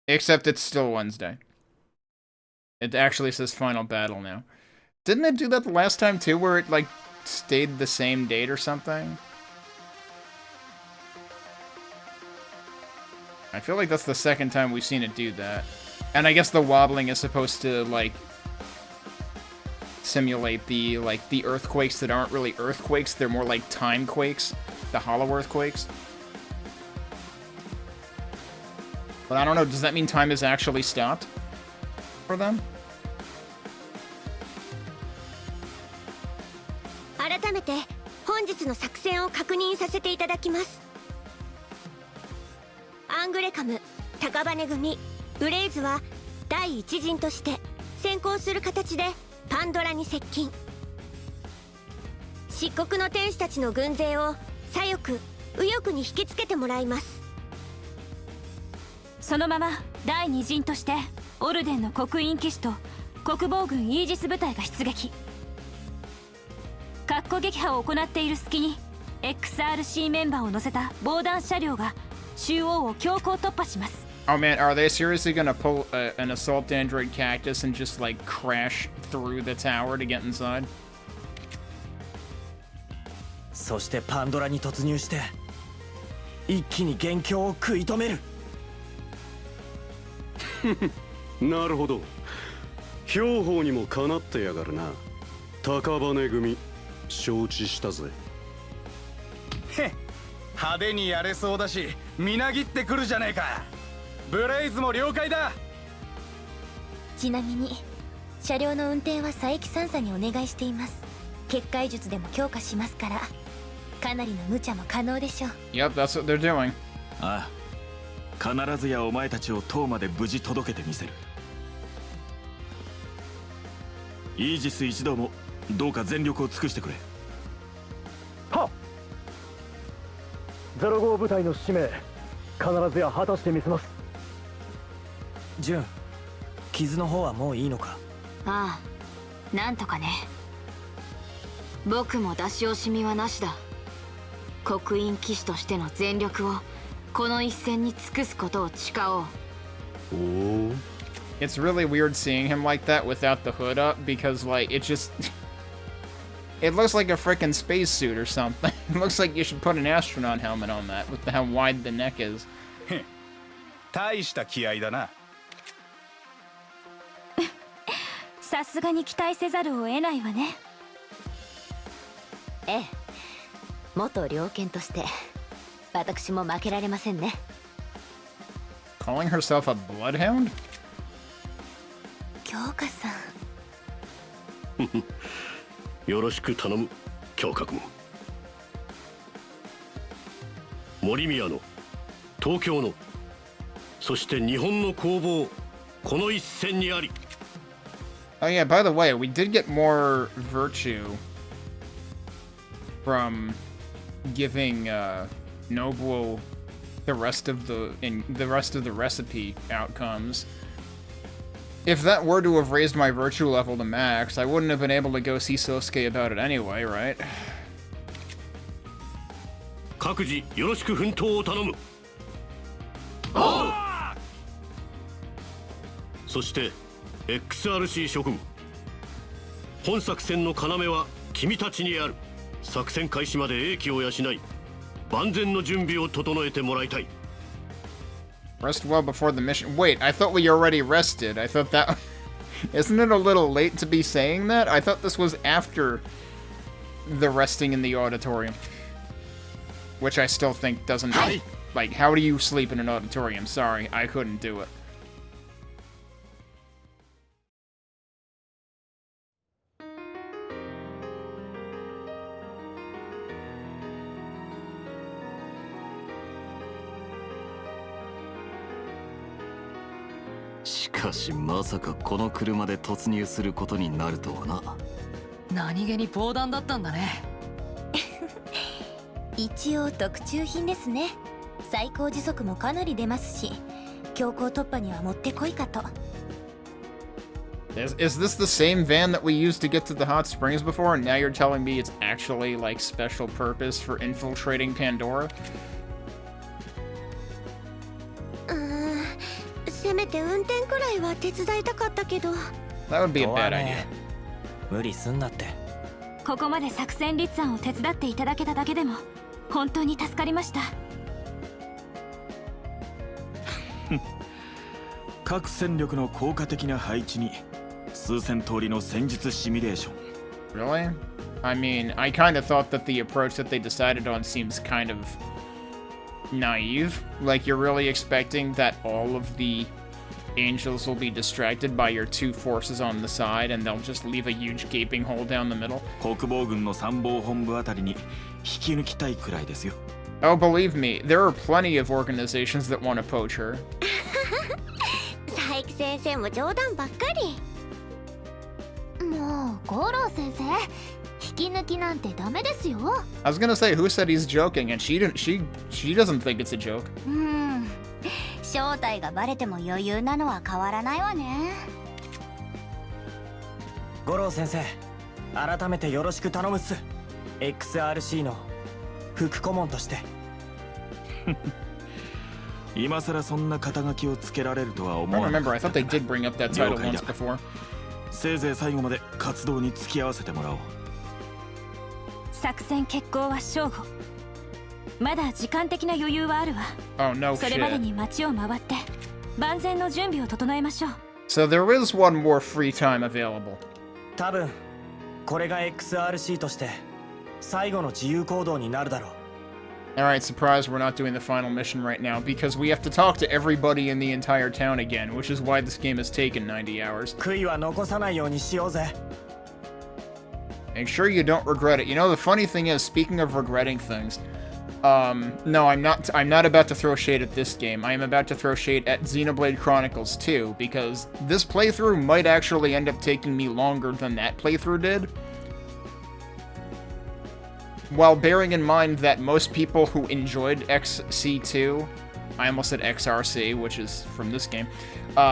Except it's still Wednesday. It actually says final battle now. Didn't it do that the last time too, where it, like, stayed the same date or something? I feel like that's the second time we've seen it do that. And I guess the wobbling is supposed to, like, simulate the, like, the earthquakes that aren't really earthquakes. They're more like time quakes. The hollow earthquakes. But I don't know, does that mean time is actually stopped for them? 改めて本日の作戦を確認させていただきます。アングレカム、高羽組、ブレイズは第一陣として先行する形でパンドラに接近。漆黒の天使たちの軍勢を左翼、右翼に引きつけてもらいます。そのまま第二陣としてオルデンの刻印騎士と国防軍イージス部隊が出撃。括弧撃破を行っている隙に XRC メンバーを乗せた防弾車両が中央を強行突破します。 Oh man, are they seriously gonna pull an assault android cactus and just like crash through the tower to get inside? そしてパンドラに突入して一気に元凶を食い止める。なるほど。兵法にもかなってやがるな。高羽組、承知したぜ。へっ、派手にやれそうだし、みなぎってくるじゃねえか。ブレイズも了解だ。ちなみに車両の運転は佐伯3佐にお願いしています。結界術でも強化しますから、かなりの無茶も可能でしょう。 Yep, that's what they're doing. ああ、必ずやお前たちを塔まで無事届けてみせる。イージス一同もどうか全力を尽くしてくれ。はっ。ゼロ号部隊の使命、必ずや果たしてみせます。ジュン、傷の方はもういいのか。ああ、なんとかね。僕も出し惜しみはなしだ。刻印騎士としての全力をこの一戦に尽くすことを誓おう。おお。 It's really weird seeing him like that without the hood up because, like, it just... it looks like a frickin' spacesuit or something. It looks like you should put an astronaut helmet on that with how wide the neck is. 大した気合だな。さすがに期待せざるを得ないわね。ええ、元猟犬として私も負けられませんね。 Calling herself a bloodhound? 京香さん。よろしく頼む、京香君。森宮の、東京の、そして日本の攻防、この一戦にあり。 Oh yeah, by the way, we did get more virtue from giving Nobuo the rest of the recipe outcomes. If that were to have raised my virtue level to max, I wouldn't have been able to go see Sosuke about it anyway, right? 各自よろしく奮闘を頼む。そして XRC 諸君、本作戦の要は君たちにある。作戦開始まで英気を養い、万全の準備を整えてもらいたい。 Rest well before the mission. Wait, I thought we already rested. I thought that... Isn't it a little late to be saying that? I thought this was after the resting in the auditorium. Which I still think doesn't... Like, how do you sleep in an auditorium? Sorry, I couldn't do it. .しかしまさかこの車で突入することになるとはな。何気に防弾だったんだね。一応特注品ですね。最高時速もかなり出ますし、強行突破にはもってこいかと。Is this the same van that we used to get to the hot springs before, and now you're telling me it's actually, like, special purpose for infiltrating Pandora? 迫めて運転くらいは手伝いたかったけど。 That would be a bad idea. 無理すんなって。ここまで作戦立案を手伝っていただけただけでも本当に助かりました。各戦力の効果的な配置に数千通りの戦術シミュレーション。 Really? I mean, I kind of thought that the approach that they decided on seems kind of naive. Like, you're really expecting that all of the angels will be distracted by your two forces on the side and they'll just leave a huge gaping hole down the middle. 国防軍の参謀本部あたりに引き抜きたいくらいですよ。 Oh, believe me, there are plenty of organizations that want to poach her. 佐伯先生も冗談ばっかり。もう五郎先生、引き抜きなんてダメですよ。I was gonna say, who said he's joking, and she doesn't think it's a joke. 正体がバレても余裕なのは変わらないわね。五郎先生、改めてよろしく頼むっす。XRC の副顧問として。今さらそんな肩書きをつけられるとは思 I わ don't な remember, か I っ thought た they did bring up that title 了解 once だ。 before. せいぜい最後まで活動に付き合わせてもらおう。作戦決行は正午。まだ時間的な余裕はあるわ。 Oh, no それまで shit. に街を回って万全の準備を整えましょう。 So there is one more free time available. 多分これが XRC として最後の自由行動になるだろう。 Alright, surprise, we're not doing the final mission right now because we have to talk to everybody in the entire town again, which is why this game has taken 90 hours. 悔いは残さないようにしようぜ。 Make sure you don't regret it. You know, the funny thing is, speaking of regretting things, no, I'm not about to throw shade at this game. I am about to throw shade at Xenoblade Chronicles 2, because this playthrough might actually end up taking me longer than that playthrough did. While bearing in mind that most people who enjoyed XC2, I almost said XRC, which is from this game,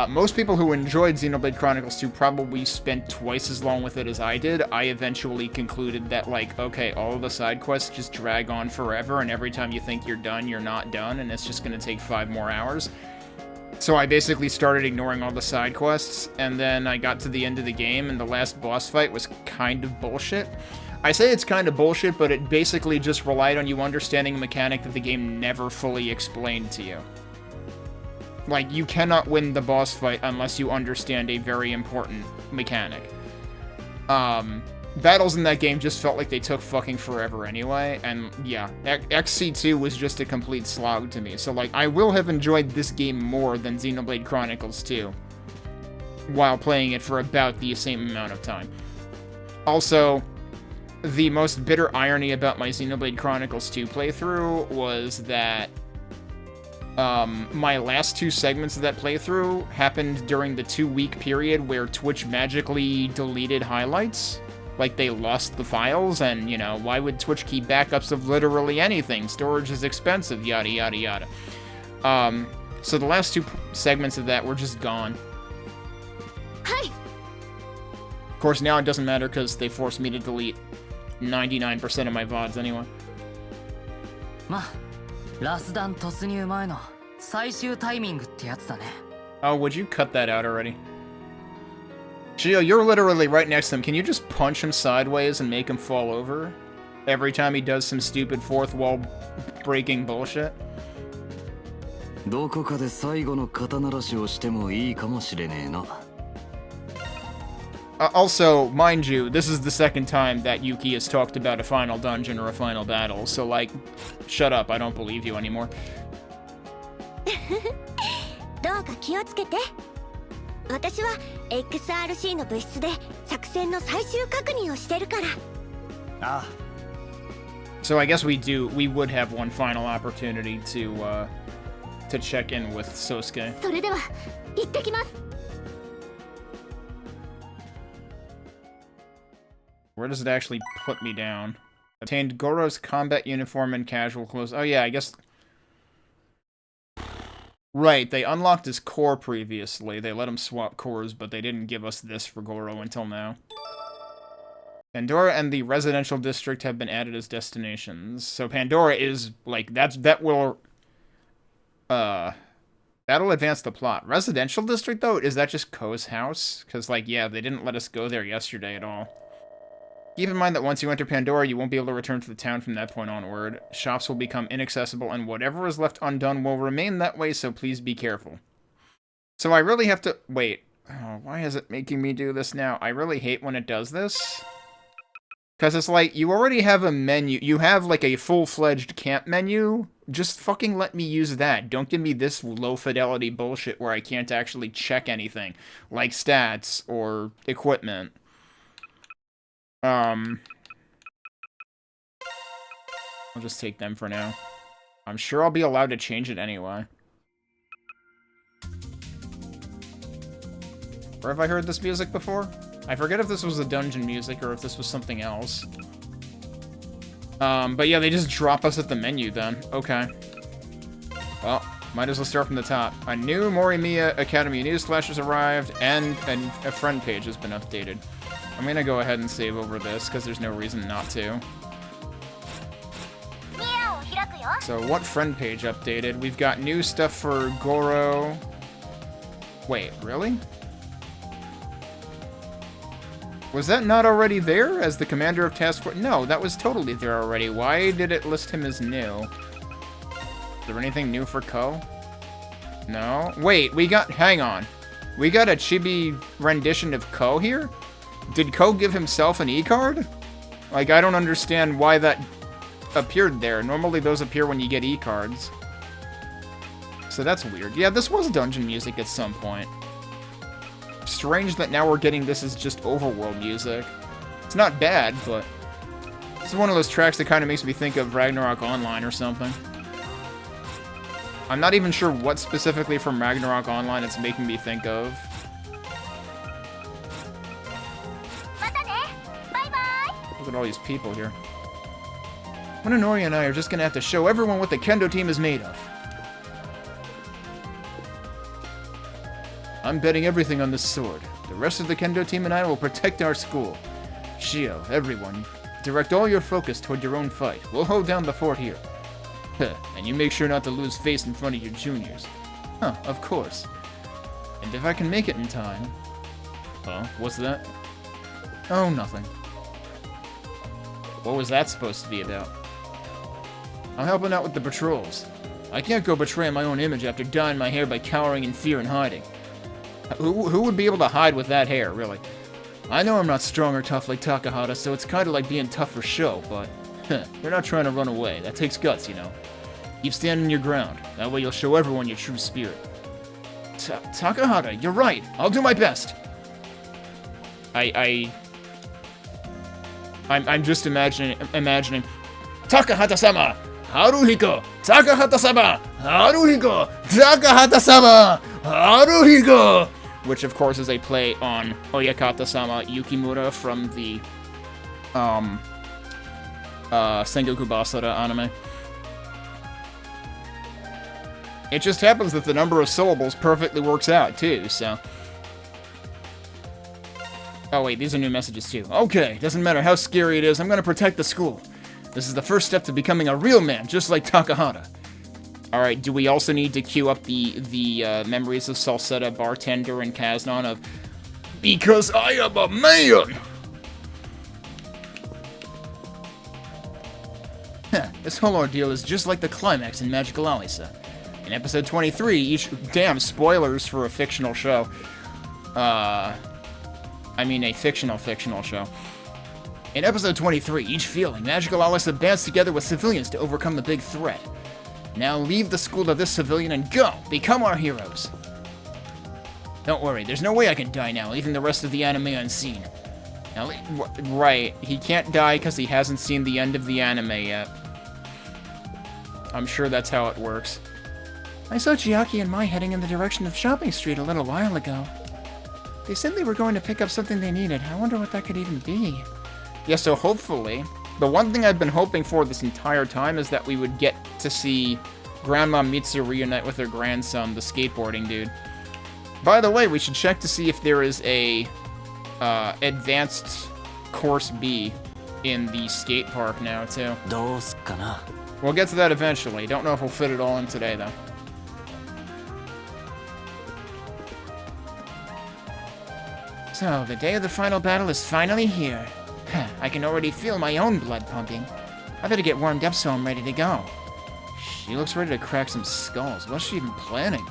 most people who enjoyed Xenoblade Chronicles 2 probably spent twice as long with it as I did. I eventually concluded that, like, okay, all of the side quests just drag on forever, and every time you think you're done, you're not done, and it's just gonna take 5 more hours. So I basically started ignoring all the side quests, and then I got to the end of the game, and the last boss fight was kind of bullshit. I say it's kind of bullshit, but it basically just relied on you understanding a mechanic that the game never fully explained to you. Like, you cannot win the boss fight unless you understand a very important mechanic. Battles in that game just felt like they took fucking forever anyway, and yeah, XC2 was just a complete slog to me, so like, I will have enjoyed this game more than Xenoblade Chronicles 2, while playing it for about the same amount of time. Also, the most bitter irony about my Xenoblade Chronicles 2 playthrough was that my last 2 segments of that playthrough happened during the 2-week period where Twitch magically deleted highlights. Like, they lost the files, and, you know, why would Twitch keep backups of literally anything? Storage is expensive, yada yada yada. So the last 2 segments of that were just gone. Hi. Of course, now it doesn't matter because they forced me to delete 99% of my VODs anyway. まあ、ラスダン突入前の最終タイミングってやつだね。 Oh, would you cut that out already? Gio, you're literally right next to him. Can you just punch him sideways and make him fall over? Every time he does some stupid fourth wall breaking bullshit? どこかで最後の肩慣らしをしてもいいかもしれねえな。Also, mind you, this is the second time that Yuki has talked about a final dungeon or a final battle, so like, shut up, I don't believe you anymore. どうか気をつけて。私は XRC の物質で作戦の最終確認をしてるから。ああ。 So I guess we would have one final opportunity to check in with Sosuke. それでは行ってきます。 Where does it actually put me down? Obtained Goro's combat uniform and casual clothes. Oh yeah, I guess... Right, they unlocked his core previously. They let him swap cores, but they didn't give us this for Goro until now. Pandora and the residential district have been added as destinations. So Pandora is, like, that will... That'll advance the plot. Residential district, though? Is that just Ko's house? Because, like, yeah, they didn't let us go there yesterday at all. Keep in mind that once you enter Pandora, you won't be able to return to the town from that point onward. Shops will become inaccessible, and whatever is left undone will remain that way, so please be careful. So I really have to... Wait. Oh, why is it making me do this now? I really hate when it does this. Because it's like, you already have a menu. You have, like, a full-fledged camp menu. Just fucking let me use that. Don't give me this low-fidelity bullshit where I can't actually check anything. Like stats or equipment. I'll just take them for now. I'm sure I'll be allowed to change it anyway. Where have I heard this music before? I forget if this was the dungeon music or if this was something else. But yeah, they just drop us at the menu then. Okay. Well, might as well start from the top. A new Morimiya Academy newsflash has arrived, and a friend page has been updated. I'm gonna go ahead and save over this, because there's no reason not to. So, what friend page updated? We've got new stuff for Goro. Wait, really? Was that not already there as the commander of task force? No, that was totally there already. Why did it list him as new? Is there anything new for Ko? No? Wait, we got... Hang on. We got a chibi rendition of Ko here? Did Ko give himself an E-card? Like, I don't understand why that appeared there. Normally those appear when you get E-cards. So that's weird. Yeah, this was dungeon music at some point. Strange that now we're getting this as just overworld music. It's not bad, but... It's one of those tracks that kind of makes me think of Ragnarok Online or something. I'm not even sure what specifically from Ragnarok Online it's making me think of. Look at all these people here. Munenori and I are just gonna have to show everyone what the Kendo team is made of. I'm betting everything on this sword. The rest of the Kendo team and I will protect our school. Shio, everyone, direct all your focus toward your own fight. We'll hold down the fort here. And you make sure not to lose face in front of your juniors. Huh, of course. And if I can make it in time... Huh, what's that? Oh, nothing. What was that supposed to be about? I'm helping out with the patrols. I can't go betraying my own image after dyeing my hair by cowering in fear and hiding. Who would be able to hide with that hair, really? I know I'm not strong or tough like Takahata, so it's kind of like being tough for show, but... You're not trying to run away. That takes guts, you know. Keep standing your ground. That way you'll show everyone your true spirit. Takahata, you're right. I'll do my best. I'm just imagining Takahata-sama! Haruhiko! Takahata-sama! Haruhiko! Takahata-sama! Haruhiko! Which, of course, is a play on Oyakata-sama Yukimura from the, Sengoku Basara anime. It just happens that the number of syllables perfectly works out, too, so... Oh, wait, these are new messages, too. Okay, doesn't matter how scary it is, I'm gonna protect the school. This is the first step to becoming a real man, just like Takahata. Alright, do we also need to queue up the memories of Salsetta, Bartender, and Kaznon of... Because I am a man! This whole ordeal is just like the climax in Magical Alisa. In episode 23, each... Damn, spoilers for a fictional show. I mean a fictional show. In episode 23, each feeling, Magical Alisa bands together with civilians to overcome the big threat. Now leave the school to this civilian and go! Become our heroes! Don't worry, there's no way I can die now, leaving the rest of the anime unseen. Now, right, he can't die because he hasn't seen the end of the anime yet. I'm sure that's how it works. I saw Chiaki and Mai heading in the direction of Shopping Street a little while ago. They said they were going to pick up something they needed. I wonder what that could even be. Yeah, so hopefully, the one thing I've been hoping for this entire time is that we would get to see Grandma Mitsu reunite with her grandson, the skateboarding dude. By the way, we should check to see if there is a advanced course B in the skate park now, too. We'll get to that eventually. Don't know if we'll fit it all in today, though. So, the day of the final battle is finally here. I can already feel my own blood pumping. I better get warmed up so I'm ready to go. She looks ready to crack some skulls. What's she even planning?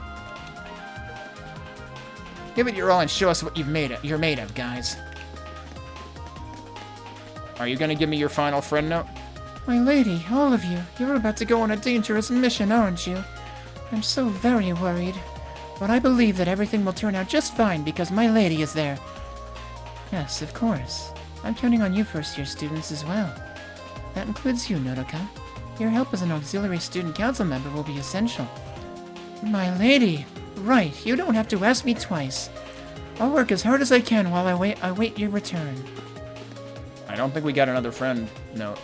Give it your all and show us what you're made of, guys. Are you gonna give me your final friend note? My lady, all of you, you're about to go on a dangerous mission, aren't you? I'm so very worried. But I believe that everything will turn out just fine because my lady is there. Yes, of course. I'm counting on you first-year students as well. That includes you, Nodoka. Your help as an auxiliary student council member will be essential. My lady! Right, you don't have to ask me twice. I'll work as hard as I can while I wait your return. I don't think we got another friend note.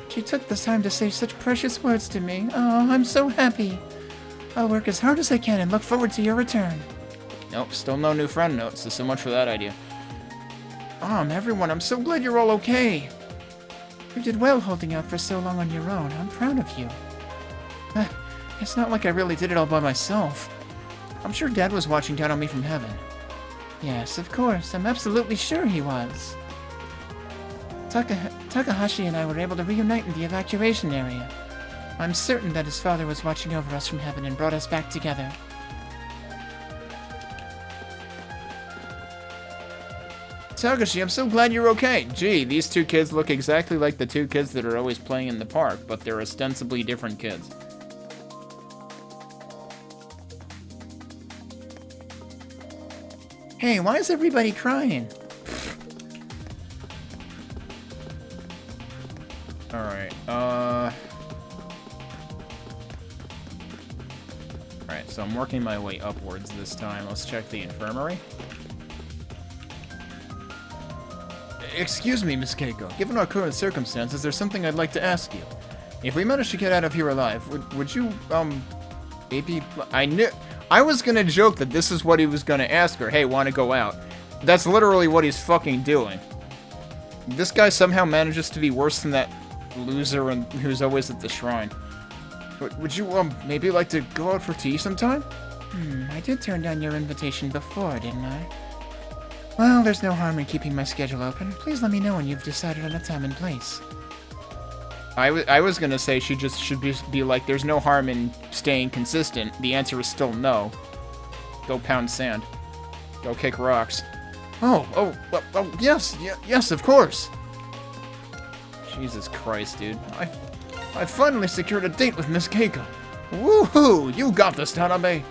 She took this time to say such precious words to me. Oh, I'm so happy. I'll work as hard as I can and look forward to your return. Nope, still no new friend notes, so much for that idea. Everyone, I'm so glad you're all okay. You did well holding out for so long on your own. I'm proud of you. It's not like I really did it all by myself. I'm sure Dad was watching down on me from heaven. Yes, of course. I'm absolutely sure he was. Takahashi and I were able to reunite in the evacuation area. I'm certain that his father was watching over us from heaven and brought us back together. Takashi, I'm so glad you're okay. Gee, these two kids look exactly like the two kids that are always playing in the park, but they're ostensibly different kids. Hey, why is everybody crying? Alright, Alright, so I'm working my way upwards this time. Let's check the infirmary. Excuse me, Miss Keiko. Given our current circumstances, there's something I'd like to ask you. If we manage to get out of here alive, would you, maybe... I was gonna joke that this is what he was gonna ask her. Hey, wanna go out? That's literally what he's fucking doing. This guy somehow manages to be worse than that loser who's always at the shrine. Would you, maybe like to go out for tea sometime? I did turn down your invitation before, didn't I? Well, there's no harm in keeping my schedule open. Please let me know when you've decided on a time and place. I was gonna say she just should be like, there's no harm in staying consistent. The answer is still no. Go pound sand. Go kick rocks. Oh, yes, of course. Jesus Christ, dude. I finally secured a date with Miss Keiko. Woohoo! You got this, Tanabe.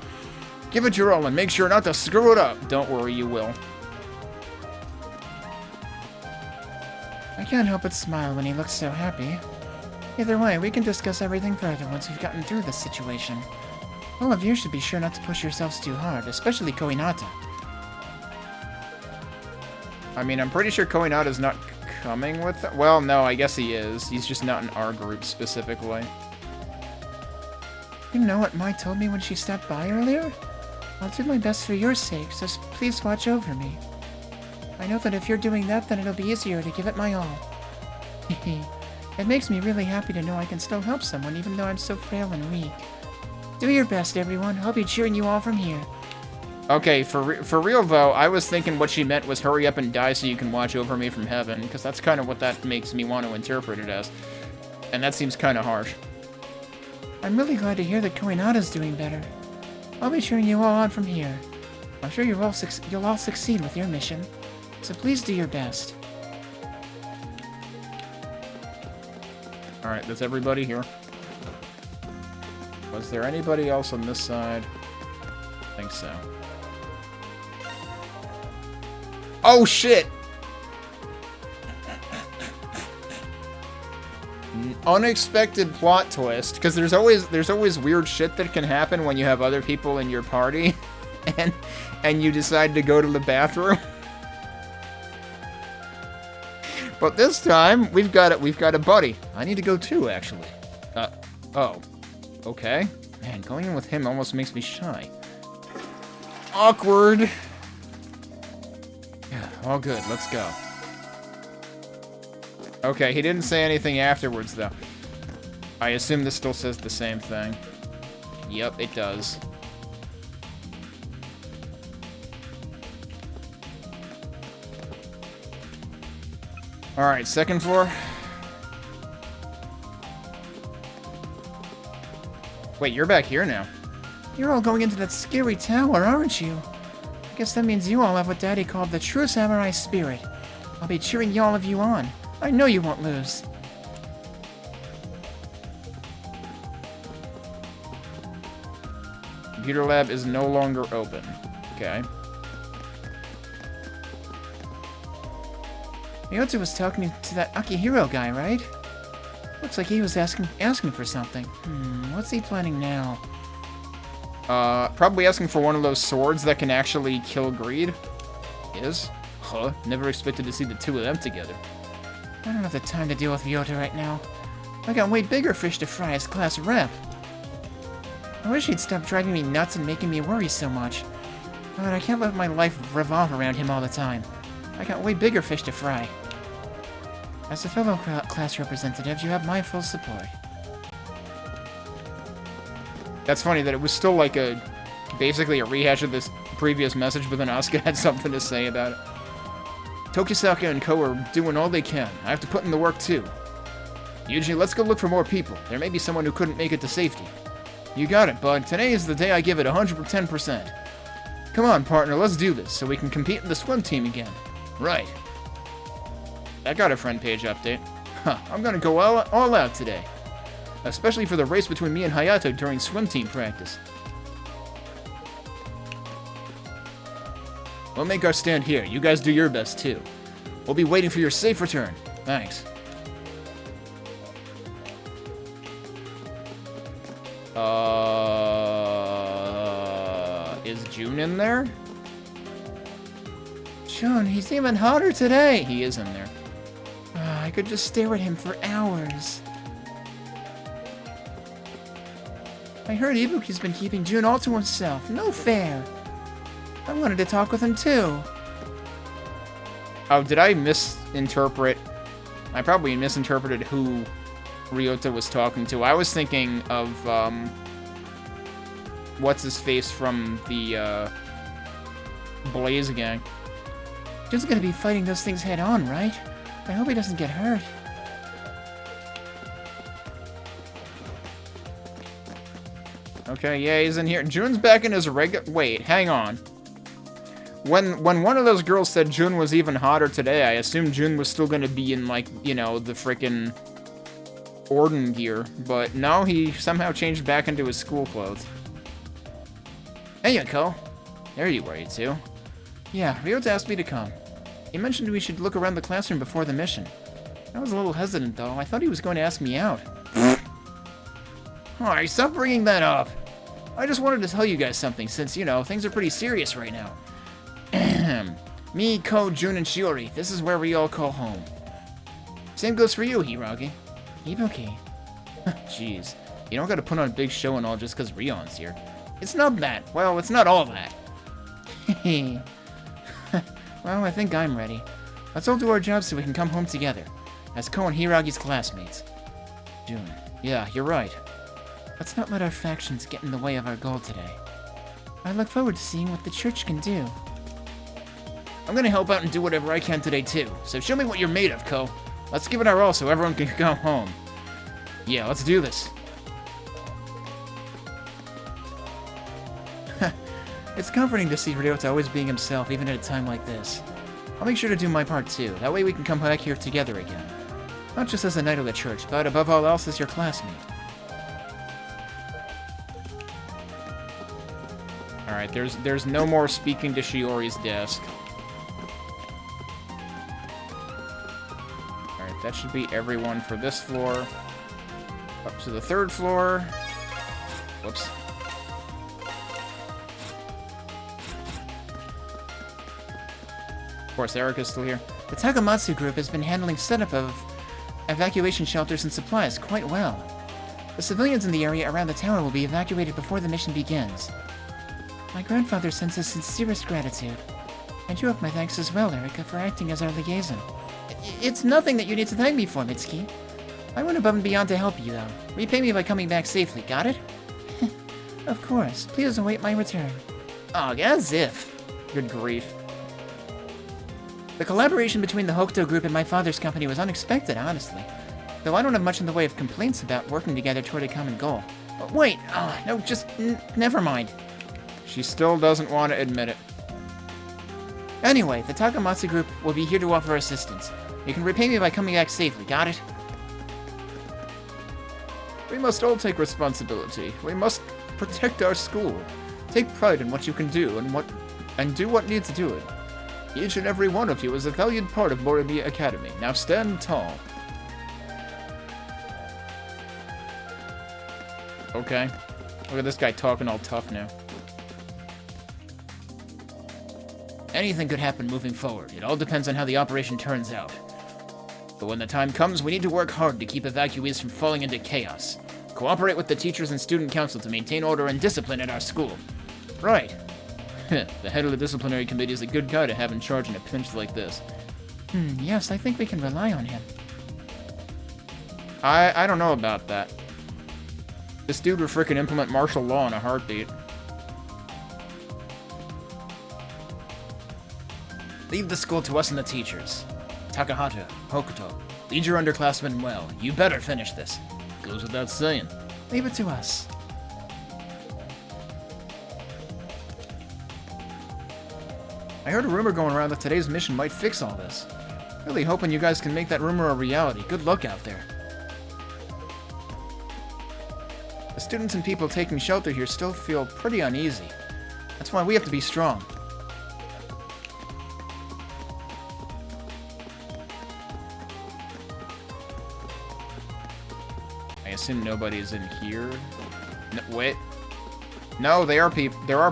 Give it your all and make sure not to screw it up. Don't worry, you will. I can't help but smile when he looks so happy. Either way, we can discuss everything further once we've gotten through this situation. All of you should be sure not to push yourselves too hard, especially Koinata. I mean, I'm pretty sure Koinata's not coming with it. Well, no, I guess he is. He's just not in our group specifically. You know what Mai told me when she stopped by earlier? I'll do my best for your sake, so please watch over me. I know that if you're doing that, then it'll be easier to give it my all. It makes me really happy to know I can still help someone, even though I'm so frail and weak. Do your best, everyone. I'll be cheering you all from here. Okay, for real though, I was thinking what she meant was hurry up and die so you can watch over me from heaven, because that's kind of what that makes me want to interpret it as. And that seems kind of harsh. I'm really glad to hear that Koinata's doing better. I'll be cheering you all on from here. I'm sure you'll all succeed with your mission, so please do your best. Alright, that's everybody here. Was there anybody else on this side? I think so. Oh shit! Unexpected plot twist, because there's always weird shit that can happen when you have other people in your party and you decide to go to the bathroom. But this time we've got a buddy. I need to go too, actually. Oh. Okay. Man, going in with him almost makes me shy. Awkward. Yeah, all good. Let's go. Okay, he didn't say anything afterwards, though. I assume this still says the same thing. Yep, it does. Alright, second floor. Wait, you're back here now. You're all going into that scary tower, aren't you? I guess that means you all have what Daddy called the true samurai spirit. I'll be cheering all of you on. I know you won't lose. Computer lab is no longer open. Okay. Ryota was talking to that Akihiro guy, right? Looks like he was asking for something. What's he planning now? Probably asking for one of those swords that can actually kill greed. Is? Huh, never expected to see the two of them together. I don't have the time to deal with Ryota right now. I got way bigger fish to fry as class rep. I wish he'd stop driving me nuts and making me worry so much. But I can't let my life revolve around him all the time. I got way bigger fish to fry. As a fellow class representative, you have my full support. That's funny that it was still like basically a rehash of this previous message, but then Asuka had something to say about it. Tokisaka and Ko are doing all they can. I have to put in the work too. Yuji, let's go look for more people. There may be someone who couldn't make it to safety. You got it, bud. Today is the day I give it 110%. Come on, partner, let's do this, so we can compete in the swim team again. Right. I got a friend page update. Huh, I'm gonna go all out today. Especially for the race between me and Hayato during swim team practice. We'll make our stand here. You guys do your best, too. We'll be waiting for your safe return. Thanks. Is June in there? June, he's even hotter today. He is in there. I could just stare at him for hours. I heard Ibuki's been keeping June all to himself. No fair. I wanted to talk with him too. Oh, did I misinterpret? I probably misinterpreted who Ryota was talking to. I was thinking of, what's-his-face from the, Blaze gang. June's gonna be fighting those things head-on, right? I hope he doesn't get hurt. Okay, yeah, he's in here. June's back in his regular... Wait, hang on. When one of those girls said June was even hotter today, I assumed June was still gonna be in, like, you know, the frickin' Orden gear. But no, he somehow changed back into his school clothes. Hey, Yoko. There you were, you two. Yeah, Ryota asked me to come. He mentioned we should look around the classroom before the mission. I was a little hesitant, though. I thought he was going to ask me out. Alright, stop bringing that up. I just wanted to tell you guys something, since, you know, things are pretty serious right now. Me, Ko, Jun, and Shiori, this is where we all call home. Same goes for you, Hiragi. Ibuki. Jeez, you don't gotta put on a big show and all just because Rion's here. It's not that. Well, it's not all that. Well, I think I'm ready. Let's all do our jobs so we can come home together, as Ko and Hiragi's classmates. Jun, yeah, you're right. Let's not let our factions get in the way of our goal today. I look forward to seeing what the church can do. I'm gonna help out and do whatever I can today too, so show me what you're made of, Ko. Let's give it our all so everyone can go home. Yeah, let's do this. It's comforting to see Ryota always being himself, even at a time like this. I'll make sure to do my part too, that way we can come back here together again. Not just as a knight of the church, but above all else as your classmate. Alright, there's no more speaking to Shiori's desk. Alright, that should be everyone for this floor. Up to the third floor. Whoops. Of course, Erika's still here. The Takamatsu group has been handling setup of evacuation shelters and supplies quite well. The civilians in the area around the tower will be evacuated before the mission begins. My grandfather sends his sincerest gratitude. And you have my thanks as well, Erika, for acting as our liaison. It's nothing that you need to thank me for, Mitsuki. I went above and beyond to help you, though. Repay me by coming back safely, got it? Of course. Please await my return. Oh, as if. Good grief. The collaboration between the Hokuto group and my father's company was unexpected, honestly. Though I don't have much in the way of complaints about working together toward a common goal. But wait, no, just never mind. She still doesn't want to admit it. Anyway, the Takamatsu group will be here to offer assistance. You can repay me by coming back safely, got it? We must all take responsibility. We must protect our school. Take pride in what you can do and do what needs doing. Each and every one of you is a valued part of Morimiya Academy. Now stand tall. Okay. Look at this guy talking all tough now. Anything could happen moving forward. It all depends on how the operation turns out. But when the time comes, we need to work hard to keep evacuees from falling into chaos. Cooperate with the teachers and student council to maintain order and discipline at our school. Right. The head of the disciplinary committee is a good guy to have in charge in a pinch like this. Yes, I think we can rely on him. I don't know about that. This dude would frickin' implement martial law in a heartbeat. Leave the school to us and the teachers. Takahata, Hokuto, lead your underclassmen well. You better finish this. Goes without saying. Leave it to us. I heard a rumor going around that today's mission might fix all this. Really hoping you guys can make that rumor a reality. Good luck out there. The students and people taking shelter here still feel pretty uneasy. That's why we have to be strong. I assume nobody's in here. No, wait. No, there are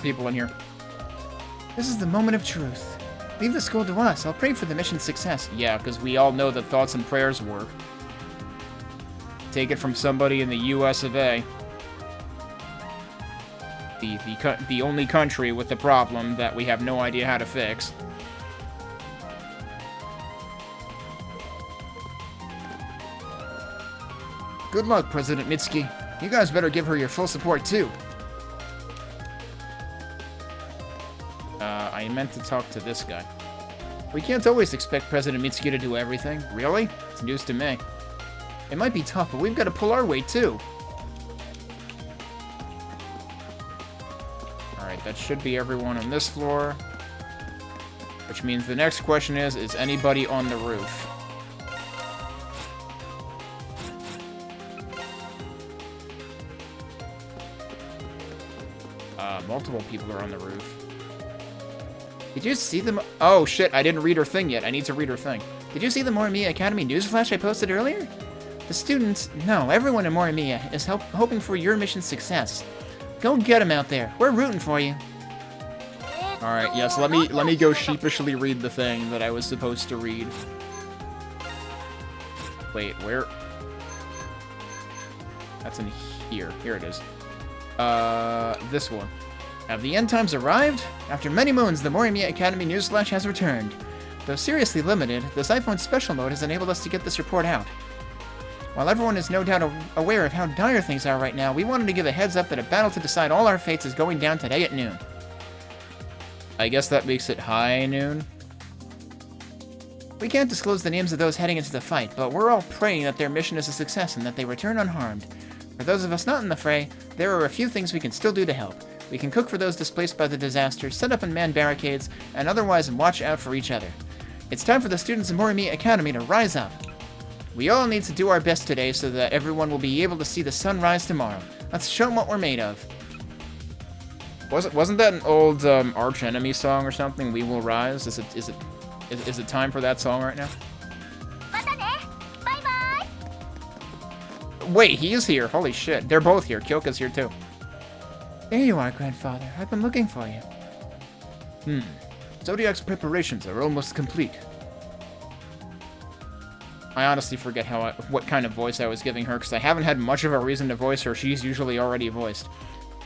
people in here. This is the moment of truth. Leave the school to us. I'll pray for the mission's success. Yeah, because we all know that thoughts and prayers work. Take it from somebody in the US of A. The only country with the problem that we have no idea how to fix. Good luck, President Mitsuki. You guys better give her your full support, too. I meant to talk to this guy. We can't always expect President Mitsuki to do everything. Really? It's news to me. It might be tough, but we've got to pull our weight, too. Alright, that should be everyone on this floor. Which means the next question is anybody on the roof? Multiple people are on the roof. Did you see them? Oh shit, I didn't read her thing yet. I need to read her thing. Did you see the Morimiya Academy newsflash I posted earlier? The students, no, everyone in Morimiya is hoping for your mission's success. Go get them out there. We're rooting for you. Alright, yes, let me go sheepishly read the thing that I was supposed to read. Wait, where? That's in here. Here it is. This one. Have the end times arrived? After many moons, the Morimiya Academy newsflash has returned. Though seriously limited, this iPhone special mode has enabled us to get this report out. While everyone is no doubt aware of how dire things are right now, we wanted to give a heads up that a battle to decide all our fates is going down today at noon. I guess that makes it high noon? We can't disclose the names of those heading into the fight, but we're all praying that their mission is a success and that they return unharmed. For those of us not in the fray, there are a few things we can still do to help. We can cook for those displaced by the disaster, set up and man barricades, and otherwise watch out for each other. It's time for the students in Morimiya Academy to rise up. We all need to do our best today so that everyone will be able to see the sun rise tomorrow. Let's show them what we're made of. Wasn't that an old Arch Enemy song or something? We Will Rise? Is it time for that song right now? Wait, he is here. Holy shit. They're both here. Kyoka's here too. There you are, Grandfather. I've been looking for you. Zodiac's preparations are almost complete. I honestly forget what kind of voice I was giving her, because I haven't had much of a reason to voice her. She's usually already voiced.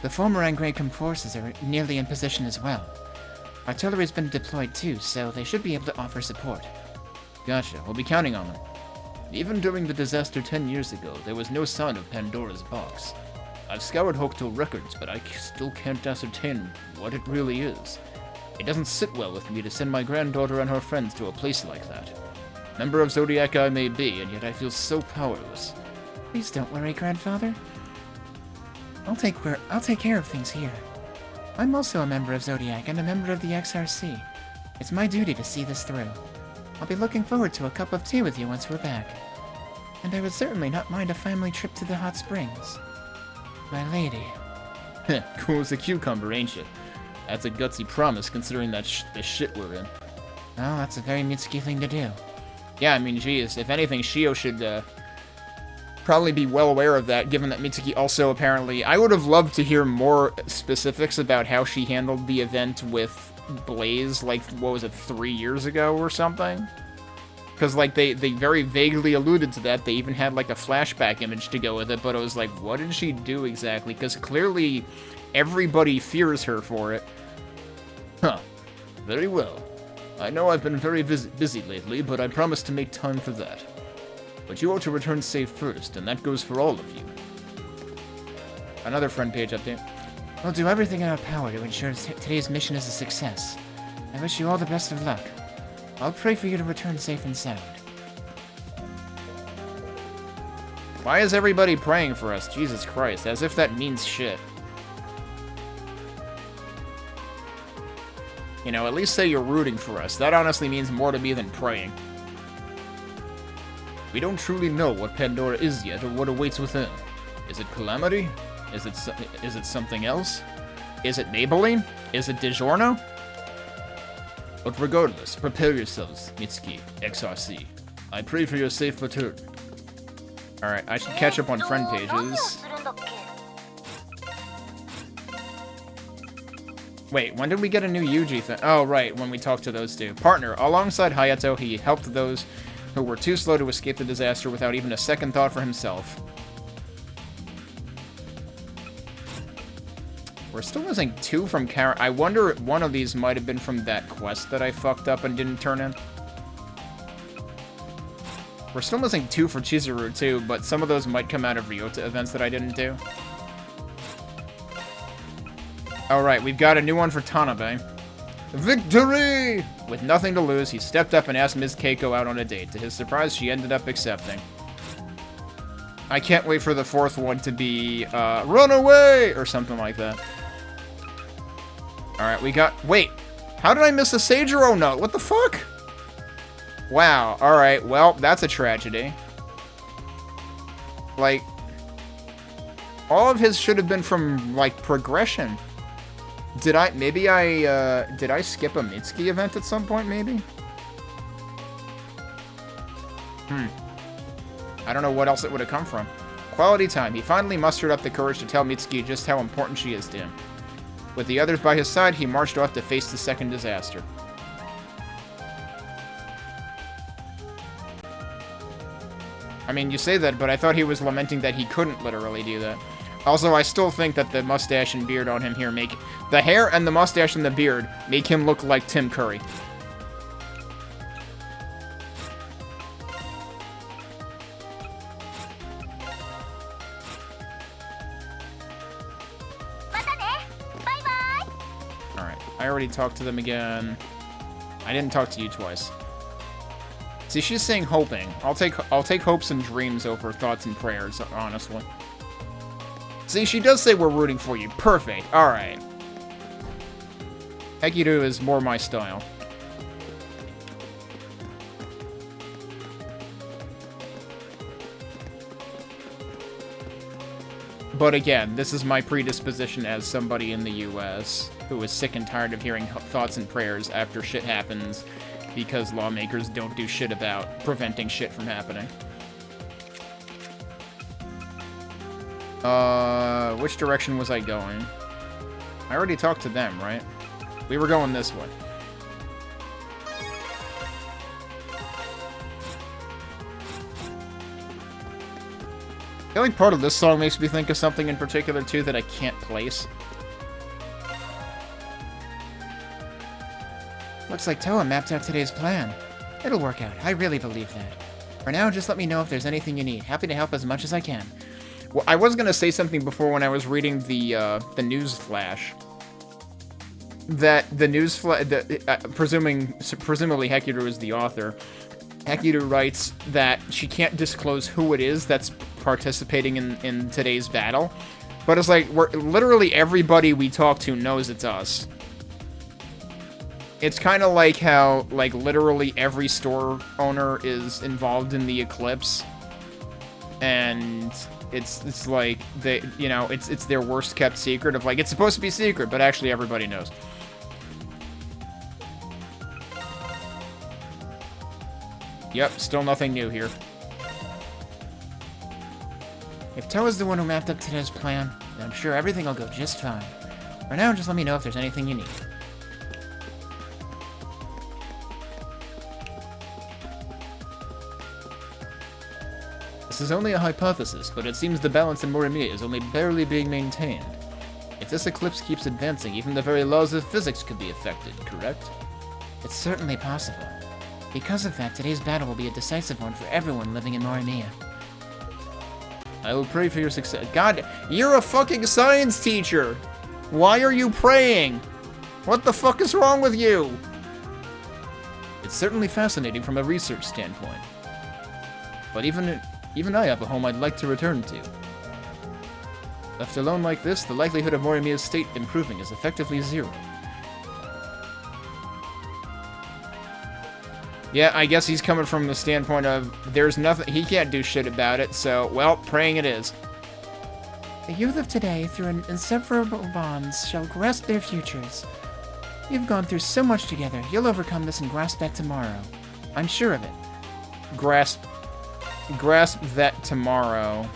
The former Angrecum forces are nearly in position as well. Artillery's been deployed too, so they should be able to offer support. Gotcha. We'll be counting on them. Even during the disaster 10 years ago, there was no sign of Pandora's box. I've scoured Hokuto records, but I still can't ascertain what it really is. It doesn't sit well with me to send my granddaughter and her friends to a place like that. Member of Zodiac I may be, and yet I feel so powerless. Please don't worry, Grandfather. I'll take care of things here. I'm also a member of Zodiac and a member of the XRC. It's my duty to see this through. I'll be looking forward to a cup of tea with you once we're back. And I would certainly not mind a family trip to the hot springs. My lady. Cool as a cucumber, ain't you? That's a gutsy promise, considering that the shit we're in. Well, that's a very Mitsuki thing to do. Yeah, I mean, geez, if anything, Shio should probably be well aware of that, given that Mitsuki also apparently... I would have loved to hear more specifics about how she handled the event with Blaze, like, what was it, 3 years ago or something? Because, like, they very vaguely alluded to that. They even had, like, a flashback image to go with it, but it was like, what did she do exactly? Because clearly everybody fears her for it. Huh. Very well. I know I've been very busy lately, but I promise to make time for that. But you ought to return safe first, and that goes for all of you. Another friend page update. We'll do everything in our power to ensure today's mission is a success. I wish you all the best of luck. I'll pray for you to return safe and sound. Why is everybody praying for us? Jesus Christ, as if that means shit. You know, at least say you're rooting for us. That honestly means more to me than praying. We don't truly know what Pandora is yet, or what awaits within. Is it Calamity? Is it something else? Is it Maybelline? Is it DiGiorno? But regardless, prepare yourselves, Mitsuki, XRC. I pray for your safe return. Alright, I should catch up on friend pages. Wait, when did we get a new Yuji thing? Oh, right, when we talked to those two. Partner, alongside Hayato, he helped those who were too slow to escape the disaster without even a second thought for himself. We're still missing 2 from Kara. I wonder if one of these might have been from that quest that I fucked up and didn't turn in. We're still missing 2 for Chizuru, too, but some of those might come out of Ryota events that I didn't do. Alright, we've got a new one for Tanabe. Victory! With nothing to lose, he stepped up and asked Ms. Keiko out on a date. To his surprise, she ended up accepting. I can't wait for the 4th one to be, run away! Or something like that. Alright, we got... Wait! How did I miss a Seijiro note? What the fuck? Wow, alright, well, that's a tragedy. Like... all of his should have been from, like, progression. Did I skip a Mitsuki event at some point, maybe? I don't know what else it would have come from. Quality time. He finally mustered up the courage to tell Mitsuki just how important she is to him. With the others by his side, he marched off to face the second disaster. I mean, you say that, but I thought he was lamenting that he couldn't literally do that. Also, I still think that the mustache and beard on him here make... The hair and the mustache and the beard make him look like Tim Curry. Alright, I already talked to them again. I didn't talk to you twice. See, she's saying hoping. I'll take hopes and dreams over thoughts and prayers, honestly. See, she does say we're rooting for you. Perfect. Alright. Hekiru is more my style. But again, this is my predisposition as somebody in the US who is sick and tired of hearing thoughts and prayers after shit happens because lawmakers don't do shit about preventing shit from happening. Which direction was I going? I already talked to them, right? We were going this way. I feel like part of this song makes me think of something in particular, too, that I can't place. Looks like Toa mapped out today's plan. It'll work out. I really believe that. For now, just let me know if there's anything you need. Happy to help as much as I can. Well, I was gonna say something before when I was reading the news flash. that the news presumably Hekiru is the author. Hekiru writes that she can't disclose who it is that's participating in today's battle, but it's like literally everybody we talk to knows it's us. It's kind of like how like literally every store owner is involved in the eclipse, and it's like they, you know, it's their worst kept secret of like it's supposed to be secret, but actually everybody knows. Yep, still nothing new here. If Toa's the one who mapped up today's plan, then I'm sure everything will go just fine. For now, just let me know if there's anything you need. This is only a hypothesis, but it seems the balance in Morimiya is only barely being maintained. If this eclipse keeps advancing, even the very laws of physics could be affected, correct? It's certainly possible. Because of that, today's battle will be a decisive one for everyone living in Morimiya. I will pray for your success. God, you're a fucking science teacher! Why are you praying? What the fuck is wrong with you? It's certainly fascinating from a research standpoint. But even I have a home I'd like to return to. Left alone like this, the likelihood of Morimiya's state improving is effectively zero. Yeah, I guess he's coming from the standpoint of there's nothing, he can't do shit about it, so, well, praying it is. The youth of today, through inseparable bonds, shall grasp their futures. You've gone through so much together, you'll overcome this and grasp that tomorrow. I'm sure of it. Grasp that tomorrow,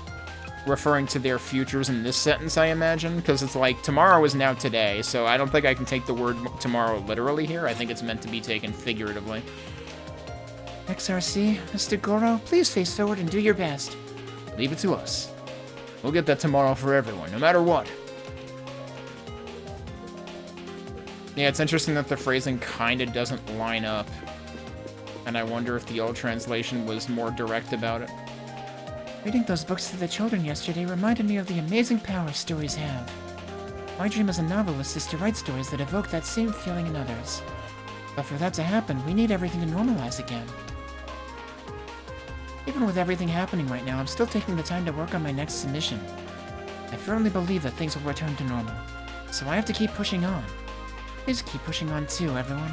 referring to their futures in this sentence, I imagine, because it's like, tomorrow is now today, so I don't think I can take the word tomorrow literally here. I think it's meant to be taken figuratively. XRC, Mr. Goro, please face forward and do your best. Leave it to us. We'll get that tomorrow for everyone, no matter what. Yeah, it's interesting that the phrasing kinda doesn't line up. And I wonder if the old translation was more direct about it. Reading those books to the children yesterday reminded me of the amazing power stories have. My dream as a novelist is to write stories that evoke that same feeling in others. But for that to happen, we need everything to normalize again. Even with everything happening right now, I'm still taking the time to work on my next submission. I firmly believe that things will return to normal, so I have to keep pushing on. Please keep pushing on too, everyone.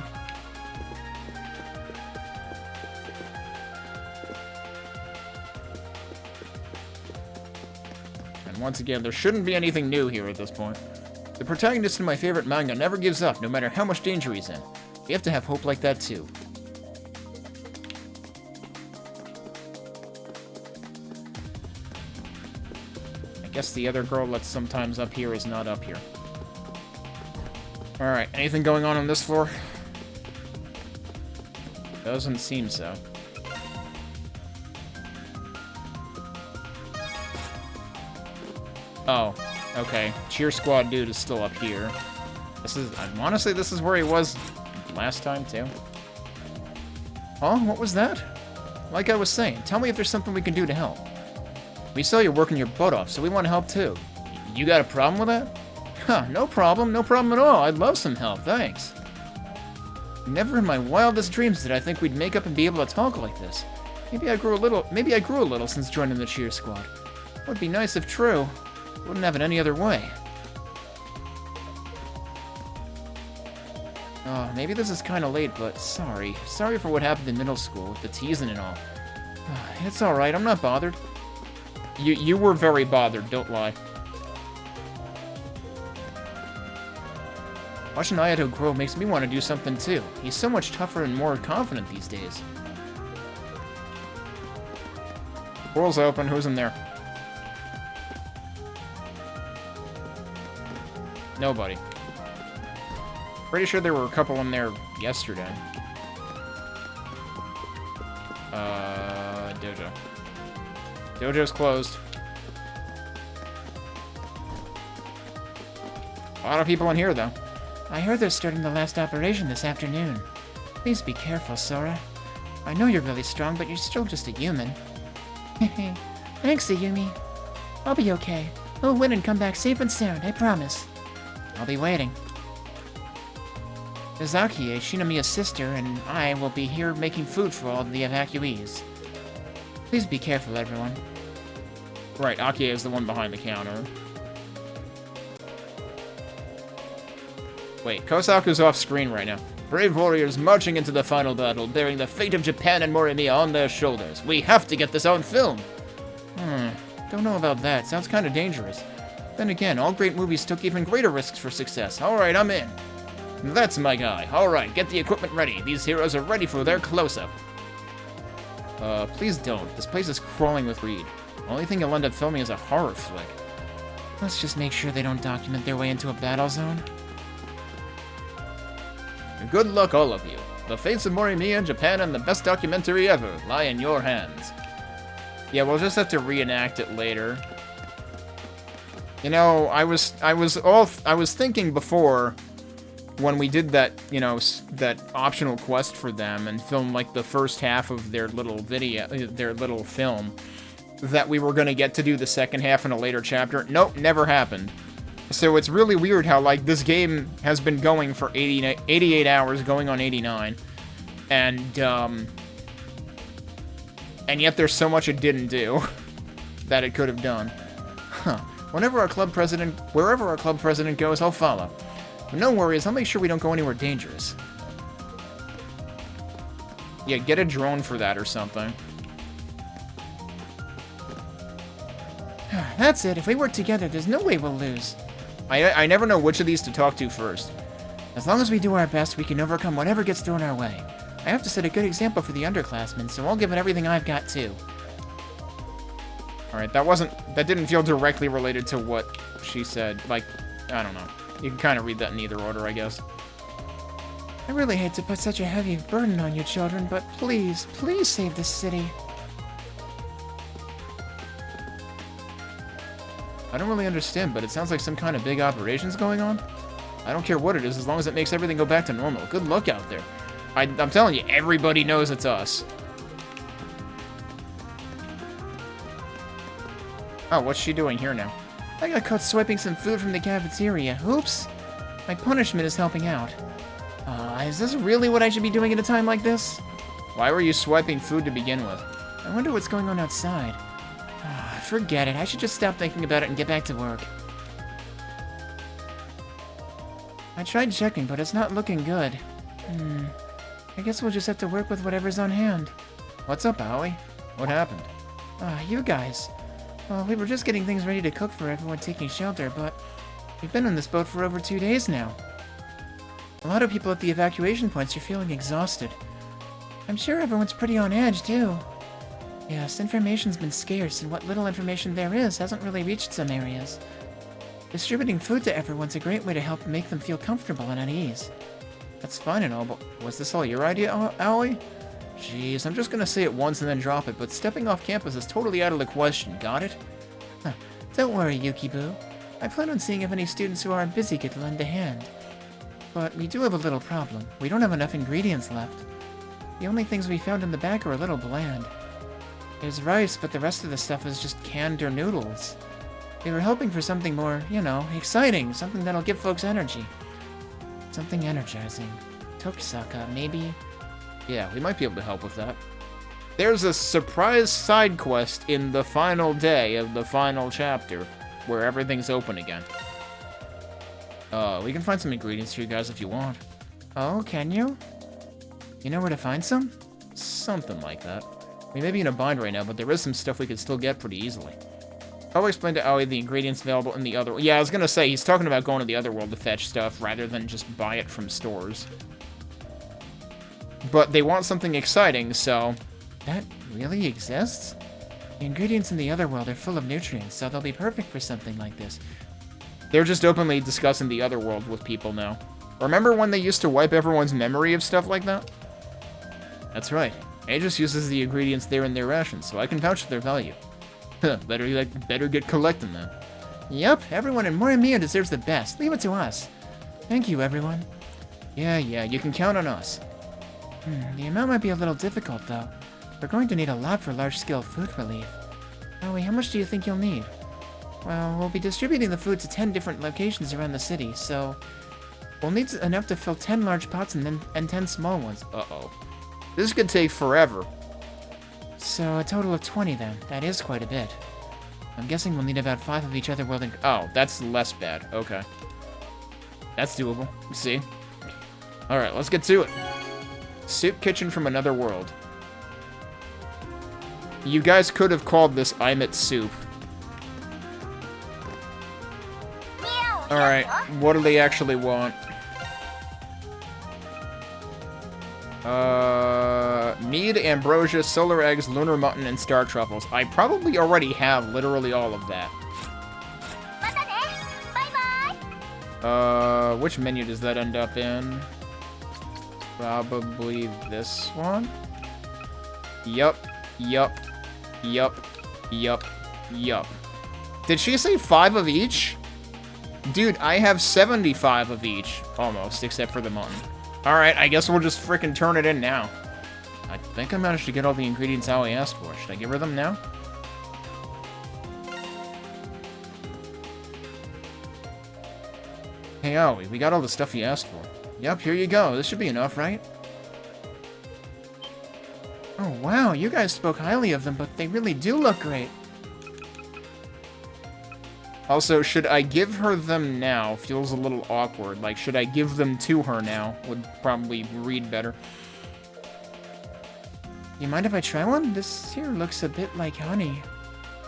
And once again, there shouldn't be anything new here at this point. The protagonist in my favorite manga never gives up, no matter how much danger he's in. We have to have hope like that too. I guess the other girl that's sometimes up here is not up here. Alright, anything going on this floor? Doesn't seem so. Oh, okay. Cheer Squad dude is still up here. This is, I want to say this is where he was last time, too. Huh? What was that? Like I was saying, tell me if there's something we can do to help. We saw you working your butt off, so we want to help too. You got a problem with that? Huh, no problem at all. I'd love some help, thanks. Never in my wildest dreams did I think we'd make up and be able to talk like this. Maybe I grew a little since joining the cheer squad. It would be nice if true. Wouldn't have it any other way. Oh, maybe this is kind of late, but sorry. Sorry for what happened in middle school, with the teasing and all. It's alright, I'm not bothered. You were very bothered, don't lie. Watching Ayato grow makes me want to do something too. He's so much tougher and more confident these days. Portal's open, who's in there? Nobody. Pretty sure there were a couple in there yesterday. Dojo. Dojo's closed. A lot of people in here, though. I heard they're starting the last operation this afternoon. Please be careful, Sora. I know you're really strong, but you're still just a human. Thanks, Ayumi. I'll be okay. We'll win and come back safe and sound, I promise. I'll be waiting. Izakie, Shinomiya's sister, and I will be here making food for all the evacuees. Please be careful, everyone. Right, Akie is the one behind the counter. Wait, Kosaku's off screen right now. Brave warriors marching into the final battle, bearing the fate of Japan and Morimiya on their shoulders. We have to get this on film! Don't know about that. Sounds kind of dangerous. Then again, all great movies took even greater risks for success. Alright, I'm in. That's my guy. Alright, get the equipment ready. These heroes are ready for their close-up. Please don't. This place is crawling with greed. The only thing you'll end up filming is a horror flick. Let's just make sure they don't document their way into a battle zone. Good luck, all of you. The fates of Morimiya, Japan, and the best documentary ever lie in your hands. Yeah, we'll just have to reenact it later. You know, I was thinking before when we did that, you know, that optional quest for them and filmed like the first half of their little video, their little film, that we were gonna get to do the second half in a later chapter. Nope, never happened. So it's really weird how, like, this game has been going for 88 hours, going on 89, and yet there's so much it didn't do that it could have done. Huh. Wherever our club president goes, I'll follow. But no worries, I'll make sure we don't go anywhere dangerous. Yeah, get a drone for that or something. That's it. If we work together, there's no way we'll lose. I never know which of these to talk to first. As long as we do our best, we can overcome whatever gets thrown our way. I have to set a good example for the underclassmen, so I'll give it everything I've got, too. Alright, that didn't feel directly related to what she said. Like, I don't know. You can kind of read that in either order, I guess. I really hate to put such a heavy burden on you children, but please, please save this city. I don't really understand, but it sounds like some kind of big operation's going on. I don't care what it is, as long as it makes everything go back to normal. Good luck out there. I'm telling you, everybody knows it's us. Oh, what's she doing here now? I got caught swiping some food from the cafeteria. Oops. My punishment is helping out. Is this really what I should be doing at a time like this? Why were you swiping food to begin with? I wonder what's going on outside. Forget it. I should just stop thinking about it and get back to work. I tried checking, but it's not looking good. I guess we'll just have to work with whatever's on hand. What's up, Aoi? What happened? You guys. Well, we were just getting things ready to cook for everyone taking shelter, but we've been on this boat for over 2 days now. A lot of people at the evacuation points are feeling exhausted. I'm sure everyone's pretty on edge, too. Yes, information's been scarce, and what little information there is hasn't really reached some areas. Distributing food to everyone's a great way to help make them feel comfortable and at ease. That's fine and all, but was this all your idea, Aoi? Jeez, I'm just gonna say it once and then drop it, but stepping off campus is totally out of the question, got it? Don't worry, Yuki-boo. I plan on seeing if any students who aren't busy could lend a hand. But we do have a little problem. We don't have enough ingredients left. The only things we found in the back are a little bland. There's rice, but the rest of the stuff is just canned or noodles. We were hoping for something more, you know, exciting, something that'll give folks energy. Something energizing. Tokisaka, maybe? Yeah, we might be able to help with that. There's a surprise side quest in the final day of the final chapter, where everything's open again. We can find some ingredients for you guys if you want. Oh, can you? You know where to find some? Something like that. We may be in a bind right now, but there is some stuff we could still get pretty easily. I'll explain to Aoi the ingredients available in the other... Yeah, I was gonna say, he's talking about going to the other world to fetch stuff, rather than just buy it from stores. But they want something exciting, so... That really exists? The ingredients in the other world are full of nutrients, so they'll be perfect for something like this. They're just openly discussing the other world with people now. Remember when they used to wipe everyone's memory of stuff like that? That's right. Aegis uses the ingredients there in their rations, so I can vouch for their value. Better get collecting them. Yup, everyone in Morimiya deserves the best. Leave it to us. Thank you, everyone. Yeah, you can count on us. The amount might be a little difficult, though. We're going to need a lot for large-scale food relief. Aoi, how much do you think you'll need? Well, we'll be distributing the food to 10 different locations around the city, so... We'll need enough to fill 10 large pots and 10 small ones. Uh-oh. This could take forever. So a total of 20 then. That is quite a bit. I'm guessing we'll need about 5 of each otherworldly... Oh, that's less bad. Okay. That's doable. See? Alright, let's get to it. Soup kitchen from another world. You guys could have called this I'm at soup. Alright, what do they actually want? Mead, ambrosia, solar eggs, lunar mutton, and star truffles. I probably already have literally all of that. Which menu does that end up in? Probably this one? Yup. Did she say 5 of each? Dude, I have 75 of each. Almost, except for the mutton. Alright, I guess we'll just frickin' turn it in now. I think I managed to get all the ingredients Aoi asked for. Should I give her them now? Hey Aoi, we got all the stuff you asked for. Yep, here you go. This should be enough, right? Oh wow, you guys spoke highly of them, but they really do look great. Also, should I give her them now? Feels a little awkward. Like, should I give them to her now? Would probably read better. You mind if I try one? This here looks a bit like honey.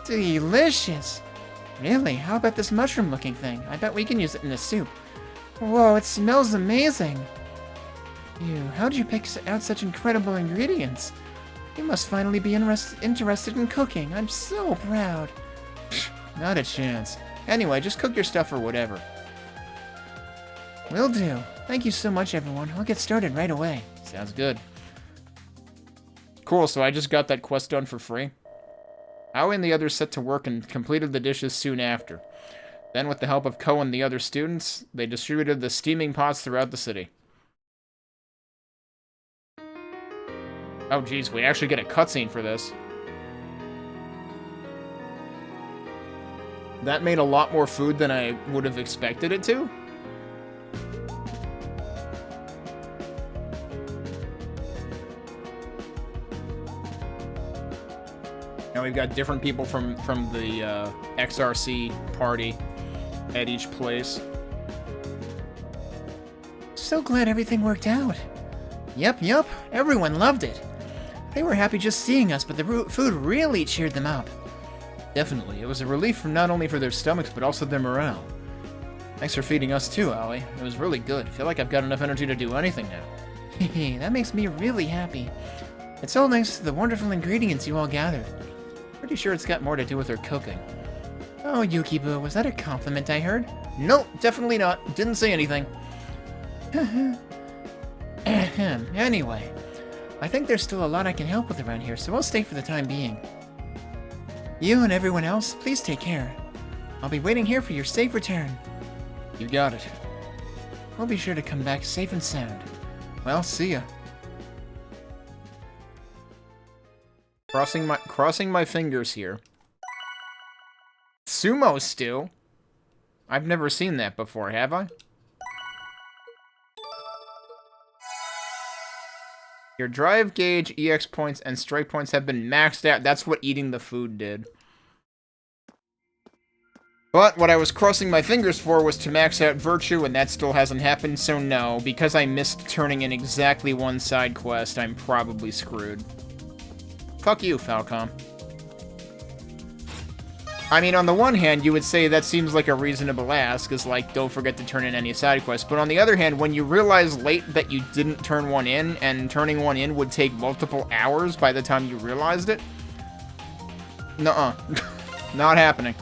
Delicious! Really? How about this mushroom-looking thing? I bet we can use it in the soup. Whoa, it smells amazing! Ew, how'd you pick out such incredible ingredients? You must finally be interested in cooking. I'm so proud. Not a chance. Anyway, just cook your stuff or whatever. Will do. Thank you so much, everyone. I'll get started right away. Sounds good. Cool, so I just got that quest done for free. Aoi and the others set to work and completed the dishes soon after. Then, with the help of Ko and the other students, they distributed the steaming pots throughout the city. Oh geez, we actually get a cutscene for this. That made a lot more food than I would have expected it to. Now we've got different people from the XRC party at each place. So glad everything worked out. Yep, everyone loved it. They were happy just seeing us, but the food really cheered them up. Definitely, it was a relief not only for their stomachs, but also their morale. Thanks for feeding us too, Aoi. It was really good. I feel like I've got enough energy to do anything now. Hehe, that makes me really happy. It's all thanks to the wonderful ingredients you all gathered. Pretty sure it's got more to do with her cooking. Oh, Yuki-boo, was that a compliment I heard? Nope, definitely not. Didn't say anything. Anyway, I think there's still a lot I can help with around here, so I'll stay for the time being. You and everyone else, please take care. I'll be waiting here for your safe return. You got it. We'll be sure to come back safe and sound. Well, see ya. Crossing my fingers here. Sumo stew? I've never seen that before, have I? Your drive gauge, EX points, and strike points have been maxed out. That's what eating the food did. But what I was crossing my fingers for was to max out Virtue, and that still hasn't happened, so no. Because I missed turning in exactly one side quest, I'm probably screwed. Fuck you, Falcom. I mean, on the one hand, you would say that seems like a reasonable ask, is like, don't forget to turn in any side quests. But on the other hand, when you realize late that you didn't turn one in, and turning one in would take multiple hours by the time you realized it, nuh-uh. Not happening.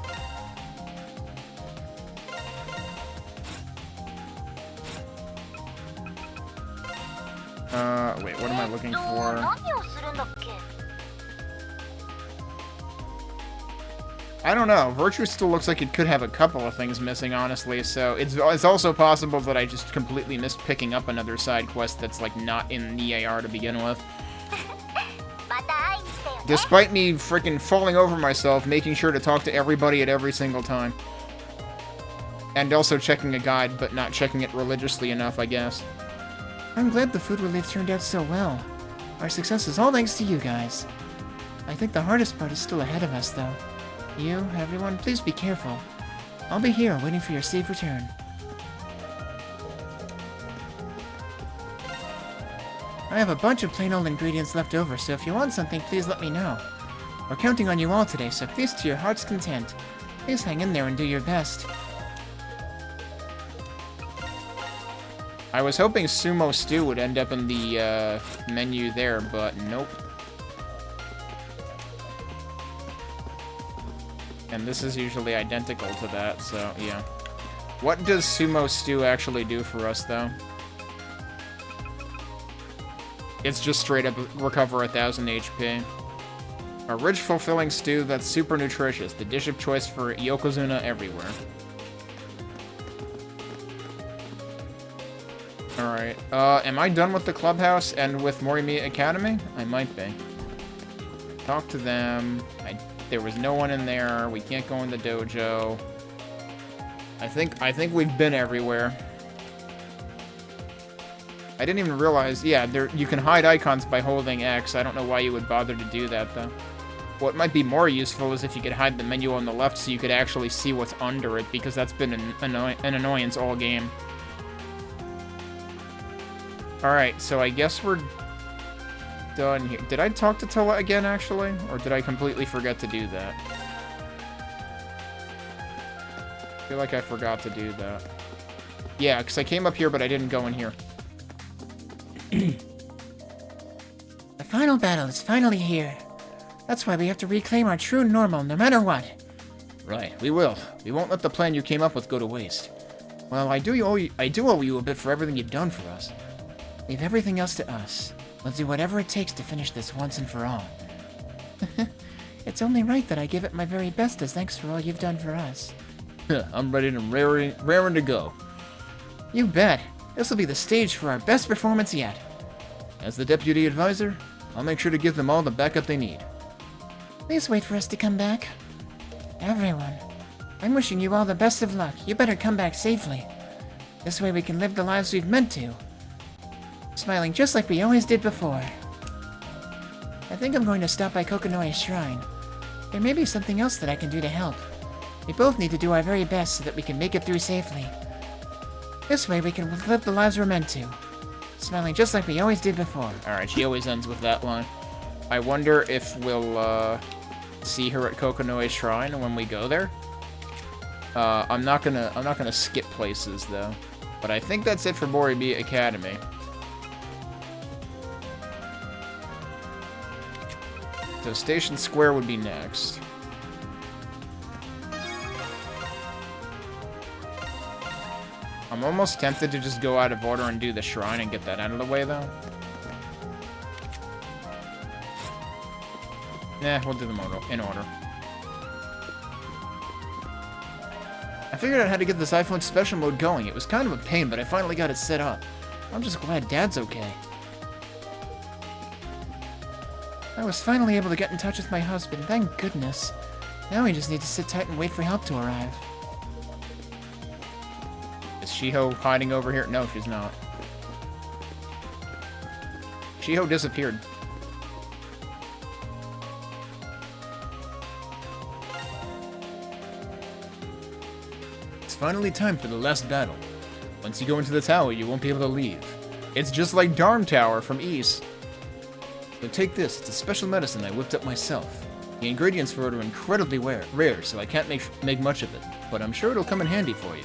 Wait, what am I looking for? I don't know. Virtue still looks like it could have a couple of things missing, honestly, so it's also possible that I just completely missed picking up another side quest that's, like, not in the AR to begin with. Despite me freaking falling over myself, making sure to talk to everybody at every single time. And also checking a guide, but not checking it religiously enough, I guess. I'm glad the food relief turned out so well. Our success is all thanks to you guys. I think the hardest part is still ahead of us, though. You, everyone, please be careful. I'll be here waiting for your safe return. I have a bunch of plain old ingredients left over, so if you want something, please let me know. We're counting on you all today, so feast to your heart's content. Please hang in there and do your best. I was hoping sumo stew would end up in the menu there, but nope. And this is usually identical to that, so yeah. What does sumo stew actually do for us, though? It's just straight up recover 1000 HP. A rich, fulfilling stew that's super nutritious. The dish of choice for Yokozuna everywhere. Alright, am I done with the clubhouse and with Morimiya Academy? I might be. Talk to them. There was no one in there. We can't go in the dojo. I think we've been everywhere. I didn't even realize, yeah, you can hide icons by holding X. I don't know why you would bother to do that, though. What might be more useful is if you could hide the menu on the left so you could actually see what's under it, because that's been an annoyance all game. Alright, so I guess we're done here. Did I talk to Toa again, actually? Or did I completely forget to do that? I feel like I forgot to do that. Yeah, because I came up here, but I didn't go in here. The final battle is finally here. That's why we have to reclaim our true normal, no matter what. Right, we will. We won't let the plan you came up with go to waste. Well, I do owe you a bit for everything you've done for us. Leave everything else to us. We'll do whatever it takes to finish this once and for all. It's only right that I give it my very best as thanks for all you've done for us. I'm ready and raring to go. You bet. This will be the stage for our best performance yet. As the deputy advisor, I'll make sure to give them all the backup they need. Please wait for us to come back. Everyone, I'm wishing you all the best of luck. You better come back safely. This way we can live the lives we've meant to. Smiling just like we always did before. I think I'm going to stop by Kokonoe's shrine. There may be something else that I can do to help. We both need to do our very best so that we can make it through safely. This way we can live the lives we're meant to. Smiling just like we always did before. Alright, she always ends with that line. I wonder if we'll see her at Kokonoe's shrine when we go there. I'm not gonna skip places though. But I think that's it for Morimiya Academy. So Station Square would be next. I'm almost tempted to just go out of order and do the shrine and get that out of the way, though. Nah, we'll do them in order. I figured out how to get this iPhone special mode going. It was kind of a pain, but I finally got it set up. I'm just glad Dad's okay. I was finally able to get in touch with my husband, thank goodness. Now we just need to sit tight and wait for help to arrive. Is Shiho hiding over here? No, she's not. Shiho disappeared. It's finally time for the last battle. Once you go into the tower, you won't be able to leave. It's just like Darm Tower from East. So take this, it's a special medicine I whipped up myself. The ingredients for it are incredibly rare, so I can't make much of it, but I'm sure it'll come in handy for you.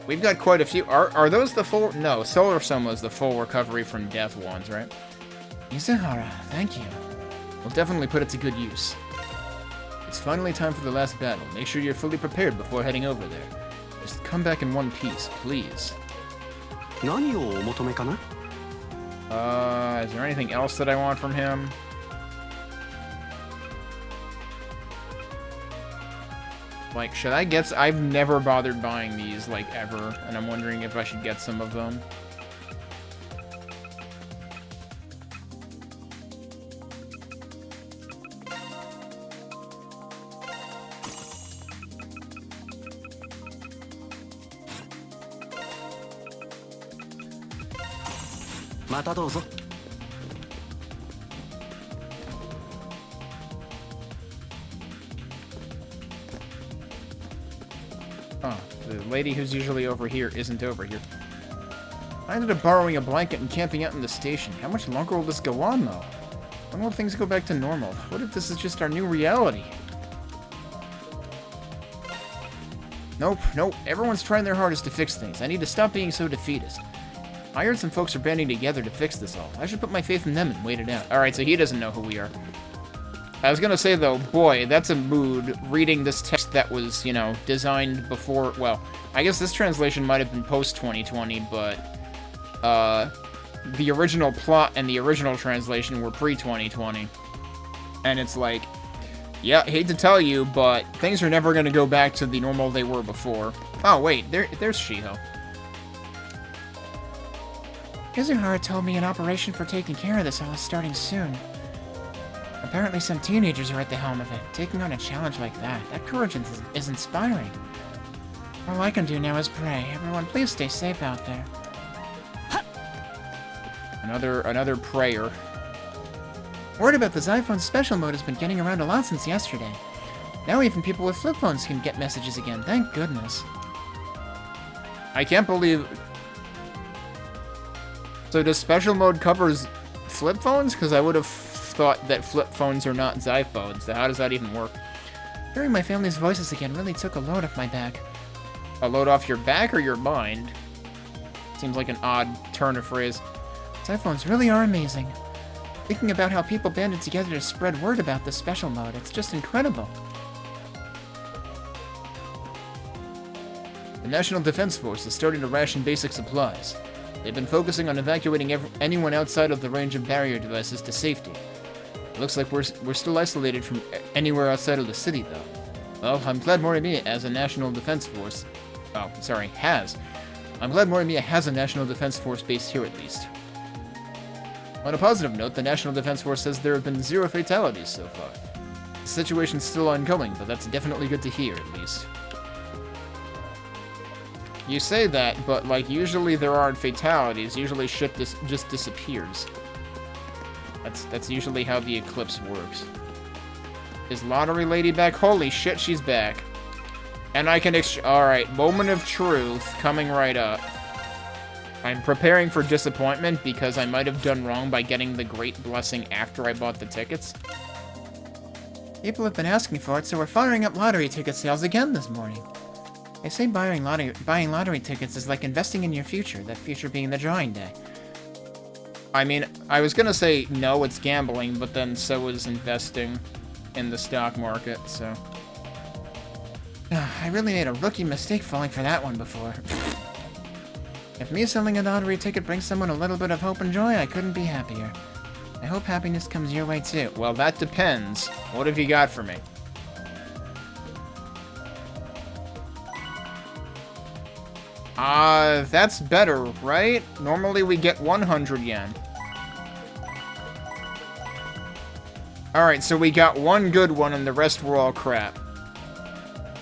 We've got quite a few. Are those the full? No, Solar Soma is the full recovery from death ones, right? Izuhara, thank you. We'll definitely put it to good use. It's finally time for the last battle. Make sure you're fully prepared before heading over there. Just come back in one piece, please. Is there anything else that I want from him? Like, should I get... I've never bothered buying these, like, ever, and I'm wondering if I should get some of them. またどうぞ。Oh, the lady who's usually over here isn't over here. I ended up borrowing a blanket and camping out in the station. How much longer will this go on, though? When will things go back to normal? What if this is just our new reality? Nope, nope. Everyone's trying their hardest to fix things. I need to stop being so defeatist. I heard some folks are banding together to fix this all. I should put my faith in them and wait it out. Alright, so he doesn't know who we are. I was gonna say, though, boy, that's a mood, reading this text that was, you know, designed before... Well, I guess this translation might have been post-2020, but... the original plot and the original translation were pre-2020. And it's like... Yeah, hate to tell you, but things are never gonna go back to the normal they were before. Oh, wait, there's Shiho. Izuhara told me an operation for taking care of this all is starting soon. Apparently some teenagers are at the helm of it. Taking on a challenge like that, that courage is inspiring. All I can do now is pray. Everyone, please stay safe out there. Another prayer. Word about this iPhone special mode has been getting around a lot since yesterday. Now even people with flip phones can get messages again, thank goodness. I can't believe... So does special mode covers flip phones? Because I would have thought that flip phones are not Zyphones. So how does that even work? Hearing my family's voices again really took a load off my back. A load off your back or your mind? Seems like an odd turn of phrase. Zyphones really are amazing. Thinking about how people banded together to spread word about this special mode, it's just incredible. The National Defense Force is starting to ration basic supplies. They've been focusing on evacuating anyone outside of the range of barrier devices to safety. It looks like we're still isolated from anywhere outside of the city, though. Well, I'm glad Morimiya has a National Defense Force... Oh, sorry, has. I'm glad Morimiya has a National Defense Force base here, at least. On a positive note, the National Defense Force says there have been 0 fatalities so far. The situation's still ongoing, but that's definitely good to hear, at least. You say that, but, like, usually there aren't fatalities. Usually shit just disappears. That's usually how the eclipse works. Is Lottery Lady back? Holy shit, she's back. And I can alright, moment of truth coming right up. I'm preparing for disappointment because I might have done wrong by getting the Great Blessing after I bought the tickets. People have been asking for it, so we're firing up lottery ticket sales again this morning. They say buying lottery tickets is like investing in your future, that future being the drawing day. I mean, I was gonna say, no, it's gambling, but then so is investing in the stock market, so... I really made a rookie mistake falling for that one before. If me selling a lottery ticket brings someone a little bit of hope and joy, I couldn't be happier. I hope happiness comes your way too. Well, that depends. What have you got for me? That's better, right? Normally we get 100 yen. Alright, so we got one good one and the rest were all crap.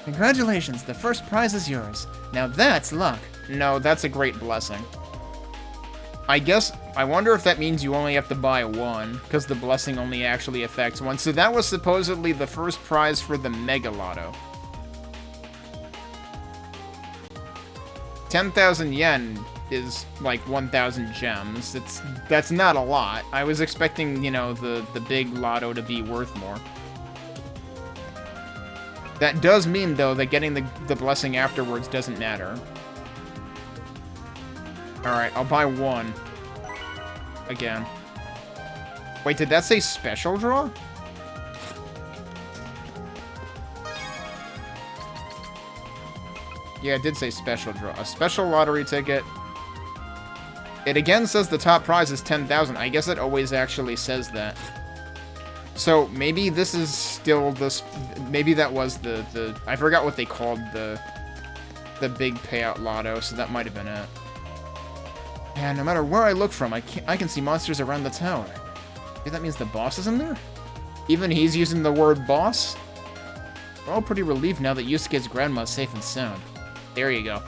Congratulations, the first prize is yours. Now that's luck. No, that's a great blessing. I wonder if that means you only have to buy one, because the blessing only actually affects one. So that was supposedly the first prize for the Mega Lotto. 10,000 yen is like 1,000 gems. That's not a lot. I was expecting, you know, the big lotto to be worth more. That does mean, though, that getting the blessing afterwards doesn't matter. Alright, I'll buy one. Again. Wait, did that say special draw? Yeah, it did say special draw. A special lottery ticket. It again says the top prize is 10,000. I guess it always actually says that. So, maybe this is still the... Maybe that was the... I forgot what they called the big payout lotto, so that might have been it. And no matter where I look from, I can see monsters around the tower. Maybe that means the boss is in there? Even he's using the word boss? We're all pretty relieved now that Yusuke's grandma's safe and sound. There you go.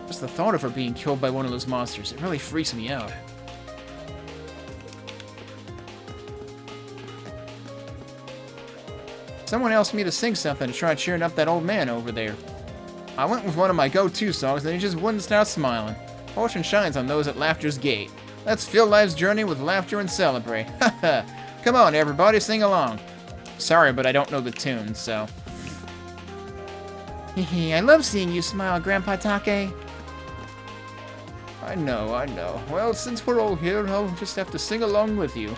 Just the thought of her being killed by one of those monsters, it really freaks me out. Someone asked me to sing something to try cheering up that old man over there. I went with one of my go-to songs and he just wouldn't stop smiling. Fortune shines on those at laughter's gate. Let's fill life's journey with laughter and celebrate. Haha. Come on, everybody, sing along. Sorry, but I don't know the tune, so... Hehe, I love seeing you smile, Grandpa Take. I know. Well, since we're all here, I'll just have to sing along with you.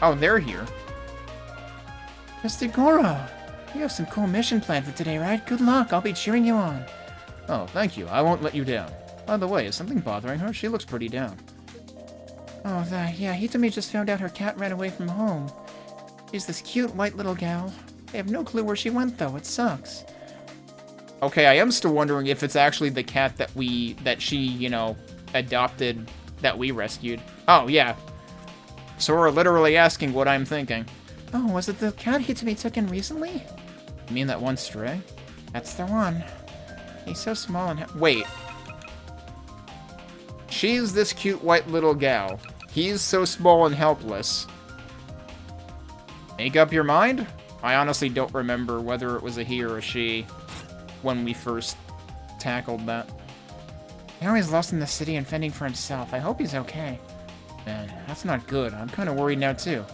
Oh, they're here. Mr. Goro, you have some cool mission planned for today, right? Good luck, I'll be cheering you on. Oh, thank you. I won't let you down. By the way, is something bothering her? She looks pretty down. Oh, yeah, Hitami just found out her cat ran away from home. She's this cute white little gal. I have no clue where she went, though. It sucks. Okay, I am still wondering if it's actually the cat that she, you know, adopted, that we rescued. Oh, yeah. So we're literally asking what I'm thinking. Oh, was it the cat Hitami took in recently? You mean that one stray? That's the one. He's so small and... Wait. She's this cute white little gal. He's so small and helpless. Make up your mind? I honestly don't remember whether it was a he or a she when we first tackled that. Now he's lost in the city and fending for himself. I hope he's okay. Man, that's not good. I'm kind of worried now, too.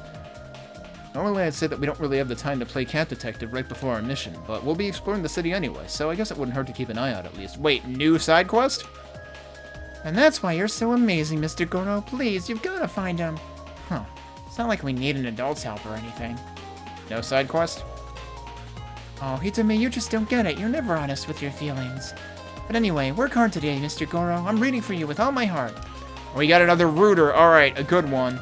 Normally I'd say that we don't really have the time to play cat detective right before our mission, but we'll be exploring the city anyway, so I guess it wouldn't hurt to keep an eye out at least. Wait, new side quest? And that's why you're so amazing, Mr. Goro. Please, you've got to find him. Huh. It's not like we need an adult's help or anything. No side quest? Oh, Hitami, you just don't get it. You're never honest with your feelings. But anyway, work hard today, Mr. Goro. I'm rooting for you with all my heart. We got another rooter. Alright, a good one.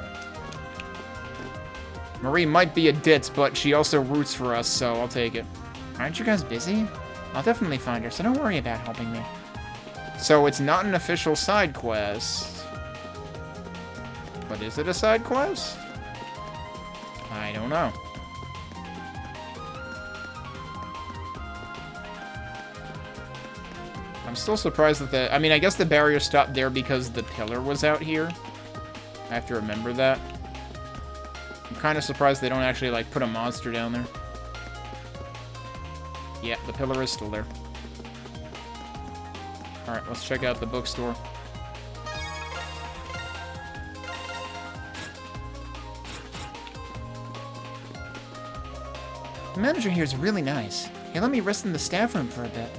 Marie might be a ditz, but she also roots for us, so I'll take it. Aren't you guys busy? I'll definitely find her, so don't worry about helping me. So it's not an official side quest. But is it a side quest? I don't know. I'm still surprised that I mean, I guess the barrier stopped there because the pillar was out here. I have to remember that. I'm kind of surprised they don't actually, like, put a monster down there. Yeah, the pillar is still there. Alright, let's check out the bookstore. The manager here is really nice. He let me rest in the staff room for a bit.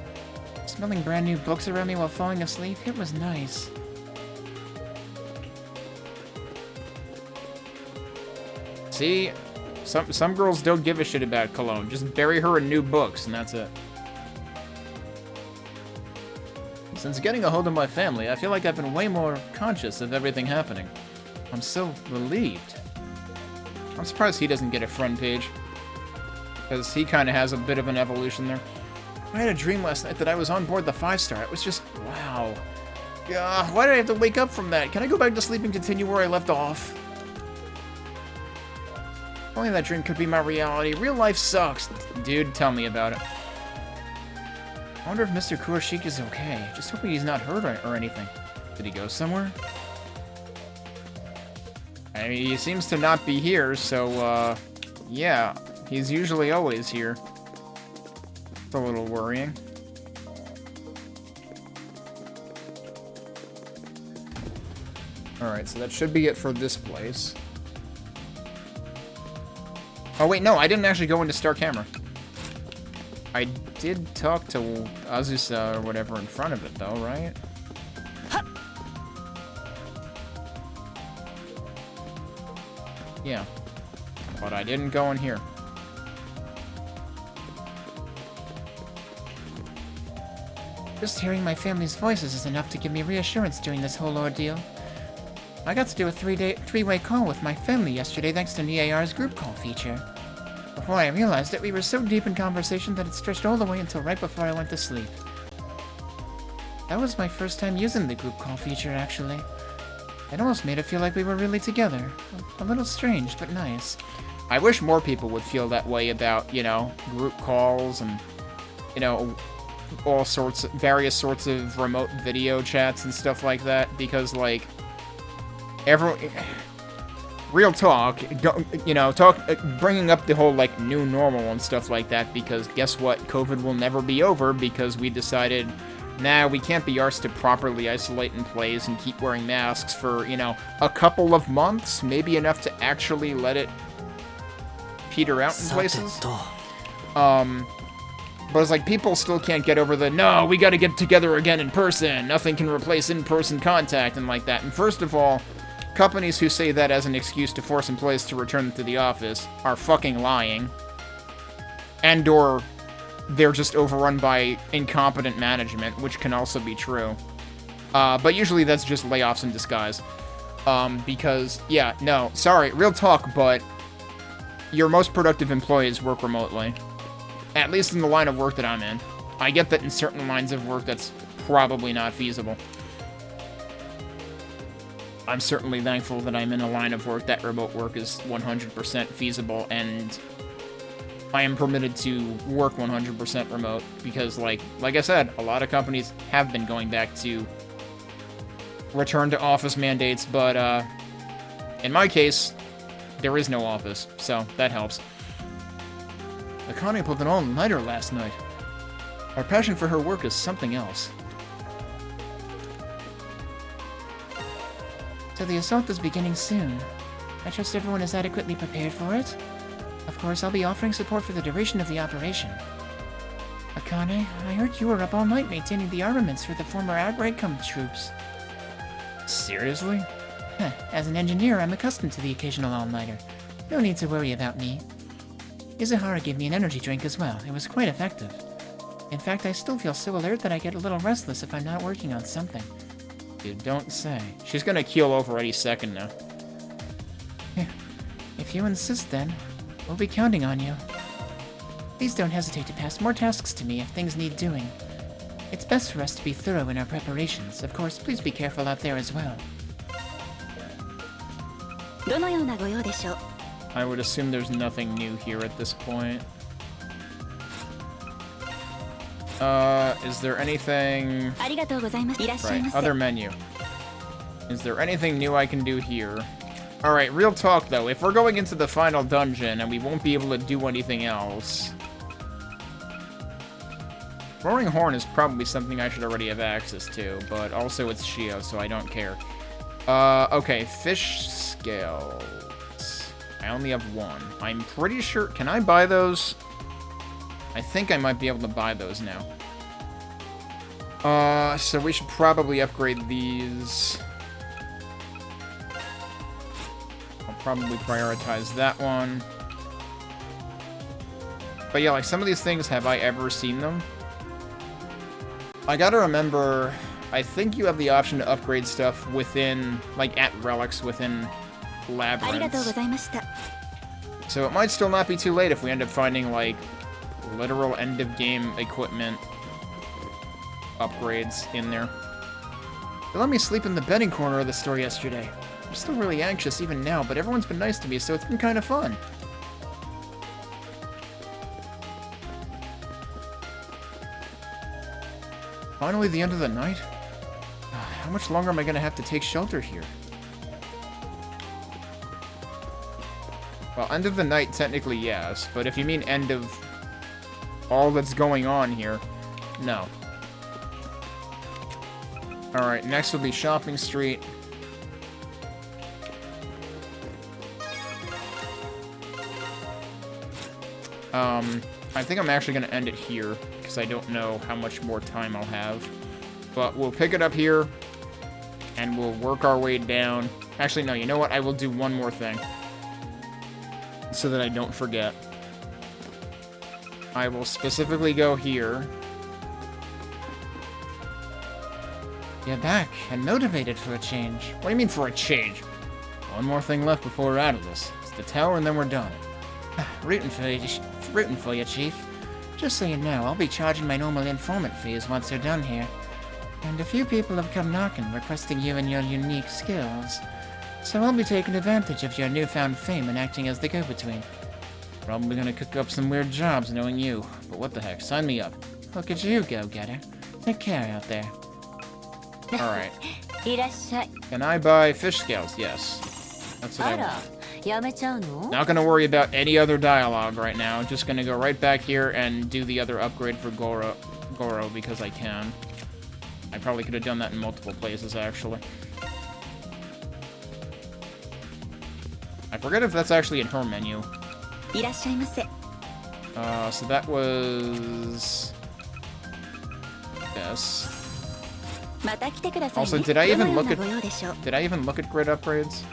Smelling brand new books around me while falling asleep, it was nice. See? Some girls don't give a shit about cologne. Just bury her in new books, and that's it. Since getting a hold of my family, I feel like I've been way more conscious of everything happening. I'm so relieved. I'm surprised he doesn't get a friend page. Because he kind of has a bit of an evolution there. I had a dream last night that I was on board the 5-star. It was just, wow. Why did I have to wake up from that? Can I go back to sleep and continue where I left off? Only that dream could be my reality. Real life sucks. Dude, tell me about it. I wonder if Mr. Kurashiki is okay. Just hoping he's not hurt or anything. Did he go somewhere? I mean, he seems to not be here, so, yeah. He's usually always here. It's a little worrying. Alright, so that should be it for this place. Oh wait, no, I didn't actually go into Star Camera. I did talk to Azusa or whatever in front of it though, right? Yeah. But I didn't go in here. Just hearing my family's voices is enough to give me reassurance during this whole ordeal. I got to do a three-way call with my family yesterday thanks to NIAR's group call feature. Before I realized it, we were so deep in conversation that it stretched all the way until right before I went to sleep. That was my first time using the group call feature, actually. It almost made it feel like we were really together. A little strange, but nice. I wish more people would feel that way about, you know, group calls and, you know, all sorts of, various sorts of remote video chats and stuff like that, because, like, real talk, you know, bringing up the whole, like, new normal and stuff like that, because guess what? COVID will never be over, because we decided, nah, we can't be arsed to properly isolate in place and keep wearing masks for, you know, a couple of months, maybe enough to actually let it peter out in places. But it's like, people still can't get over the, no, we gotta get together again in person, nothing can replace in-person contact, and like that. And first of all, companies who say that as an excuse to force employees to return to the office are fucking lying. And or they're just overrun by incompetent management, which can also be true. But usually that's just layoffs in disguise. Because, yeah, no, sorry, real talk, but your most productive employees work remotely. At least in the line of work that I'm in. I get that in certain lines of work that's probably not feasible. I'm certainly thankful that I'm in a line of work that remote work is 100% feasible, and I am permitted to work 100% remote, because, like I said, a lot of companies have been going back to return to office mandates, but in my case, there is no office, so that helps. Akane pulled an all-nighter last night. Our passion for her work is something else. So the assault is beginning soon. I trust everyone is adequately prepared for it. Of course, I'll be offering support for the duration of the operation. Akane, I heard you were up all night maintaining the armaments for the former Outbreak-Come troops. Seriously? As an engineer, I'm accustomed to the occasional all-nighter. No need to worry about me. Izuhara gave me an energy drink as well. It was quite effective. In fact, I still feel so alert that I get a little restless if I'm not working on something. You don't say. She's gonna keel over any second now. If you insist, then, we'll be counting on you. Please don't hesitate to pass more tasks to me if things need doing. It's best for us to be thorough in our preparations. Of course, please be careful out there as well. I would assume there's nothing new here at this point. Is there anything... Right, other menu. Is there anything new I can do here? Alright, real talk though, if we're going into the final dungeon and we won't be able to do anything else... Roaring Horn is probably something I should already have access to, but also it's Shio, so I don't care. Okay, fish scales. I only have one. I'm pretty sure... Can I buy those? I think I might be able to buy those now. So we should probably upgrade these. I'll probably prioritize that one. But yeah, like, some of these things, have I ever seen them? I gotta remember, I think you have the option to upgrade stuff within, like, at relics within labyrinths. So it might still not be too late if we end up finding, like, literal end-of-game equipment upgrades in there. They let me sleep in the bedding corner of the store yesterday. I'm still really anxious even now, but everyone's been nice to me, so it's been kind of fun. Finally the end of the night? How much longer am I gonna have to take shelter here? Well, end of the night, technically, yes. But if you mean end of all that's going on here, no. Alright, next will be Shopping Street. I think I'm actually going to end it here, because I don't know how much more time I'll have. But we'll pick it up here, and we'll work our way down. Actually, no, you know what? I will do one more thing, so that I don't forget. I will specifically go here. You're back, and motivated for a change. What do you mean for a change? One more thing left before we're out of this. It's the tower, and then we're done. Rooting for you, Chief. Just so you know, I'll be charging my normal informant fees once they're done here. And a few people have come knocking, requesting you and your unique skills. So I'll be taking advantage of your newfound fame and acting as the go-between. Probably gonna cook up some weird jobs knowing you. But what the heck, sign me up. Look at you, go-getter. Take care out there. Alright. いらっしゃい。 Can I buy fish scales? Yes. That's what I あら、 want. やめちゃうの？ Not gonna worry about any other dialogue right now. Just gonna go right back here and do the other upgrade for Goro because I can. I probably could have done that in multiple places, actually. I forget if that's actually in her menu. いらっしゃいませ。 So that was... Yes. また来てくださいね。 Also, did I even どのよう look な at ご用でしょう？ did I even look at grid upgrades?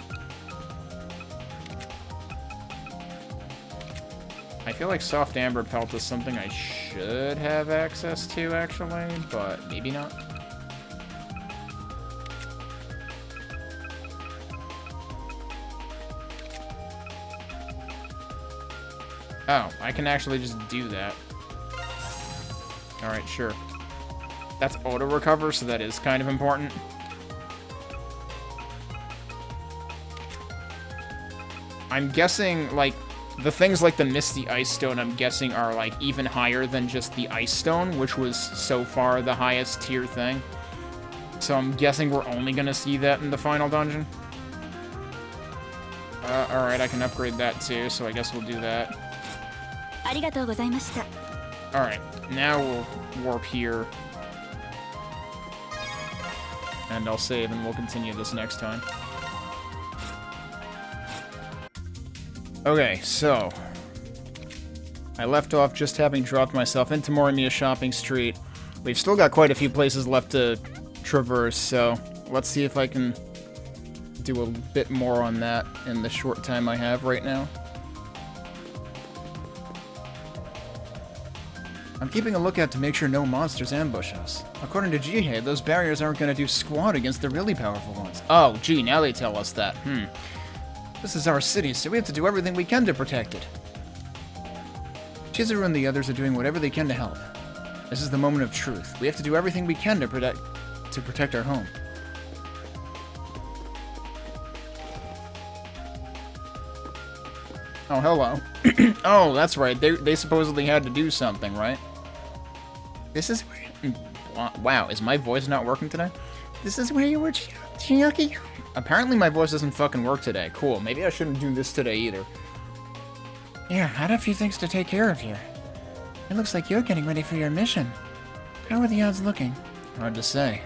I feel like soft amber pelt is something I should have access to actually, but maybe not. Oh, I can actually just do that. Alright, sure. That's auto recover, so that is kind of important. I'm guessing, like, the things like the Misty Ice Stone, I'm guessing, are, like, even higher than just the Ice Stone, which was so far the highest tier thing. So I'm guessing we're only gonna see that in the final dungeon. Alright, I can upgrade that too, so I guess we'll do that. ありがとうございました。 Alright, now we'll warp here. And I'll save and we'll continue this next time. Okay, so... I left off just having dropped myself into Morimiya Shopping Street. We've still got quite a few places left to traverse, so let's see if I can do a bit more on that in the short time I have right now. I'm keeping a lookout to make sure no monsters ambush us. According to Jihei, those barriers aren't going to do squat against the really powerful ones. Oh, gee, now they tell us that. This is our city, so we have to do everything we can to protect it. Chizuru and the others are doing whatever they can to help. This is the moment of truth. We have to do everything we can to protect our home. Oh, hello. Oh, that's right. They supposedly had to do something, right? This is where... Wow, is my voice not working today? This is where you were, Chiyaki? Apparently my voice doesn't fucking work today. Cool, maybe I shouldn't do this today either. Yeah, I had a few things to take care of here. It looks like you're getting ready for your mission. How are the odds looking? Hard to say.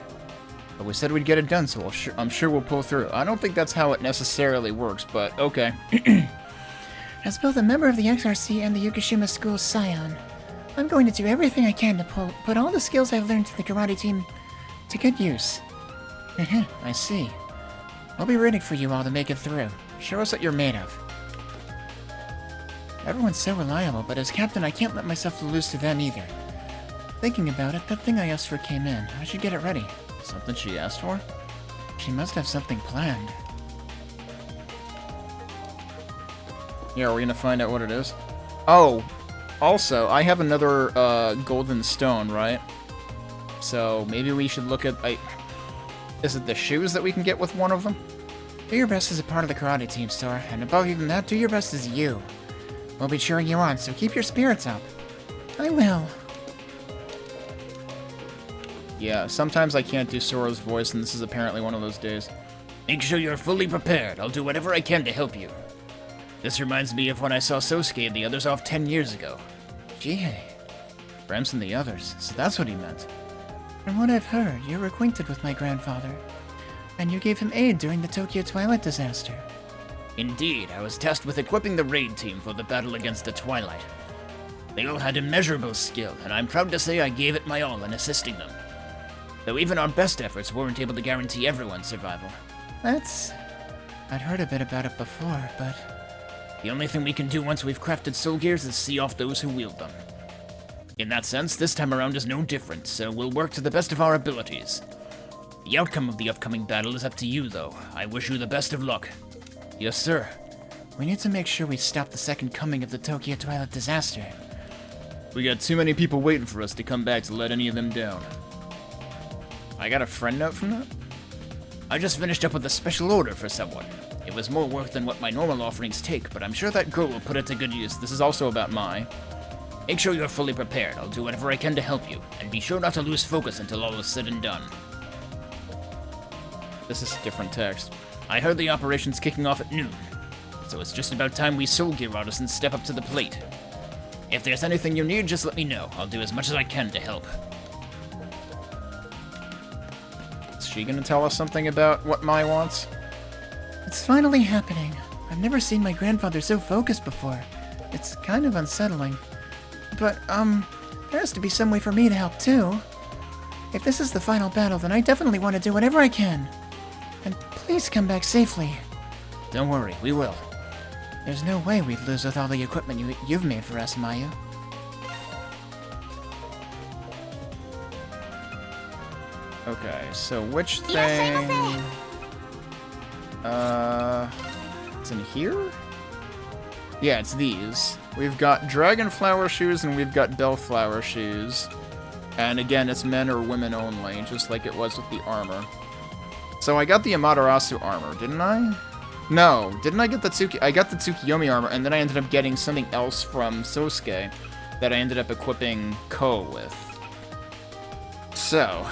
But we said we'd get it done, so I'm sure we'll pull through. I don't think that's how it necessarily works, but okay. As both a member of the XRC and the Yukishima School's scion, I'm going to do everything I can to put all the skills I've learned to the karate team to good use. I see. I'll be rooting for you all to make it through. Show us what you're made of. Everyone's so reliable, but as captain I can't let myself lose to them either. Thinking about it, that thing I asked for came in. I should get it ready. Something she asked for? She must have something planned. Yeah, are we gonna find out what it is? Oh, also, I have another golden stone, right? So maybe we should look at, is it the shoes that we can get with one of them? Do your best as a part of the karate team, Sora, and above even that, do your best as you. We'll be cheering you on, so keep your spirits up. I will. Yeah, sometimes I can't do Sora's voice, and this is apparently one of those days. Make sure you're fully prepared. I'll do whatever I can to help you. This reminds me of when I saw Sosuke and the others off 10 years ago. Gee, Bremps and the others, so that's what he meant. From what I've heard, you're acquainted with my grandfather, and you gave him aid during the Tokyo Twilight disaster. Indeed, I was tasked with equipping the raid team for the battle against the Twilight. They all had immeasurable skill, and I'm proud to say I gave it my all in assisting them. Though even our best efforts weren't able to guarantee everyone's survival. I'd heard a bit about it before, but... The only thing we can do once we've crafted soul gears is see off those who wield them. In that sense, this time around is no different, so we'll work to the best of our abilities. The outcome of the upcoming battle is up to you, though. I wish you the best of luck. Yes, sir. We need to make sure we stop the second coming of the Tokyo Twilight disaster. We got too many people waiting for us to come back to let any of them down. I got a friend note from that? I just finished up with a special order for someone. It was more work than what my normal offerings take, but I'm sure that girl will put it to good use. This is also about Mai. Make sure you're fully prepared. I'll do whatever I can to help you, and be sure not to lose focus until all is said and done. This is different text. I heard the operation's kicking off at noon, so it's just about time we Soul Gear artisans step up to the plate. If there's anything you need, just let me know. I'll do as much as I can to help. Is she gonna tell us something about what Mai wants? It's finally happening. I've never seen my grandfather so focused before. It's kind of unsettling. But, there has to be some way for me to help too. If this is the final battle, then I definitely want to do whatever I can. And please come back safely. Don't worry, we will. There's no way we'd lose with all the equipment you've made for us, Mayu. Okay, so which thing... It's in here? Yeah, it's these. We've got dragon flower shoes and we've got bellflower shoes. And again, it's men or women only, just like it was with the armor. So I got the Amaterasu armor, didn't I? No, didn't I get the I got the Tsukiyomi armor, and then I ended up getting something else from Sosuke that I ended up equipping Ko with. So...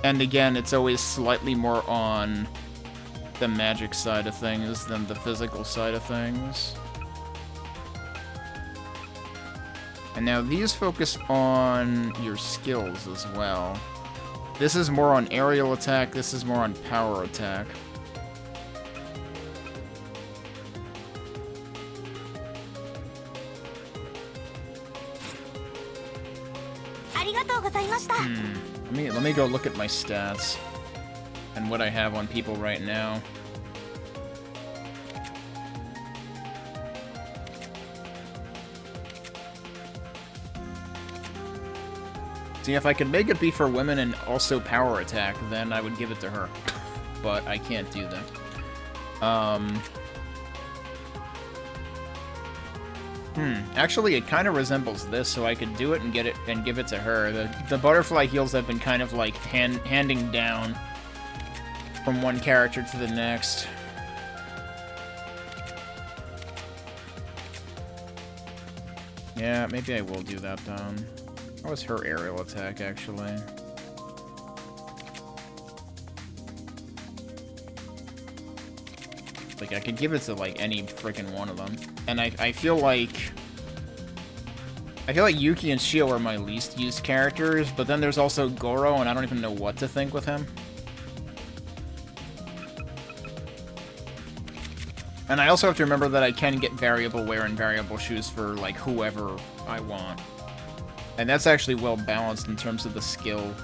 And again, it's always slightly more on the magic side of things than the physical side of things. And now these focus on your skills as well. This is more on aerial attack, this is more on power attack. Let me go look at my stats and what I have on people right now. See, if I could make it be for women and also power attack, then I would give it to her. But I can't do that. Actually, it kind of resembles this, so I could do it and get it and give it to her. The butterfly heals have been kind of like handing down from one character to the next. Yeah, maybe I will do that then. What was her aerial attack, actually? Like, I could give it to, like, any freaking one of them. And I feel like... Yuki and Shio are my least used characters, but then there's also Goro, and I don't even know what to think with him. And I also have to remember that I can get variable wear and variable shoes for, like, whoever I want. And that's actually well balanced in terms of the skill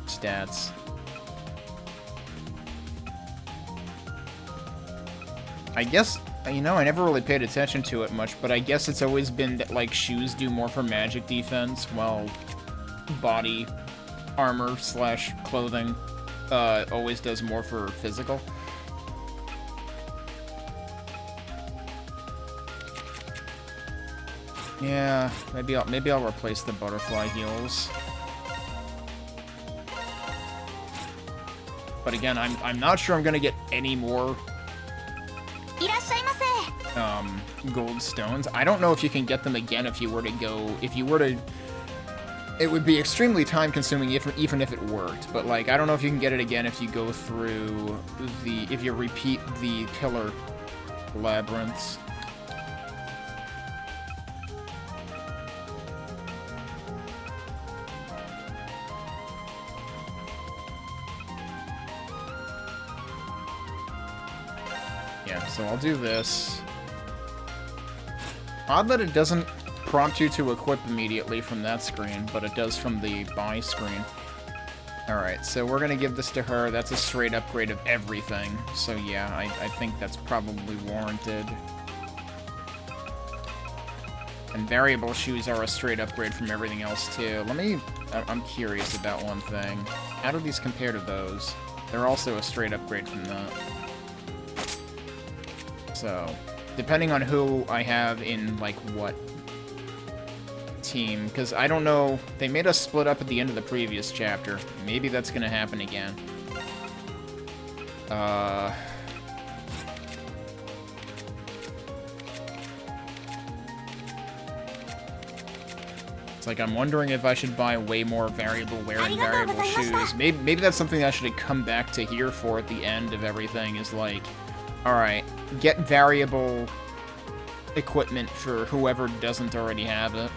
stats. I guess, you know, I never really paid attention to it much, but I guess it's always been that, like, shoes do more for magic defense, while body armor / clothing always does more for physical. Yeah, maybe I'll replace the butterfly heels. But again, I'm not sure I'm gonna get any more gold stones. I don't know if you can get them again if you were to it would be extremely time consuming even if it worked, but like I don't know if you can get it again if you go through if you repeat the pillar labyrinths. Yeah, so I'll do this. Odd that it doesn't prompt you to equip immediately from that screen, but it does from the buy screen. Alright, so we're gonna give this to her. That's a straight upgrade of everything. So yeah, I think that's probably warranted. And variable shoes are a straight upgrade from everything else too. I'm curious about one thing. How do these compare to those? They're also a straight upgrade from that. So, depending on who I have in, like, what team, because I don't know. They made us split up at the end of the previous chapter. Maybe that's going to happen again. It's like I'm wondering if I should buy way more variable wearing variable shoes. Maybe that's something I should come back to here for at the end of everything, is like, alright, get variable equipment for whoever doesn't already have it.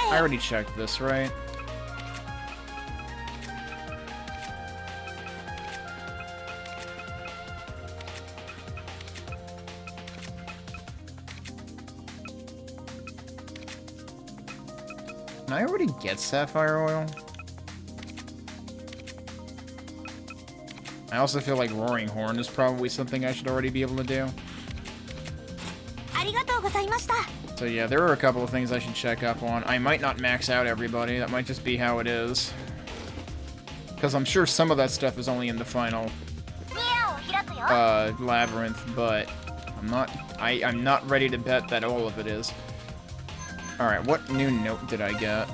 I already checked this, right? Can I already get sapphire oil? I also feel like Roaring Horn is probably something I should already be able to do. So yeah, there are a couple of things I should check up on. I might not max out everybody, that might just be how it is. Because I'm sure some of that stuff is only in the final labyrinth, but I'm not ready to bet that all of it is. Alright, what new note did I get?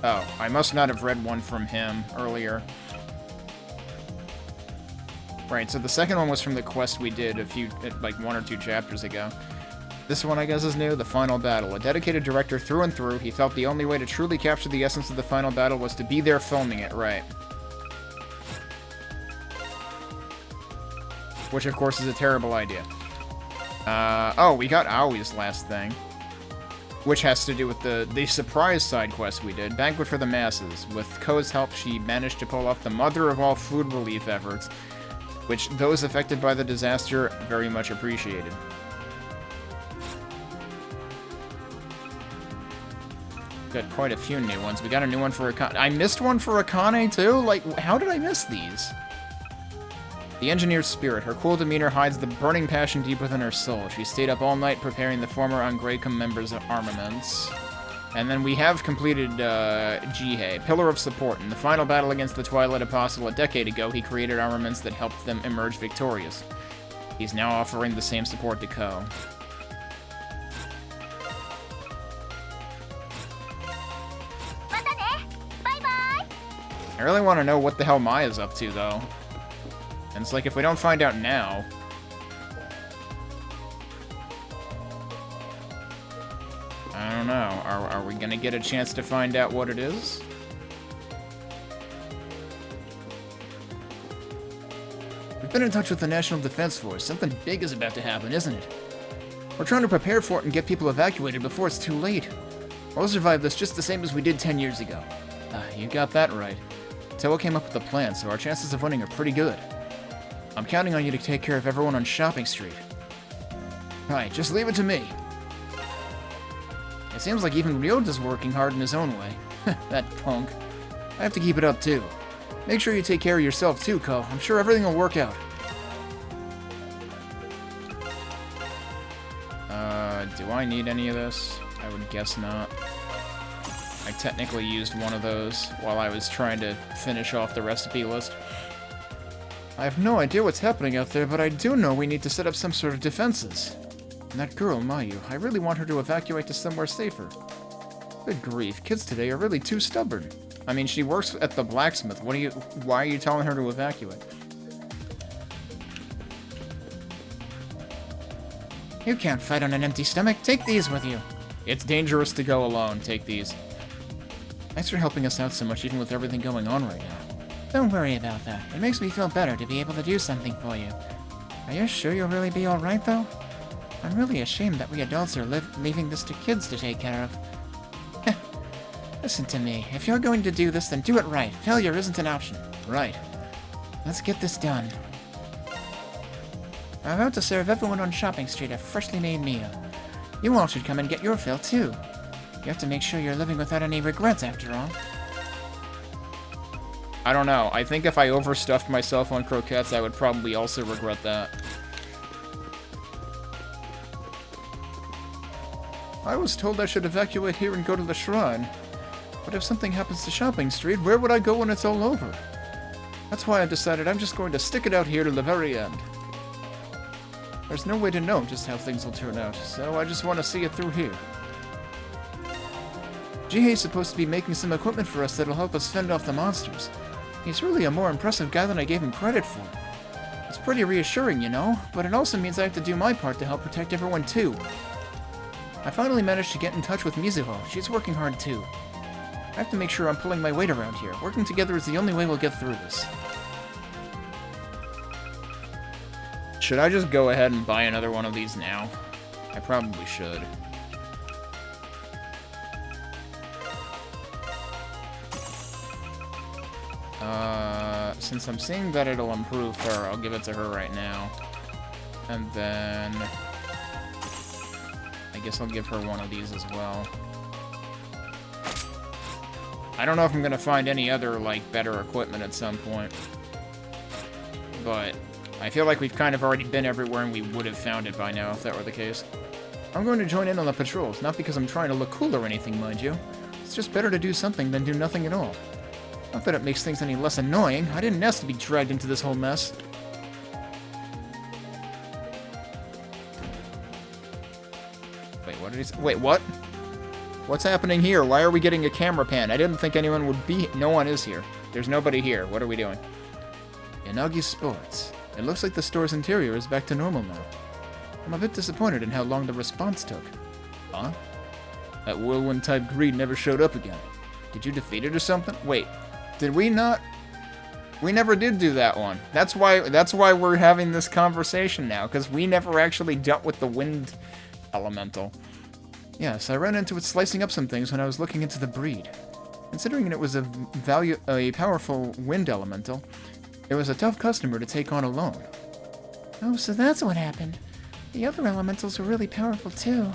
Oh, I must not have read one from him earlier. Right, so the second one was from the quest we did like 1 or 2 chapters ago. This one, I guess, is new, The Final Battle. A dedicated director through and through, he felt the only way to truly capture the essence of the final battle was to be there filming it, right. Which, of course, is a terrible idea. Oh, we got Aoi's last thing. Which has to do with the surprise side quest we did, Banquet for the Masses. With Ko's help, she managed to pull off the mother of all food relief efforts, which those affected by the disaster very much appreciated. Got quite a few new ones. We got a new one for Akane. I missed one for Akane, too? Like, how did I miss these? The engineer's spirit. Her cool demeanor hides the burning passion deep within her soul. She stayed up all night preparing the former Ungracum members' armaments. And then we have completed Jihei, Pillar of Support. In the final battle against the Twilight Apostle a decade ago, he created armaments that helped them emerge victorious. He's now offering the same support to Ko. I really want to know what the hell Maya's up to, though. And it's like, if we don't find out now... I don't know. Are we gonna get a chance to find out what it is? We've been in touch with the National Defense Force. Something big is about to happen, isn't it? We're trying to prepare for it and get people evacuated before it's too late. We'll survive this just the same as we did 10 years ago. You got that right. Toa came up with a plan, so our chances of winning are pretty good. I'm counting on you to take care of everyone on Shopping Street. Right, just leave it to me. It seems like even Ryota's working hard in his own way. That punk. I have to keep it up, too. Make sure you take care of yourself, too, Ko. I'm sure everything will work out. Do I need any of this? I would guess not. I technically used one of those while I was trying to finish off the recipe list. I have no idea what's happening out there, but I do know we need to set up some sort of defenses. And that girl, Mayu, I really want her to evacuate to somewhere safer. Good grief, kids today are really too stubborn. I mean, she works at the blacksmith. Why are you telling her to evacuate? You can't fight on an empty stomach. Take these with you. It's dangerous to go alone. Take these. Thanks for helping us out so much, even with everything going on right now. Don't worry about that. It makes me feel better to be able to do something for you. Are you sure you'll really be alright, though? I'm really ashamed that we adults are leaving this to kids to take care of. Listen to me. If you're going to do this, then do it right. Failure isn't an option. Right. Let's get this done. I'm about to serve everyone on Shopping Street a freshly made meal. You all should come and get your fill, too. You have to make sure you're living without any regrets, after all. I don't know. I think if I overstuffed myself on croquettes, I would probably also regret that. I was told I should evacuate here and go to the shrine. But if something happens to Shopping Street, where would I go when it's all over? That's why I decided I'm just going to stick it out here to the very end. There's no way to know just how things will turn out, so I just want to see it through here. Jihei's supposed to be making some equipment for us that'll help us fend off the monsters. He's really a more impressive guy than I gave him credit for. It's pretty reassuring, you know, but it also means I have to do my part to help protect everyone too. I finally managed to get in touch with Mizuho. She's working hard too. I have to make sure I'm pulling my weight around here. Working together is the only way we'll get through this. Should I just go ahead and buy another one of these now? I probably should. Since I'm seeing that it'll improve her, I'll give it to her right now. And then I guess I'll give her one of these as well. I don't know if I'm gonna find any other, like, better equipment at some point. But I feel like we've kind of already been everywhere and we would have found it by now if that were the case. I'm going to join in on the patrols, not because I'm trying to look cool or anything, mind you. It's just better to do something than do nothing at all. Not that it makes things any less annoying. I didn't ask to be dragged into this whole mess. Wait, what did he say? Wait, what? What's happening here? Why are we getting a camera pan? I didn't think anyone would be... No one is here. There's nobody here. What are we doing? Yanagi Sports. It looks like the store's interior is back to normal now. I'm a bit disappointed in how long the response took. Huh? That whirlwind-type greed never showed up again. Did you defeat it or something? Wait, did we not? We never did do that one. That's why we're having this conversation now, because we never actually dealt with the wind elemental. Yes, I ran into it slicing up some things when I was looking into the breed. Considering it was a powerful wind elemental, it was a tough customer to take on alone. Oh, so that's what happened. The other elementals were really powerful too.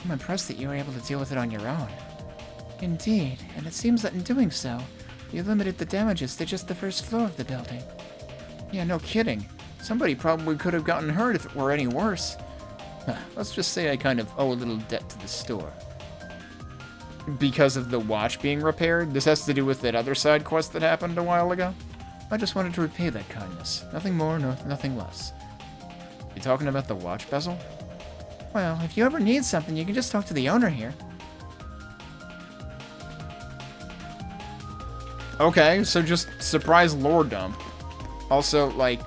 I'm impressed that you were able to deal with it on your own. Indeed, and it seems that in doing so, you limited the damages to just the first floor of the building. Yeah, no kidding. Somebody probably could have gotten hurt if it were any worse. Let's just say I kind of owe a little debt to the store. Because of the watch being repaired? This has to do with that other side quest that happened a while ago? I just wanted to repay that kindness. Nothing more, nothing less. You talking about the watch bezel? Well, if you ever need something, you can just talk to the owner here. Okay, so just surprise lore dump. Also, like,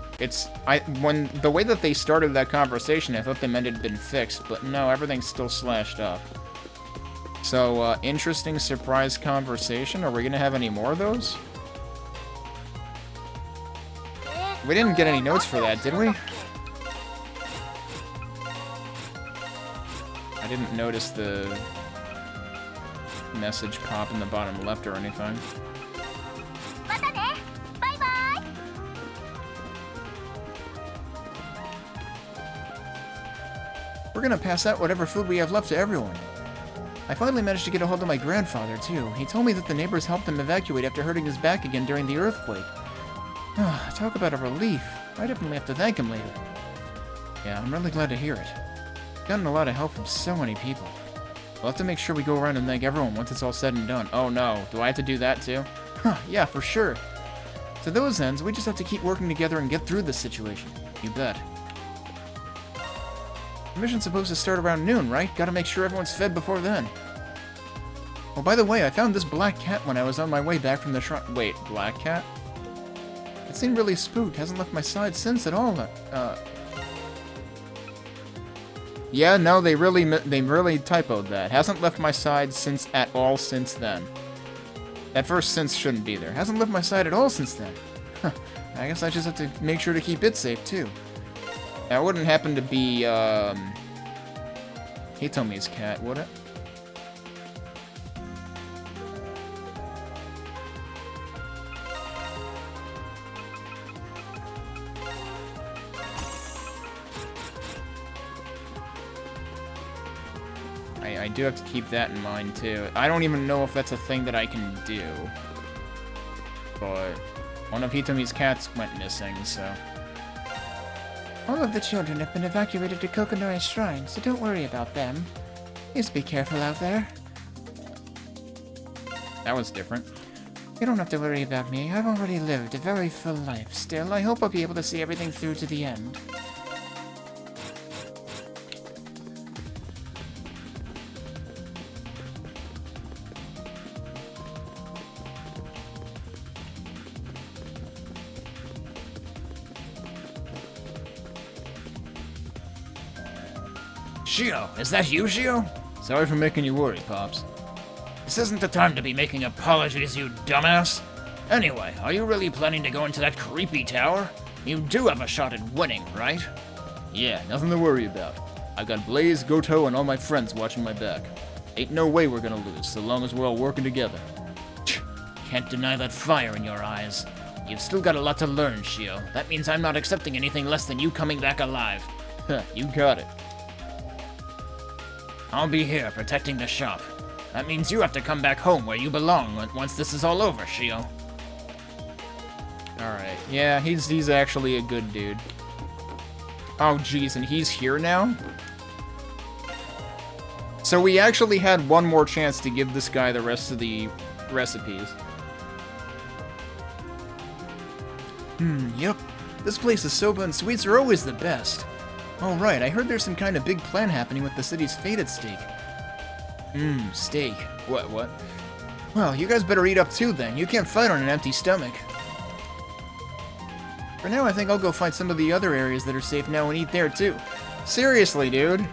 when the way that they started that conversation, I thought they meant it had been fixed, but no, everything's still slashed up. So, interesting surprise conversation. Are we gonna have any more of those? We didn't get any notes for that, did we? I didn't notice the message pop in the bottom left or anything. We're gonna pass out whatever food we have left to everyone. I finally managed to get a hold of my grandfather, too. He told me that the neighbors helped him evacuate after hurting his back again during the earthquake. Talk about a relief. I definitely have to thank him later. Yeah, I'm really glad to hear it. Gotten a lot of help from so many people. We'll have to make sure we go around and thank everyone once it's all said and done. Oh no, do I have to do that too? Yeah, for sure. To those ends, we just have to keep working together and get through this situation. You bet. The mission's supposed to start around noon, right? Gotta make sure everyone's fed before then. Oh, by the way, I found this black cat when I was on my way back from the shrine. Wait, black cat? It seemed really spooked. Hasn't left my side since at all. Yeah, no, they really typoed that. Hasn't left my side since at all since then. That first since shouldn't be there. Hasn't left my side at all since then. I guess I just have to make sure to keep it safe, too. That wouldn't happen to be, Hitomi's cat, would it? I do have to keep that in mind, too. I don't even know if that's a thing that I can do. But one of Hitomi's cats went missing, so... All of the children have been evacuated to Kokonoi Shrine, so don't worry about them. Just be careful out there. That was different. You don't have to worry about me. I've already lived a very full life. Still, I hope I'll be able to see everything through to the end. Shio, is that you, Shio? Sorry for making you worry, Pops. This isn't the time to be making apologies, you dumbass. Anyway, are you really planning to go into that creepy tower? You do have a shot at winning, right? Yeah, nothing to worry about. I've got Blaze, Goto, and all my friends watching my back. Ain't no way we're gonna lose, so long as we're all working together. Can't deny that fire in your eyes. You've still got a lot to learn, Shio. That means I'm not accepting anything less than you coming back alive. Huh, you got it. I'll be here, protecting the shop. That means you have to come back home where you belong once this is all over, Shio. Alright, yeah, he's actually a good dude. Oh, geez, and he's here now? So we actually had one more chance to give this guy the rest of the recipes. Yep. This place's soba and sweets are always the best. Oh, right, I heard there's some kind of big plan happening with the city's fate at stake. Steak. What? Well, you guys better eat up too then. You can't fight on an empty stomach. For now, I think I'll go find some of the other areas that are safe now and eat there too. Seriously, dude.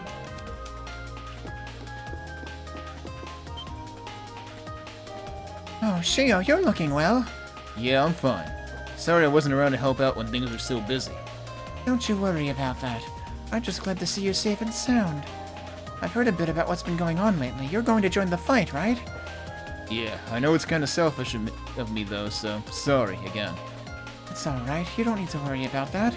Oh, Shio, you're looking well. Yeah, I'm fine. Sorry I wasn't around to help out when things were so busy. Don't you worry about that. I'm just glad to see you safe and sound. I've heard a bit about what's been going on lately. You're going to join the fight, right? Yeah, I know it's kind of selfish of me though, so sorry again. It's alright, you don't need to worry about that.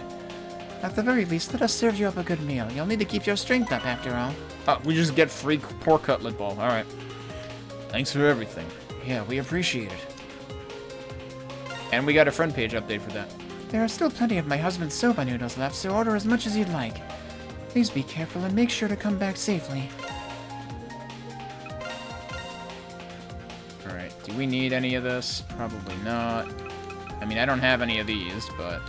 At the very least, let us serve you up a good meal. You'll need to keep your strength up after all. Oh, we just get free pork cutlet ball, alright. Thanks for everything. Yeah, we appreciate it. And we got a friend page update for that. There are still plenty of my husband's soba noodles left, so order as much as you'd like. Please be careful and make sure to come back safely. Alright, do we need any of this? Probably not. I mean, I don't have any of these, but...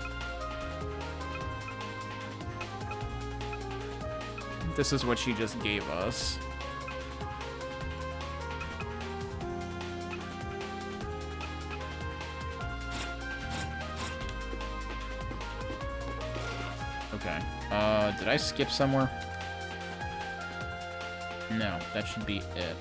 this is what she just gave us. Okay. Did I skip somewhere? No, that should be it.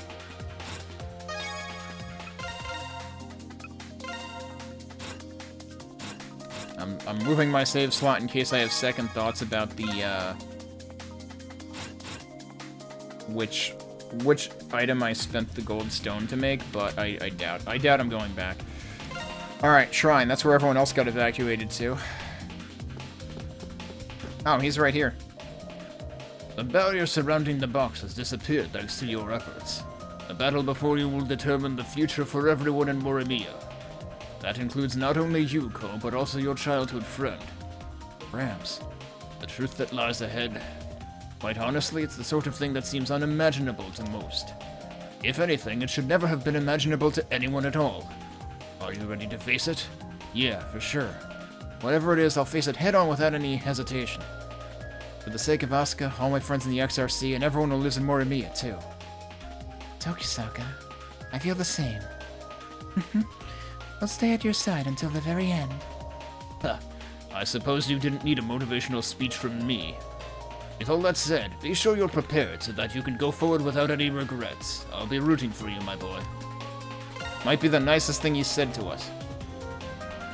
I'm moving my save slot in case I have second thoughts about the, which item I spent the gold stone to make, but I doubt I'm going back. Alright, Shrine, that's where everyone else got evacuated to. Oh, he's right here. The barrier surrounding the box has disappeared thanks to your efforts. The battle before you will determine the future for everyone in Morimiya. That includes not only you, Ko, but also your childhood friend, Rams. The truth that lies ahead. Quite honestly, it's the sort of thing that seems unimaginable to most. If anything, it should never have been imaginable to anyone at all. Are you ready to face it? Yeah, for sure. Whatever it is, I'll face it head-on without any hesitation. For the sake of Asuka, all my friends in the XRC, and everyone who lives in Morimiya, too. Tokisaka, I feel the same. I'll stay at your side until the very end. Huh. I suppose you didn't need a motivational speech from me. With all that said, be sure you're prepared so that you can go forward without any regrets. I'll be rooting for you, my boy. Might be the nicest thing he said to us.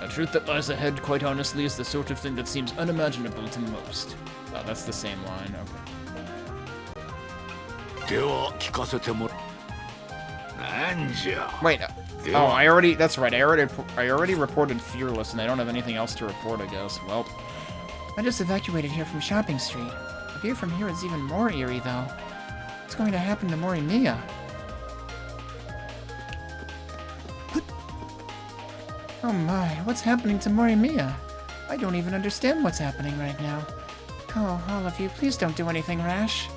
The truth that lies ahead, quite honestly, is the sort of thing that seems unimaginable to most. Oh, that's the same line, okay. Wait, oh, that's right, I already reported Fearless, and I don't have anything else to report, I guess. Well, I just evacuated here from Shopping Street. The view from here is even more eerie, though. What's going to happen to Morimiya? Oh my, what's happening to Morimiya? I don't even understand what's happening right now. Oh, all of you, please don't do anything rash.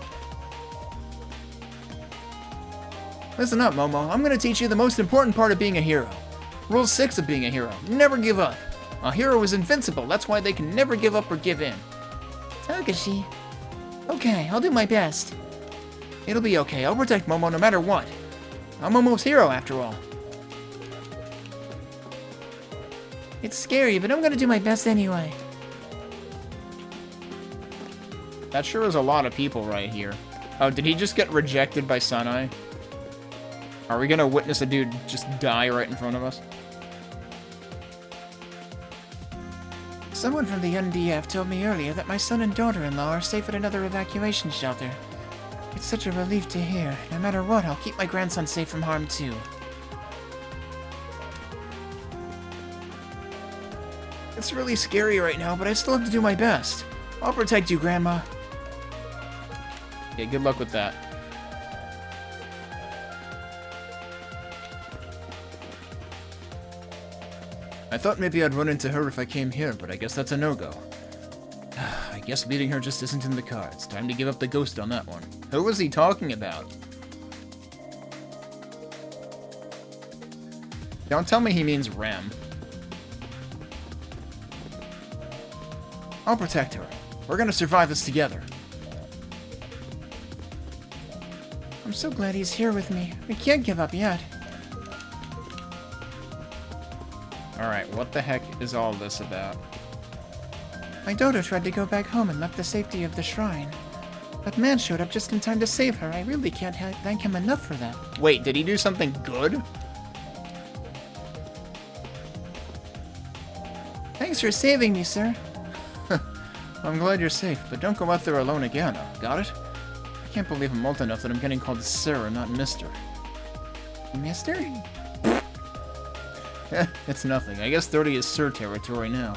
Listen up, Momo. I'm gonna teach you the most important part of being a hero. Rule 6 of being a hero. Never give up. A hero is invincible. That's why they can never give up or give in. Togashi. Okay, I'll do my best. It'll be okay. I'll protect Momo no matter what. I'm Momo's hero, after all. It's scary, but I'm gonna do my best anyway. That sure is a lot of people right here. Oh, did he just get rejected by Sanai? Are we gonna witness a dude just die right in front of us? Someone from the NDF told me earlier that my son and daughter-in-law are safe at another evacuation shelter. It's such a relief to hear. No matter what, I'll keep my grandson safe from harm too. It's really scary right now, but I still have to do my best. I'll protect you, Grandma. Yeah, good luck with that. I thought maybe I'd run into her if I came here, but I guess that's a no-go. I guess meeting her just isn't in the cards. Time to give up the ghost on that one. Who was he talking about? Don't tell me he means Rem. I'll protect her. We're gonna survive this together. I'm so glad he's here with me. We can't give up yet. Alright, what the heck is all this about? My daughter tried to go back home and left the safety of the shrine. That man showed up just in time to save her. I really can't thank him enough for that. Wait, did he do something good? Thanks for saving me, sir. I'm glad you're safe, but don't go out there alone again. Got it? I can't believe I'm old enough that I'm getting called Sir, not Mister. Mister? It's nothing. I guess 30 is Sir territory now.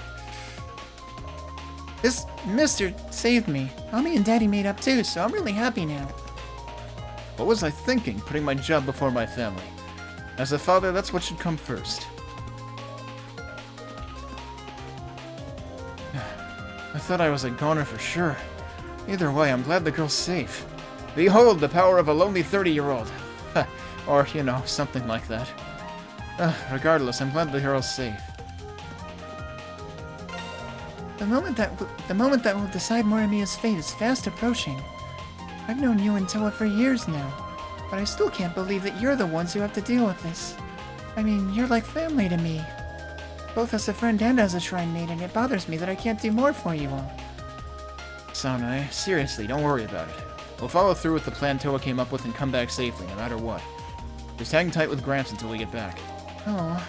This Mister saved me. Mommy and Daddy made up too, so I'm really happy now. What was I thinking, putting my job before my family? As a father, that's what should come first. I thought I was a goner for sure. Either way, I'm glad the girl's safe. Behold the power of a lonely 30-year-old. Or, you know, something like that. Regardless, I'm glad the girl's safe. The moment that will decide Morimiya's fate is fast approaching. I've known you and Toa for years now, but I still can't believe that you're the ones who have to deal with this. I mean, you're like family to me. Both as a friend and as a shrine mate, and it bothers me that I can't do more for you all. Sanai, seriously, don't worry about it. We'll follow through with the plan Toa came up with and come back safely, no matter what. Just hang tight with Gramps until we get back. Oh.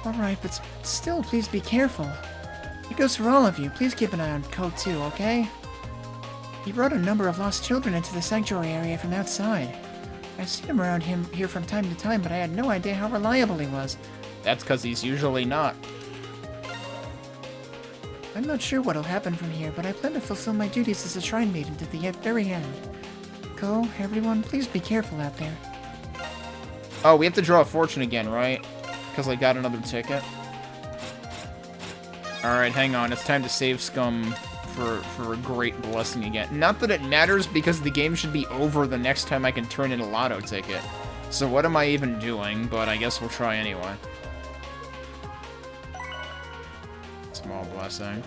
Alright, but still, please be careful. It goes for all of you. Please keep an eye on Ko too, okay? He brought a number of lost children into the sanctuary area from outside. I've seen him around here from time to time, but I had no idea how reliable he was. That's because he's usually not. I'm not sure what'll happen from here, but I plan to fulfill my duties as a shrine maiden to the very end. Ko, everyone, please be careful out there. Oh, we have to draw a fortune again, right? Because I got another ticket. Alright, hang on. It's time to save Scum for a great blessing again. Not that it matters, because the game should be over the next time I can turn in a lotto ticket. So what am I even doing? But I guess we'll try anyway. Small blessing.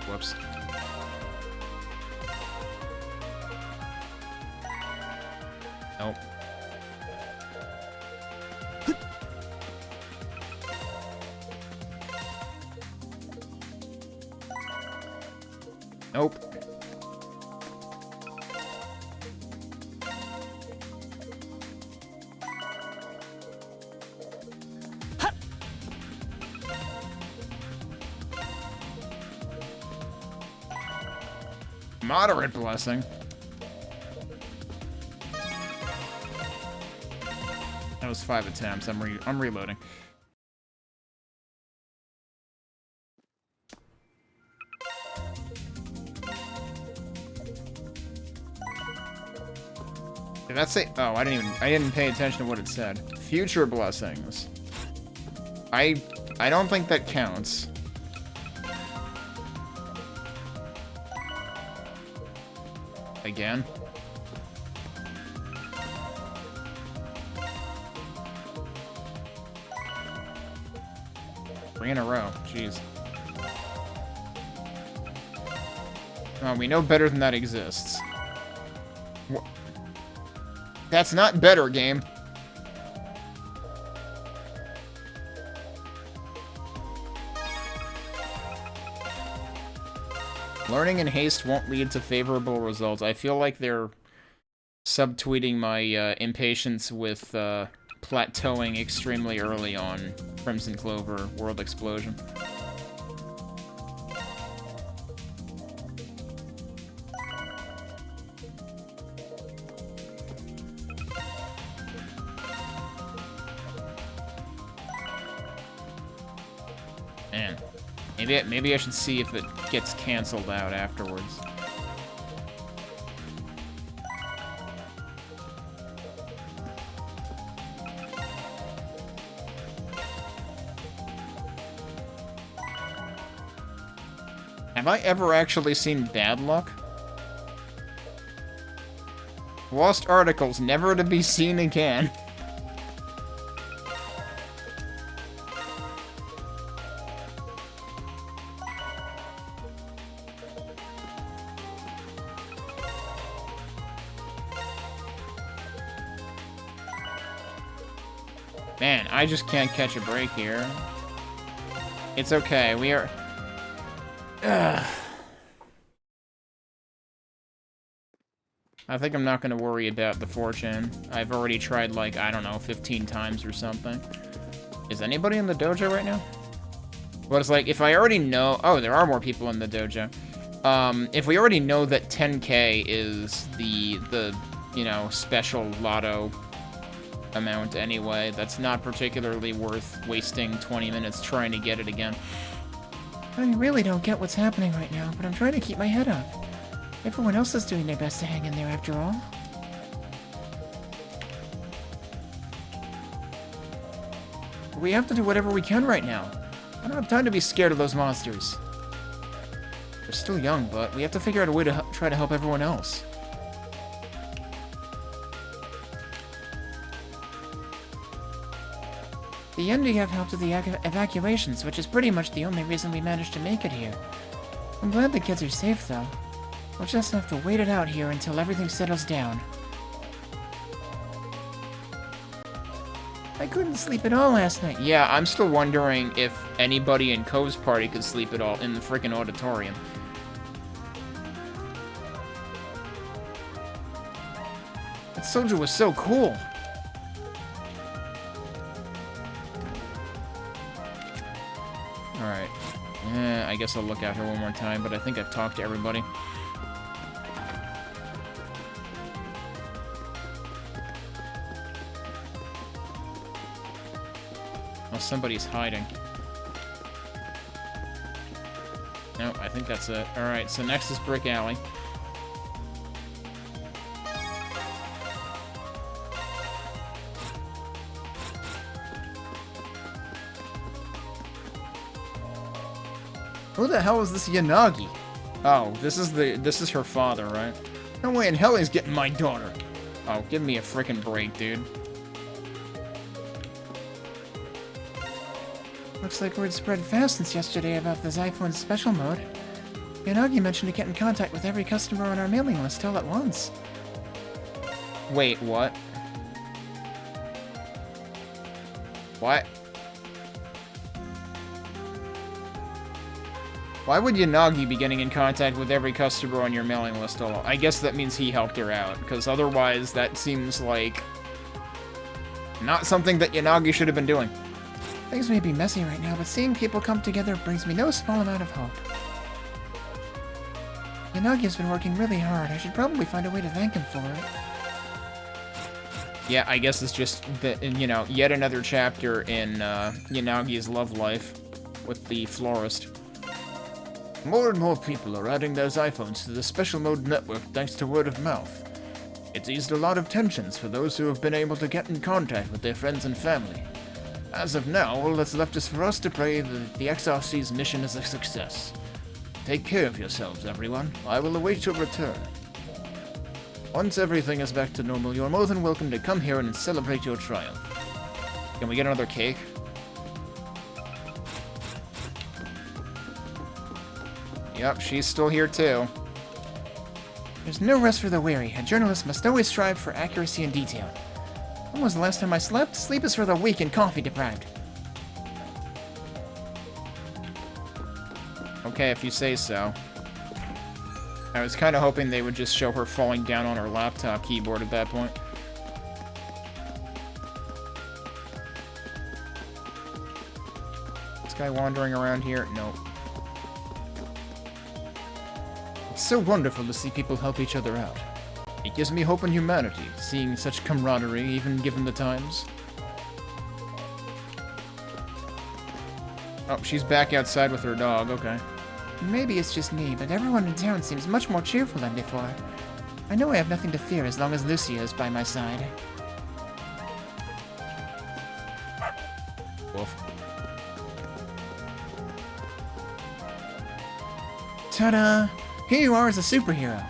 Whoops. Nope. Nope. Moderate blessing. That was 5 attempts. I'm reloading. Did that say? Oh, I didn't pay attention to what it said. Future blessings. I don't think that counts. Again. 3 in a row. Jeez. Oh, we know better than that exists. That's not better, game. Learning in haste won't lead to favorable results. I feel like they're subtweeting my impatience with plateauing extremely early on Crimson Clover World Explosion. Man, maybe I should see if it gets canceled out afterwards. Have I ever actually seen bad luck? Lost articles, never to be seen again. Man, I just can't catch a break here. It's okay, we are... Ugh. I think I'm not going to worry about the fortune. I've already tried, like, I don't know, 15 times or something. Is anybody in the dojo right now? Well, it's like, if I already know... Oh, there are more people in the dojo. If we already know that 10k is the you know, special lotto amount anyway, that's not particularly worth wasting 20 minutes trying to get it again. I really don't get what's happening right now, but I'm trying to keep my head up. Everyone else is doing their best to hang in there after all. We have to do whatever we can right now. I don't have time to be scared of those monsters. They're still young, but we have to figure out a way to try to help everyone else. The NDF helped with the evacuations, which is pretty much the only reason we managed to make it here. I'm glad the kids are safe, though. We'll just have to wait it out here until everything settles down. I couldn't sleep at all last night. Yeah, I'm still wondering if anybody in Ko's party could sleep at all in the frickin' auditorium. That soldier was so cool. Alright. I guess I'll look at her one more time, but I think I've talked to everybody. Oh, somebody's hiding. No, I think that's it. Alright, so next is Brick Alley. Who the hell is this Yanagi? Oh, this is her father, right? No way in hell he's getting my daughter. Oh, give me a frickin' break, dude. Looks like word spread fast since yesterday about the Zyphone special mode. Yanagi mentioned to get in contact with every customer on our mailing list all at once. Wait, what? What? Why would Yanagi be getting in contact with every customer on your mailing list? I guess that means he helped her out, because otherwise that seems like not something that Yanagi should have been doing. Things may be messy right now, but seeing people come together brings me no small amount of hope. Yanagi's been working really hard. I should probably find a way to thank him for it. Yeah, I guess it's just, you know, yet another chapter in Yanagi's love life with the florist. More and more people are adding their iPhones to the special mode network thanks to word of mouth. It's eased a lot of tensions for those who have been able to get in contact with their friends and family. As of now, all that's left is for us to pray that the XRC's mission is a success. Take care of yourselves, everyone. I will await your return. Once everything is back to normal, you're more than welcome to come here and celebrate your triumph. Can we get another cake? Yep, she's still here too. There's no rest for the weary. A journalist must always strive for accuracy and detail. When was the last time I slept? Sleep is for the weak and coffee deprived. Okay, if you say so. I was kind of hoping they would just show her falling down on her laptop keyboard at that point. This guy wandering around here? Nope. It's so wonderful to see people help each other out. It gives me hope in humanity, seeing such camaraderie, even given the times. Oh, she's back outside with her dog, okay. Maybe it's just me, but everyone in town seems much more cheerful than before. I know I have nothing to fear as long as Lucia is by my side. Wolf. Ta-da! Here you are as a superhero.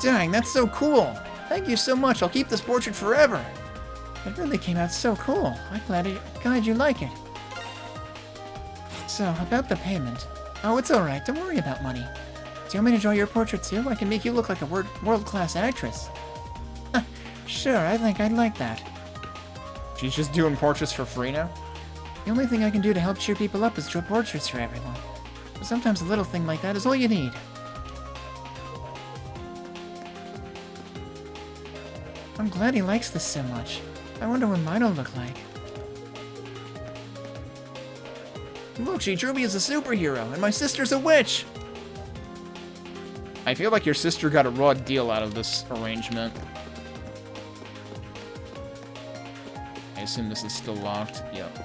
Dang, that's so cool! Thank you so much, I'll keep this portrait forever! It really came out so cool. I'm glad you like it. So, about the payment. Oh, it's alright, don't worry about money. Do you want me to draw your portrait too? I can make you look like a world-class actress. Sure, I think I'd like that. She's just doing portraits for free now? The only thing I can do to help cheer people up is draw portraits for everyone. But sometimes a little thing like that is all you need. I'm glad he likes this so much. I wonder what mine'll look like. Look, she drew me as a superhero, and my sister's a witch! I feel like your sister got a raw deal out of this arrangement. I assume this is still locked. Yep.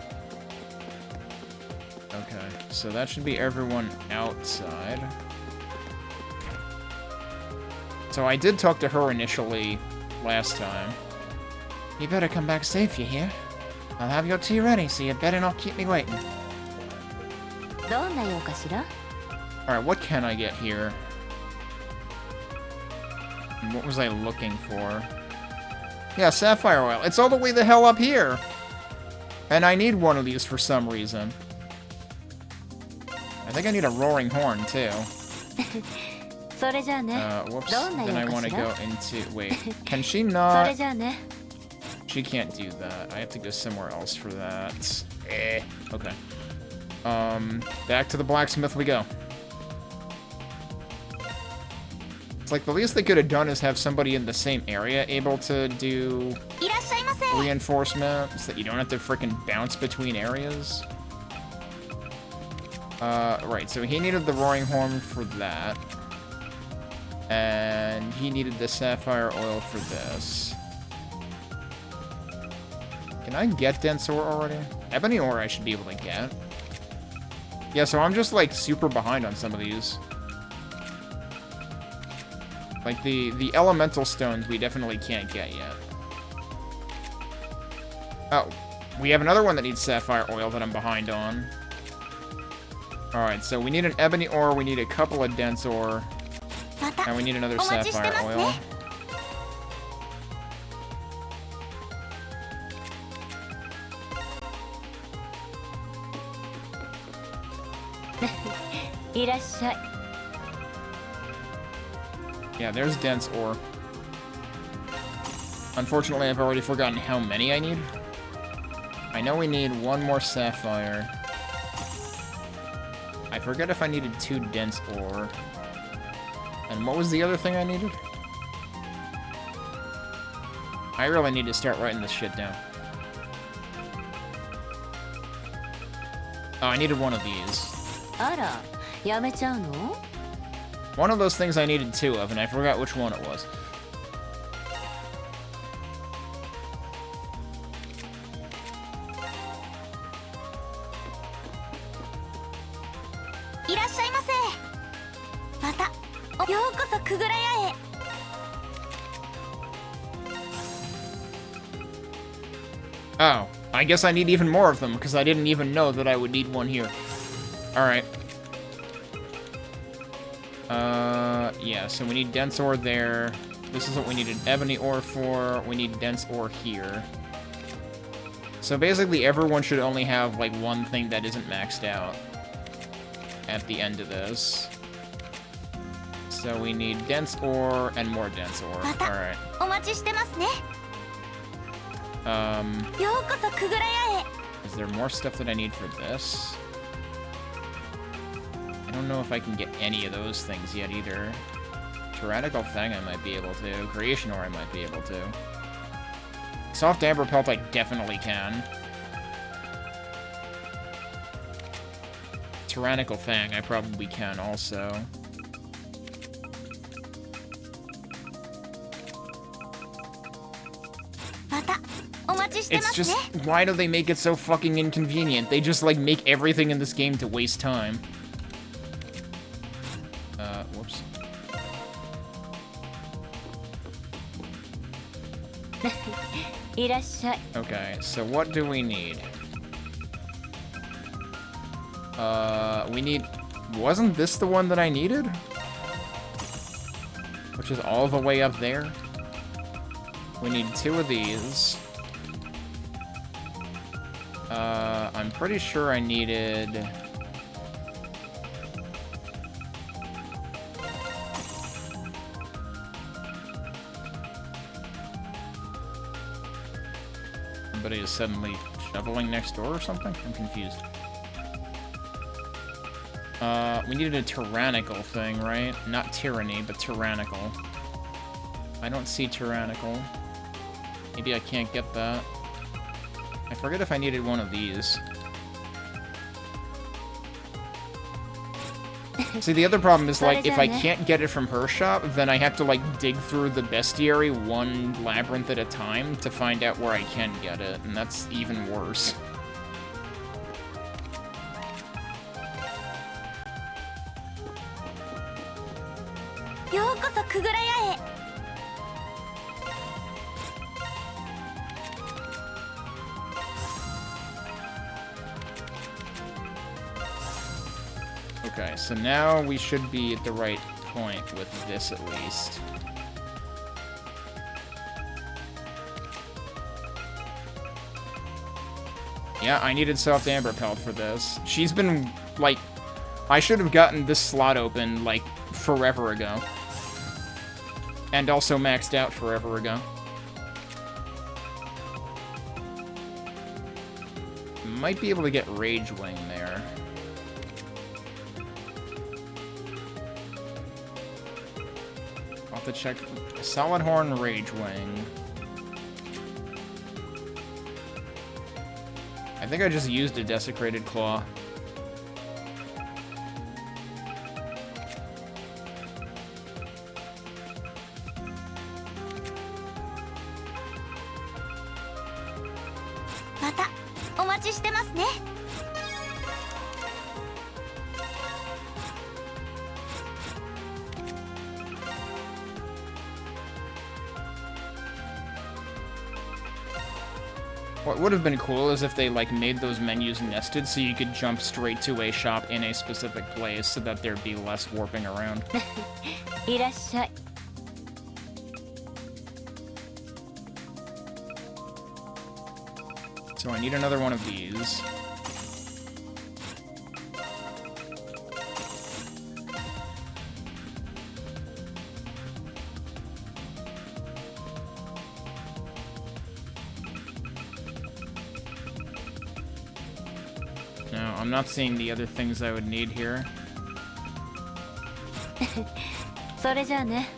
Okay, so that should be everyone outside. So I did talk to her initially last time. You better come back safe, you hear? I'll have your tea ready, so you better not keep me waiting. Alright, what can I get here? And what was I looking for? Yeah, sapphire oil. It's all the way the hell up here! And I need one of these for some reason. I think I need a roaring horn, too. Whoops. Then I want to go into... Wait, can she not... She can't do that. I have to go somewhere else for that. Okay. Back to the blacksmith we go. It's like the least they could have done is have somebody in the same area able to do reinforcements, that you don't have to frickin' bounce between areas. Right, so he needed the roaring horn for that. And he needed the sapphire oil for this. Can I get dense ore already? Ebony ore I should be able to get. Yeah, so I'm just, like, super behind on some of these. Like, the elemental stones we definitely can't get yet. Oh, we have another one that needs sapphire oil that I'm behind on. Alright, so we need an ebony ore, we need a couple of dense ore, and we need another sapphire oil. Yeah, there's dense ore. Unfortunately, I've already forgotten how many I need. I know we need one more sapphire. I forget if I needed 2 dense ore. And what was the other thing I needed? I really need to start writing this shit down. Oh, I needed one of these. One of those things I needed 2 of, and I forgot which one it was. Oh, I guess I need even more of them, because I didn't even know that I would need one here. Alright. Yeah, so we need dense ore there. This is what we needed ebony ore for. We need dense ore here. So basically everyone should only have, like, one thing that isn't maxed out. at the end of this. So we need dense ore and more dense ore. Alright. お待ちしてますね。 ようこそくぐら屋へ。 Is there more stuff that I need for this? I don't know if I can get any of those things yet either. Tyrannical Fang I might be able to. Creation Ore I might be able to. Soft Amber Pelt I definitely can. Tyrannical Fang I probably can also. It's just, why do they make it so fucking inconvenient? They just, like, make everything in this game to waste time. Whoops. Okay, so what do we need? We need... Wasn't this the one that I needed? Which is all the way up there? We need 2 of these. I'm pretty sure I needed... Somebody is suddenly shoveling next door or something? I'm confused. We needed a tyrannical thing, right? Not tyranny, but tyrannical. I don't see tyrannical. Maybe I can't get that. I forget if I needed one of these. See, the other problem is, like, if I can't get it from her shop, then I have to, like, dig through the bestiary one labyrinth at a time to find out where I can get it, and that's even worse. Okay, so now we should be at the right point with this at least. Yeah, I needed soft amber pelt for this. She's been, like... I should have gotten this slot open, like, forever ago. And also maxed out forever ago. Might be able to get Rage Wing there. I'll have to check. Solid Horn, Rage Wing. I think I just used a Desecrated Claw. What would have been cool is if they, like, made those menus nested so you could jump straight to a shop in a specific place so that there'd be less warping around. So I need another one of these. No, I'm not seeing the other things I would need here. それじゃあね。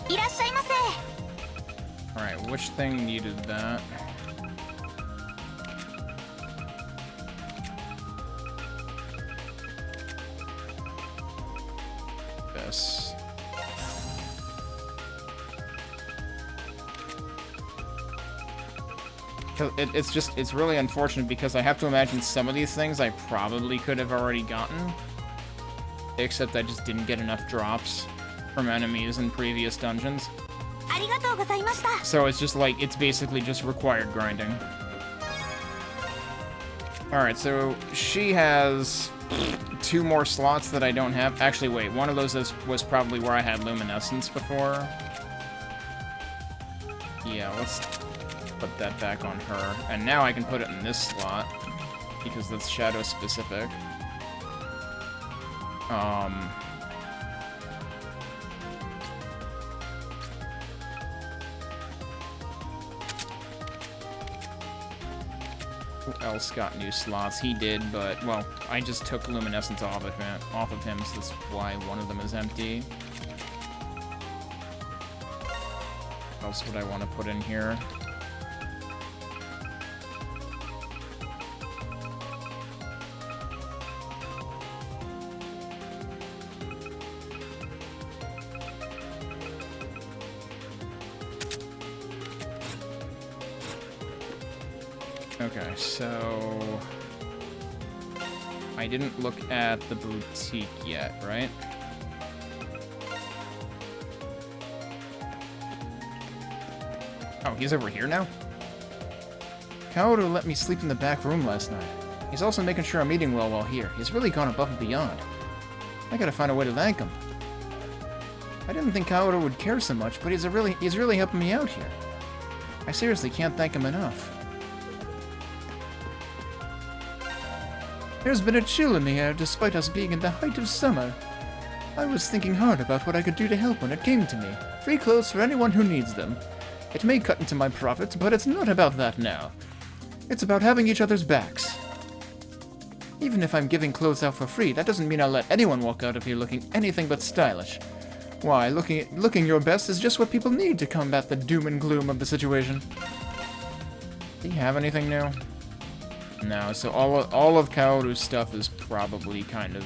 いらっしゃいませ。 Alright, which thing needed that? This. It's really unfortunate because I have to imagine some of these things I probably could have already gotten. Except I just didn't get enough drops from enemies in previous dungeons. So it's just like, it's basically just required grinding. Alright, so she has 2 more slots that I don't have. Actually, wait, one of those was probably where I had luminescence before. Yeah, let's put that back on her. And now I can put it in this slot, because that's shadow specific. Who else got new slots? He did, but, well, I just took luminescence off of him, so that's why one of them is empty. What else would I want to put in here? Okay, so I didn't look at the boutique yet, right? Oh, he's over here now? Kaoru let me sleep in the back room last night. He's also making sure I'm eating well while here. He's really gone above and beyond. I gotta find a way to thank him. I didn't think Kaoru would care so much, but he's really helping me out here. I seriously can't thank him enough. There's been a chill in the air despite us being in the height of summer. I was thinking hard about what I could do to help when it came to me. Free clothes for anyone who needs them. It may cut into my profits, but it's not about that now. It's about having each other's backs. Even if I'm giving clothes out for free, that doesn't mean I'll let anyone walk out of here looking anything but stylish. Why, looking your best is just what people need to combat the doom and gloom of the situation. Do you have anything new? No, so all of Kaoru's stuff is probably kind of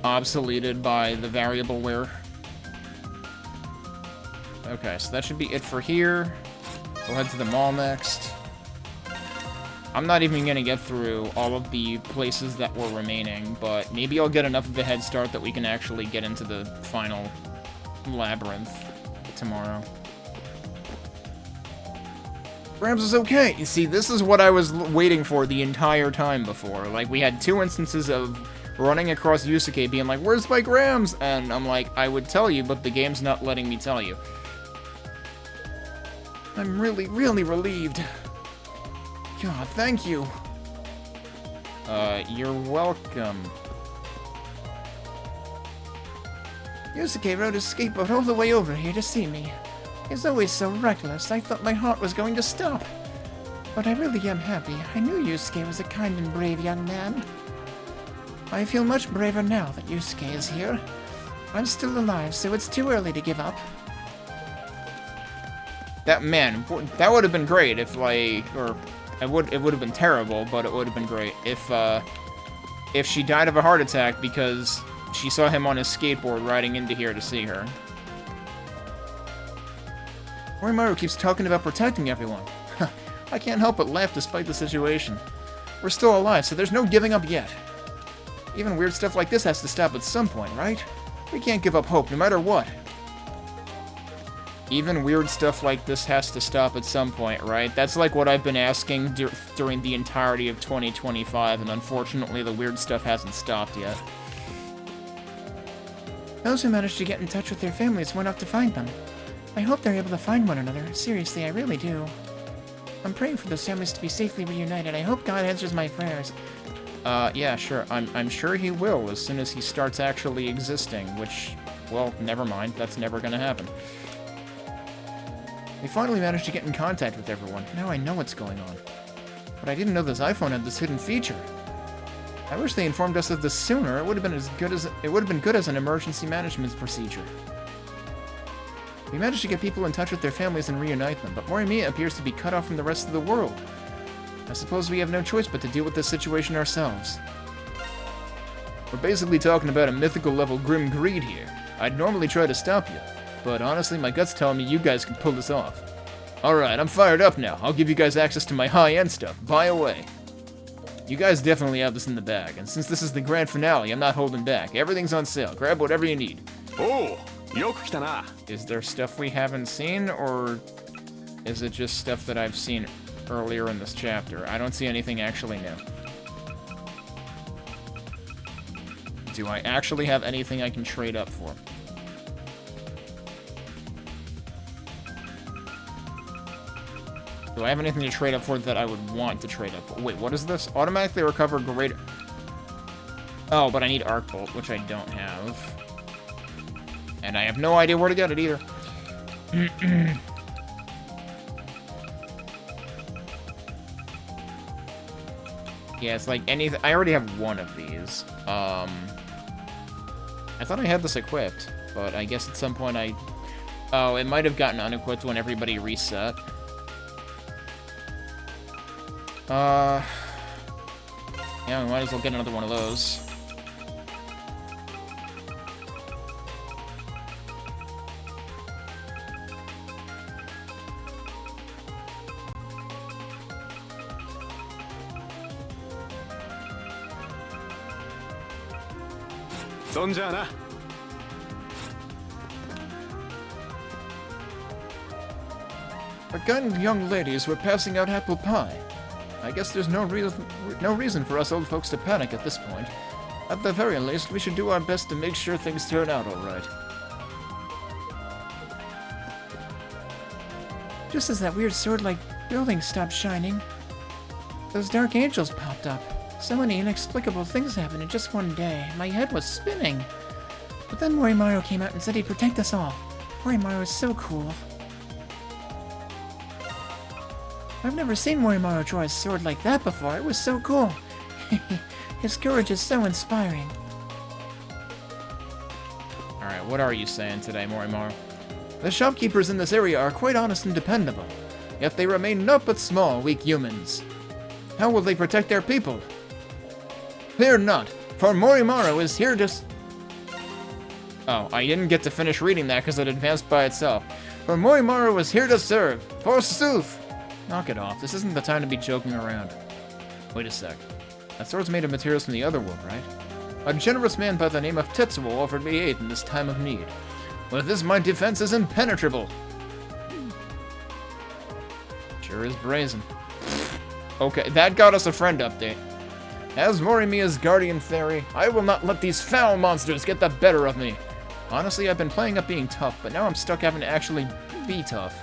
obsoleted by the variable wear. Okay, so that should be it for here. We'll head to the mall next. I'm not even gonna get through all of the places that were remaining, but maybe I'll get enough of a head start that we can actually get into the final labyrinth tomorrow. Grams is okay. You see, this is what I was waiting for the entire time before. Like, we had 2 instances of running across Yusuke being like, where's my Grams? And I'm like, I would tell you, but the game's not letting me tell you. I'm really, really relieved. God, thank you. You're welcome. Yusuke rode his skateboard all the way over here to see me. He's always so reckless, I thought my heart was going to stop. But I really am happy. I knew Yusuke was a kind and brave young man. I feel much braver now that Yusuke is here. I'm still alive, so it's too early to give up. That would have been great if, like, or it would have been terrible, but it would have been great if she died of a heart attack because she saw him on his skateboard riding into here to see her. Morimiya keeps talking about protecting everyone. I can't help but laugh despite the situation. We're still alive, so there's no giving up yet. Even weird stuff like this has to stop at some point, right? We can't give up hope, no matter what. Even weird stuff like this has to stop at some point, right? That's like what I've been asking during the entirety of 2025, and unfortunately the weird stuff hasn't stopped yet. Those who managed to get in touch with their families went off to find them. I hope they're able to find one another. Seriously, I really do. I'm praying for those families to be safely reunited. I hope God answers my prayers. Yeah, sure. I'm sure he will as soon as he starts actually existing, which, well, never mind. That's never gonna happen. We finally managed to get in contact with everyone. Now I know what's going on. But I didn't know this iPhone had this hidden feature. I wish they informed us of this sooner. It would have been good as an emergency management procedure. We managed to get people in touch with their families and reunite them, but Morimiya appears to be cut off from the rest of the world. I suppose we have no choice but to deal with this situation ourselves. We're basically talking about a mythical level grim greed here. I'd normally try to stop you, but honestly my gut's telling me you guys can pull this off. Alright, I'm fired up now. I'll give you guys access to my high-end stuff. Buy away. You guys definitely have this in the bag, and since this is the grand finale, I'm not holding back. Everything's on sale. Grab whatever you need. Oh! Is there stuff we haven't seen, or is it just stuff that I've seen? earlier in this chapter. I don't see anything actually new. Do I actually have anything I can trade up for? Do I have anything to trade up for that I would want to trade up for? Wait, what is this? Automatically recover greater... Oh, but I need Arc Bolt, which I don't have. And I have no idea where to get it either. Yeah, it's like anything... I already have one of these. I thought I had this equipped, but I guess at some point I... Oh, it might have gotten unequipped when everybody reset. Yeah, we might as well get another one of those. Again, young ladies, we're passing out apple pie. I guess there's no reason for us old folks to panic at this point. At the very least, we should do our best to make sure things turn out all right. Just as that weird sword-like building stopped shining, those dark angels popped up. So many inexplicable things happened in just one day. My head was spinning. But then Morimiya came out and said he'd protect us all. Morimiya was so cool. I've never seen Morimiya draw a sword like that before. It was so cool. His courage is so inspiring. Alright, what are you saying today, Morimiya? The shopkeepers in this area are quite honest and dependable. Yet they remain naught but small, weak humans. How will they protect their people? Fear not, for Morimiya is here to... Oh, I didn't get to finish reading that because it advanced by itself. For Morimiya was here to serve, forsooth! Knock it off, this isn't the time to be joking around. Wait a sec. That sword's made of materials from the other world, right? A generous man by the name of Tetsuo offered me aid in this time of need. With this, my defense is impenetrable. Sure is brazen. Okay, that got us a friend update. As Morimiya's guardian fairy, I will not let these foul monsters get the better of me. Honestly, I've been playing up being tough, but now I'm stuck having to actually be tough.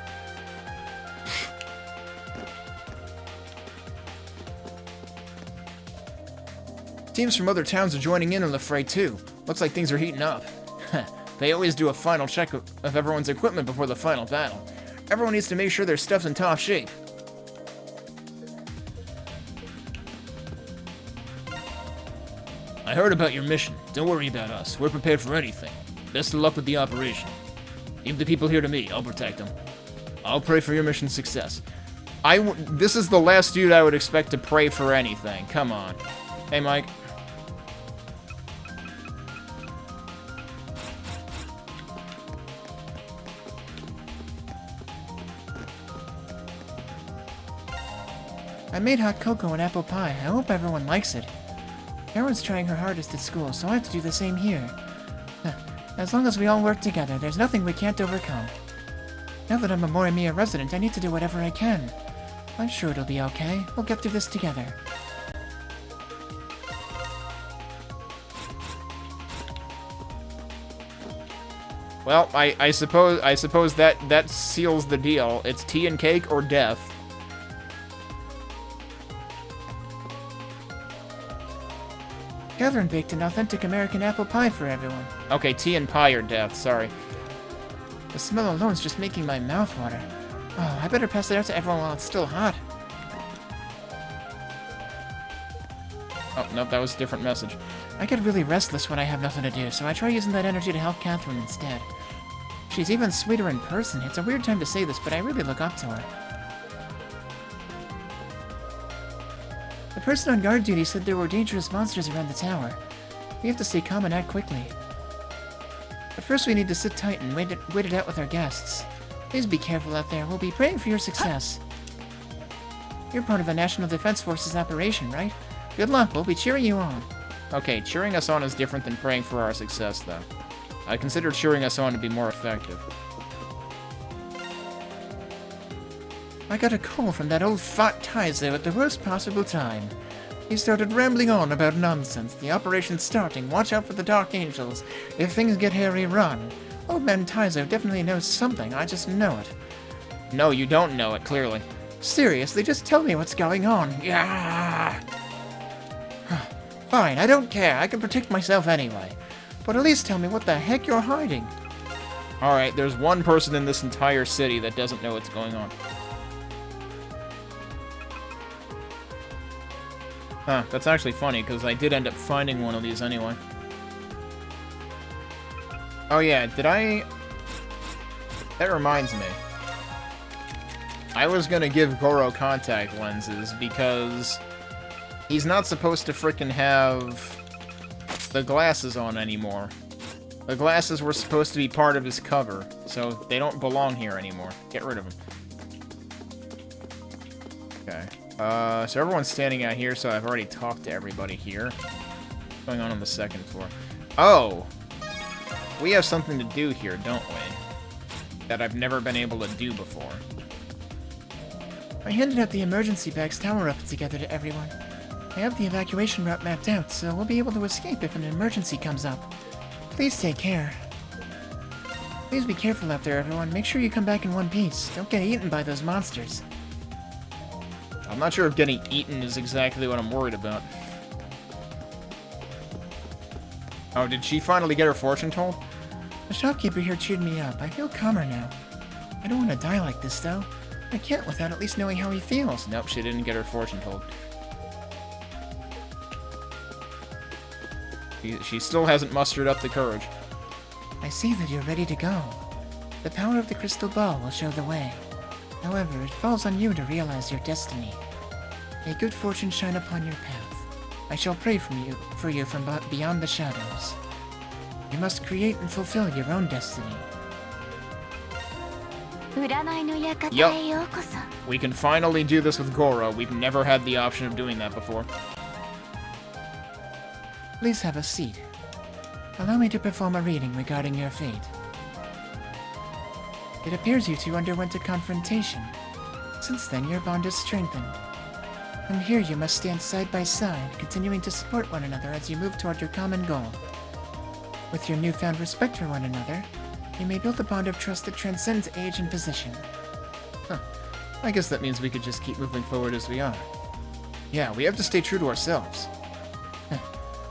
Teams from other towns are joining in on the fray too. Looks like things are heating up. They always do a final check of everyone's equipment before the final battle. Everyone needs to make sure their stuff's in top shape. I heard about your mission. Don't worry about us. We're prepared for anything. Best of luck with the operation. Leave the people here to me. I'll protect them. I'll pray for your mission's success. This is the last dude I would expect to pray for anything. Come on. Hey, Mike. I made hot cocoa and apple pie. I hope everyone likes it. Everyone's trying her hardest at school, so I have to do the same here. As long as we all work together, there's nothing we can't overcome. Now that I'm a Morimiya resident, I need to do whatever I can. I'm sure it'll be okay. We'll get through this together. Well, I suppose that seals the deal. It's tea and cake or death. Catherine baked an authentic American apple pie for everyone. Okay, tea and pie or death, sorry. The smell alone's just making my mouth water. Oh, I better pass it out to everyone while it's still hot. Oh, nope, that was a different message. I get really restless when I have nothing to do, so I try using that energy to help Catherine instead. She's even sweeter in person. It's a weird time to say this, but I really look up to her. The person on guard duty said there were dangerous monsters around the tower. We have to stay calm and act quickly. But first we need to sit tight and wait it out with our guests. Please be careful out there. We'll be praying for your success. You're part of the National Defense Forces operation, right? Good luck. We'll be cheering you on. Okay, cheering us on is different than praying for our success, though. I consider cheering us on to be more effective. I got a call from that old fat Taizo at the worst possible time. He started rambling on about nonsense. The operation's starting. Watch out for the Dark Angels. If things get hairy, run. Old man Taizo definitely knows something. I just know it. No, you don't know it, clearly. Seriously, just tell me what's going on. Yeah. Fine, I don't care. I can protect myself anyway. But at least tell me what the heck you're hiding. Alright, there's one person in this entire city that doesn't know what's going on. Huh, that's actually funny, because I did end up finding one of these anyway. Oh yeah, did I... That reminds me. I was gonna give Goro contact lenses, because he's not supposed to frickin' have the glasses on anymore. The glasses were supposed to be part of his cover, so they don't belong here anymore. Get rid of them. Okay. So everyone's standing out here, so I've already talked to everybody here. What's going on the second floor? Oh! We have something to do here, don't we? That I've never been able to do before. I handed out the emergency bags tower up together to everyone. I have the evacuation route mapped out, so we'll be able to escape if an emergency comes up. Please take care. Please be careful out there, everyone. Make sure you come back in one piece. Don't get eaten by those monsters. I'm not sure if getting eaten is exactly what I'm worried about. Oh, did she finally get her fortune told? The shopkeeper here cheered me up. I feel calmer now. I don't want to die like this, though. I can't without at least knowing how he feels. Nope, she didn't get her fortune told. She still hasn't mustered up the courage. I see that you're ready to go. The power of the crystal ball will show the way. However, it falls on you to realize your destiny. May good fortune shine upon your path. I shall pray for you from beyond the shadows. You must create and fulfill your own destiny. Yup. We can finally do this with Goro. We've never had the option of doing that before. Please have a seat. Allow me to perform a reading regarding your fate. It appears you two underwent a confrontation. Since then, your bond is strengthened. From here, you must stand side by side, continuing to support one another as you move toward your common goal. With your newfound respect for one another, you may build a bond of trust that transcends age and position. Huh. I guess that means we could just keep moving forward as we are. Yeah, we have to stay true to ourselves.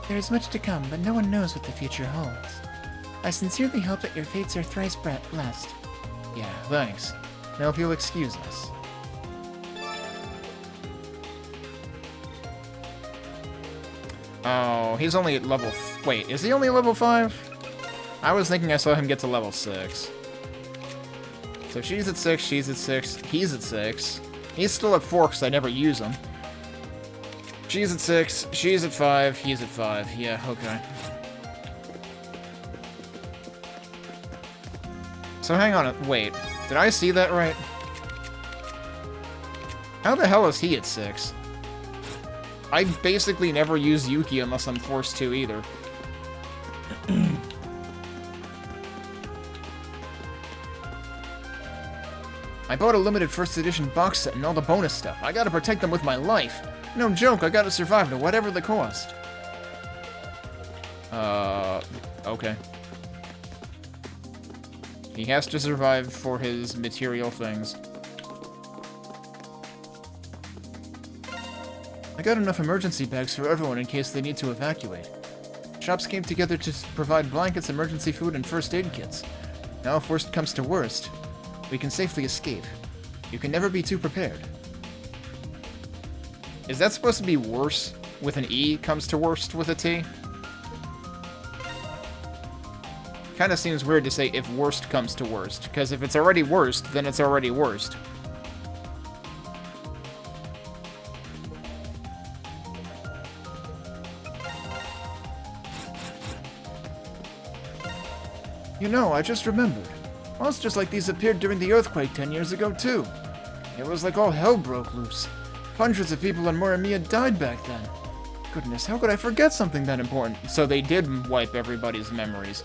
There is much to come, but no one knows what the future holds. I sincerely hope that your fates are thrice blessed. Yeah, thanks. Now if you'll excuse us. Oh, he's only at level... Wait, is he only level 5? I was thinking I saw him get to level 6. So she's at 6, she's at 6, he's at 6. He's still at 4 because I never use him. She's at 6, she's at 5, he's at 5. Yeah, okay. So hang on, wait. Did I see that right? How the hell is he at 6? I basically never use Yuki unless I'm forced to either. I bought a limited first edition box set and all the bonus stuff. I gotta protect them with my life. No joke, I gotta survive to whatever the cost. Okay. He has to survive for his material things. I got enough emergency bags for everyone in case they need to evacuate. Shops came together to provide blankets, emergency food, and first aid kits. Now if worst comes to worst, we can safely escape. You can never be too prepared. Is that supposed to be worse with an E comes to worst with a T? Kinda seems weird to say if worst comes to worst, because if it's already worst, then it's already worst. You know, I just remembered. Monsters like these appeared during the earthquake 10 years ago, too. It was like all hell broke loose. Hundreds of people in Morimiya died back then. Goodness, how could I forget something that important? So they did wipe everybody's memories.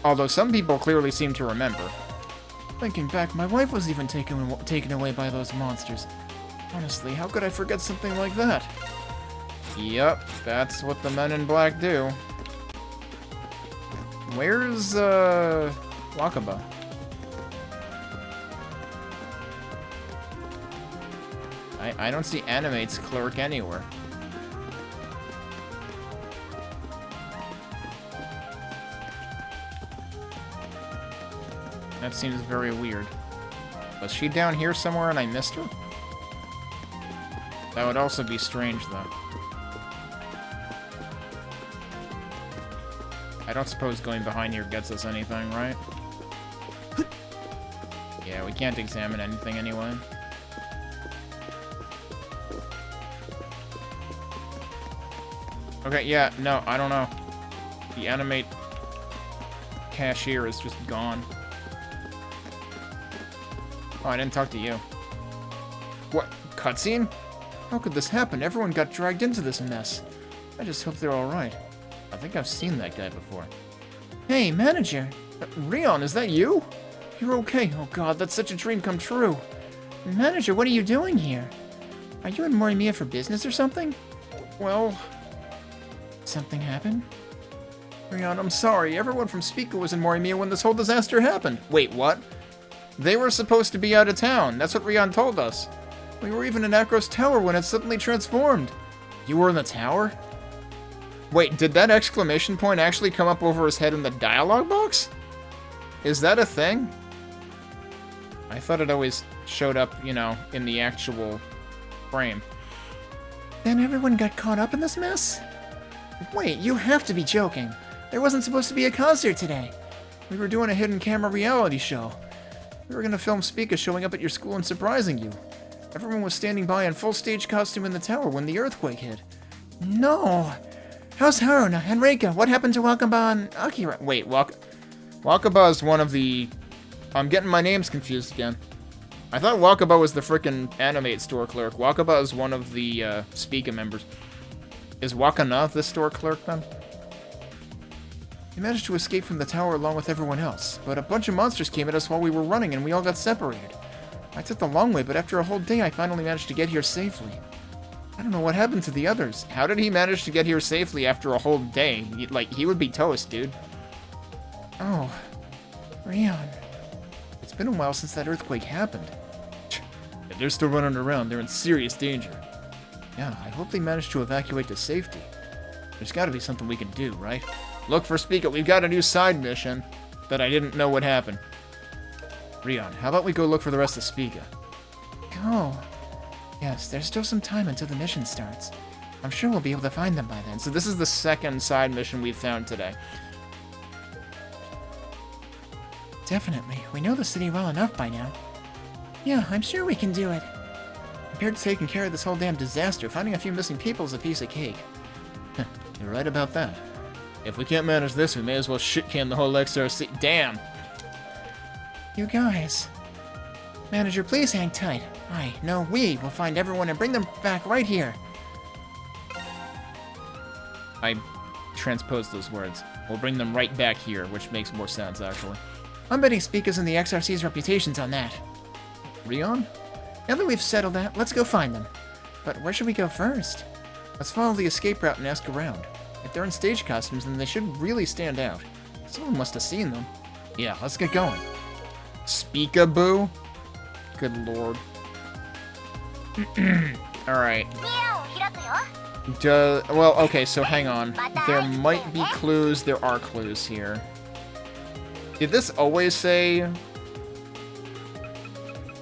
Although some people clearly seem to remember. Thinking back, my wife was even taken away by those monsters. Honestly, how could I forget something like that? Yep, that's what the men in black do. Where's, Wakaba? I don't see Animate's clerk anywhere. That seems very weird. Was she down here somewhere and I missed her? That would also be strange, though. I don't suppose going behind here gets us anything, right? Yeah, we can't examine anything anyway. Okay, yeah, no, I don't know. The Animate cashier is just gone. Oh, I didn't talk to you. What? Cutscene? How could this happen? Everyone got dragged into this mess. I just hope they're alright. I think I've seen that guy before. Hey, manager! Rion, is that you? You're okay. Oh god, that's such a dream come true. Manager, what are you doing here? Are you in Morimiya for business or something? Well... Something happened? Rion, I'm sorry. Everyone from Spica was in Morimiya when this whole disaster happened. Wait, what? They were supposed to be out of town. That's what Rion told us. We were even in Akros Tower when it suddenly transformed. You were in the tower? Wait, did that exclamation point actually come up over his head in the dialogue box? Is that a thing? I thought it always showed up, you know, in the actual frame. Then everyone got caught up in this mess? Wait, you have to be joking. There wasn't supposed to be a concert today. We were doing a hidden camera reality show. We were gonna film Spica showing up at your school and surprising you. Everyone was standing by in full stage costume in the tower when the earthquake hit. No! How's Haruna and Reika? What happened to Wakaba and Akira? Wait, Wakaba is one of the... I'm getting my names confused again. I thought Wakaba was the frickin' Animate store clerk. Wakaba is one of the Spica members. Is Wakana the store clerk then? We managed to escape from the tower along with everyone else, but a bunch of monsters came at us while we were running and we all got separated. I took the long way, but after a whole day I finally managed to get here safely. I don't know what happened to the others. How did he manage to get here safely after a whole day? He would be toast, dude. Oh, Rion. It's been a while since that earthquake happened. If they're still running around, they're in serious danger. Yeah, I hope they managed to evacuate to safety. There's gotta be something we can do, right? Look for Spica. We've got a new side mission that I didn't know would happen. Rion, how about we go look for the rest of Spica? Go. Yes, there's still some time until the mission starts. I'm sure we'll be able to find them by then. So this is the second side mission we've found today. Definitely. We know the city well enough by now. Yeah, I'm sure we can do it. Compared to taking care of this whole damn disaster, finding a few missing people is a piece of cake. You're right about that. If we can't manage this, we may as well shit-can the whole XRC. Damn! You guys. Manager, please hang tight. We will find everyone and bring them back right here. I transposed those words. We'll bring them right back here, which makes more sense, actually. I'm betting Spica's and the XRC's reputations on that. Rion? Now that we've settled that, let's go find them. But where should we go first? Let's follow the escape route and ask around. If they're in stage costumes, then they should really stand out. Someone must have seen them. Yeah, let's get going. Speak-a-boo? Good lord. Alright. Well, okay, so hang on. There might be clues. There are clues here. Did this always say...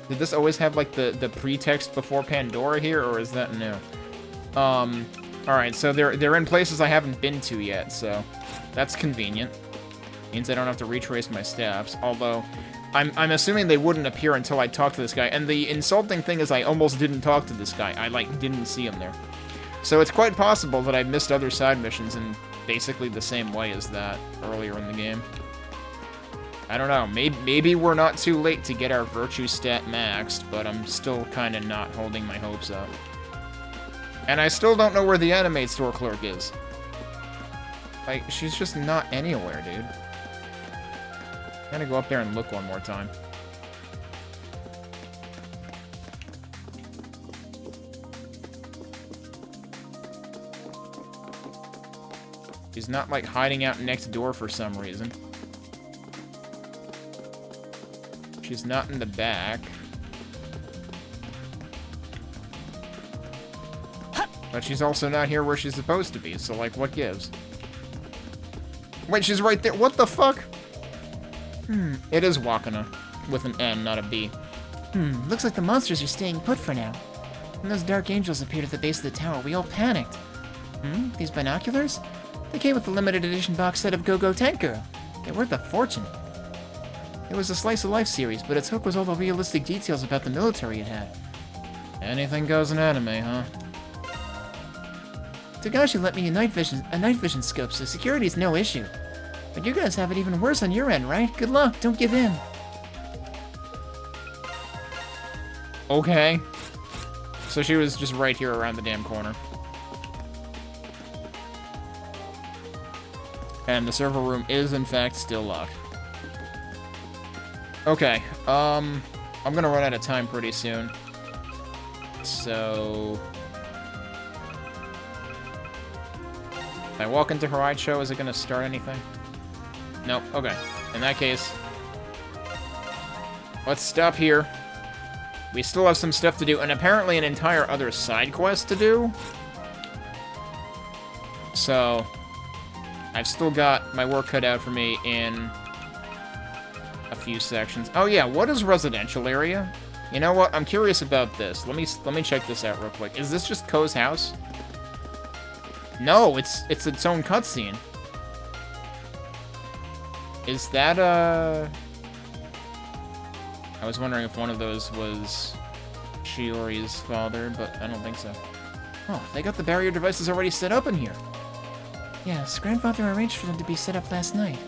Did this always have, like, the pretext before Pandora here, or is that new? Alright, so they're in places I haven't been to yet, so that's convenient. Means I don't have to retrace my steps, although I'm assuming they wouldn't appear until I talk to this guy, and the insulting thing is I almost didn't talk to this guy. I, didn't see him there. So it's quite possible that I missed other side missions in basically the same way as that earlier in the game. I don't know, maybe we're not too late to get our virtue stat maxed, but I'm still kind of not holding my hopes up. And I still don't know where the Animate store clerk is. She's just not anywhere, dude. Gotta go up there and look one more time. She's not, like, hiding out next door for some reason. She's not in the back. But she's also not here where she's supposed to be, so, like, what gives? Wait, she's right there. What the fuck? It is Wakana. With an N, not a B. Looks like the monsters are staying put for now. When those dark angels appeared at the base of the tower, we all panicked. These binoculars? They came with the limited edition box set of Go-Go Tank Girl. They're worth a fortune. It was a slice of life series, but its hook was all the realistic details about the military it had. Anything goes in anime, huh? Togashi let me a night vision scope, so security's no issue. But you guys have it even worse on your end, right? Good luck, don't give in. Okay. So she was just right here around the damn corner. And the server room is, in fact, still locked. Okay, I'm gonna run out of time pretty soon. So... if I walk into Horaicho, is it gonna start anything? Nope, okay. In that case, let's stop here. We still have some stuff to do, and apparently an entire other side quest to do. So, I've still got my work cut out for me in a few sections. Oh yeah, what is residential area? You know what? I'm curious about this. Let me check this out real quick. Is this just Ko's house? No, it's its own cutscene. Is that I was wondering if one of those was Shiori's father, but I don't think so. Oh, they got the barrier devices already set up in here. Yes, grandfather arranged for them to be set up last night.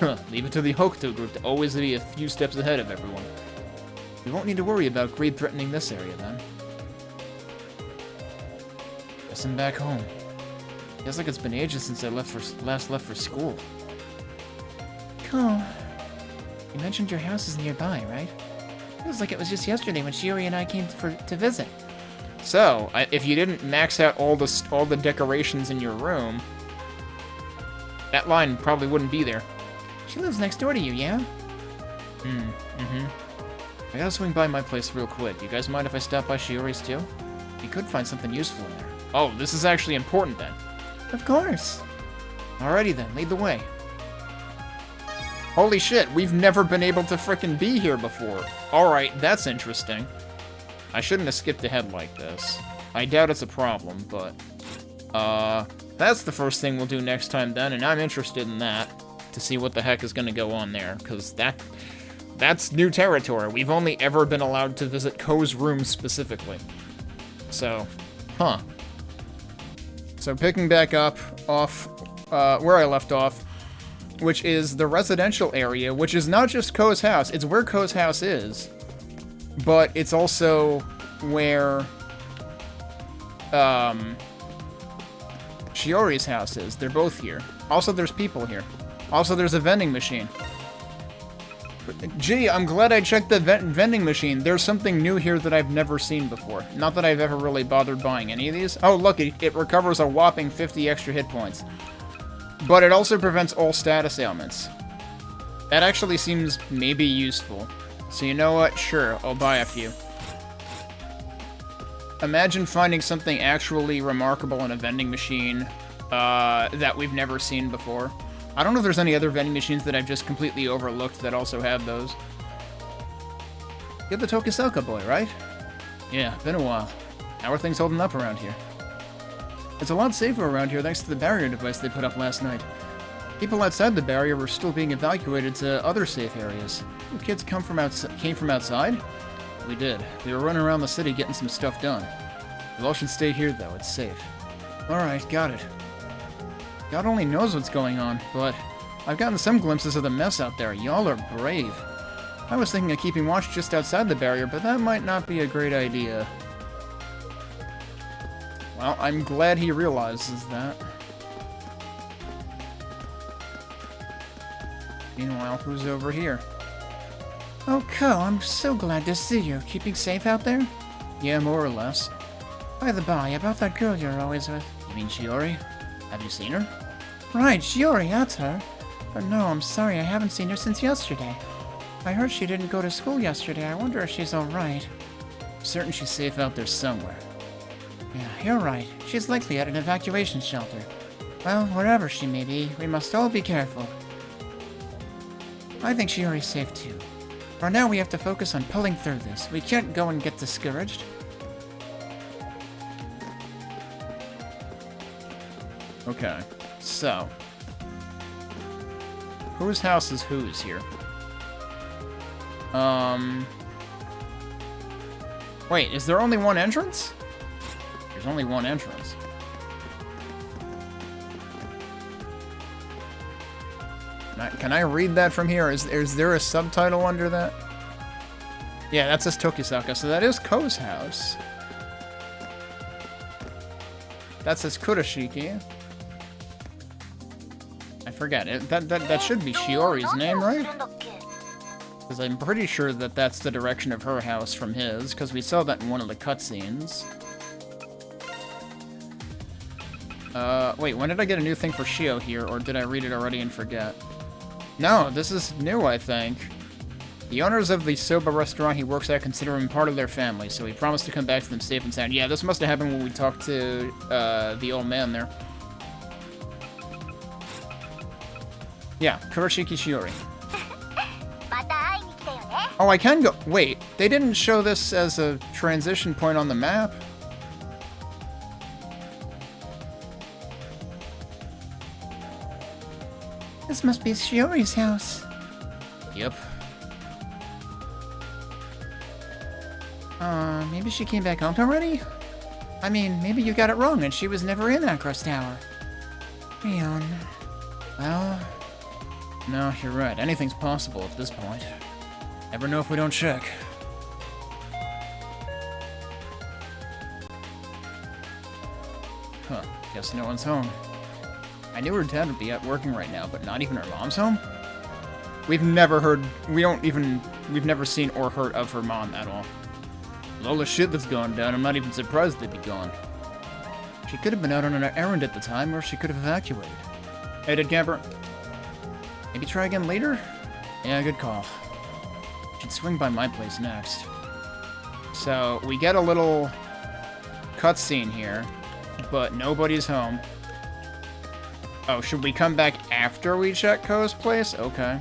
Huh, leave it to the Hokuto group to always be a few steps ahead of everyone. We won't need to worry about greed threatening this area, then. Guess I'm back home. Feels like it's been ages since I last left for school. Cool. You mentioned your house is nearby, right? Feels like it was just yesterday when Shiori and I came to visit. So, if you didn't max out all the decorations in your room, that line probably wouldn't be there. She lives next door to you, yeah? I gotta swing by my place real quick. You guys mind if I stop by Shiori's too? You could find something useful in there. Oh, this is actually important then. Of course. Alrighty then, lead the way. Holy shit, we've never been able to frickin' be here before. Alright, that's interesting. I shouldn't have skipped ahead like this. I doubt it's a problem, but... that's the first thing we'll do next time then, and I'm interested in that. To see what the heck is gonna go on there, because that's new territory. We've only ever been allowed to visit Ko's room specifically. So, huh. So picking back up off where I left off, which is the residential area, which is not just Ko's house, it's where Ko's house is, but it's also where Shiori's house is. They're both here. Also, there's people here. Also, there's a vending machine. Gee, I'm glad I checked the vending machine. There's something new here that I've never seen before. Not that I've ever really bothered buying any of these. Oh, look, it recovers a whopping 50 extra hit points. But it also prevents all status ailments. That actually seems maybe useful. So you know what? Sure, I'll buy a few. Imagine finding something actually remarkable in a vending machine that we've never seen before. I don't know if there's any other vending machines that I've just completely overlooked that also have those. You're the Tokusauka boy, right? Yeah, been a while. How are things holding up around here? It's a lot safer around here thanks to the barrier device they put up last night. People outside the barrier were still being evacuated to other safe areas. You kids came from outside? We did. We were running around the city getting some stuff done. We all should stay here, though. It's safe. Alright, got it. God only knows what's going on, but I've gotten some glimpses of the mess out there. Y'all are brave. I was thinking of keeping watch just outside the barrier, but that might not be a great idea. Well, I'm glad he realizes that. Meanwhile, who's over here? Oh, Ko, I'm so glad to see you. Keeping safe out there? Yeah, more or less. By the by, about that girl you're always with. You mean Shiori? Have you seen her? Right, Shiori, that's her. But no, I'm sorry, I haven't seen her since yesterday. I heard she didn't go to school yesterday. I wonder if she's alright. I'm certain she's safe out there somewhere. Yeah, you're right. She's likely at an evacuation shelter. Well, wherever she may be, we must all be careful. I think Shiori's safe too. For now, we have to focus on pulling through this. We can't go and get discouraged. Okay, so... whose house is whose here? Wait, is there only one entrance? There's only one entrance. Can I read that from here? Is there a subtitle under that? Yeah, that says Tokisaka, so that is Ko's house. That says Kurashiki. I forget it. That should be Shiori's name, right? Because I'm pretty sure that that's the direction of her house from his, because we saw that in one of the cutscenes. Wait, when did I get a new thing for Shio here, or did I read it already and forget? No, this is new, I think. The owners of the soba restaurant he works at consider him part of their family, so he promised to come back to them safe and sound. Yeah, this must have happened when we talked to, the old man there. Yeah, Kurashiki Shiori. Oh, I can go- wait, they didn't show this as a transition point on the map? This must be Shiori's house. Yep. Maybe she came back home already? I mean, maybe you got it wrong and she was never in Across Tower. Rion. Well... no, you're right. Anything's possible at this point. Never know if we don't check. Huh. Guess no one's home. I knew her dad would be out working right now, but not even her mom's home? We've never heard... we've never seen or heard of her mom at all. With all the shit that's gone down, I'm not even surprised they'd be gone. She could have been out on an errand at the time, or she could have evacuated. Hey, Dead Camper. Maybe try again later? Yeah, good call. Should swing by my place next. So, we get a little cutscene here, but nobody's home. Oh, should we come back after we check Ko's place? Okay.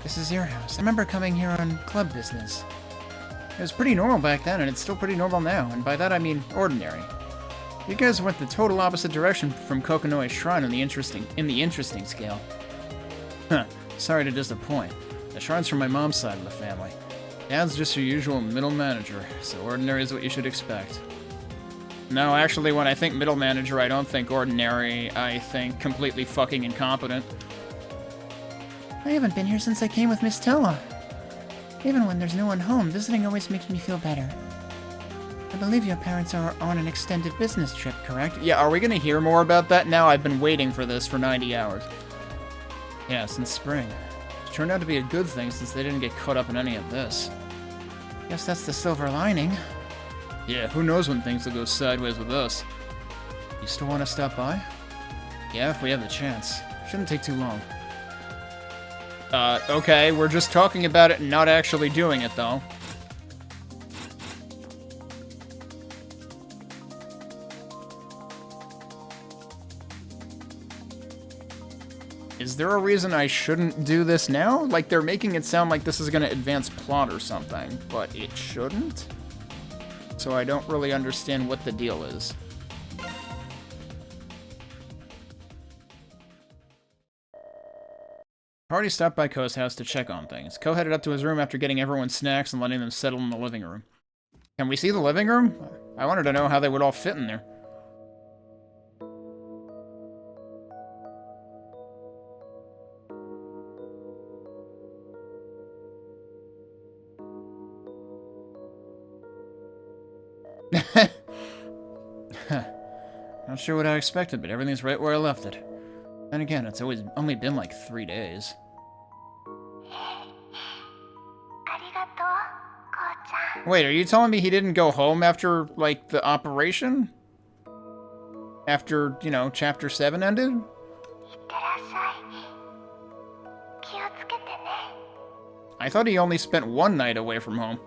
This is your house. I remember coming here on club business. It was pretty normal back then, and it's still pretty normal now, and by that I mean ordinary. You guys went the total opposite direction from Kokonoe's shrine in the interesting scale. Huh, sorry to disappoint. The shrine's from my mom's side of the family. Dad's just your usual middle manager, so ordinary is what you should expect. No, actually, when I think middle manager, I don't think ordinary, I think completely fucking incompetent. I haven't been here since I came with Miss Toa. Even when there's no one home, visiting always makes me feel better. I believe your parents are on an extended business trip, correct? Yeah, are we gonna hear more about that now? I've been waiting for this for 90 hours. Yeah, since spring. It turned out to be a good thing since they didn't get caught up in any of this. Guess that's the silver lining. Yeah, who knows when things will go sideways with us. You still want to stop by? Yeah, if we have the chance. Shouldn't take too long. Okay, we're just talking about it and not actually doing it, though. Is there a reason I shouldn't do this now? Like, they're making it sound like this is gonna advance plot or something, but it shouldn't? So I don't really understand what the deal is. Party stopped by Ko's house to check on things. Ko headed up to his room after getting everyone snacks and letting them settle in the living room. Can we see the living room? I wanted to know how they would all fit in there. Not sure what I expected, but everything's right where I left it. And again, it's only been like 3 days. Wait, are you telling me he didn't go home after, like, the operation? After, you know, Chapter 7 ended? I thought he only spent one night away from home.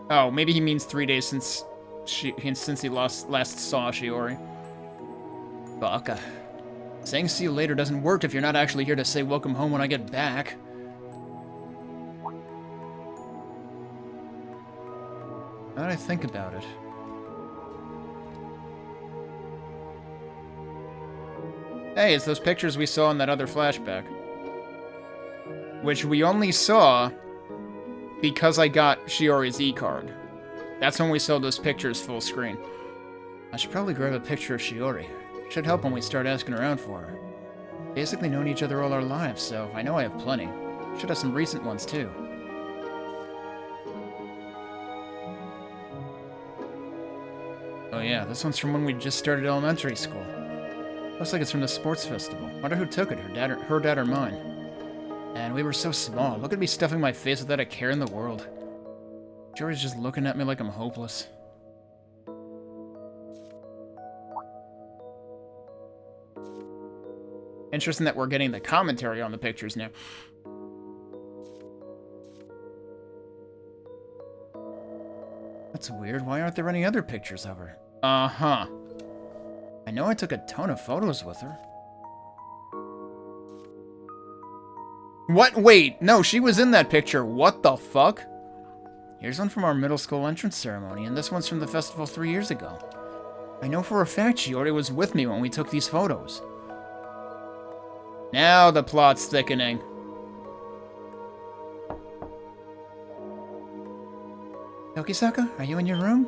Oh, maybe he means 3 days since he last saw Shiori. Baka. Saying see you later doesn't work if you're not actually here to say welcome home when I get back. Now that I think about it. Hey, it's those pictures we saw in that other flashback. Which we only saw because I got Shiori's E-card. That's when we saw those pictures full screen. I should probably grab a picture of Shiori. Should help when we start asking around for her. Basically known each other all our lives, so I know I have plenty. Should have some recent ones too. Oh yeah, this one's from when we just started elementary school. Looks like it's from the sports festival. Wonder who took it, her dad or mine. And we were so small. Look at me stuffing my face without a care in the world. Jory's just looking at me like I'm hopeless. Interesting that we're getting the commentary on the pictures now. That's weird. Why aren't there any other pictures of her? Uh-huh. I know I took a ton of photos with her. What? Wait, no, she was in that picture. What the fuck? Here's one from our middle school entrance ceremony, and this one's from the festival 3 years ago. I know for a fact Shiori was with me when we took these photos. Now the plot's thickening. Tokisaka, are you in your room?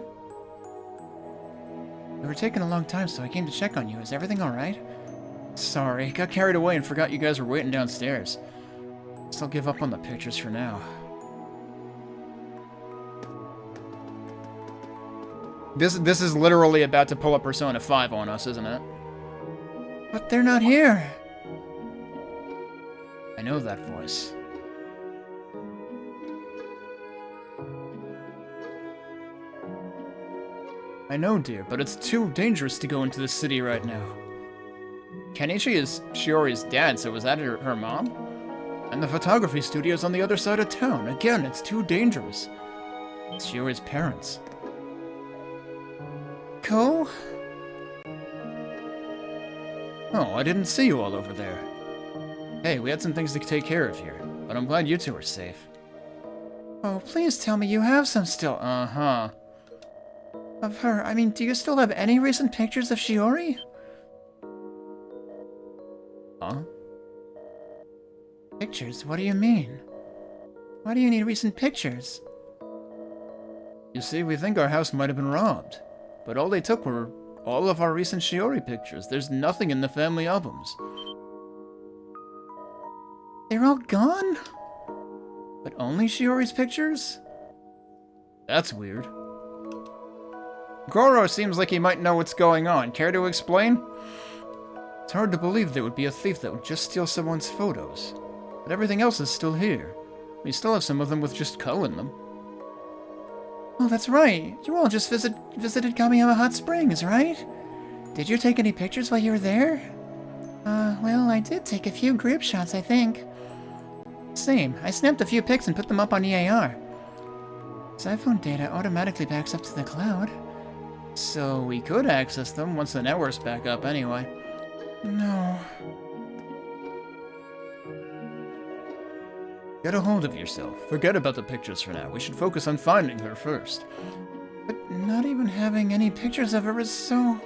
We were taking a long time, so I came to check on you. Is everything alright? Sorry, got carried away and forgot you guys were waiting downstairs. Guess I'll give up on the pictures for now. This is literally about to pull up Persona 5 on us, isn't it? But they're not here. I know that voice. I know, dear, but it's too dangerous to go into the city right now. Kenichi is Shiori's dad, so was that her mom? And the photography studio's on the other side of town. Again, it's too dangerous. It's Shiori's parents. Ko? Oh, I didn't see you all over there. Hey, we had some things to take care of here, but I'm glad you two are safe. Oh, please tell me you have some still. Uh-huh. Of her. I mean, do you still have any recent pictures of Shiori? Huh? Pictures? What do you mean? Why do you need recent pictures? You see, we think our house might have been robbed, but all they took were all of our recent Shiori pictures. There's nothing in the family albums. They're all gone? But only Shiori's pictures? That's weird. Goro seems like he might know what's going on. Care to explain? It's hard to believe there would be a thief that would just steal someone's photos. But everything else is still here. We still have some of them with just Ko in them. Oh, that's right. You all just visited Kamiyama Hot Springs, right? Did you take any pictures while you were there? Well, I did take a few group shots, I think. Same. I snapped a few pics and put them up on EAR. Its iPhone data automatically backs up to the cloud. So we could access them once the network's back up anyway. No. Get a hold of yourself. Forget about the pictures for now. We should focus on finding her first. But not even having any pictures of her is so...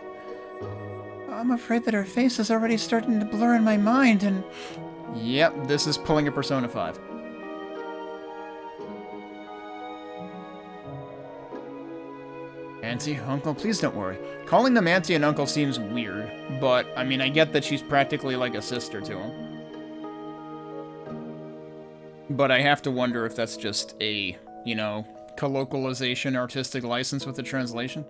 I'm afraid that her face is already starting to blur in my mind and... Yep, this is pulling a Persona 5. Auntie, Uncle, please don't worry. Calling them Auntie and Uncle seems weird, but, I mean, I get that she's practically like a sister to him. But I have to wonder if that's just a, you know, colloquialization, artistic license with the translation.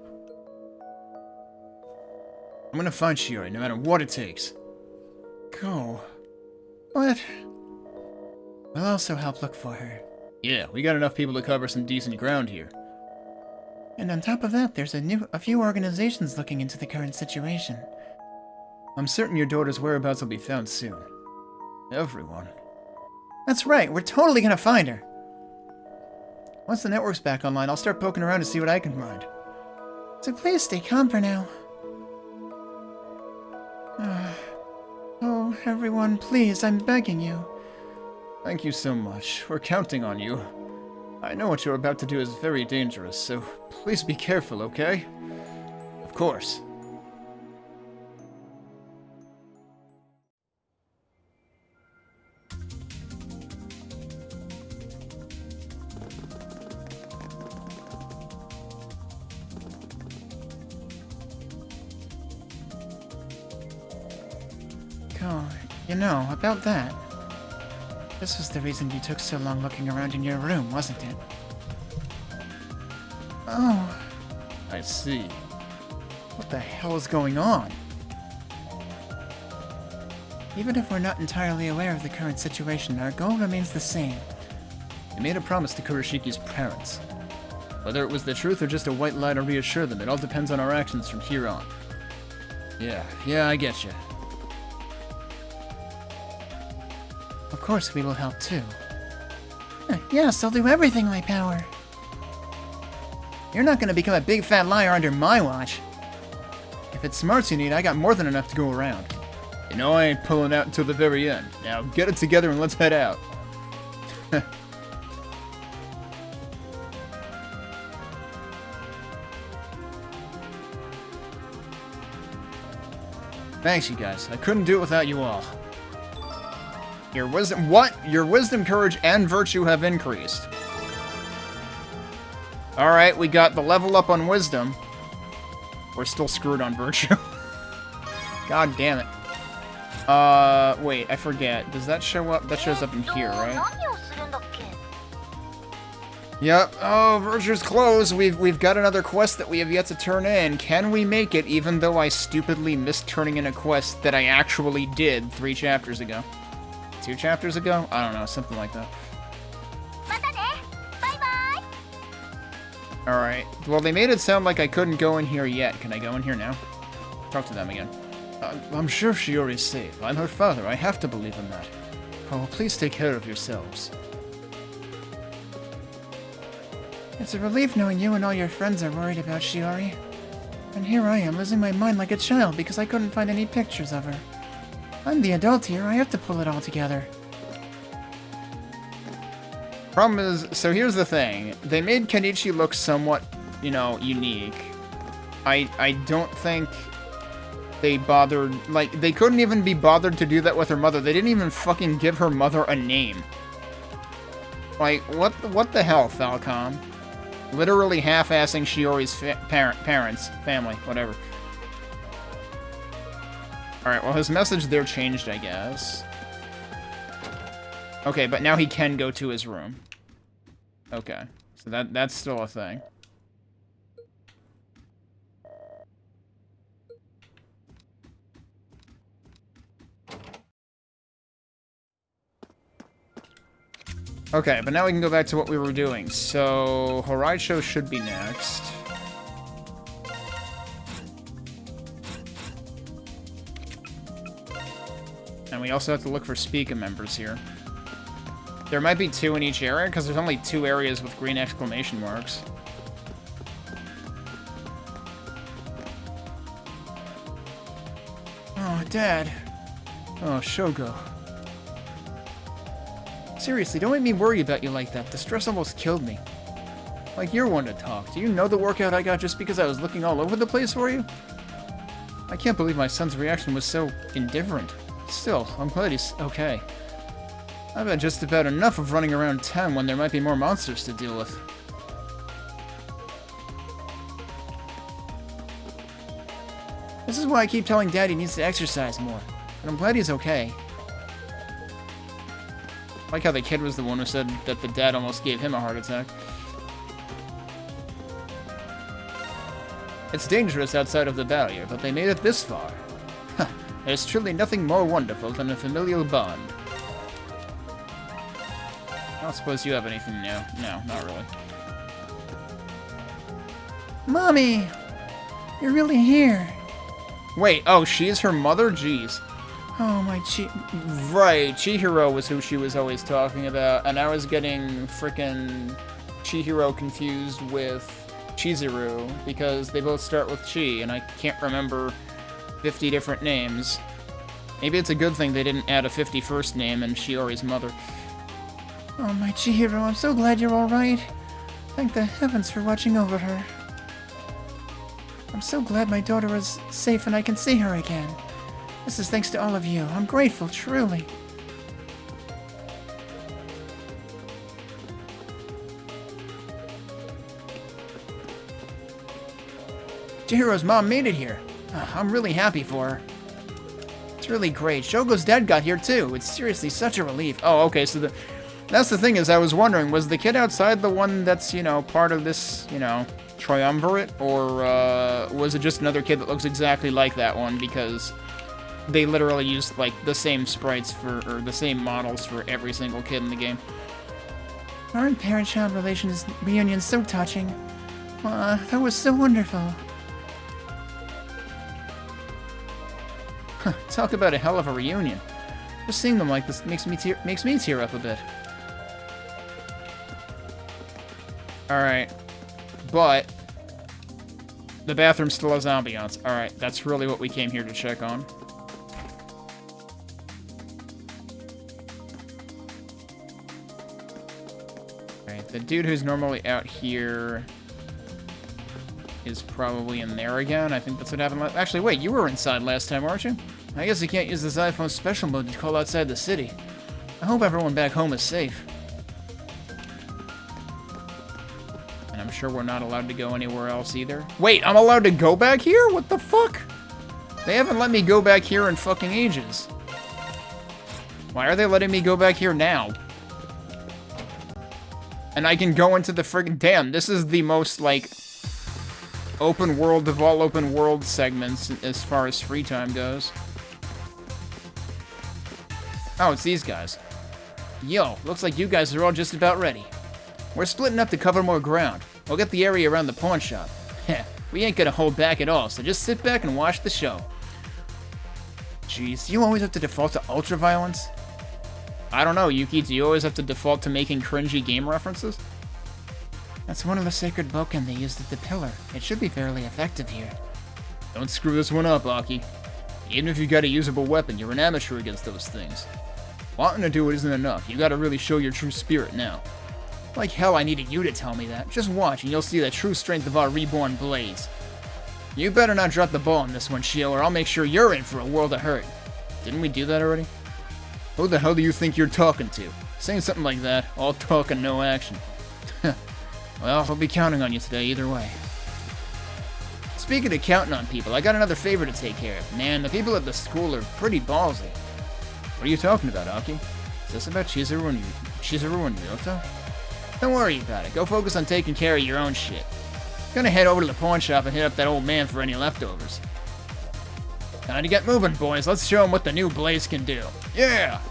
I'm gonna find Shiori, no matter what it takes. Go. But... We'll also help look for her. Yeah, we got enough people to cover some decent ground here. And on top of that, there's a few organizations looking into the current situation. I'm certain your daughter's whereabouts will be found soon. Everyone. That's right, we're totally gonna find her. Once the network's back online, I'll start poking around to see what I can find. So please stay calm for now. Oh, everyone, please, I'm begging you. Thank you so much. We're counting on you. I know what you're about to do is very dangerous, so please be careful, okay? Of course. Oh, you know, about that. This was the reason you took so long looking around in your room, wasn't it? Oh. I see. What the hell is going on? Even if we're not entirely aware of the current situation, our goal remains the same. We made a promise to Kuroshiki's parents. Whether it was the truth or just a white lie to reassure them, it all depends on our actions from here on. Yeah, I get you. Of course we will help too. Yes, I'll do everything in my power. You're not gonna become a big fat liar under my watch. If it's smarts you need, I got more than enough to go around. You know I ain't pulling out until the very end. Now get it together and let's head out. Thanks, you guys. I couldn't do it without you all. Your wisdom... What? Your wisdom, courage, and virtue have increased. Alright, we got the level up on wisdom. We're still screwed on virtue. God damn it. Wait, I forget. Does that show up? That shows up in here, right? Yep. Oh, virtue's closed. We've got another quest that we have yet to turn in. Can we make it, even though I stupidly missed turning in a quest that I actually did 3 chapters ago? 2 chapters ago? I don't know, something like that. Alright. Well, they made it sound like I couldn't go in here yet. Can I go in here now? Talk to them again. I'm sure Shiori's safe. I'm her father. I have to believe in that. Oh, please take care of yourselves. It's a relief knowing you and all your friends are worried about Shiori. And here I am, losing my mind like a child because I couldn't find any pictures of her. I'm the adult here, I have to pull it all together. Problem is, so here's the thing. They made Kenichi look somewhat, you know, unique. I don't think they bothered, like, they couldn't even be bothered to do that with her mother. They didn't even fucking give her mother a name. Like, what the hell, Falcom? Literally half-assing Shiori's family, whatever. Alright, well, his message there changed, I guess. Okay, but now he can go to his room. Okay, so that's still a thing. Okay, but now we can go back to what we were doing. So, Horaicho should be next. And we also have to look for Spica members here. There might be 2 in each area, because there's only 2 areas with green exclamation marks. Oh, Dad. Oh, Shogo. Seriously, don't make me worry about you like that. The stress almost killed me. Like, you're one to talk. Do you know the workout I got just because I was looking all over the place for you? I can't believe my son's reaction was so indifferent. Still, I'm glad he's okay. I've had just about enough of running around town when there might be more monsters to deal with. This is why I keep telling Dad he needs to exercise more. And I'm glad he's okay. I like how the kid was the one who said that the dad almost gave him a heart attack. It's dangerous outside of the barrier, but they made it this far. Huh, there's truly nothing more wonderful than a familial bond. don't suppose you have anything new. No, not really. Mommy! You're really here. Wait, oh, she's her mother? Jeez. Oh, my Right, Chihiro was who she was always talking about, and I was getting frickin' Chihiro confused with Chizuru, because they both start with Chi, and I can't remember 50 different names. Maybe it's a good thing they didn't add a 51st name and Shiori's mother. Oh, my Chihiro, I'm so glad you're alright. Thank the heavens for watching over her. I'm so glad my daughter is safe and I can see her again. This is thanks to all of you. I'm grateful, truly. Chihiro's mom made it here. I'm really happy for her. It's really great. Shogo's dad got here too. It's seriously such a relief. Oh, okay, so that's the thing is I was wondering, was the kid outside the one that's, you know, part of this, you know, triumvirate? Or was it just another kid that looks exactly like that one because they literally used, like, the same sprites for, or the same models for every single kid in the game? Aren't parent-child relations reunions so touching? That was so wonderful. Talk about a hell of a reunion. Just seeing them like this makes me tear up a bit. Alright. But the bathroom still has ambiance. Alright, that's really what we came here to check on. Alright, the dude who's normally out here is probably in there again. I think that's what happened last... Actually, wait, you were inside last time, weren't you? I guess you can't use this iPhone special mode to call outside the city. I hope everyone back home is safe. And I'm sure we're not allowed to go anywhere else either. Wait, I'm allowed to go back here? What the fuck? They haven't let me go back here in fucking ages. Why are they letting me go back here now? And I can go into the friggin'... Damn, this is the most, like, open world of all open world segments as far as free time goes. Oh, it's these guys. Yo, looks like you guys are all just about ready. We're splitting up to cover more ground. We'll get the area around the pawn shop. Heh, we ain't gonna hold back at all, so just sit back and watch the show. Jeez, do you always have to default to ultra-violence? I don't know, Yuki, do you always have to default to making cringy game references? That's one of the sacred boken they used at the pillar. It should be fairly effective here. Don't screw this one up, Aki. Even if you got a usable weapon, you're an amateur against those things. Wanting to do it isn't enough. You gotta really show your true spirit now. Like hell I needed you to tell me that. Just watch and you'll see the true strength of our reborn Blaze. You better not drop the ball on this one, Shio, or I'll make sure you're in for a world of hurt. Didn't we do that already? Who the hell do you think you're talking to? Saying something like that, all talk and no action. Well, I'll be counting on you today either way. Speaking of counting on people, I got another favor to take care of. Man, the people at the school are pretty ballsy. What are you talking about, Aki? Is this about Chizuru and Ryoto? Don't worry about it. Go focus on taking care of your own shit. Gonna head over to the pawn shop and hit up that old man for any leftovers. Time to get moving, boys. Let's show him what the new Blaze can do. Yeah!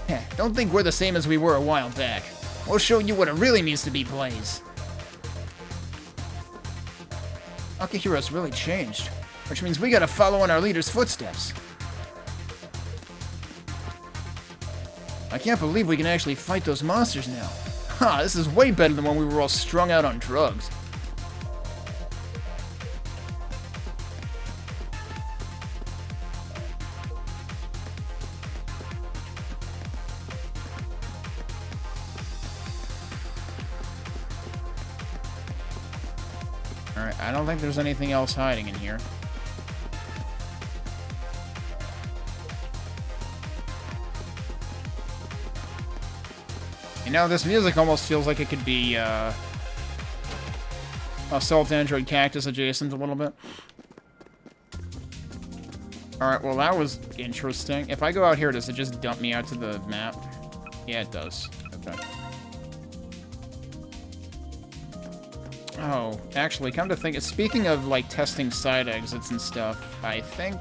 Heh, don't think we're the same as we were a while back. We'll show you what it really means to be Blaze. Akihiro's really changed, which means we gotta follow in our leader's footsteps. I can't believe we can actually fight those monsters now. Ha, this is way better than when we were all strung out on drugs. Alright, I don't think there's anything else hiding in here. You know, this music almost feels like it could be, Assault Android Cactus adjacent a little bit. Alright, well that was interesting. If I go out here, does it just dump me out to the map? Yeah, it does. Okay. Oh, actually, come to think, speaking of, like, testing side exits and stuff, I think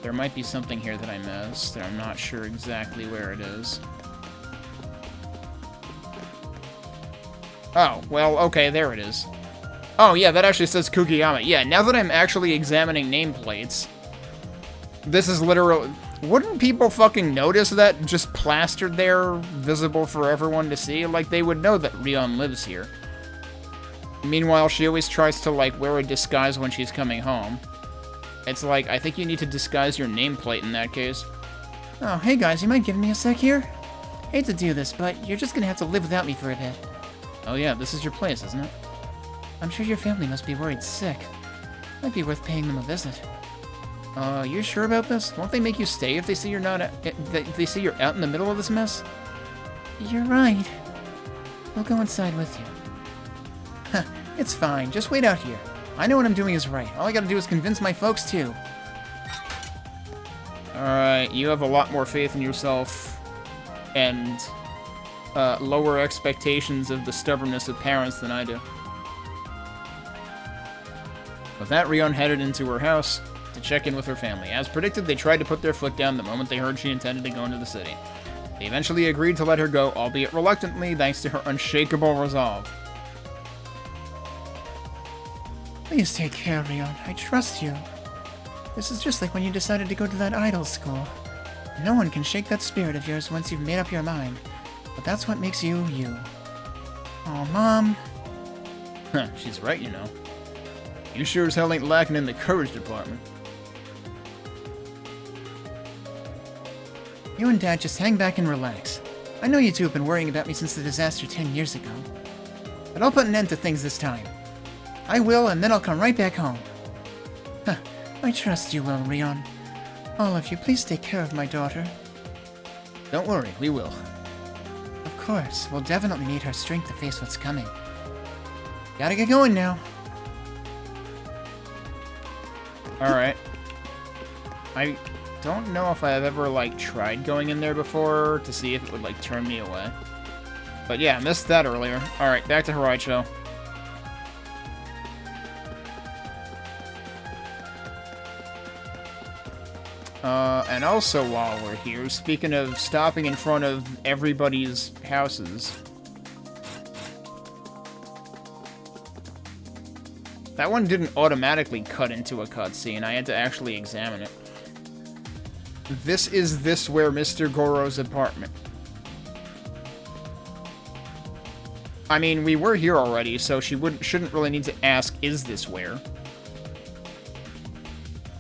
There might be something here that I missed, and I'm not sure exactly where it is. Oh, well, okay, there it is. Oh, yeah, that actually says Kugiyama. Yeah, now that I'm actually examining nameplates, this is literally... Wouldn't people fucking notice that just plastered there, visible for everyone to see? Like, they would know that Rion lives here. Meanwhile, she always tries to, like, wear a disguise when she's coming home. It's like, I think you need to disguise your nameplate in that case. Oh, hey guys, you mind giving me a sec here? Hate to do this, but you're just gonna have to live without me for a bit. Oh yeah, this is your place, isn't it? I'm sure your family must be worried sick. Might be worth paying them a visit. You sure about this? Won't they make you stay if they see you're not... if they see you're out in the middle of this mess? You're right. I'll go inside with you. Huh, it's fine. Just wait out here. I know what I'm doing is right. All I gotta do is convince my folks, too. Alright, you have a lot more faith in yourself and lower expectations of the stubbornness of parents than I do. With that, Rion headed into her house to check in with her family. As predicted, they tried to put their foot down the moment they heard she intended to go into the city. They eventually agreed to let her go, albeit reluctantly, thanks to her unshakable resolve. Please take care, Rion. I trust you. This is just like when you decided to go to that idol school. No one can shake that spirit of yours once you've made up your mind. But that's what makes you, you. Oh, Mom. Huh, she's right, you know. You sure as hell ain't lacking in the courage department. You and Dad just hang back and relax. I know you two have been worrying about me since the disaster 10 years ago. But I'll put an end to things this time. I will, and then I'll come right back home. Huh, I trust you will, Rion. All of you, please take care of my daughter. Don't worry, we will. Of course, we'll definitely need her strength to face what's coming. Gotta get going now. Alright. I don't know if I've ever, like, tried going in there before to see if it would, like, turn me away. But yeah, I missed that earlier. Alright, back to Horaicho. And also while we're here, speaking of stopping in front of everybody's houses... That one didn't automatically cut into a cutscene. I had to actually examine it. Is this where Mr. Goro's apartment? I mean, we were here already, so shouldn't really need to ask, is this where?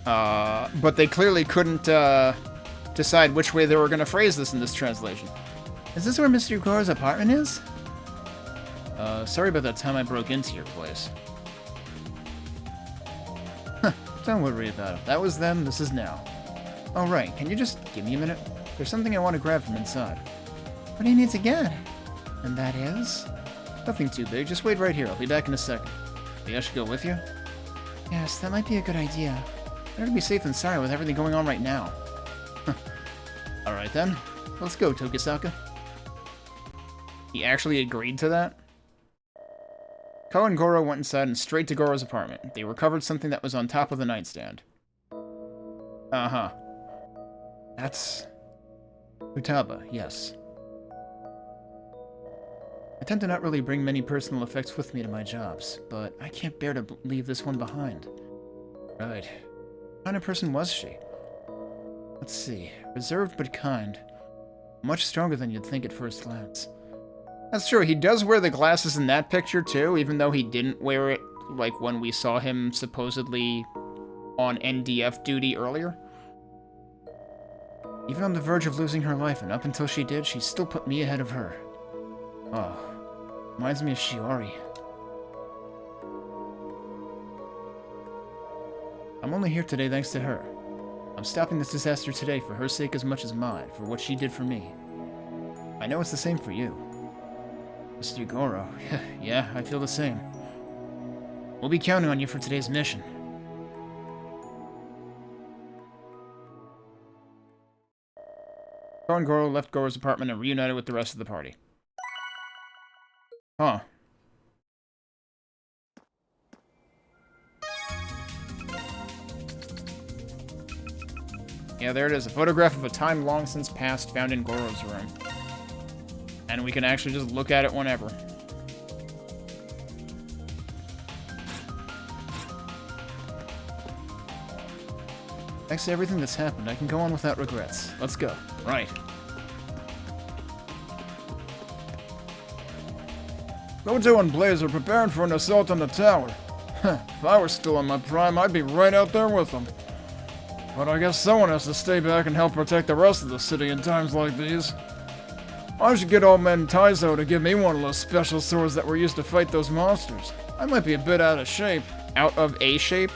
But they clearly couldn't, decide which way they were gonna phrase this in this translation. Is this where Mr. Goro's apartment is? Sorry about that time I broke into your place. Don't worry about it. That was then, this is now. Oh, right. Can you just give me a minute? There's something I want to grab from inside. What do you need to get? And that is? Nothing too big. Just wait right here. I'll be back in a second. Maybe I should go with you? Yes, that might be a good idea. Better to be safe than sorry with everything going on right now. Alright then. Let's go, Tokisaka. He actually agreed to that? Ko and Goro went inside and straight to Goro's apartment. They recovered something that was on top of the nightstand. Uh-huh. That's... Futaba, yes. I tend to not really bring many personal effects with me to my jobs, but I can't bear to leave this one behind. Right. What kind of person was she? Let's see. Reserved but kind. Much stronger than you'd think at first glance. That's true, he does wear the glasses in that picture too, even though he didn't wear it, like, when we saw him supposedly on NDF duty earlier. Even on the verge of losing her life, and up until she did, she still put me ahead of her. Oh, reminds me of Shiori. I'm only here today thanks to her. I'm stopping this disaster today for her sake as much as mine, for what she did for me. I know it's the same for you. Mr. Goro, yeah, I feel the same. We'll be counting on you for today's mission. Ko and Goro left Goro's apartment and reunited with the rest of the party. Huh. Yeah, there it is. A photograph of a time long since past found in Goro's room. And we can actually just look at it whenever. Thanks to everything that's happened, I can go on without regrets. Let's go. Right. Gojo and Blaze are preparing for an assault on the tower. If I were still in my prime, I'd be right out there with them. But I guess someone has to stay back and help protect the rest of the city in times like these. I should get old man Taizo to give me one of those special swords that were used to fight those monsters. I might be a bit out of shape. Out of A shape?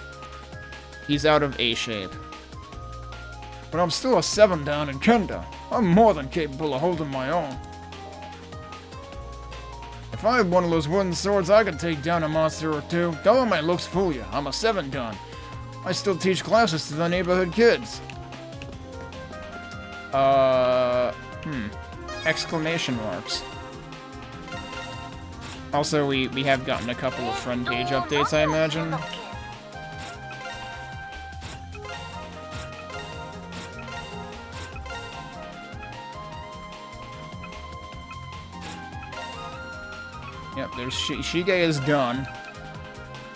He's out of A shape. But I'm still a 7 down in Kendo. I'm more than capable of holding my own. If I had one of those wooden swords, I could take down a monster or two. Don't let my looks fool you. I'm a 7 gun. I still teach classes to the neighborhood kids. Exclamation marks. Also, we have gotten a couple of friend page updates, I imagine. Yep, there's Shige is done.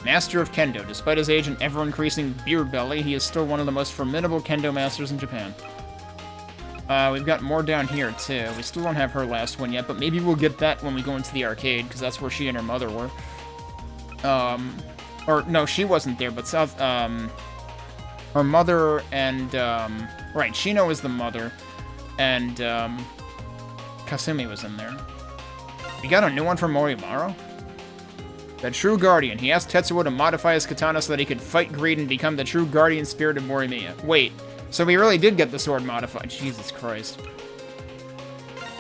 Master of Kendo. Despite his age and ever-increasing beard belly, he is still one of the most formidable Kendo masters in Japan. We've got more down here, too. We still don't have her last one yet, but maybe we'll get that when we go into the arcade, because that's where she and her mother were. Or, no, she wasn't there, but her mother and, right, Shino is the mother, and, Kasumi was in there. We got a new one from Morimiya? The True Guardian. He asked Tetsuo to modify his katana so that he could fight greed and become the true guardian spirit of Morimiya. Wait, so we really did get the sword modified. Jesus Christ.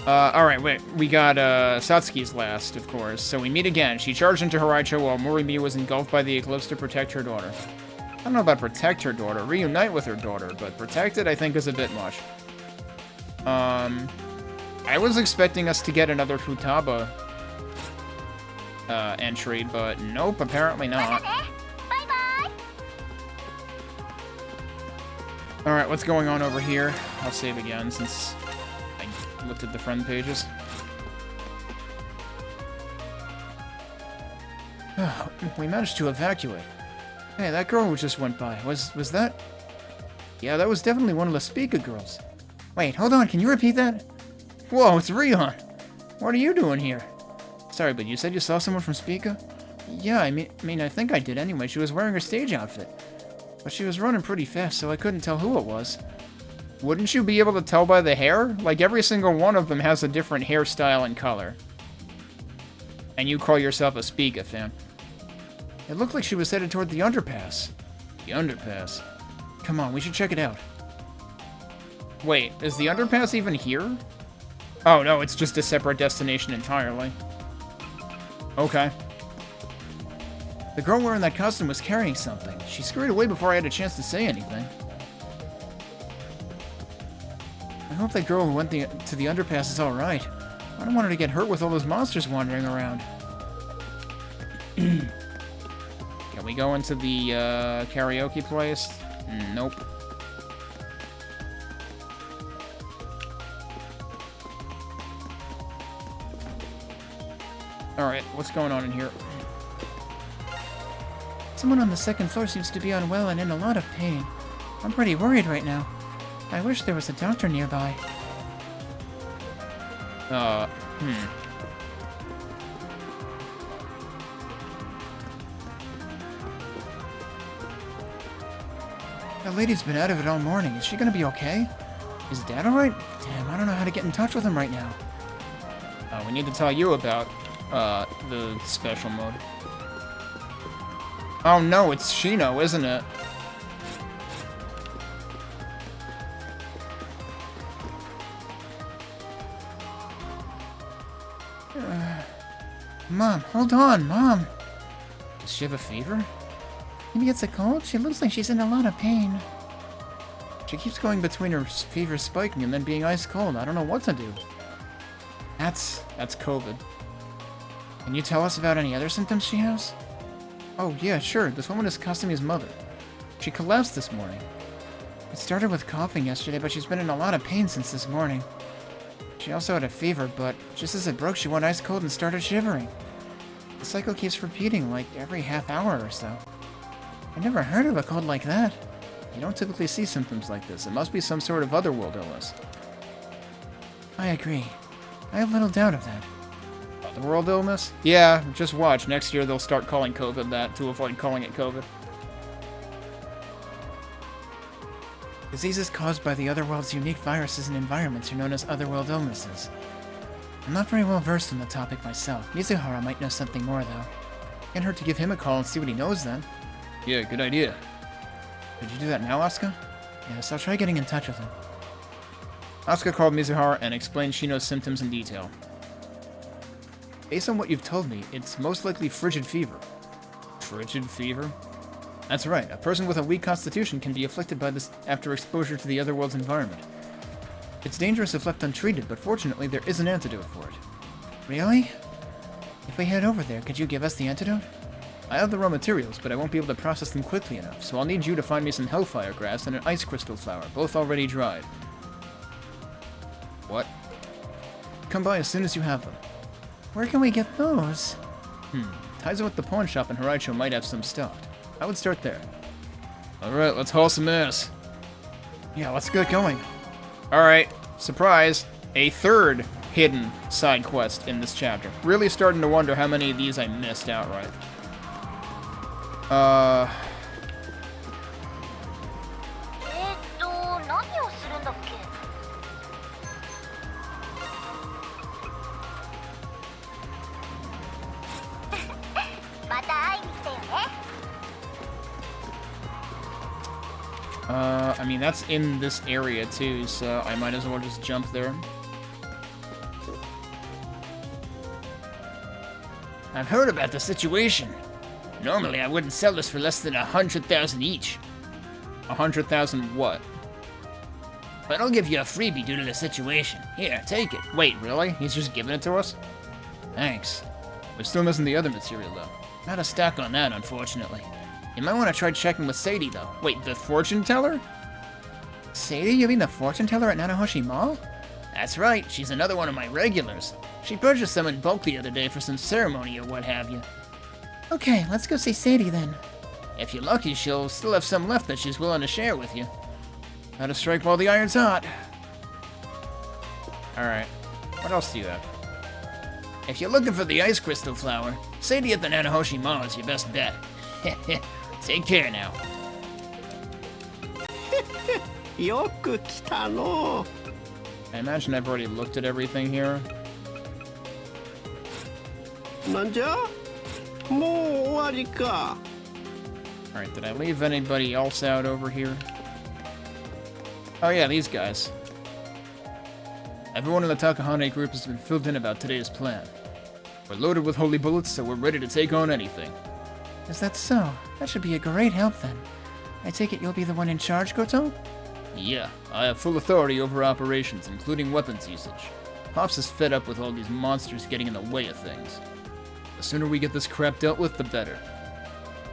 Alright, wait. We got, Satsuki's last, of course. So we meet again. She charged into Horaicho while Morimiya was engulfed by the eclipse to protect her daughter. I don't know about protect her daughter. Reunite with her daughter, but protect it, I think, is a bit much. I was expecting us to get another Futaba entry, but nope, apparently not. Alright, what's going on over here? I'll save again since I looked at the friend pages. Oh, we managed to evacuate. Hey, that girl who just went by, was that? Yeah, that was definitely one of the Spica girls. Wait, hold on, can you repeat that? Whoa, it's Rion! What are you doing here? Sorry, but you said you saw someone from Spica? Yeah, I mean, I think I did anyway. She was wearing her stage outfit. But she was running pretty fast, so I couldn't tell who it was. Wouldn't you be able to tell by the hair? Like, every single one of them has a different hairstyle and color. And you call yourself a Spica fan. It looked like she was headed toward the underpass. The underpass? Come on, we should check it out. Wait, is the underpass even here? Oh, no, it's just a separate destination entirely. Okay. The girl wearing that costume was carrying something. She scurried away before I had a chance to say anything. I hope that girl who went to the underpass is alright. I don't want her to get hurt with all those monsters wandering around. Can we go into the karaoke place? Nope. Alright, what's going on in here? Someone on the second floor seems to be unwell and in a lot of pain. I'm pretty worried right now. I wish there was a doctor nearby. That lady's been out of it all morning. Is she gonna be okay? Is Dad alright? Damn, I don't know how to get in touch with him right now. We need to tell you about the special mode. Oh no, it's Shino, isn't it? Mom, hold on, Mom. Does she have a fever? Maybe it's a cold? She looks like she's in a lot of pain. She keeps going between her fever spiking and then being ice cold. I don't know what to do. That's COVID. Can you tell us about any other symptoms she has? Oh, yeah, sure. This woman is Kasumi's mother. She collapsed this morning. It started with coughing yesterday, but she's been in a lot of pain since this morning. She also had a fever, but just as it broke, she went ice cold and started shivering. The cycle keeps repeating, like every half hour or so. I never heard of a cold like that. You don't typically see symptoms like this. It must be some sort of otherworld illness. I agree. I have little doubt of that. Otherworld illness? Yeah, just watch. Next year they'll start calling COVID that to avoid calling it COVID. Diseases caused by the otherworld's unique viruses and environments are known as otherworld illnesses. I'm not very well versed in the topic myself. Mizuhara might know something more, though. Can't hurt to give him a call and see what he knows then. Yeah, good idea. Could you do that now, Asuka? Yes, I'll try getting in touch with him. Asuka called Mizuhara and explained Shino's symptoms in detail. Based on what you've told me, it's most likely frigid fever. Frigid fever? That's right. A person with a weak constitution can be afflicted by this after exposure to the otherworld's environment. It's dangerous if left untreated, but fortunately there is an antidote for it. Really? If we head over there, could you give us the antidote? I have the raw materials, but I won't be able to process them quickly enough, so I'll need you to find me some hellfire grass and an ice crystal flower, both already dried. What? Come by as soon as you have them. Where can we get those? Taizo at the pawn shop in Haraicho might have some stocked. I would start there. Alright, let's haul some ass. Yeah, let's get going. Alright, surprise. A third hidden side quest in this chapter. Really starting to wonder how many of these I missed outright. I mean, that's in this area too, so I might as well just jump there. I've heard about the situation. Normally, I wouldn't sell this for less than 100,000 each. 100,000 what? But I'll give you a freebie due to the situation. Here, take it. Wait, really? He's just giving it to us? Thanks. We're still missing the other material, though. Not a stack on that, unfortunately. You might want to try checking with Sadie, though. Wait, the fortune teller? Sadie? You mean the fortune teller at Nanahoshi Mall? That's right. She's another one of my regulars. She purchased some in bulk the other day for some ceremony or what have you. Okay, let's go see Sadie then. If you're lucky, she'll still have some left that she's willing to share with you. Gotta strike while the iron's hot. Alright. What else do you have? If you're looking for the ice crystal flower, Sadie at the Nanahoshi Mall is your best bet. Take care now. I imagine I've already looked at everything here. Alright, did I leave anybody else out over here? Oh yeah, these guys. Everyone in the Takahane group has been filled in about today's plan. We're loaded with holy bullets, so we're ready to take on anything. Is that so? That should be a great help then. I take it you'll be the one in charge, Goto? Yeah, I have full authority over operations, including weapons usage. Pops is fed up with all these monsters getting in the way of things. The sooner we get this crap dealt with, the better.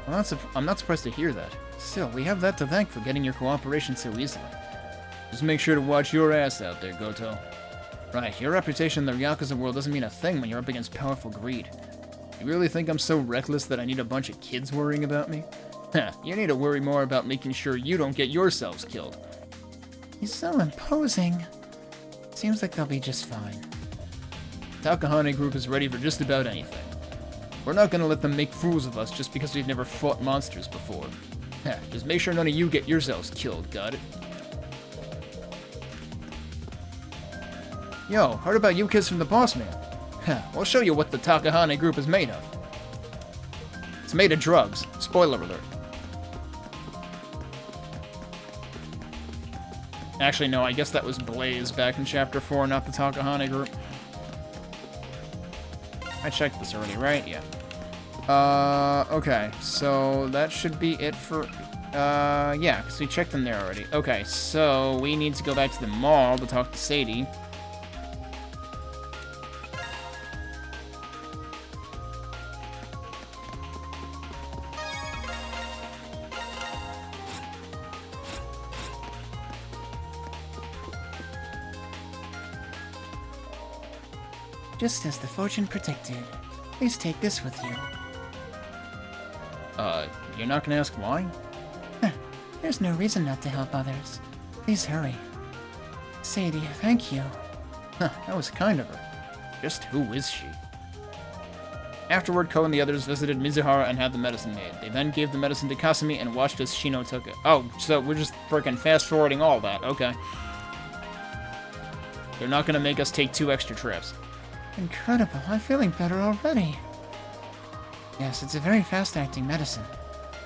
Well, I'm not surprised to hear that. Still, we have that to thank for getting your cooperation so easily. Just make sure to watch your ass out there, Goto. Right, your reputation in the Yakuza world doesn't mean a thing when you're up against powerful greed. You really think I'm so reckless that I need a bunch of kids worrying about me? Heh, you need to worry more about making sure you don't get yourselves killed. He's so imposing. Seems like they'll be just fine. Takahane Group is ready for just about anything. We're not gonna let them make fools of us just because we've never fought monsters before. Heh, just make sure none of you get yourselves killed, got it? Yo, heard about you kids from the Boss Man. Heh, we'll show you what the Takahane Group is made of. It's made of drugs. Spoiler alert. Actually, no, I guess that was Blaze back in Chapter 4, not the Takahane Group. I checked this already, right? Yeah. Okay, so that should be it for... yeah, because we checked in there already. Okay, so we need to go back to the mall to talk to Sadie. Just as the fortune predicted. Please take this with you. You're not gonna ask why? There's no reason not to help others. Please hurry. Sadie, thank you. Huh, that was kind of her. Just who is she? Afterward, Ko and the others visited Mizuhara and had the medicine made. They then gave the medicine to Kasumi and watched as Shino took it. Oh, so we're just freaking fast-forwarding all that. Okay. They're not gonna make us take 2 extra trips. Incredible. I'm feeling better already. Yes, it's a very fast-acting medicine.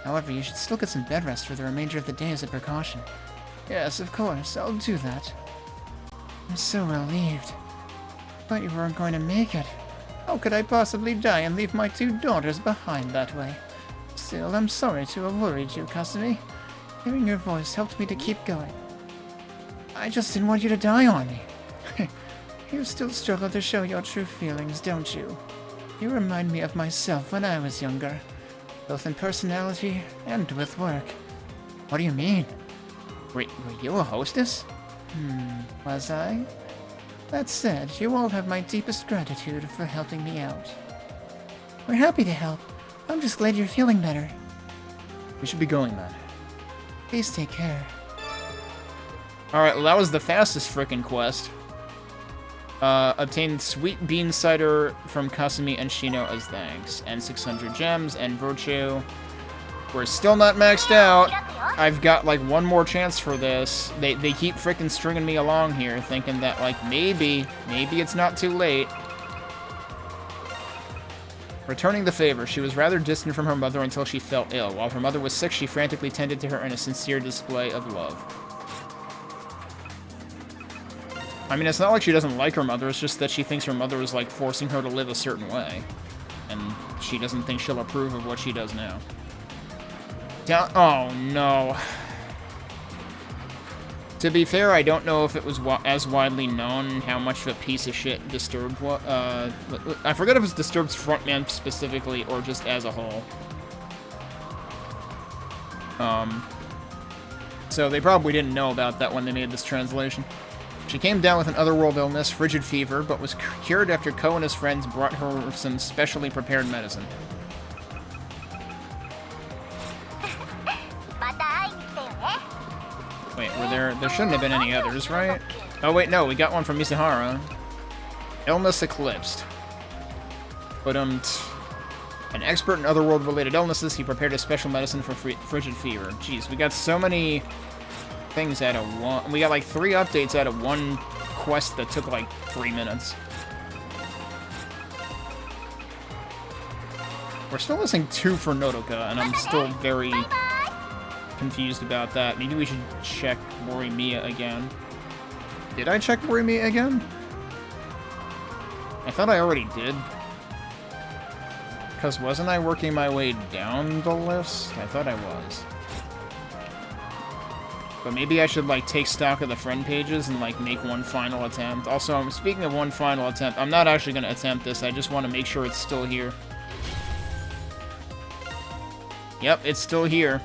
However, you should still get some bed rest for the remainder of the day as a precaution. Yes, of course. I'll do that. I'm so relieved. Thought you weren't going to make it. How could I possibly die and leave my 2 daughters behind that way? Still, I'm sorry to have worried you, Kasumi. Hearing your voice helped me to keep going. I just didn't want you to die on me. You still struggle to show your true feelings, don't you? You remind me of myself when I was younger, both in personality and with work. What do you mean? Were you a hostess? Was I? That said, you all have my deepest gratitude for helping me out. We're happy to help. I'm just glad you're feeling better. We should be going then. Please take care. Alright, well that was the fastest frickin' quest. Obtained sweet bean cider from Kasumi and Shino as thanks. And 600 gems and virtue. We're still not maxed out. I've got like 1 more chance for this. They keep frickin' stringing me along here, thinking that like maybe it's not too late. Returning the favor, she was rather distant from her mother until she fell ill. While her mother was sick, she frantically tended to her in a sincere display of love. I mean, it's not like she doesn't like her mother, it's just that she thinks her mother is like forcing her to live a certain way. And she doesn't think she'll approve of what she does now. Oh no. To be fair, I don't know if it was as widely known how much of a piece of shit Disturbed was. I forget if it's Disturbed's frontman specifically or just as a whole. So they probably didn't know about that when they made this translation. She came down with an otherworld illness, frigid fever, but was cured after Ko and his friends brought her some specially prepared medicine. Wait, there shouldn't have been any others, right? Oh wait, no, we got one from Mizuhara. Illness eclipsed. But an expert in otherworld-related illnesses, he prepared a special medicine for frigid fever. Jeez, we got so many things out of one. We got like 3 updates out of 1 quest that took like 3 minutes. We're still missing 2 for Nodoka, and I'm still very confused about that. Maybe we should check Morimiya again. Did I check Morimiya again? I thought I already did. Because wasn't I working my way down the list? I thought I was. But maybe I should, like, take stock of the friend pages and, like, make 1 final attempt. Also, speaking of 1 final attempt, I'm not actually going to attempt this. I just want to make sure it's still here. Yep, it's still here.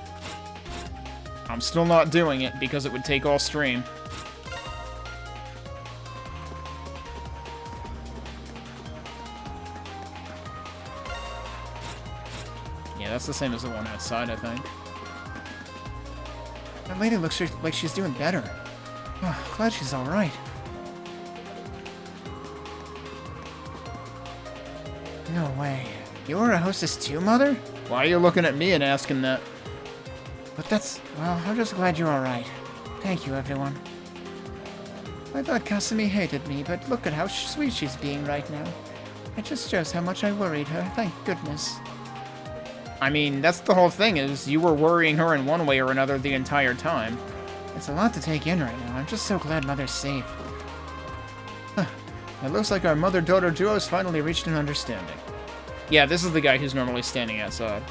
I'm still not doing it because it would take all stream. Yeah, that's the same as the one outside, I think. That lady looks like she's doing better. Oh, glad she's alright. No way. You were a hostess too, Mother? Why are you looking at me and asking that? But well, I'm just glad you're alright. Thank you, everyone. I thought Kasumi hated me, but look at how sweet she's being right now. It just shows how much I worried her, thank goodness. I mean, that's the whole thing, is you were worrying her in one way or another the entire time. It's a lot to take in right now. I'm just so glad Mother's safe. Huh. It looks like our mother-daughter duo's finally reached an understanding. Yeah, this is the guy who's normally standing outside.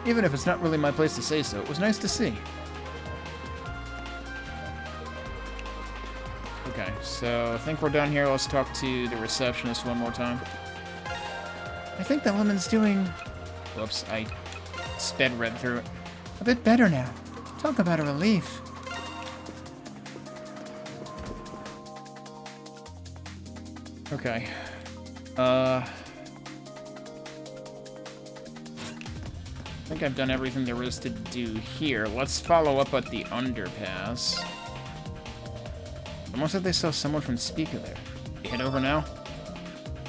Even if it's not really my place to say so, it was nice to see. Okay, so I think we're done here. Let's talk to the receptionist 1 more time. I think that woman's doing... Whoops, I sped read through it. A bit better now. Talk about a relief. Okay. I think I've done everything there is to do here. Let's follow up at the underpass. Someone said they saw someone from Speaker there. We head over now?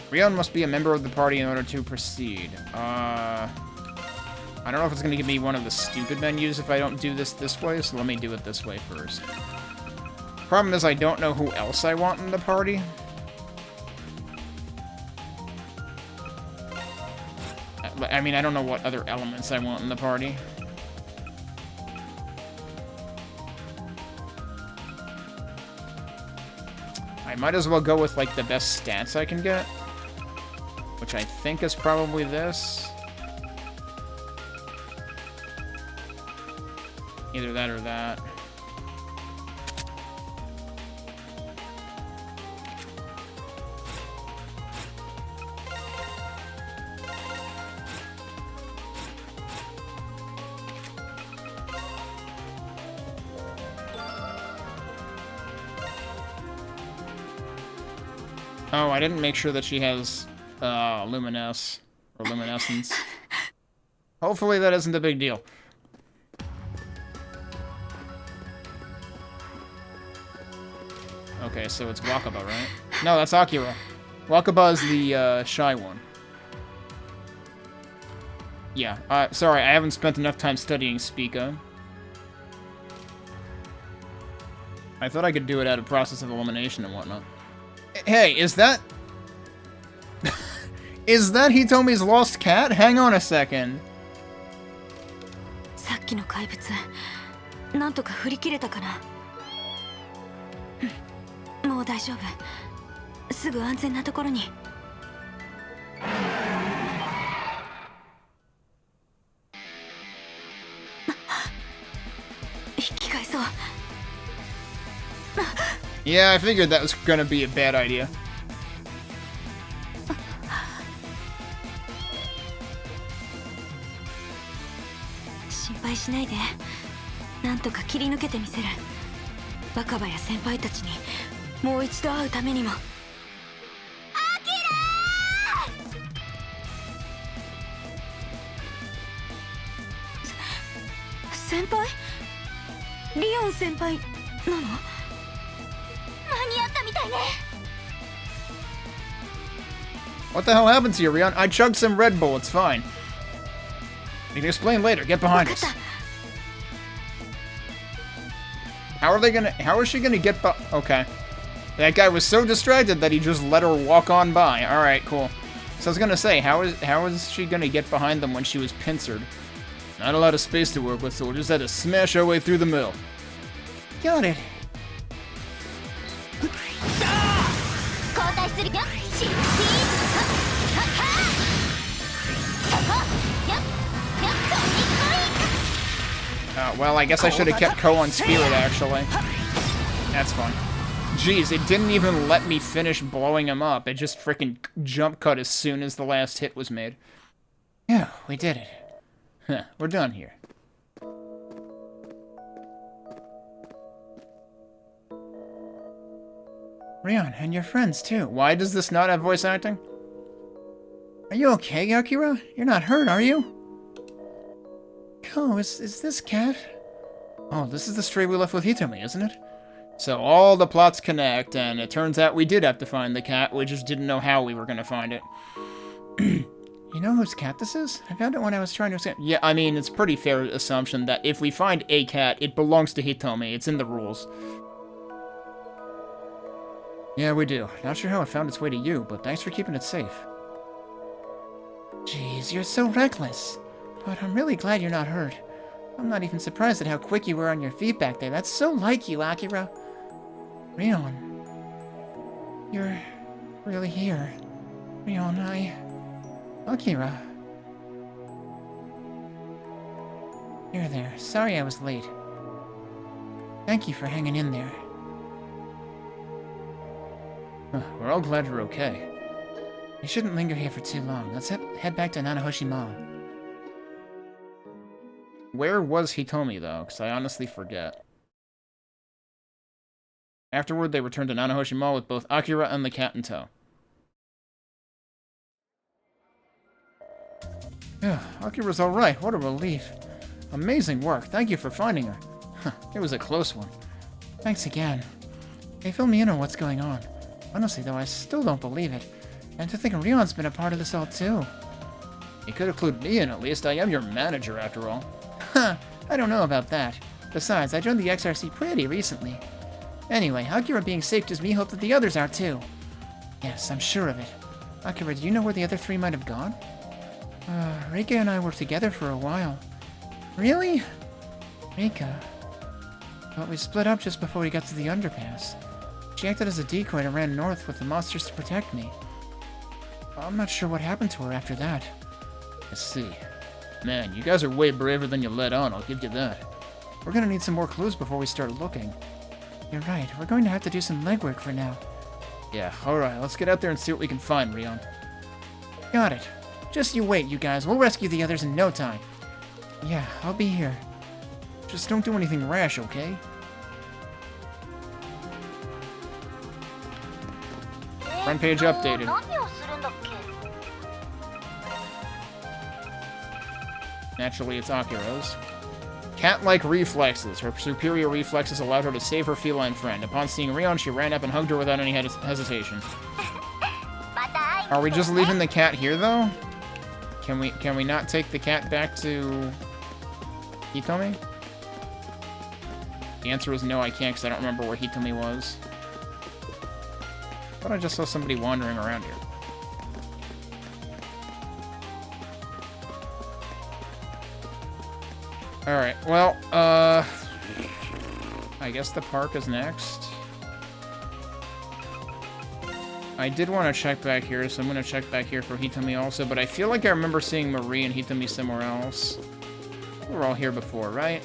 Rion must be a member of the party in order to proceed. I don't know if it's going to give me one of the stupid menus if I don't do this way, so let me do it this way first. Problem is I don't know who else I want in the party. I mean, I don't know what other elements I want in the party. I might as well go with, like, the best stats I can get. Which I think is probably this. Either that or that. Oh, I didn't make sure that she has luminescence. Hopefully that isn't a big deal. Okay, so it's Wakaba, right? No, that's Akira. Wakaba is the shy one. Yeah, sorry, I haven't spent enough time studying Spica. I thought I could do it out of process of elimination and whatnot. Hey, is that... is that Hitomi's lost cat? Hang on a second. さっきの怪物、なんとか振り切れたかな。もう大丈夫。すぐ安全なところに。引き返そう。Yeah, I figured that was gonna be a bad idea. Don't worry. なんとか切り抜けてみせる。若葉や先輩たちにもう一度会うためにも。アキラー！先輩？リオン先輩なの？間に合ったみたいね。What the hell happened to you, Rion? I chugged some Red Bull, it's fine. You can explain later, get behind us. How is she gonna get okay. That guy was so distracted that he just let her walk on by. Alright, cool. So I was gonna say, how is she gonna get behind them when she was pincered? Not a lot of space to work with, so we'll just have to smash our way through the middle. Got it. Well, I guess I should have kept Ko on Spirit, actually. That's fine. Jeez, it didn't even let me finish blowing him up. It just freaking jump cut as soon as the last hit was made. Yeah, we did it. Huh, we're done here. Rion, and your friends, too. Why does this not have voice acting? Are you okay, Akira? You're not hurt, are you? Oh, is this cat? Oh, this is the stray we left with Hitomi, isn't it? So all the plots connect, and it turns out we did have to find the cat. We just didn't know how we were going to find it. You know whose cat this is? I found it when I was trying to escape. Yeah, I mean, it's pretty fair assumption that if we find a cat, it belongs to Hitomi. It's in the rules. Yeah, we do. Not sure how it found its way to you, but thanks for keeping it safe. Jeez, you're so reckless. But I'm really glad you're not hurt. I'm not even surprised at how quick you were on your feet back there. That's so like you, Akira. Rion. You're really here. Rion, Akira. You're there. Sorry I was late. Thank you for hanging in there. We're all glad you're okay. You shouldn't linger here for too long. Let's head back to Nanahoshi Mall. Where was Hitomi, though? Because I honestly forget. Afterward, they returned to Nanahoshi Mall with both Akira and the cat in tow. Yeah, Akira's alright. What a relief. Amazing work. Thank you for finding her. Huh, it was a close one. Thanks again. Hey, fill me in on what's going on. Honestly, though, I still don't believe it. And to think Rion's been a part of this all, too. You could include me in, at least. I am your manager, after all. Huh, I don't know about that. Besides, I joined the XRC pretty recently. Anyway, Akira being safe gives me hope that the others are, too. Yes, I'm sure of it. Akira, do you know where the other three might have gone? Rika and I were together for a while. Really? Rika. But we split up just before we got to the underpass. She acted as a decoy and ran north with the monsters to protect me. I'm not sure what happened to her after that. I see. Man, you guys are way braver than you let on, I'll give you that. We're gonna need some more clues before we start looking. You're right, we're going to have to do some legwork for now. Yeah, alright, let's get out there and see what we can find, Rion. Got it. Just you wait, you guys. We'll rescue the others in no time. Yeah, I'll be here. Just don't do anything rash, okay? Front page updated. Naturally, it's Akira's. Cat-like reflexes. Her superior reflexes allowed her to save her feline friend. Upon seeing Rion, she ran up and hugged her without any hesitation. Are we just leaving the cat here, though? Can we not take the cat back to Hitomi? The answer was no, I can't, because I don't remember where Hitomi was. I thought I just saw somebody wandering around here. Alright, well, I guess the park is next. I did want to check back here, so I'm going to check back here for Hitomi also, but I feel like I remember seeing Marie and Hitomi somewhere else. We were all here before, right?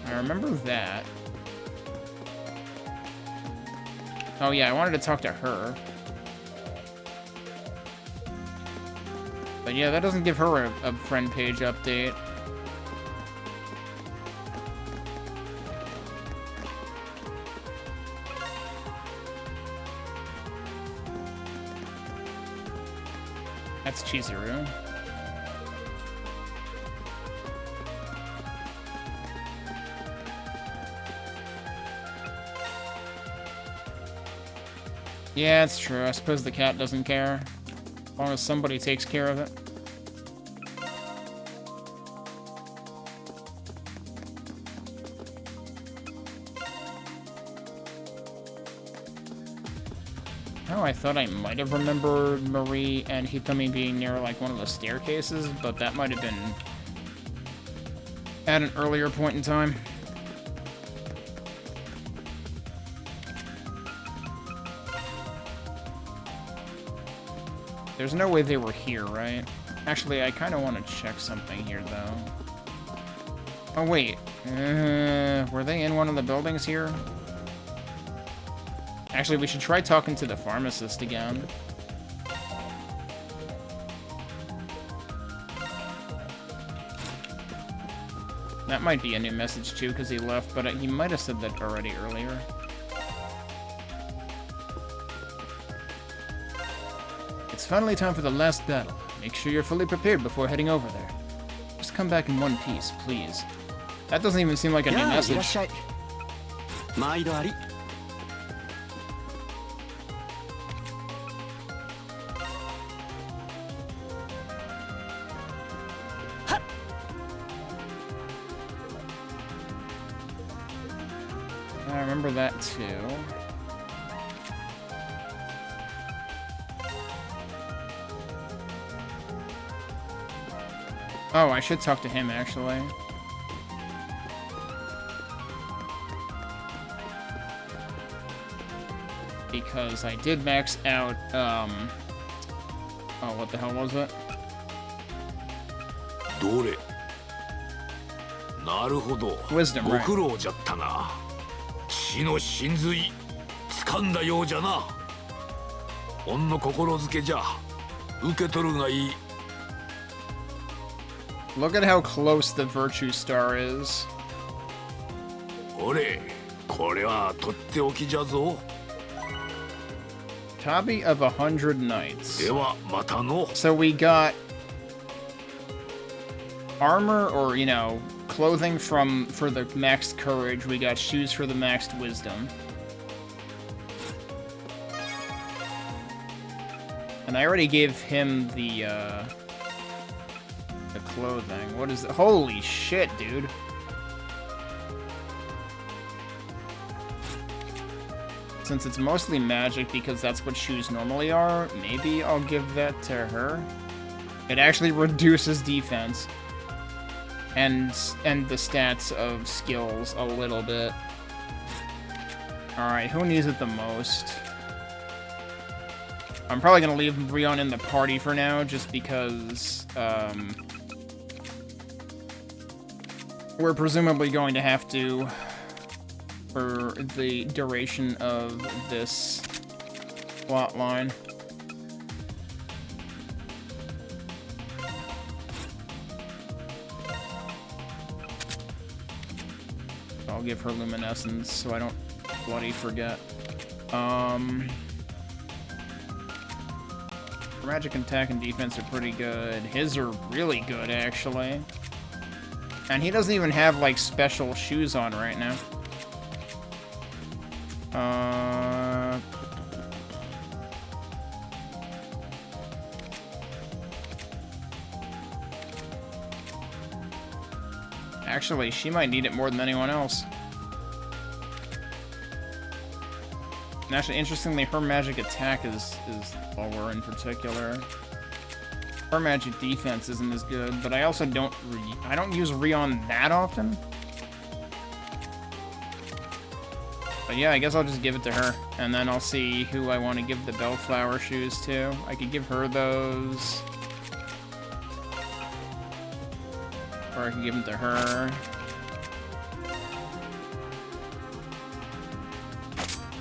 I remember that. Oh yeah, I wanted to talk to her. But yeah, that doesn't give her a friend page update. That's Chizuru. Yeah, it's true. I suppose the cat doesn't care. As long as somebody takes care of it. Oh, I thought I might have remembered Marie and Hitomi being near, like, one of the staircases, but that might have been at an earlier point in time. There's no way they were here, right? Actually, I kind of want to check something here, though. Oh, wait. Were they in one of the buildings here? Actually, we should try talking to the pharmacist again. That might be a new message, too, because he left, but he might have said that already earlier. It's finally time for the last battle. Make sure you're fully prepared before heading over there. Just come back in one piece, please. That doesn't even seem like a new message. I remember that too. Oh, I should talk to him, actually. Because I did max out, oh, what the hell was it? Wisdom, right? 死の真髄掴んだようじゃな。ほんの心づけじゃ。受け取るがいい。 Look at how close the Virtue Star is. ほれ、これはとっておきじゃぞ。 Hobby of 100 Knights. ではまたの。 So we got armor, or you know, clothing for the maxed courage. We got shoes for the maxed wisdom. And I already gave him the clothing. What is it? Holy shit, dude. Since it's mostly magic, because that's what shoes normally are, maybe I'll give that to her. It actually reduces defense and the stats of skills a little bit. Alright, who needs it the most? I'm probably gonna leave Rion in the party for now, just because we're presumably going to have to, for the duration of this plot line. I'll give her luminescence so I don't bloody forget. Her magic attack and defense are pretty good. His are really good, actually. And he doesn't even have, like, special shoes on right now. Actually, she might need it more than anyone else. And actually, interestingly, her magic attack is lower in particular. Her magic defense isn't as good, but I also don't use Rion that often. But yeah, I guess I'll just give it to her, and then I'll see who I want to give the Bellflower shoes to. I could give her those. Or I can give them to her.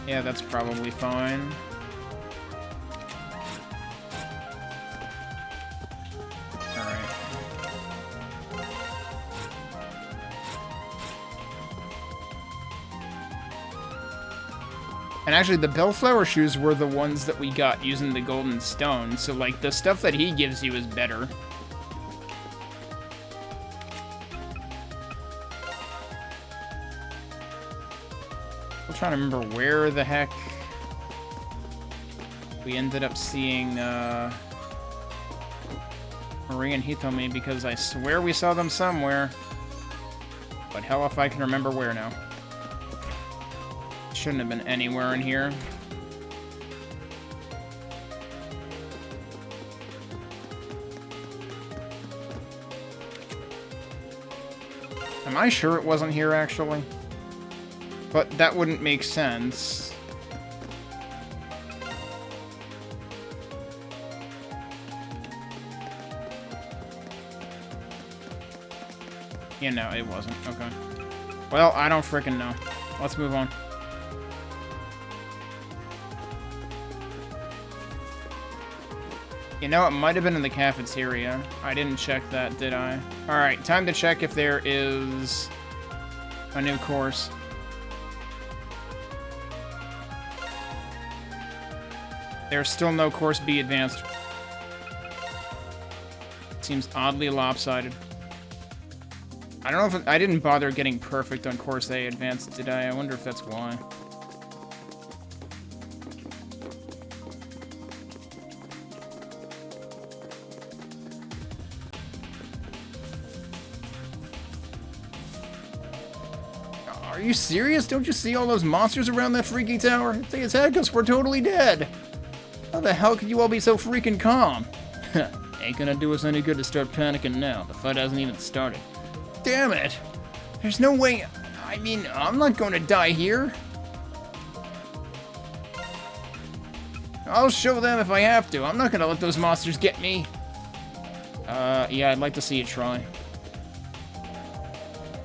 Yeah, that's probably fine. Alright. And actually, the Bellflower shoes were the ones that we got using the Golden Stone, so, like, the stuff that he gives you is better. I'm trying to remember where the heck we ended up seeing Marie and Hitomi, because I swear we saw them somewhere. But hell if I can remember where now. Shouldn't have been anywhere in here. Am I sure it wasn't here, actually? But that wouldn't make sense. Yeah, no, it wasn't. Okay. Well, I don't frickin' know. Let's move on. You know, it might have been in the cafeteria. I didn't check that, did I? Alright, time to check if there is a new course. There's still no course B advanced. Seems oddly lopsided. I don't know if I didn't bother getting perfect on course A advanced, did I? I wonder if that's why. Are you serious? Don't you see all those monsters around that freaky tower? If they attack us, we're totally dead. How the hell could you all be so freaking calm? Ain't gonna do us any good to start panicking now. The fight hasn't even started. Damn it! There's no way... I mean, I'm not gonna die here. I'll show them if I have to. I'm not gonna let those monsters get me. Yeah, I'd like to see you try.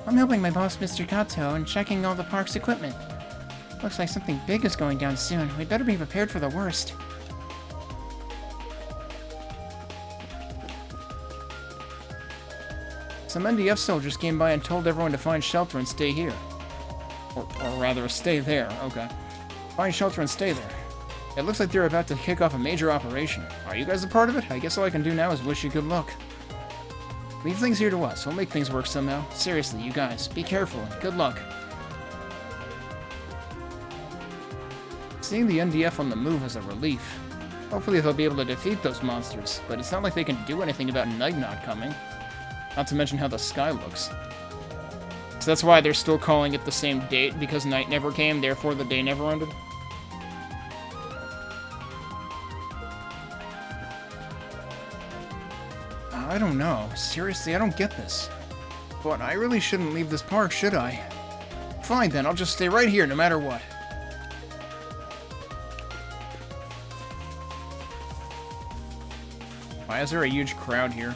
I'm helping my boss, Mr. Kato, and checking all the park's equipment. Looks like something big is going down soon. We better be prepared for the worst. Some NDF soldiers came by and told everyone to find shelter and stay here. Or rather, stay there. Okay. Find shelter and stay there. It looks like they're about to kick off a major operation. Are you guys a part of it? I guess all I can do now is wish you good luck. Leave things here to us. We'll make things work somehow. Seriously, you guys, be careful and good luck. Seeing the NDF on the move is a relief. Hopefully they'll be able to defeat those monsters, but it's not like they can do anything about night not coming. Not to mention how the sky looks. So that's why they're still calling it the same date, because night never came, therefore the day never ended. I don't know. Seriously, I don't get this. But I really shouldn't leave this park, should I? Fine then, I'll just stay right here no matter what. Why is there a huge crowd here?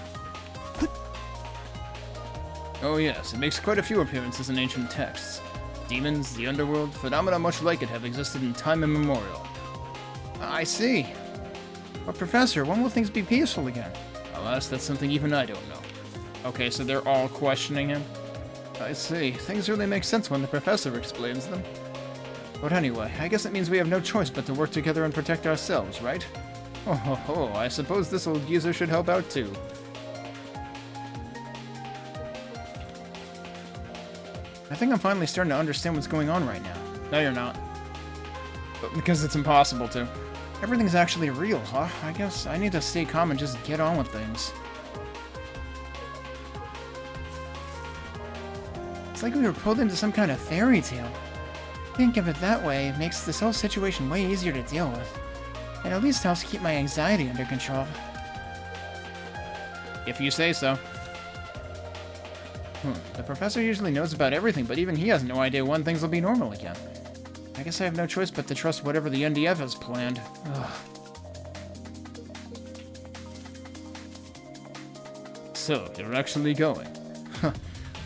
Oh yes, it makes quite a few appearances in ancient texts. Demons, the underworld, phenomena much like it have existed in time immemorial. I see. But Professor, when will things be peaceful again? Alas, that's something even I don't know. Okay, so they're all questioning him? I see. Things really make sense when the Professor explains them. But anyway, I guess it means we have no choice but to work together and protect ourselves, right? Oh ho ho, I suppose this old geezer should help out too. I think I'm finally starting to understand what's going on right now. No, you're not. But because it's impossible to. Everything's actually real, huh? I guess I need to stay calm and just get on with things. It's like we were pulled into some kind of fairy tale. Think of it that way, it makes this whole situation way easier to deal with. And at least helps keep my anxiety under control. If you say so. The Professor usually knows about everything, but even he has no idea when things will be normal again. I guess I have no choice but to trust whatever the NDF has planned. Ugh. So, you're actually going.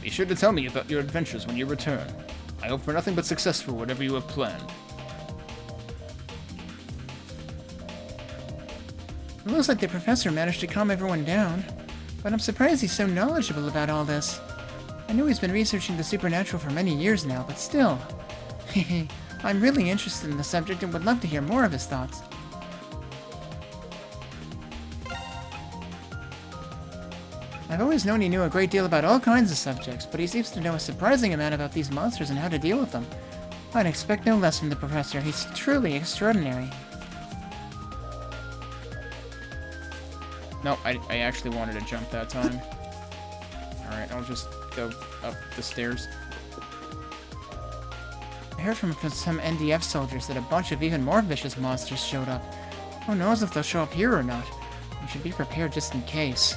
Be sure to tell me about your adventures when you return. I hope for nothing but success for whatever you have planned. It looks like the Professor managed to calm everyone down, but I'm surprised he's so knowledgeable about all this. I know he's been researching the supernatural for many years now, but still. I'm really interested in the subject and would love to hear more of his thoughts. I've always known he knew a great deal about all kinds of subjects, but he seems to know a surprising amount about these monsters and how to deal with them. I'd expect no less from the Professor. He's truly extraordinary. No, I actually wanted to jump that time. Alright, I'll just go up the stairs. I heard from some NDF soldiers that a bunch of even more vicious monsters showed up. Who knows if they'll show up here or not? We should be prepared just in case.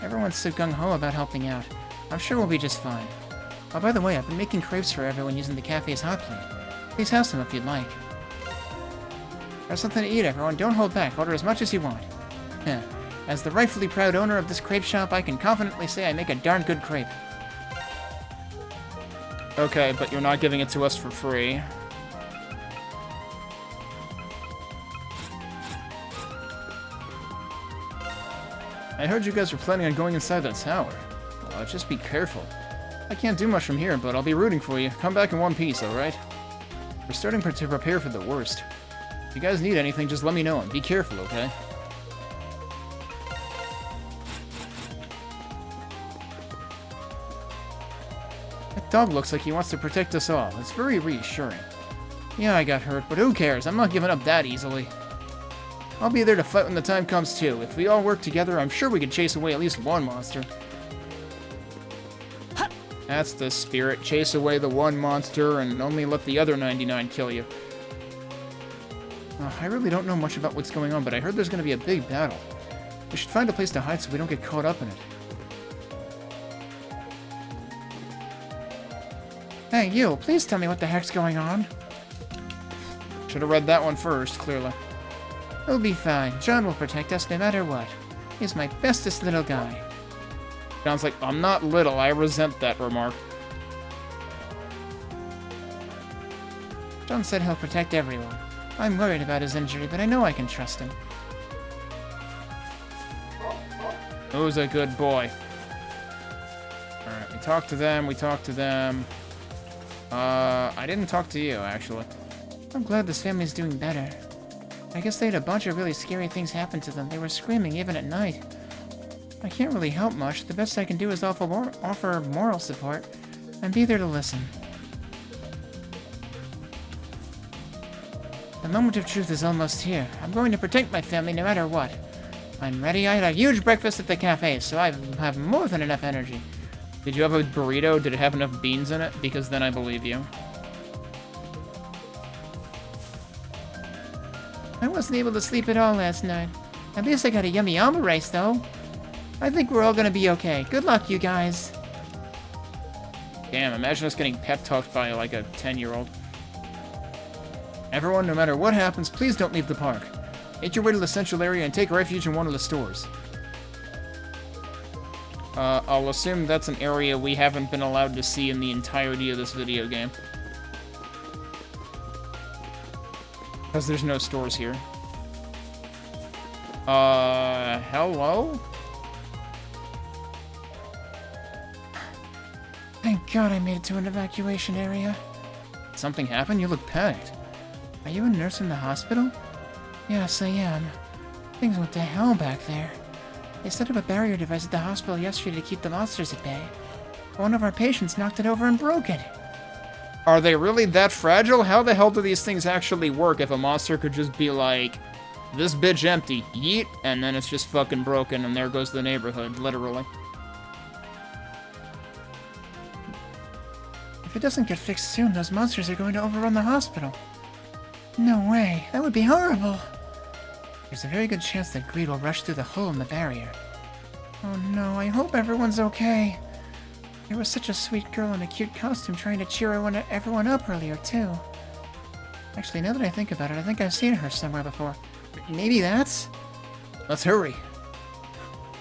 Everyone's so gung-ho about helping out. I'm sure we'll be just fine. Oh, by the way, I've been making crepes for everyone using the cafe's hot plate. Please have some if you'd like. There's something to eat, everyone. Don't hold back. Order as much as you want. As the rightfully proud owner of this crepe shop, I can confidently say I make a darn good crepe. Okay, but you're not giving it to us for free. I heard you guys were planning on going inside that tower. Well, just be careful. I can't do much from here, but I'll be rooting for you. Come back in one piece, alright? We're starting to prepare for the worst. If you guys need anything, just let me know and be careful, okay? That dog looks like he wants to protect us all. It's very reassuring. Yeah, I got hurt, but who cares? I'm not giving up that easily. I'll be there to fight when the time comes too. If we all work together, I'm sure we could chase away at least one monster. That's the spirit. Chase away the one monster and only let the other 99 kill you. I really don't know much about what's going on, but I heard there's going to be a big battle. We should find a place to hide so we don't get caught up in it. Hey, you, please tell me what the heck's going on. Should have read that one first, clearly. We'll be fine. John will protect us no matter what. He's my bestest little guy. Sounds like I'm not little. I resent that remark. John said he'll protect everyone. I'm worried about his injury, but I know I can trust him. Who's a good boy? Alright, we talk to them, I didn't talk to you, actually. I'm glad this family's doing better. I guess they had a bunch of really scary things happen to them. They were screaming even at night. I can't really help much. The best I can do is offer moral support and be there to listen. The moment of truth is almost here. I'm going to protect my family no matter what. I'm ready. I had a huge breakfast at the cafe, so I have more than enough energy. Did you have a burrito? Did it have enough beans in it? Because then I believe you. I wasn't able to sleep at all last night. At least I got a yummy omurice, though. I think we're all gonna be okay. Good luck, you guys. Damn, imagine us getting pep talked by, like, a 10-year-old. Everyone, no matter what happens, please don't leave the park. Make your way to the central area and take refuge in one of the stores. I'll assume that's an area we haven't been allowed to see in the entirety of this video game. Because there's no stores here. Hello? Thank God I made it to an evacuation area. Did something happen? You look panicked. Are you a nurse in the hospital? Yes, I am. Things went to hell back there. They set up a barrier device at the hospital yesterday to keep the monsters at bay. One of our patients knocked it over and broke it. Are they really that fragile? How the hell do these things actually work if a monster could just be like, this bitch empty, yeet, and then it's just fucking broken and there goes the neighborhood, literally. If it doesn't get fixed soon, those monsters are going to overrun the hospital. No way, that would be horrible. There's a very good chance that greed will rush through the hole in the barrier. Oh no, I hope everyone's okay. There was such a sweet girl in a cute costume trying to cheer everyone up earlier, too. Actually, now that I think about it, I think I've seen her somewhere before. Maybe that's... Let's hurry.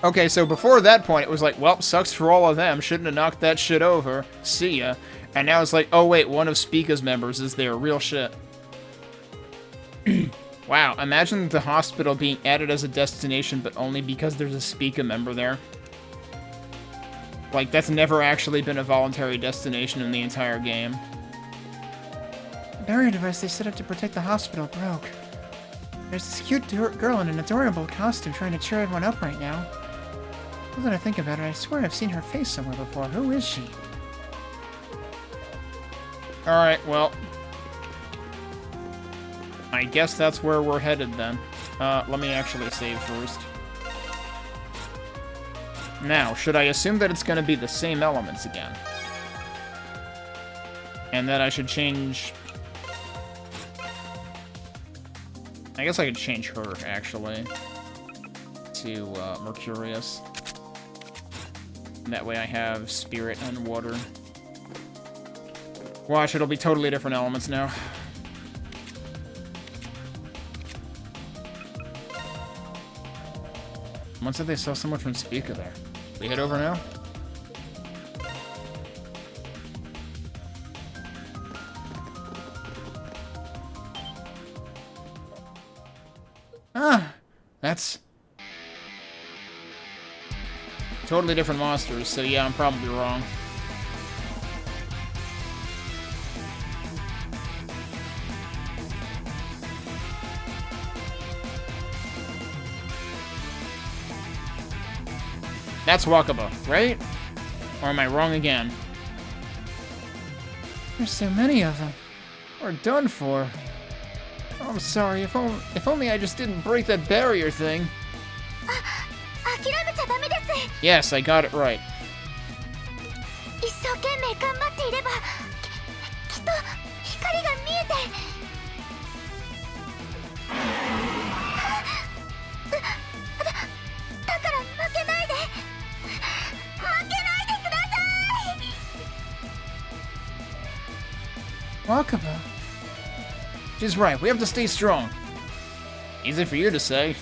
Okay, so before that point, it was like, well, sucks for all of them. Shouldn't have knocked that shit over. See ya. And now it's like, oh wait, one of Spica's members is there. Real shit. Wow, imagine the hospital being added as a destination, but only because there's a Spica member there. Like, that's never actually been a voluntary destination in the entire game. The barrier device they set up to protect the hospital broke. There's this cute girl in an adorable costume trying to cheer everyone up right now. Now that I think about it, I swear I've seen her face somewhere before. Who is she? Alright, well... I guess that's where we're headed then. Let me actually save first. Now, should I assume that it's going to be the same elements again? And that I should change... I guess I could change her, actually, to Mercurius. And that way I have Spirit and Water. Watch, it'll be totally different elements now. Someone said they saw someone from Spica there. We head over now? Ah! That's... totally different monsters, so yeah, I'm probably wrong. That's Wakaba, right? Or am I wrong again? There's so many of them. We're done for. Oh, I'm sorry, if only I just didn't break that barrier thing. Yes, I got it right. Wakaba. She's right, we have to stay strong. Easy for you to say.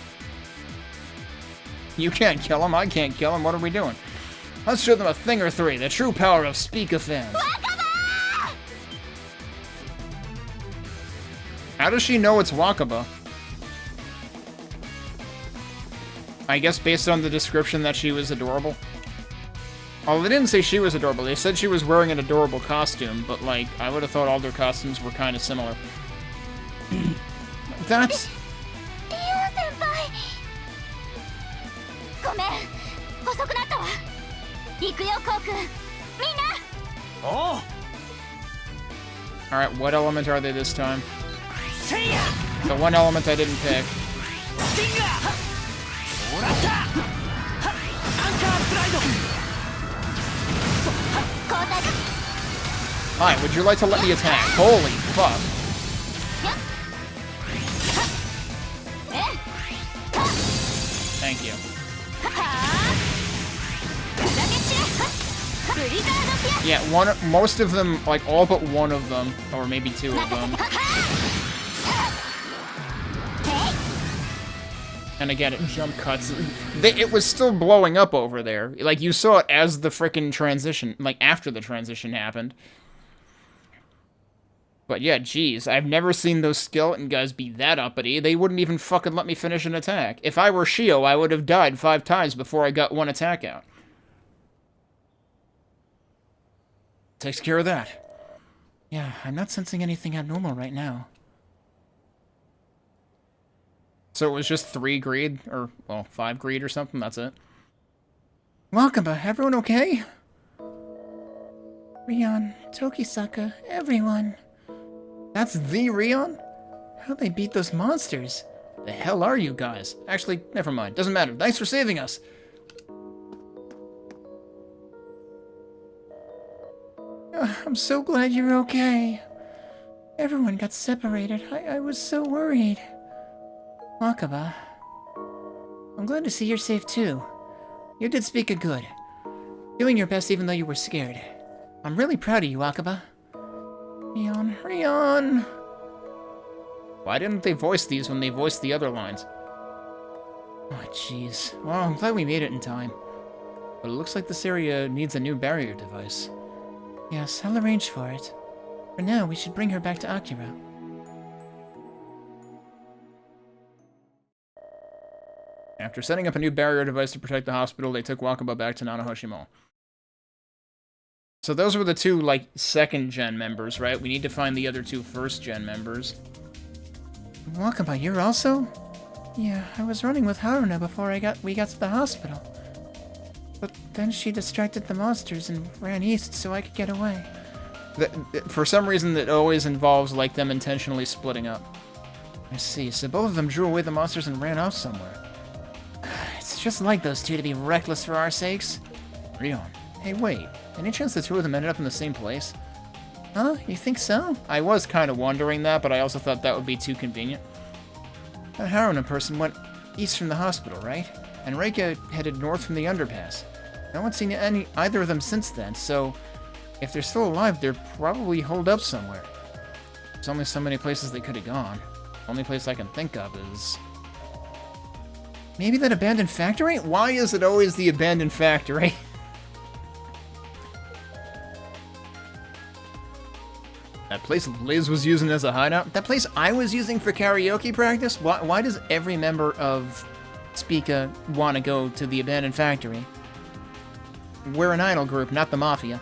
You can't kill him, I can't kill him, what are we doing? Let's show them a thing or three, the true power of Spica fans. Wakaba! How does she know it's Wakaba? I guess based on the description that she was adorable. Oh, they didn't say she was adorable. They said she was wearing an adorable costume, but, like, I would have thought all their costumes were kind of similar. That's... ごめん遅くなったわ行くよコウ君みんな Oh! Alright, what element are they this time? The one element I didn't pick. Hi, would you like to let me attack? Holy fuck. Thank you. Yeah, most of them, like all but one of them, or maybe two of them. And again, it jump cuts. It was still blowing up over there. Like, you saw it as the frickin' transition, like, after the transition happened. But yeah, geez, I've never seen those skeleton guys be that uppity. They wouldn't even fucking let me finish an attack. If I were Shio, I would have died 5 times before I got one attack out. Takes care of that. Yeah, I'm not sensing anything abnormal right now. So it was just 3 greed, or, well, 5 greed or something, that's it. Welcome, everyone okay? Rion, Tokisaka, everyone. That's the Rion? How'd they beat those monsters? The hell are you guys? Actually, never mind. Doesn't matter. Thanks for saving us. I'm so glad you're okay. Everyone got separated. I was so worried. Wakaba, I'm glad to see you're safe too. You did speak a good. Doing your best even though you were scared. I'm really proud of you, Wakaba. Rion. Why didn't they voice these when they voiced the other lines? Oh, jeez. Well, I'm glad we made it in time. But it looks like this area needs a new barrier device. Yes, I'll arrange for it. For now, we should bring her back to Akira. After setting up a new barrier device to protect the hospital, they took Wakaba back to Nanahoshi Mall. So those were the 2, like, 2nd-gen members, right? We need to find the other 2 1st-gen members. Wakaba, you're also? Yeah, I was running with Haruna before we got to the hospital. But then she distracted the monsters and ran east so I could get away. For some reason, it always involves, like, them intentionally splitting up. I see, so both of them drew away the monsters and ran off somewhere. It's just like those 2 to be reckless for our sakes. Rion. Hey, wait. Any chance the 2 of them ended up in the same place? Huh? You think so? I was kind of wondering that, but I also thought that would be too convenient. That Haruna person went east from the hospital, right? And Reika headed north from the underpass. No one's seen either of them since then, so if they're still alive, they're probably holed up somewhere. There's only so many places they could have gone. The only place I can think of is... maybe that abandoned factory? Why is it always the abandoned factory? That place Liz was using as a hideout? That place I was using for karaoke practice? Why does every member of Spica want to go to the abandoned factory? We're an idol group, not the Mafia.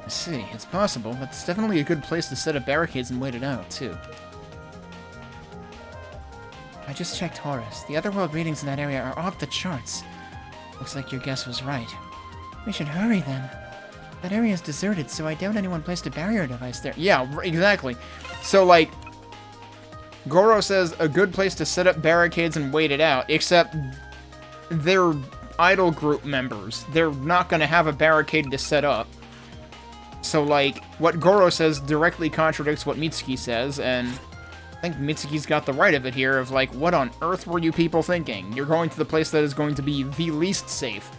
I see, it's possible, but it's definitely a good place to set up barricades and wait it out, too. I just checked Horus. The otherworld readings in that area are off the charts. Looks like your guess was right. We should hurry, then. That area is deserted, so I doubt anyone placed a barrier device there. Yeah, exactly. So, like, Goro says a good place to set up barricades and wait it out, except they're idol group members. They're not going to have a barricade to set up. So, like, what Goro says directly contradicts what Mitsuki says, and I think Mitsuki's got the right of it here of, like, what on earth were you people thinking? You're going to the place that is going to be the least safe.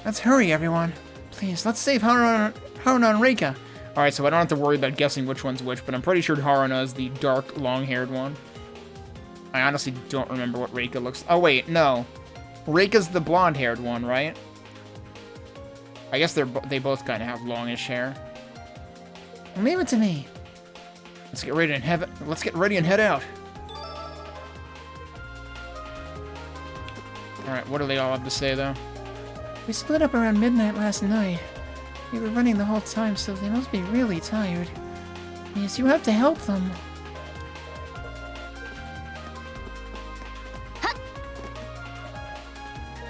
Let's hurry, everyone. Please, let's save Haruna and Reika. Alright, so I don't have to worry about guessing which one's which, but I'm pretty sure Haruna is the dark, long-haired one. I honestly don't remember what Reika looks... oh, wait, no. Reika's the blonde-haired one, right? I guess they both kind of have longish hair. Leave it to me. Let's get ready and head out. Alright, what do they all have to say, though? We split up around midnight last night. We were running the whole time, so they must be really tired. Yes, you have to help them.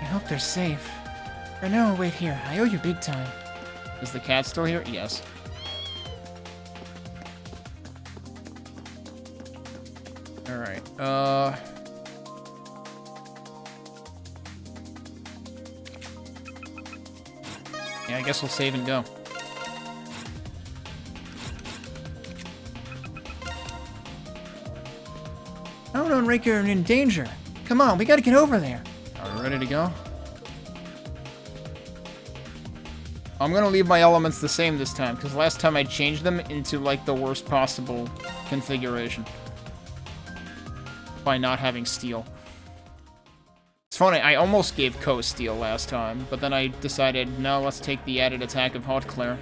I hope they're safe. For now, I'll wait here. I owe you big time. Is the cat still here? Yes. Alright, yeah, I guess we'll save and go. Naruto and Reika are in danger. Come on, we gotta get over there. Are we ready to go? I'm gonna leave my elements the same this time, because last time I changed them into, like, the worst possible configuration. By not having steel. It's funny, I almost gave Ko steel last time, but then I decided, no, let's take the added attack of Hot Claire.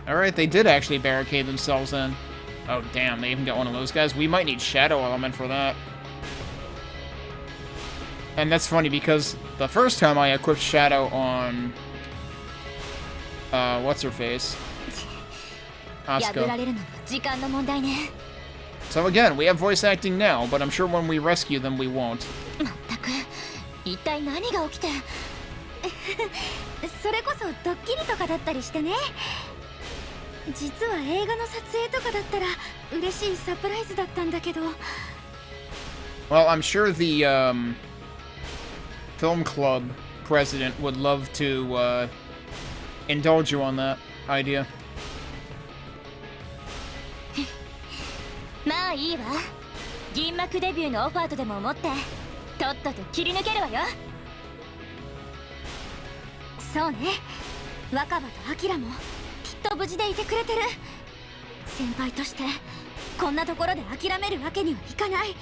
Alright, they did actually barricade themselves in. Oh, damn, they even got one of those guys. We might need Shadow Element for that. And that's funny, because the first time I equipped Shadow on... what's-her-face? Asuka. So again, we have voice acting now, but I'm sure when we rescue them, we won't. 一体何が起きてそれこそドッキリとかだったりしてね実は映画の撮影とかだったら嬉しいサプライズだったんだけど Well, I'm sure the film club president would love to indulge you on that idea. まあいいわ銀幕デビューのオファーとでも思ってとっとと切り抜けるわよそうね若葉とアキラもきっと無事でいてくれてる先輩としてこんなところで諦めるわけにはいかない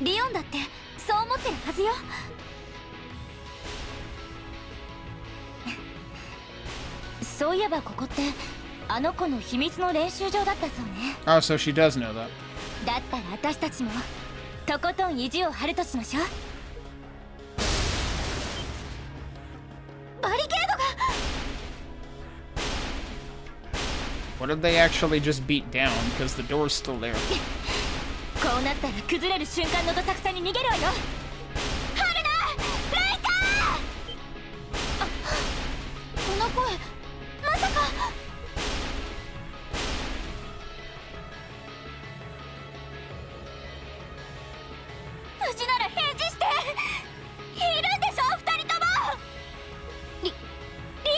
リオンだってそう思ってるはずよそういえばここってあの子の秘密の練習場だったそうね Oh, so she does know that. だったら私たちもとことん意地を張るとしましょうバリケードが What did they actually just beat down? Because the door's still there. こうなったら崩れる瞬間のどさくさに逃げるわよハルナレイカーこの声まさか無事なら返事しているんでしょ二人ともリ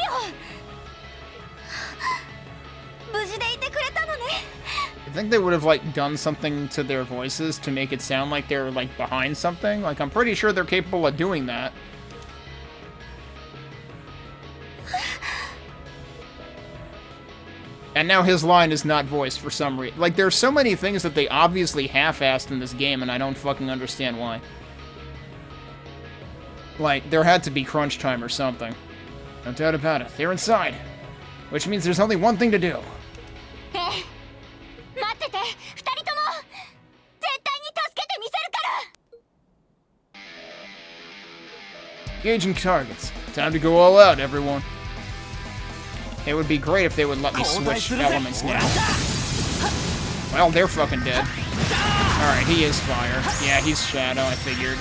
オ無事でいてくれたのね I think they would have, like, done something to their voices to make it sound like they're, like, behind something. Like, I'm pretty sure they're capable of doing that. And now his line is not voiced for some reason. Like, there's so many things that they obviously half-assed in this game, and I don't fucking understand why. Like, there had to be crunch time or something. No doubt about it. They're inside. Which means there's only one thing to do. 待ってて二人とも絶対に助けてみせるから Engaging targets. Time to go all out, everyone. It would be great if they would let me switch elements now. Well, they're fucking dead. Alright, he is fire. Yeah, he's shadow, I figured.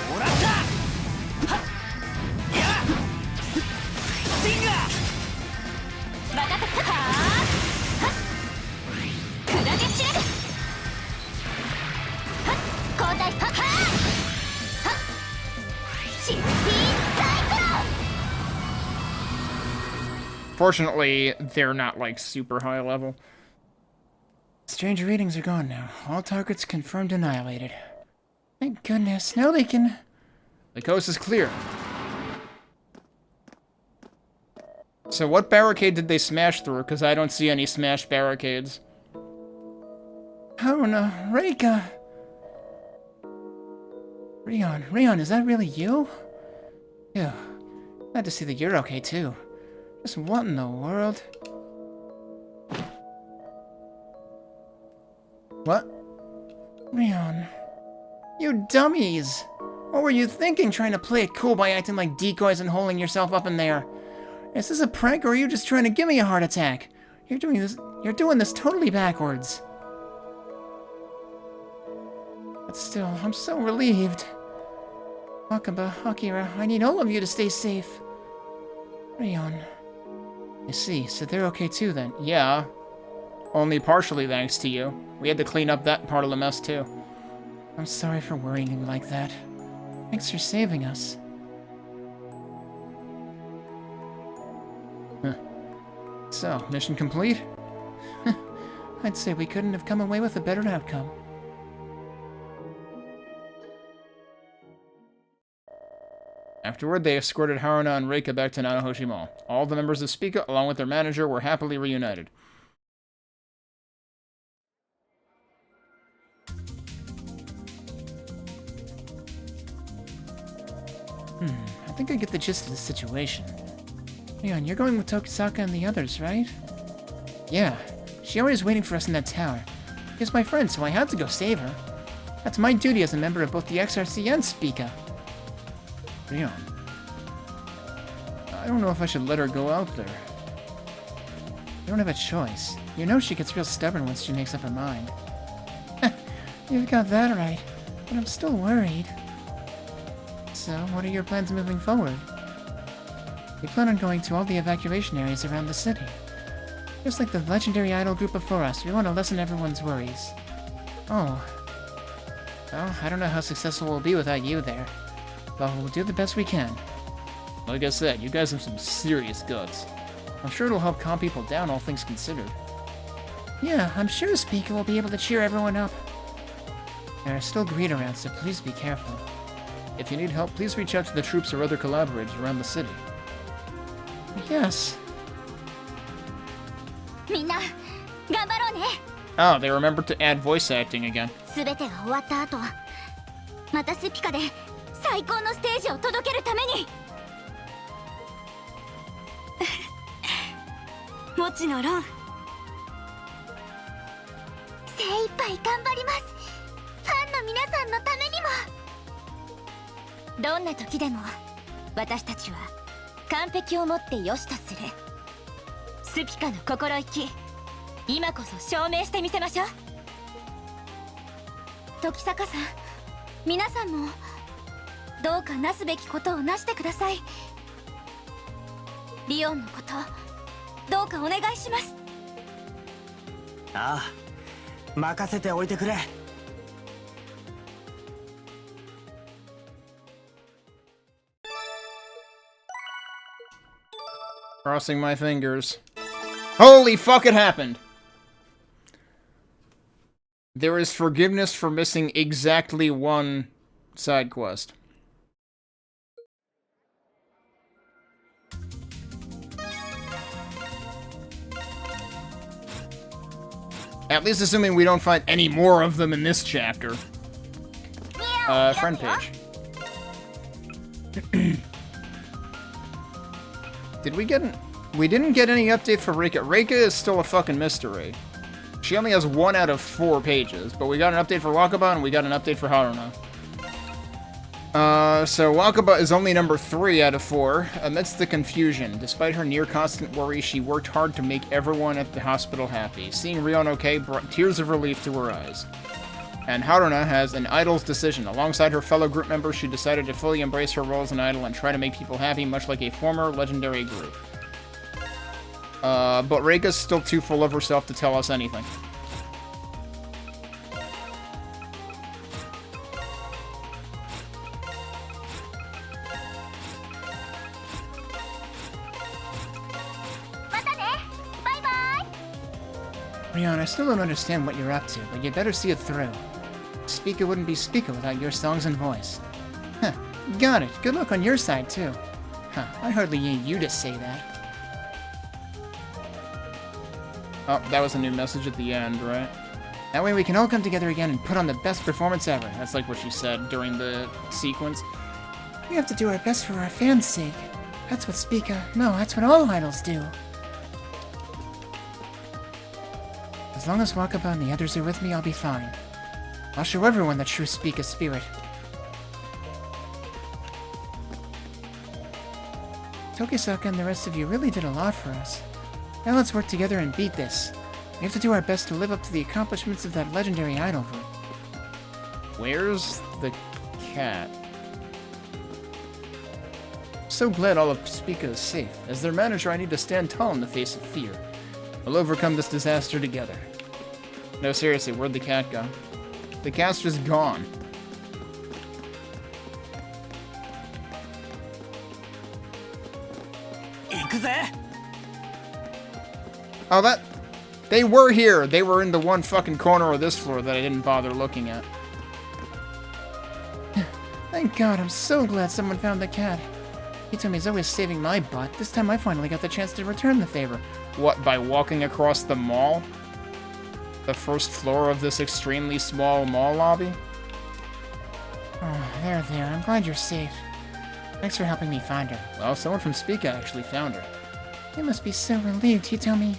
Fortunately, they're not, like, super high level. Strange readings are gone now. All targets confirmed annihilated. Thank goodness. Now they can... The coast is clear. So what barricade did they smash through? Because I don't see any smashed barricades. Oh no, Reika! Rion, is that really you? Ew. Glad to see that you're okay too. Just what in the world? What? Rion. You dummies! What were you thinking trying to play it cool by acting like decoys and holding yourself up in there? Is this a prank or are you just trying to give me a heart attack? You're doing this totally backwards. But still, I'm so relieved. Wakaba, Akira, I need all of you to stay safe. Rion. I see, so they're okay too then. Yeah. Only partially thanks to you. We had to clean up that part of the mess too. I'm sorry for worrying you like that. Thanks for saving us. Huh. So, mission complete? I'd say we couldn't have come away with a better outcome. Afterward, they escorted Haruna and Reika back to Nanahoshi Mall. All the members of Spica, along with their manager, were happily reunited. I think I get the gist of the situation. Rion, you're going with Tokisaka and the others, right? Yeah. She always waiting for us in that tower. She's my friend, so I had to go save her. That's my duty as a member of both the XRC and Spica. Rion. I don't know if I should let her go out there. You don't have a choice. You know she gets real stubborn once she makes up her mind. You've got that right, but I'm still worried. So, what are your plans moving forward? We plan on going to all the evacuation areas around the city. Just like the legendary idol group before us, we want to lessen everyone's worries. Oh. Well, I don't know how successful we'll be without you there. But we'll do the best we can. Like I said, you guys have some serious guts. I'm sure it'll help calm people down, all things considered. Yeah, I'm sure Spica will be able to cheer everyone up. There are still greed around, so please be careful. If you need help, please reach out to the troops or other collaborators around the city. Yes. Oh, they remembered to add voice acting again. 全てが終わった後、またスピカで最高のステージを届けるために。もちろん。精一杯頑張ります。ファンの皆さんのためにも。どんな時でも私たちは完璧をもって良しとする。スピカの心意気、今こそ証明してみせましょう。時坂さん、皆さんもどうかなすべきことをなしてください。リオンのこと、どうかお願いします。ああ、任せておいてくれ。Crossing my fingers. Holy fuck, it happened! There is forgiveness for missing exactly one side quest. At least assuming we don't find any more of them in this chapter. Friend page. Did we get we didn't get any update for Reika. Reika is still a fucking mystery. She only has 1 out of 4 pages, but we got an update for Wakaba and we got an update for Haruna. So Wakaba is only number 3 out of 4. Amidst the confusion, despite her near constant worry, she worked hard to make everyone at the hospital happy. Seeing Rion okay brought tears of relief to her eyes. And Haruna has an idol's decision. Alongside her fellow group members, she decided to fully embrace her role as an idol and try to make people happy, much like a former legendary group. But Reika's still too full of herself to tell us anything. Rion, I still don't understand what you're up to, but you better see it through. Spica wouldn't be Spica without your songs and voice. Huh, got it. Good luck on your side, too. Huh, I hardly need you to say that. Oh, that was a new message at the end, right? That way we can all come together again and put on the best performance ever. That's like what she said during the sequence. We have to do our best for our fans' sake. That's what Spica... No, that's what all idols do. As long as Wakaba and the others are with me, I'll be fine. I'll show everyone the true Speaker spirit. Tokisaka and the rest of you really did a lot for us. Now let's work together and beat this. We have to do our best to live up to the accomplishments of that legendary idol group. Where's the cat? So glad all of Speaker is safe. As their manager, I need to stand tall in the face of fear. We'll overcome this disaster together. No, seriously, where'd the cat go? The cat's just gone. Oh, that... They were here! They were in the one fucking corner of this floor that I didn't bother looking at. Thank God, I'm so glad someone found the cat. Hitomi's always saving my butt. This time I finally got the chance to return the favor. What, by walking across the mall? The first floor of this extremely small mall lobby? Oh, there. I'm glad you're safe. Thanks for helping me find her. Well, someone from Speaker actually found her. You must be so relieved, Hitomi.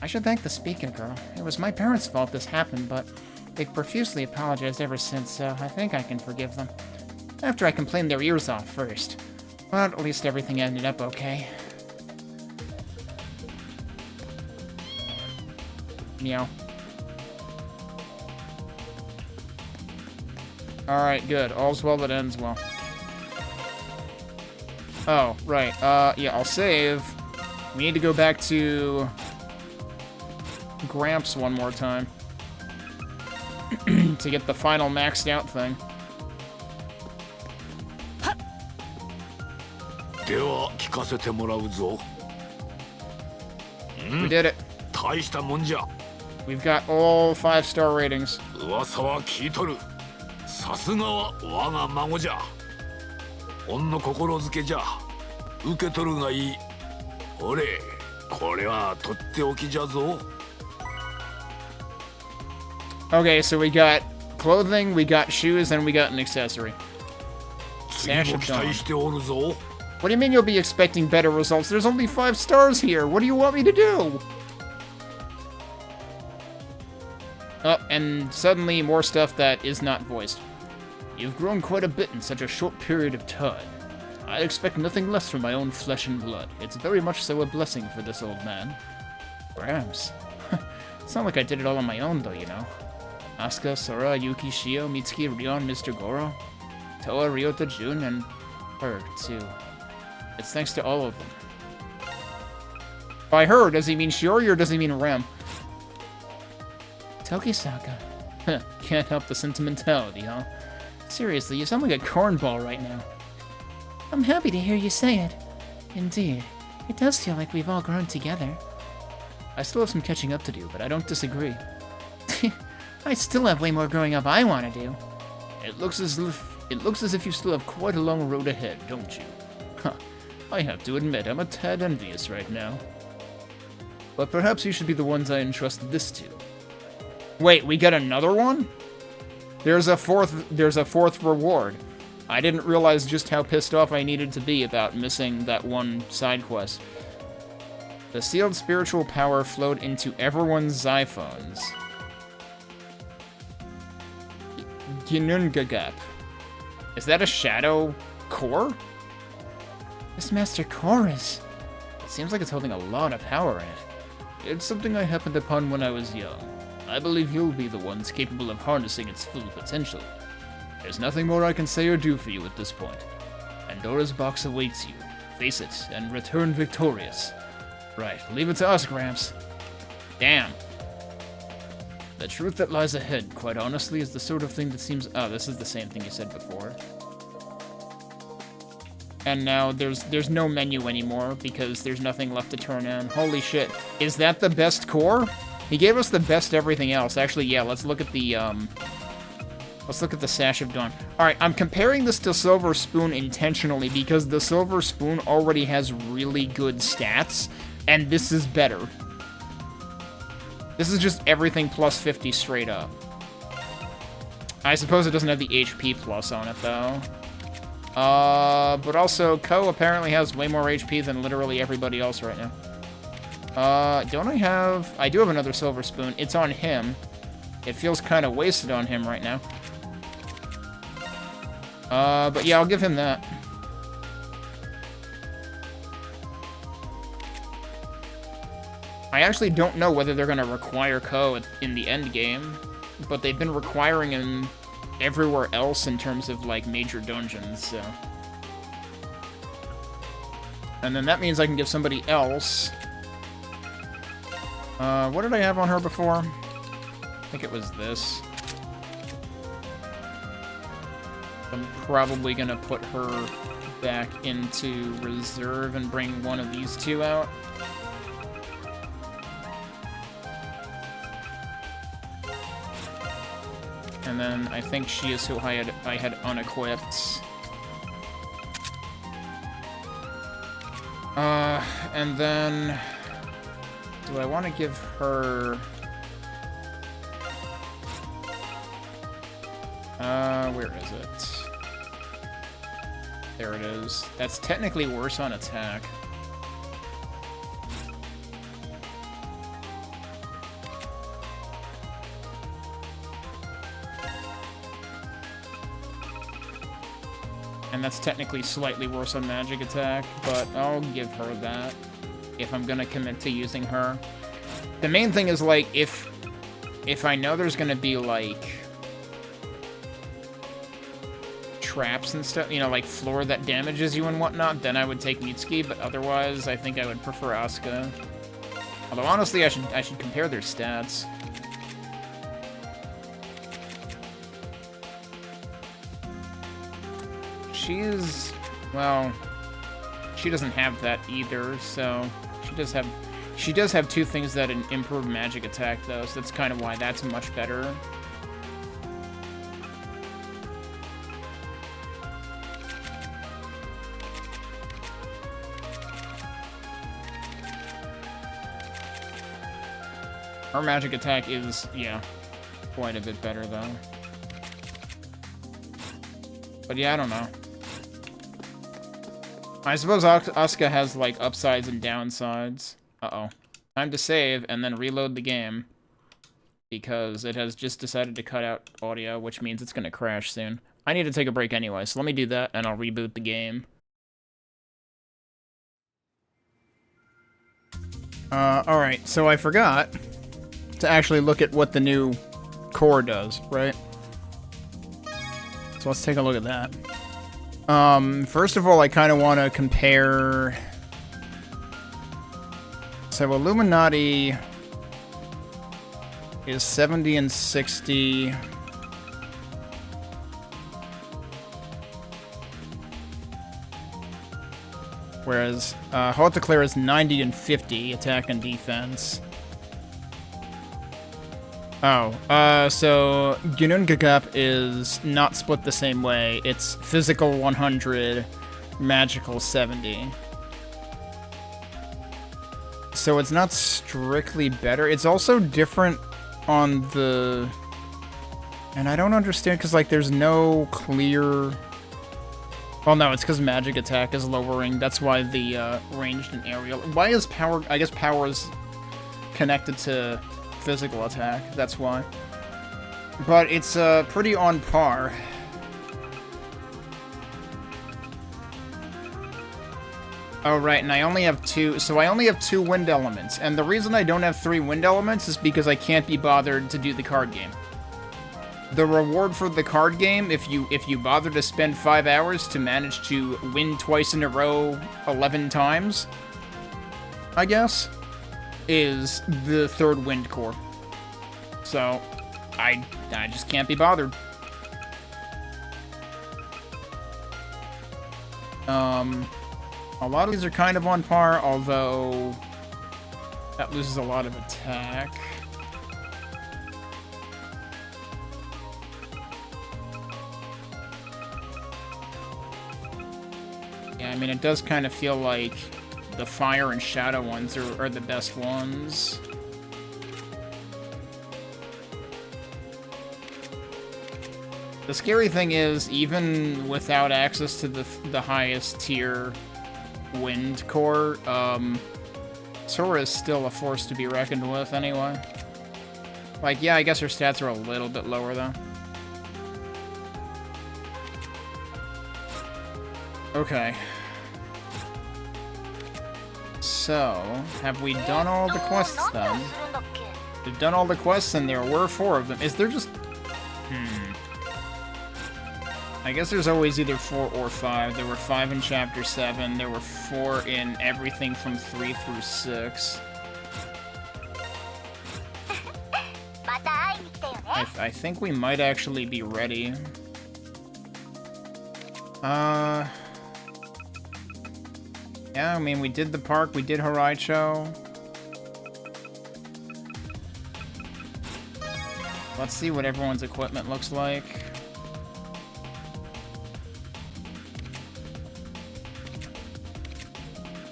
I should thank the Speaker girl. It was my parents' fault this happened, but they've profusely apologized ever since, so I think I can forgive them. After I complained their ears off first. But at least everything ended up okay. Meow. Alright, good. All's well that ends well. Oh, right. Yeah, I'll save. We need to go back to Gramps one more time. To get the final maxed out thing. We did it. We've got all 5-star ratings. Okay, so we got clothing, we got shoes, and we got an accessory. Sash of Dawn. What do you mean you'll be expecting better results? There's only 5 stars here. What do you want me to do? Oh, and suddenly more stuff that is not voiced. You've grown quite a bit in such a short period of time. I expect nothing less from my own flesh and blood. It's very much so a blessing for this old man. Perhaps. It's not like I did it all on my own, though, you know. Asuka, Sora, Yuki, Shio, Mitsuki, Rion, Mr. Goro, Toa, Ryota, Jun, and her, too. It's thanks to all of them. By her, does he mean Shiori or does he mean Rem? Tokisaka. Can't help the sentimentality, huh? Seriously, you sound like a cornball right now. I'm happy to hear you say it. Indeed. It does feel like we've all grown together. I still have some catching up to do, but I don't disagree. I still have way more growing up I want to do. It looks as if you still have quite a long road ahead, don't you? Huh. I have to admit, I'm a tad envious right now. But perhaps you should be the ones I entrusted this to. Wait, we got another one? There's a fourth reward. I didn't realize just how pissed off I needed to be about missing that one side quest. The sealed spiritual power flowed into everyone's Zyphones. Ginungagap. Is that a shadow core? This Master Core is... It seems like it's holding a lot of power in it. It's something I happened upon when I was young. I believe you'll be the ones capable of harnessing its full potential. There's nothing more I can say or do for you at this point. Pandora's box awaits you. Face it, and return victorious. Right, leave it to us, Gramps. Damn. The truth that lies ahead, quite honestly, is the sort of thing that seems... Oh, this is the same thing you said before. And now there's no menu anymore because there's nothing left to turn on. Holy shit. Is that the best core? He gave us the best everything else. Actually, yeah, let's look at the, Sash of Dawn. Alright, I'm comparing this to Silver Spoon intentionally because the Silver Spoon already has really good stats, and this is better. This is just everything plus 50 straight up. I suppose it doesn't have the HP plus on it, though. But also, Ko apparently has way more HP than literally everybody else right now. Don't I have... I do have another Silver Spoon. It's on him. It feels kind of wasted on him right now. But yeah, I'll give him that. I actually don't know whether they're going to require Ko in the end game, but they've been requiring him everywhere else in terms of, like, major dungeons, so... And then that means I can give somebody else... what did I have on her before? I think it was this. I'm probably gonna put her back into reserve and bring one of these two out. And then I think she is who I had unequipped. And then... Do I want to give her... where is it? There it is. That's technically worse on attack. And that's technically slightly worse on magic attack, but I'll give her that if I'm gonna commit to using her. The main thing is, like, if I know there's gonna be, like, traps and stuff, you know, like floor that damages you and whatnot, then I would take Mitsuki, but otherwise I think I would prefer Asuka. Although honestly I should compare their stats. She's, well, she doesn't have that either, so she does have two things that improve magic attack though, so that's kind of why that's much better. Her magic attack is, yeah, quite a bit better, though. But yeah, I don't know. I suppose Asuka has, like, upsides and downsides. Uh-oh. Time to save and then reload the game. Because it has just decided to cut out audio, which means it's gonna crash soon. I need to take a break anyway, so let me do that and I'll reboot the game. Alright, so I forgot to actually look at what the new core does, right? So let's take a look at that. First of all, I kind of want to compare... So Illuminati is 70 and 60. Whereas Haute is 90 and 50 attack and defense. Oh, so Gunungagap is not split the same way. It's physical 100, magical 70. So it's not strictly better. It's also different on the... And I don't understand, because, like, there's no clear... Well, no, it's because magic attack is lowering. That's why the ranged and aerial... Why is power... I guess power is connected to physical attack. That's why. But it's pretty on par. Oh, right, and I only have two... So I only have 2 wind elements. And the reason I don't have 3 wind elements is because I can't be bothered to do the card game. The reward for the card game, if you bother to spend 5 hours to manage to win twice in a row 11 times, I guess, is the 3rd wind core. So, I just can't be bothered. A lot of these are kind of on par, although that loses a lot of attack. Yeah, I mean, it does kind of feel like the fire and shadow ones are the best ones. The scary thing is, even without access to the highest tier wind core, Sora is still a force to be reckoned with anyway. Like, yeah, I guess her stats are a little bit lower, though. Okay. So, have we done all the quests, then? We've done all the quests, and there were 4 of them. Is there just... I guess there's always either 4 or 5. There were 5 in Chapter 7. There were 4 in everything from 3 through 6. I think we might actually be ready. Yeah, I mean, we did the park, we did Horaicho. Let's see what everyone's equipment looks like.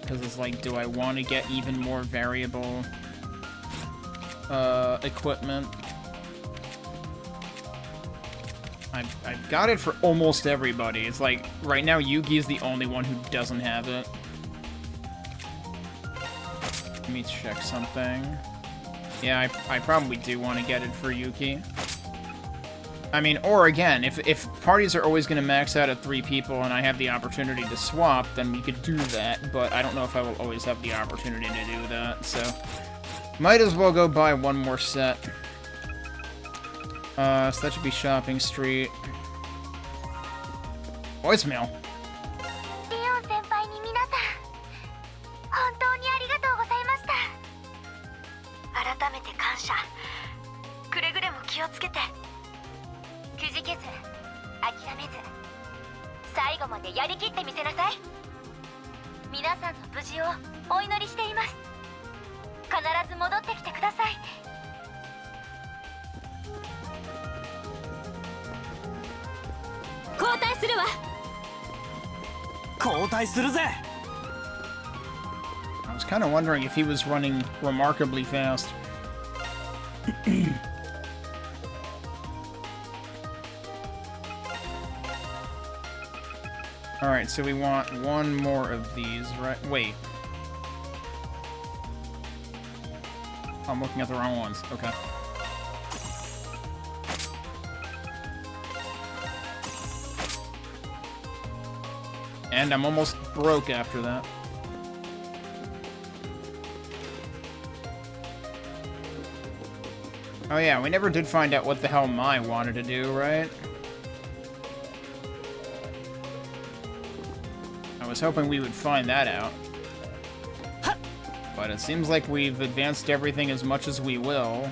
Because it's like, do I want to get even more variable equipment? I've got it for almost everybody. It's like, right now Yugi's the only one who doesn't have it. Let me check something. Yeah, I probably do want to get it for Yuki. I mean, or again, if parties are always going to max out at 3 people and I have the opportunity to swap, then we could do that, but I don't know if I will always have the opportunity to do that, so... Might as well go buy one more set. So that should be Shopping Street. Voicemail. I was kind of wondering if he was running remarkably fast. Alright, so we want one more of these, right? Wait. I'm looking at the wrong ones. Okay. And I'm almost broke after that. Oh yeah, we never did find out what the hell Mai wanted to do, right? I was hoping we would find that out. But it seems like we've advanced everything as much as we will.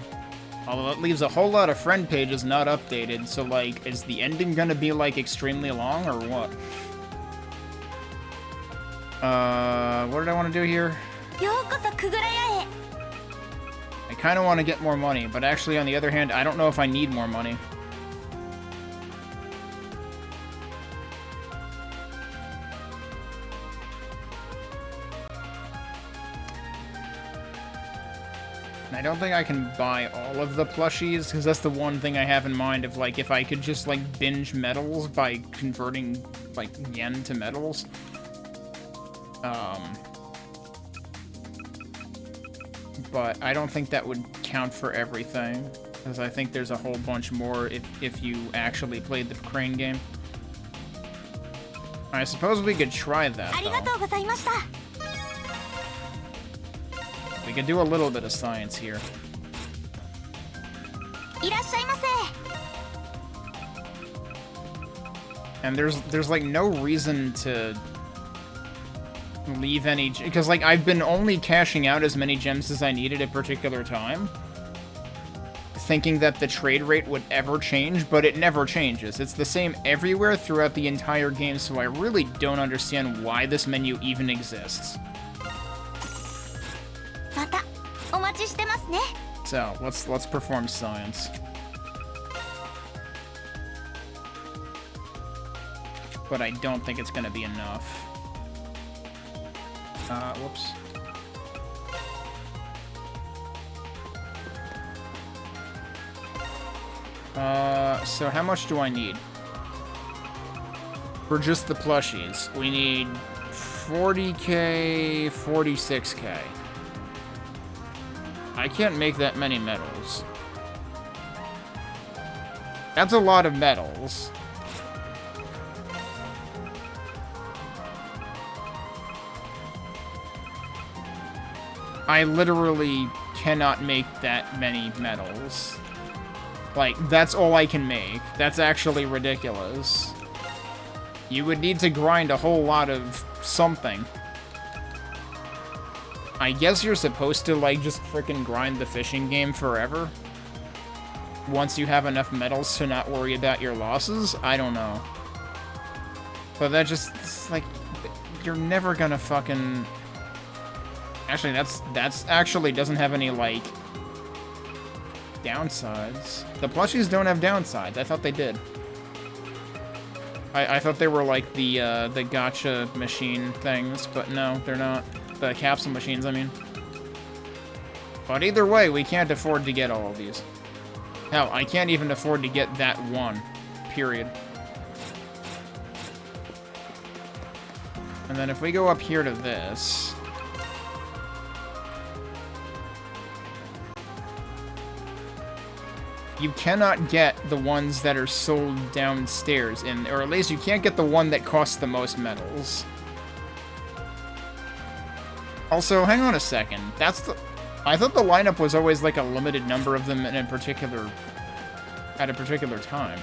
Although it leaves a whole lot of friend pages not updated, so like, is the ending gonna be like extremely long or what? What did I want to do here? I kind of want to get more money, but actually, on the other hand, I don't know if I need more money. And I don't think I can buy all of the plushies, because that's the one thing I have in mind of, like, if I could just, like, binge medals by converting, like, yen to medals. But I don't think that would count for everything, because I think there's a whole bunch more if you actually played the crane game. I suppose we could try that, though. We could do a little bit of science here. And there's like no reason to leave any, because like I've been only cashing out as many gems as I needed at a particular time, thinking that the trade rate would ever change, but it never changes. It's the same everywhere throughout the entire game, so I really don't understand why this menu even exists. So let's perform science. But I don't think it's gonna be enough. Whoops. So how much do I need? For just the plushies, we need 40k, 46k. I can't make that many medals. That's a lot of medals. I literally cannot make that many medals. Like, that's all I can make. That's actually ridiculous. You would need to grind a whole lot of something. I guess you're supposed to, like, just frickin' grind the fishing game forever? Once you have enough medals to not worry about your losses? I don't know. But that just, it's like, you're never gonna fucking... Actually, that's actually doesn't have any, like, downsides. The plushies don't have downsides. I thought they did. I thought they were like the gacha machine things, but no, they're not. The capsule machines, I mean. But either way, we can't afford to get all of these. Hell, I can't even afford to get that one. Period. And then if we go up here to this... You cannot get the ones that are sold downstairs, or at least you can't get the one that costs the most medals. Also, hang on a second. I thought the lineup was always like a limited number of them at a particular time.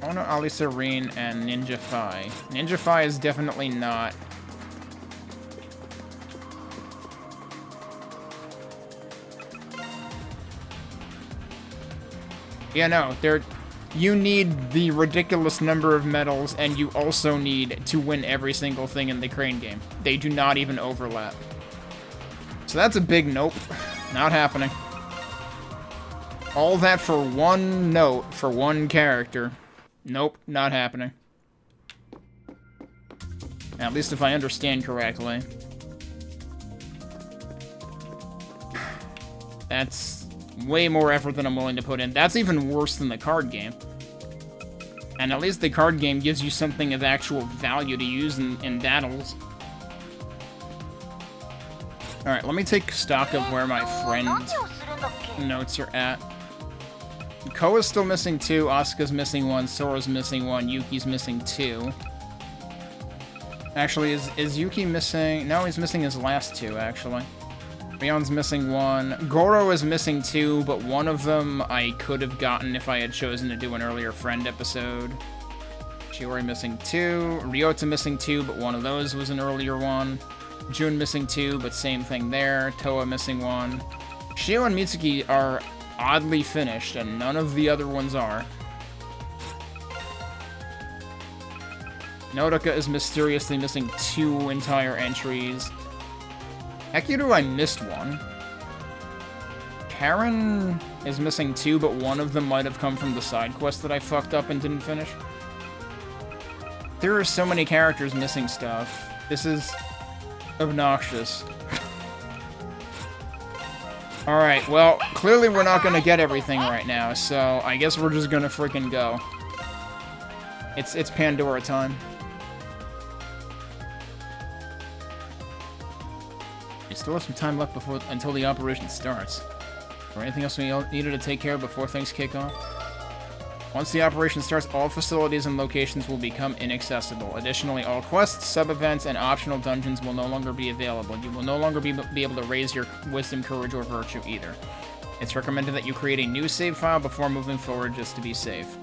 Ono, Ali Serene, and Ninja Fi. Ninja Fi is definitely not... Yeah, no, you need the ridiculous number of medals, and you also need to win every single thing in the crane game. They do not even overlap. So that's a big nope. Not happening. All that for one note, for one character. Nope, not happening. At least if I understand correctly. That's way more effort than I'm willing to put in. That's even worse than the card game. And at least the card game gives you something of actual value to use in battles. Alright, let me take stock of where my friend notes are at. Koa's still missing 2, Asuka's missing 1, Sora's missing 1, Yuki's missing 2. Actually, is Yuki missing? No, he's missing his last 2, actually. Rion's missing 1. Goro is missing 2, but one of them I could have gotten if I had chosen to do an earlier friend episode. Shiori missing 2. Ryota missing 2, but one of those was an earlier one. Jun missing 2, but same thing there. Toa missing 1. Shio and Mitsuki are oddly finished, and none of the other ones are. Nodoka is mysteriously missing 2 entire entries. Hekiru, I missed 1. Karen is missing 2, but one of them might have come from the side quest that I fucked up and didn't finish. There are so many characters missing stuff. This is obnoxious. Alright, well, clearly we're not gonna get everything right now, so I guess we're just gonna freaking go. It's Pandora time. We still have some time left until the operation starts. Or anything else we needed to take care of before things kick off? Once the operation starts, all facilities and locations will become inaccessible. Additionally, all quests, sub-events, and optional dungeons will no longer be available. You will no longer be able to raise your wisdom, courage, or virtue either. It's recommended that you create a new save file before moving forward just to be safe.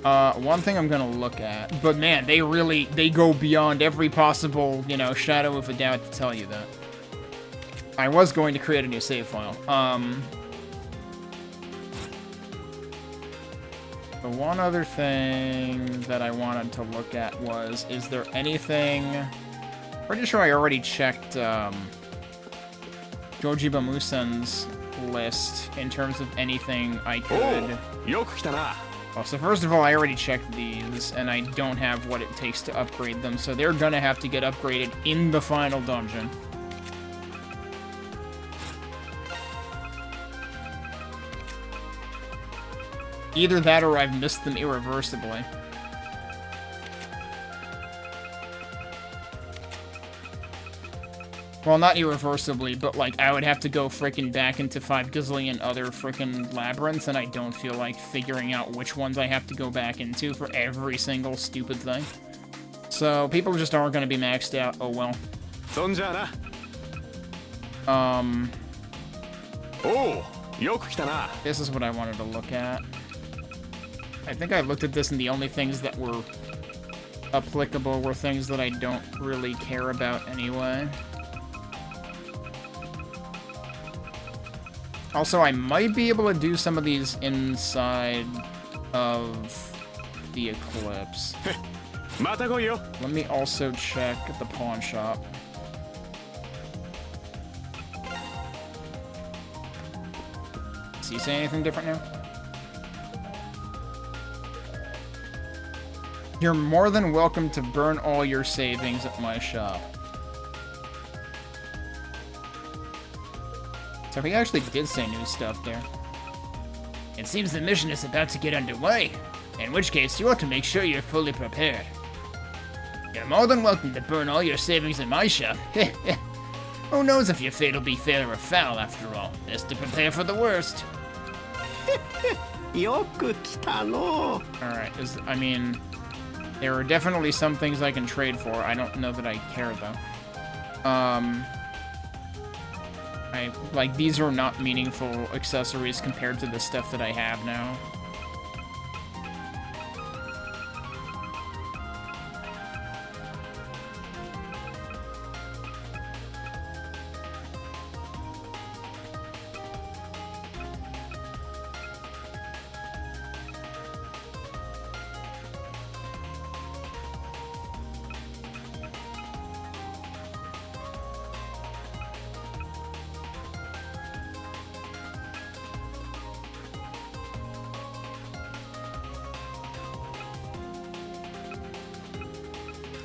One thing I'm gonna look at, but man, they go beyond every possible, shadow of a doubt to tell you that. I was going to create a new save file. The one other thing that I wanted to look at was, is there anything... Pretty sure I already checked, Jojiba Musen's list in terms of anything I could... Well, so first of all, I already checked these, and I don't have what it takes to upgrade them, so they're gonna have to get upgraded in the final dungeon. Either that or I've missed them irreversibly. Well, not irreversibly, but like I would have to go freaking back into 5 gazillion other freaking labyrinths, and I don't feel like figuring out which ones I have to go back into for every single stupid thing. So people just aren't going to be maxed out. Oh well. This is what I wanted to look at. I think I looked at this, and the only things that were applicable were things that I don't really care about anyway. Also, I might be able to do some of these inside of the Eclipse. Let me also check at the pawn shop. Does he say anything different now? You're more than welcome to burn all your savings at my shop. So he actually did say new stuff there. It seems the mission is about to get underway, in which case you ought to make sure you're fully prepared. You're more than welcome to burn all your savings in my shop. Who knows if your fate will be fair or foul after all. Best to prepare for the worst. Alright, I mean, there are definitely some things I can trade for. I don't know that I care, though. Like, these are not meaningful accessories compared to the stuff that I have now.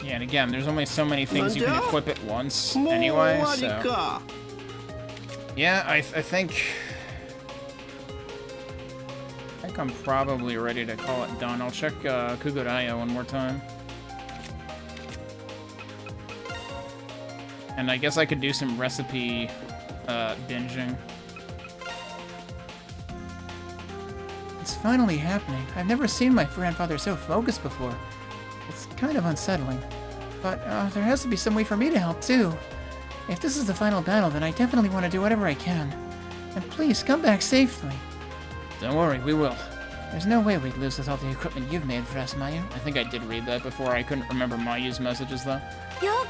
Yeah, and again, there's only so many things you can equip at once anyway, so... Yeah, I think I'm probably ready to call it done. I'll check Kuguraya one more time. And I guess I could do some recipe binging. It's finally happening. I've never seen my grandfather so focused before. It's kind of unsettling. But there has to be some way for me to help, too. If this is the final battle, then I definitely want to do whatever I can. And please, come back safely. Don't worry, we will. There's no way we'd lose with all the equipment you've made for us, Mayu. I think I did read that before. I couldn't remember Mayu's messages, though. No.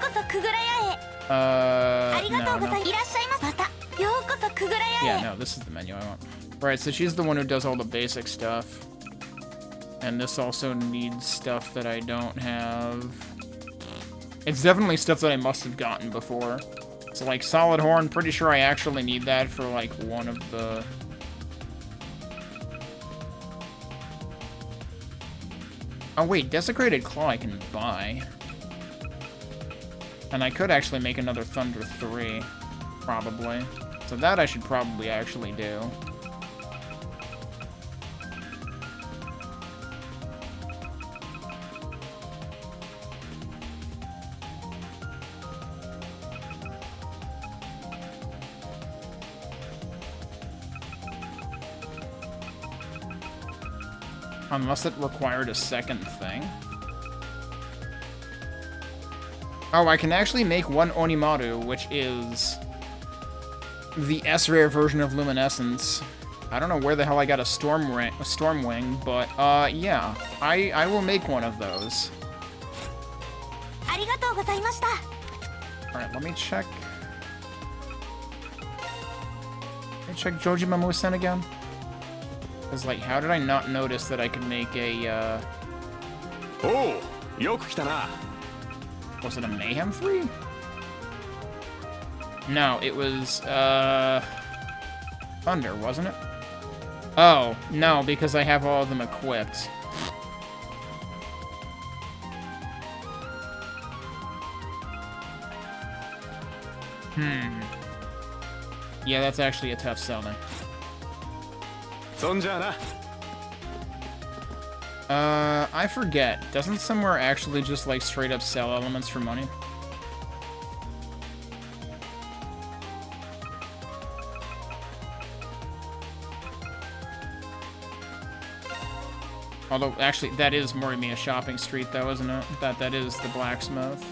Yeah, no, this is the menu I want. Right, so she's the one who does all the basic stuff. And this also needs stuff that I don't have. It's definitely stuff that I must have gotten before. So, like, Solid Horn, pretty sure I actually need that for, like, one of the... Oh, wait, Desecrated Claw I can buy. And I could actually make another Thunder 3, probably. So that I should probably actually do. Unless it required a second thing. Oh, I can actually make one Onimaru, which is the S-rare version of Luminescence. I don't know where the hell I got a Stormwing, but, yeah. I will make one of those. Alright, let me check... Let me check Jojima Musen again. Because, like, how did I not notice that I could make a, Oh, yoku kita na. Was it a Mayhem 3? No, it was, Thunder, wasn't it? Oh, no, because I have all of them equipped. Yeah, that's actually a tough sell then. I forget. Doesn't somewhere actually just, like, straight up sell elements for money? Although, actually, that is Morimiya Shopping Street, though, isn't it? That is the blacksmith.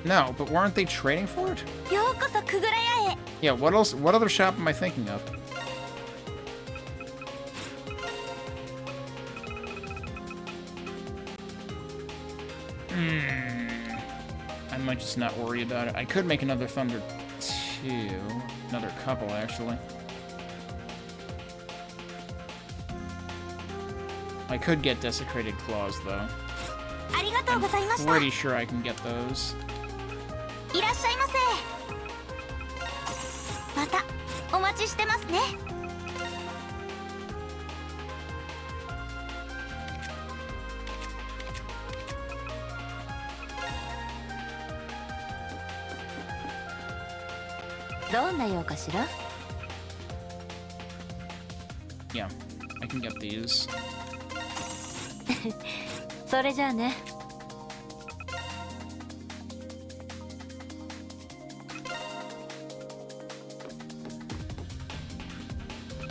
No, but weren't they trading for it? Yeah, what else? What other shop am I thinking of? I might just not worry about it. I could make another Thunder 2. Another couple, actually. I could get Desecrated Claws, though. I'm pretty sure I can get those. Yeah, I can get these. それじゃあね。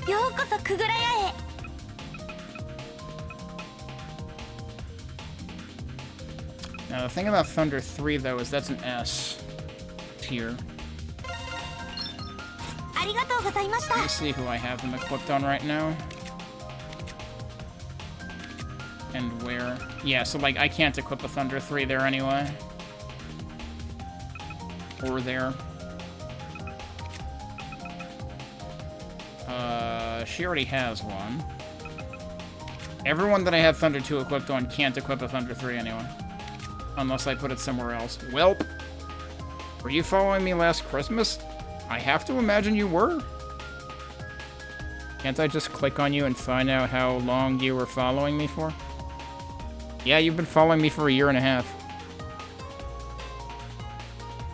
ようこそくぐら屋へ。Now, the thing about Thunder 3, though, is that's an S tier. Let me see who I have them equipped on right now. And where. Yeah, so, like, I can't equip a Thunder 3 there anyway. Or there. She already has one. Everyone that I have Thunder 2 equipped on can't equip a Thunder 3 anyway. Unless I put it somewhere else. Welp! Were you following me last Christmas? I have to imagine you were. Can't I just click on you and find out how long you were following me for? Yeah, you've been following me for 1.5 years.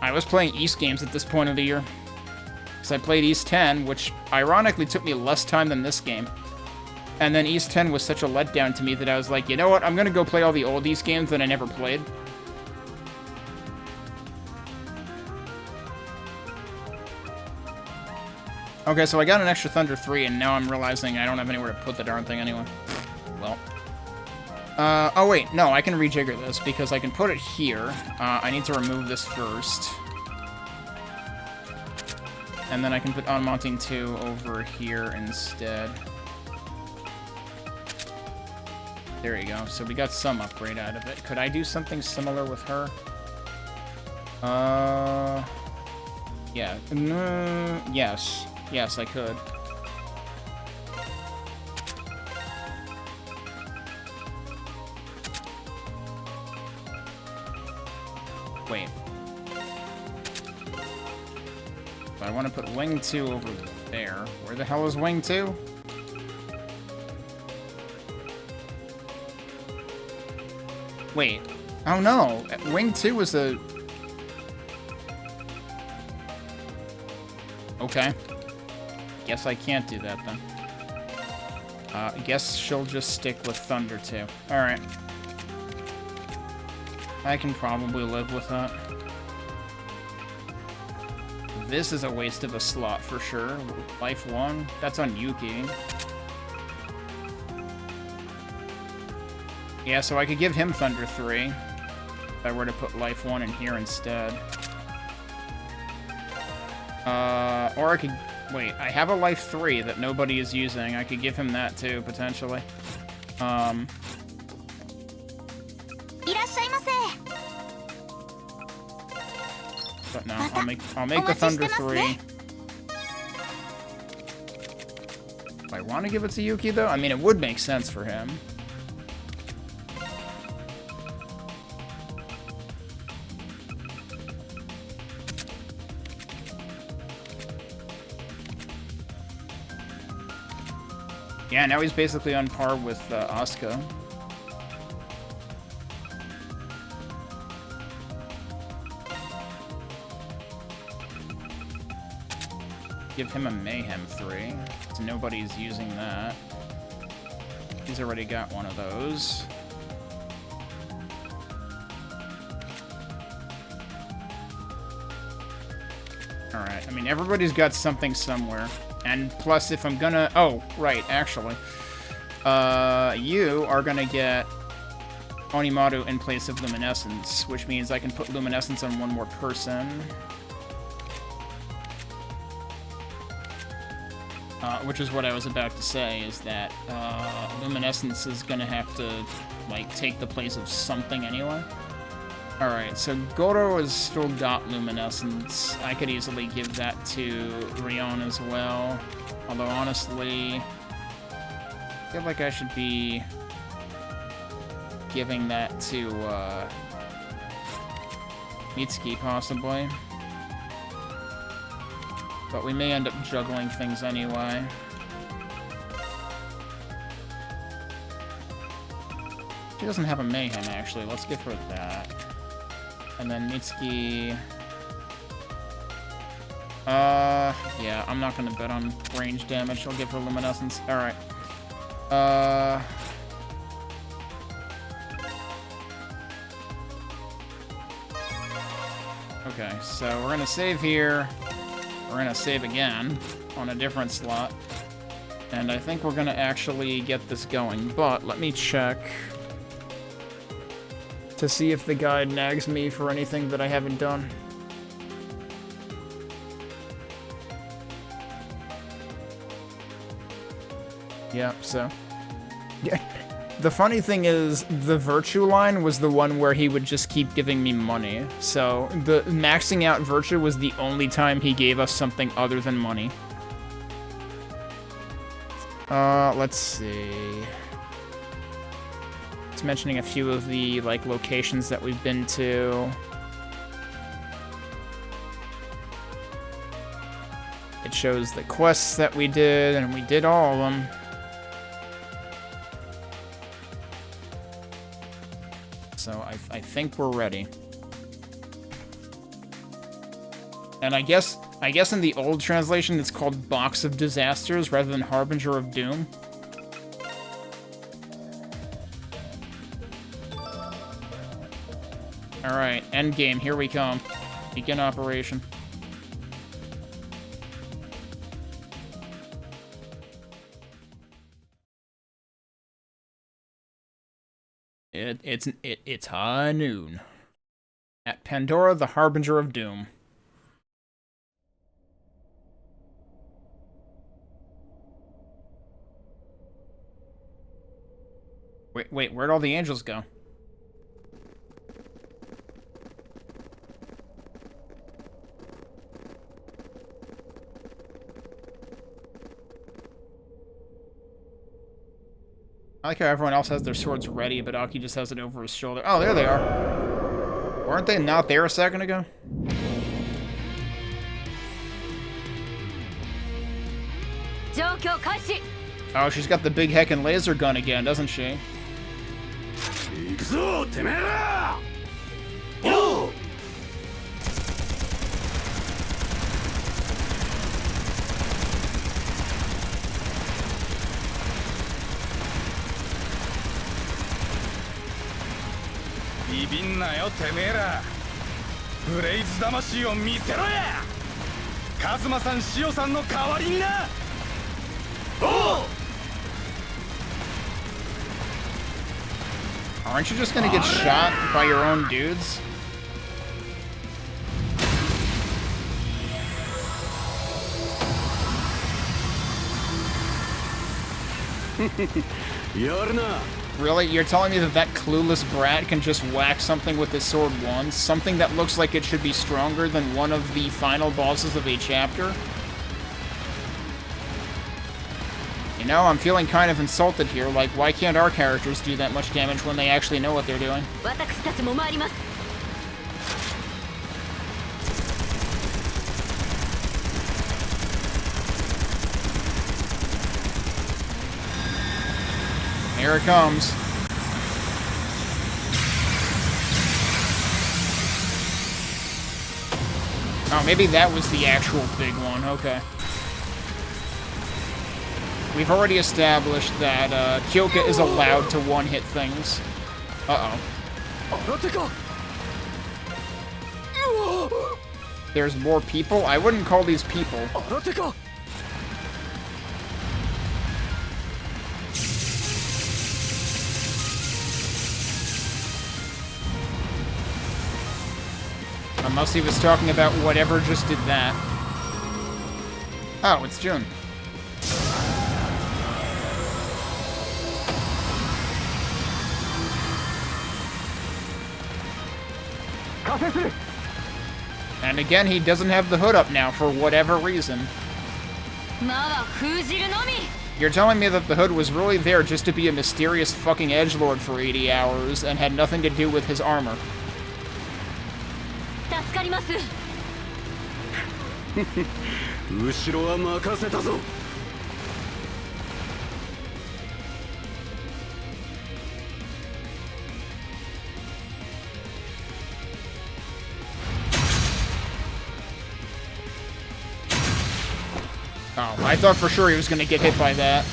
I was playing East games at this point of the year. Because I played East 10, which ironically took me less time than this game. And then East 10 was such a letdown to me that I was like, you know what, I'm gonna go play all the old East games that I never played. Okay, so I got an extra Thunder 3, and now I'm realizing I don't have anywhere to put the darn thing anyway. Well. Oh wait, no, I can rejigger this, because I can put it here. I need to remove this first. And then I can put Unmounting 2 over here instead. There you go, so we got some upgrade out of it. Could I do something similar with her? Yeah. Yes. Yes, I could. Wait. So I want to put Wing 2 over there. Where the hell is Wing 2? Wait. Oh no! Wing 2 is a... Okay. Guess I can't do that then. I guess she'll just stick with Thunder 2. Alright. I can probably live with that. This is a waste of a slot for sure. Life 1? That's on Yuki. Yeah, so I could give him Thunder 3 if I were to put Life 1 in here instead. Or I could... Wait, I have a Life 3 that nobody is using. I could give him that too, potentially. But no, I'll make the Thunder 3. Do I want to give it to Yuki, though? I mean, it would make sense for him. Yeah, now he's basically on par with Asuka. Give him a Mayhem 3, so nobody's using that. He's already got one of those. Alright, I mean, everybody's got something somewhere. And plus, if I'm gonna... Oh, right, actually. You are gonna get Onimaru in place of Luminescence, which means I can put Luminescence on one more person. Which is what I was about to say, is that Luminescence is gonna have to, like, take the place of something anyway. Alright, so Goro has still got Luminescence. I could easily give that to Rion as well. Although, honestly, I feel like I should be giving that to Mitsuki, possibly. But we may end up juggling things anyway. She doesn't have a Mayhem, actually. Let's give her that. And then Mitsuki... yeah, I'm not gonna bet on range damage. I'll give her Luminescence. Alright. Okay, so we're gonna save here. We're gonna save again on a different slot. And I think we're gonna actually get this going. But let me check to see if the guide nags me for anything that I haven't done. Yep, so... Yeah. The funny thing is, the Virtue line was the one where he would just keep giving me money. So, the maxing out Virtue was the only time he gave us something other than money. Let's see... It's mentioning a few of the, like, locations that we've been to. It shows the quests that we did, and we did all of them. So I think we're ready. And I guess in the old translation it's called Box of Disasters rather than Harbinger of Doom. Alright, endgame, here we come. Begin operation. It's high noon. At Pandora, the Harbinger of Doom. Wait, where'd all the angels go? I like how everyone else has their swords ready, but Aki just has it over his shoulder. Oh, there they are. Weren't they not there a second ago? Oh, she's got the big heckin' laser gun again, doesn't she?ブレイズ魂を見せろや。カズマさん、シオさんの代わりにな。おう。 Aren't you just gonna get shot by your own dudes? Really? You're telling me that clueless brat can just whack something with his sword once? Something that looks like it should be stronger than one of the final bosses of a chapter? You know, I'm feeling kind of insulted here. Like, why can't our characters do that much damage when they actually know what they're doing? Here it comes. Oh, maybe that was the actual big one. Okay. We've already established that Kyoka is allowed to one-hit things. Uh-oh. There's more people? I wouldn't call these people. Unless he was talking about whatever just did that. Oh, it's June. And again, he doesn't have the hood up now for whatever reason. You're telling me that the hood was really there just to be a mysterious fucking edgelord for 80 hours and had nothing to do with his armor. Oh, I thought for sure he was gonna get hit by that.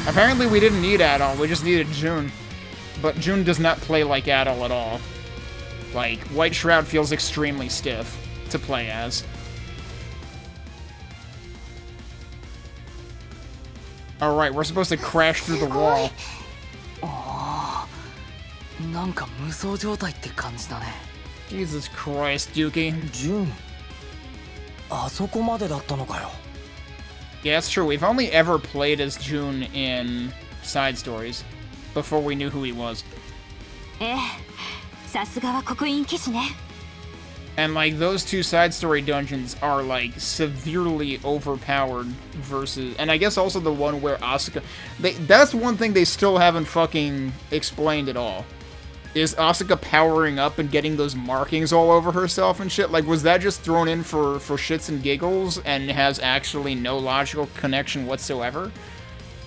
Apparently we didn't need Adol, we just needed June. But June does not play like Adol at all. Like, White Shroud feels extremely stiff to play as. Alright, we're supposed to crash through the wall. Jesus Christ, Yuki. June. Yeah, it's true. We've only ever played as June in side stories before we knew who he was. And like those two side story dungeons are like severely overpowered versus, and I guess also the one where Asuka, that's one thing they still haven't fucking explained at all. Is Asuka powering up and getting those markings all over herself and shit? Like, was that just thrown in for shits and giggles and has actually no logical connection whatsoever?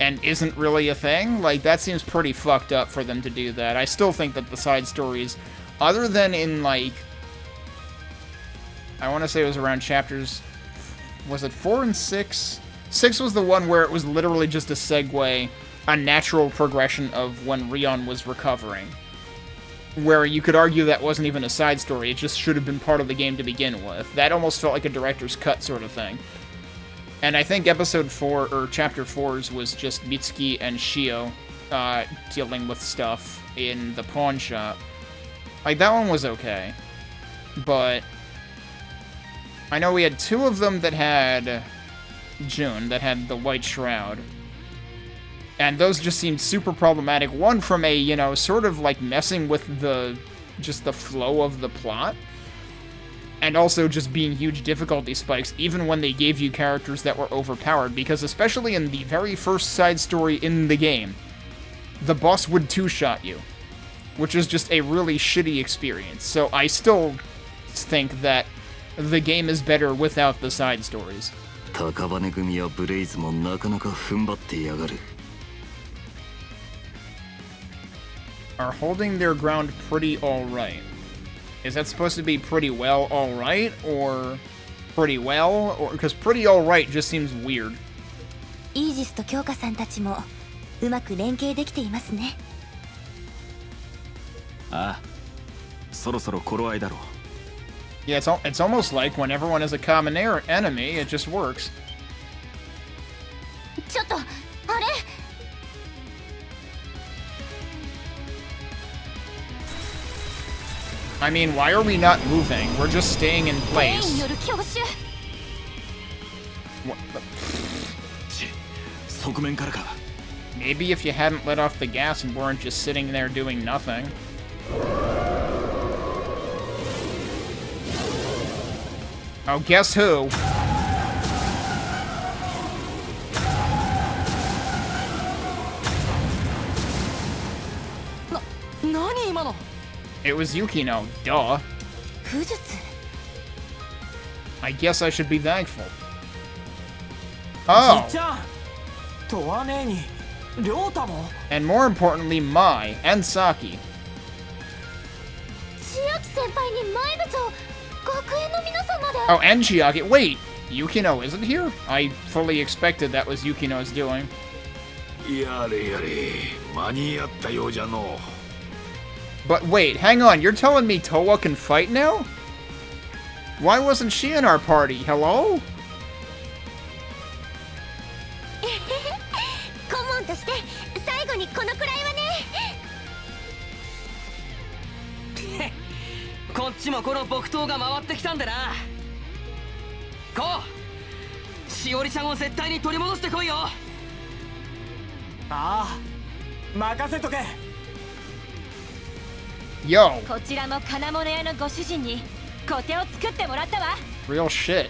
And isn't really a thing? Like, that seems pretty fucked up for them to do that. I still think that the side stories, other than in, like, I want to say it was around chapters, was it 4 and 6? 6 was the one where it was literally just a segue, a natural progression of when Rion was recovering. Where you could argue that wasn't even a side story, it just should have been part of the game to begin with. That almost felt like a director's cut sort of thing. And I think episode 4, or chapter 4's was just Mitsuki and Shio dealing with stuff in the pawn shop. Like, that one was okay. But I know we had 2 of them that had June, that had the White Shroud. And those just seemed super problematic. One from a, you know, sort of like messing with just the flow of the plot. And also just being huge difficulty spikes, even when they gave you characters that were overpowered. Because especially in the very first side story in the game, the boss would two-shot you. Which is just a really shitty experience. So I still think that the game is better without the side stories. Are holding their ground pretty alright. Is that supposed to be pretty well alright, or pretty well? Or because pretty alright just seems weird. Aegis と京香さんたちもうまく連携できていますね。ああ、そろそろ頃合いだろう。Yeah, it's almost like when everyone is a common enemy, it just works. ちょっと、あれ? I mean, why are we not moving? We're just staying in place. What the... Maybe if you hadn't let off the gas and weren't just sitting there doing nothing. Oh, guess who? It was Yukino, duh. I guess I should be thankful. Oh! And more importantly, Mai and Saki. Oh, and Chiaki. Wait, Yukino isn't here? I fully expected that was Yukino's doing. But wait, hang on, you're telling me Towa can fight now? Why wasn't she in our party? Hello? このくらいはね。こっちもこの木刀が回ってきたんでな。こうしおりちゃんを絶対に取り戻してこいよ。ああ、任せとけ。Yo. こちらも金物屋のご主人にコテを作ってもらったわ。 Real shit.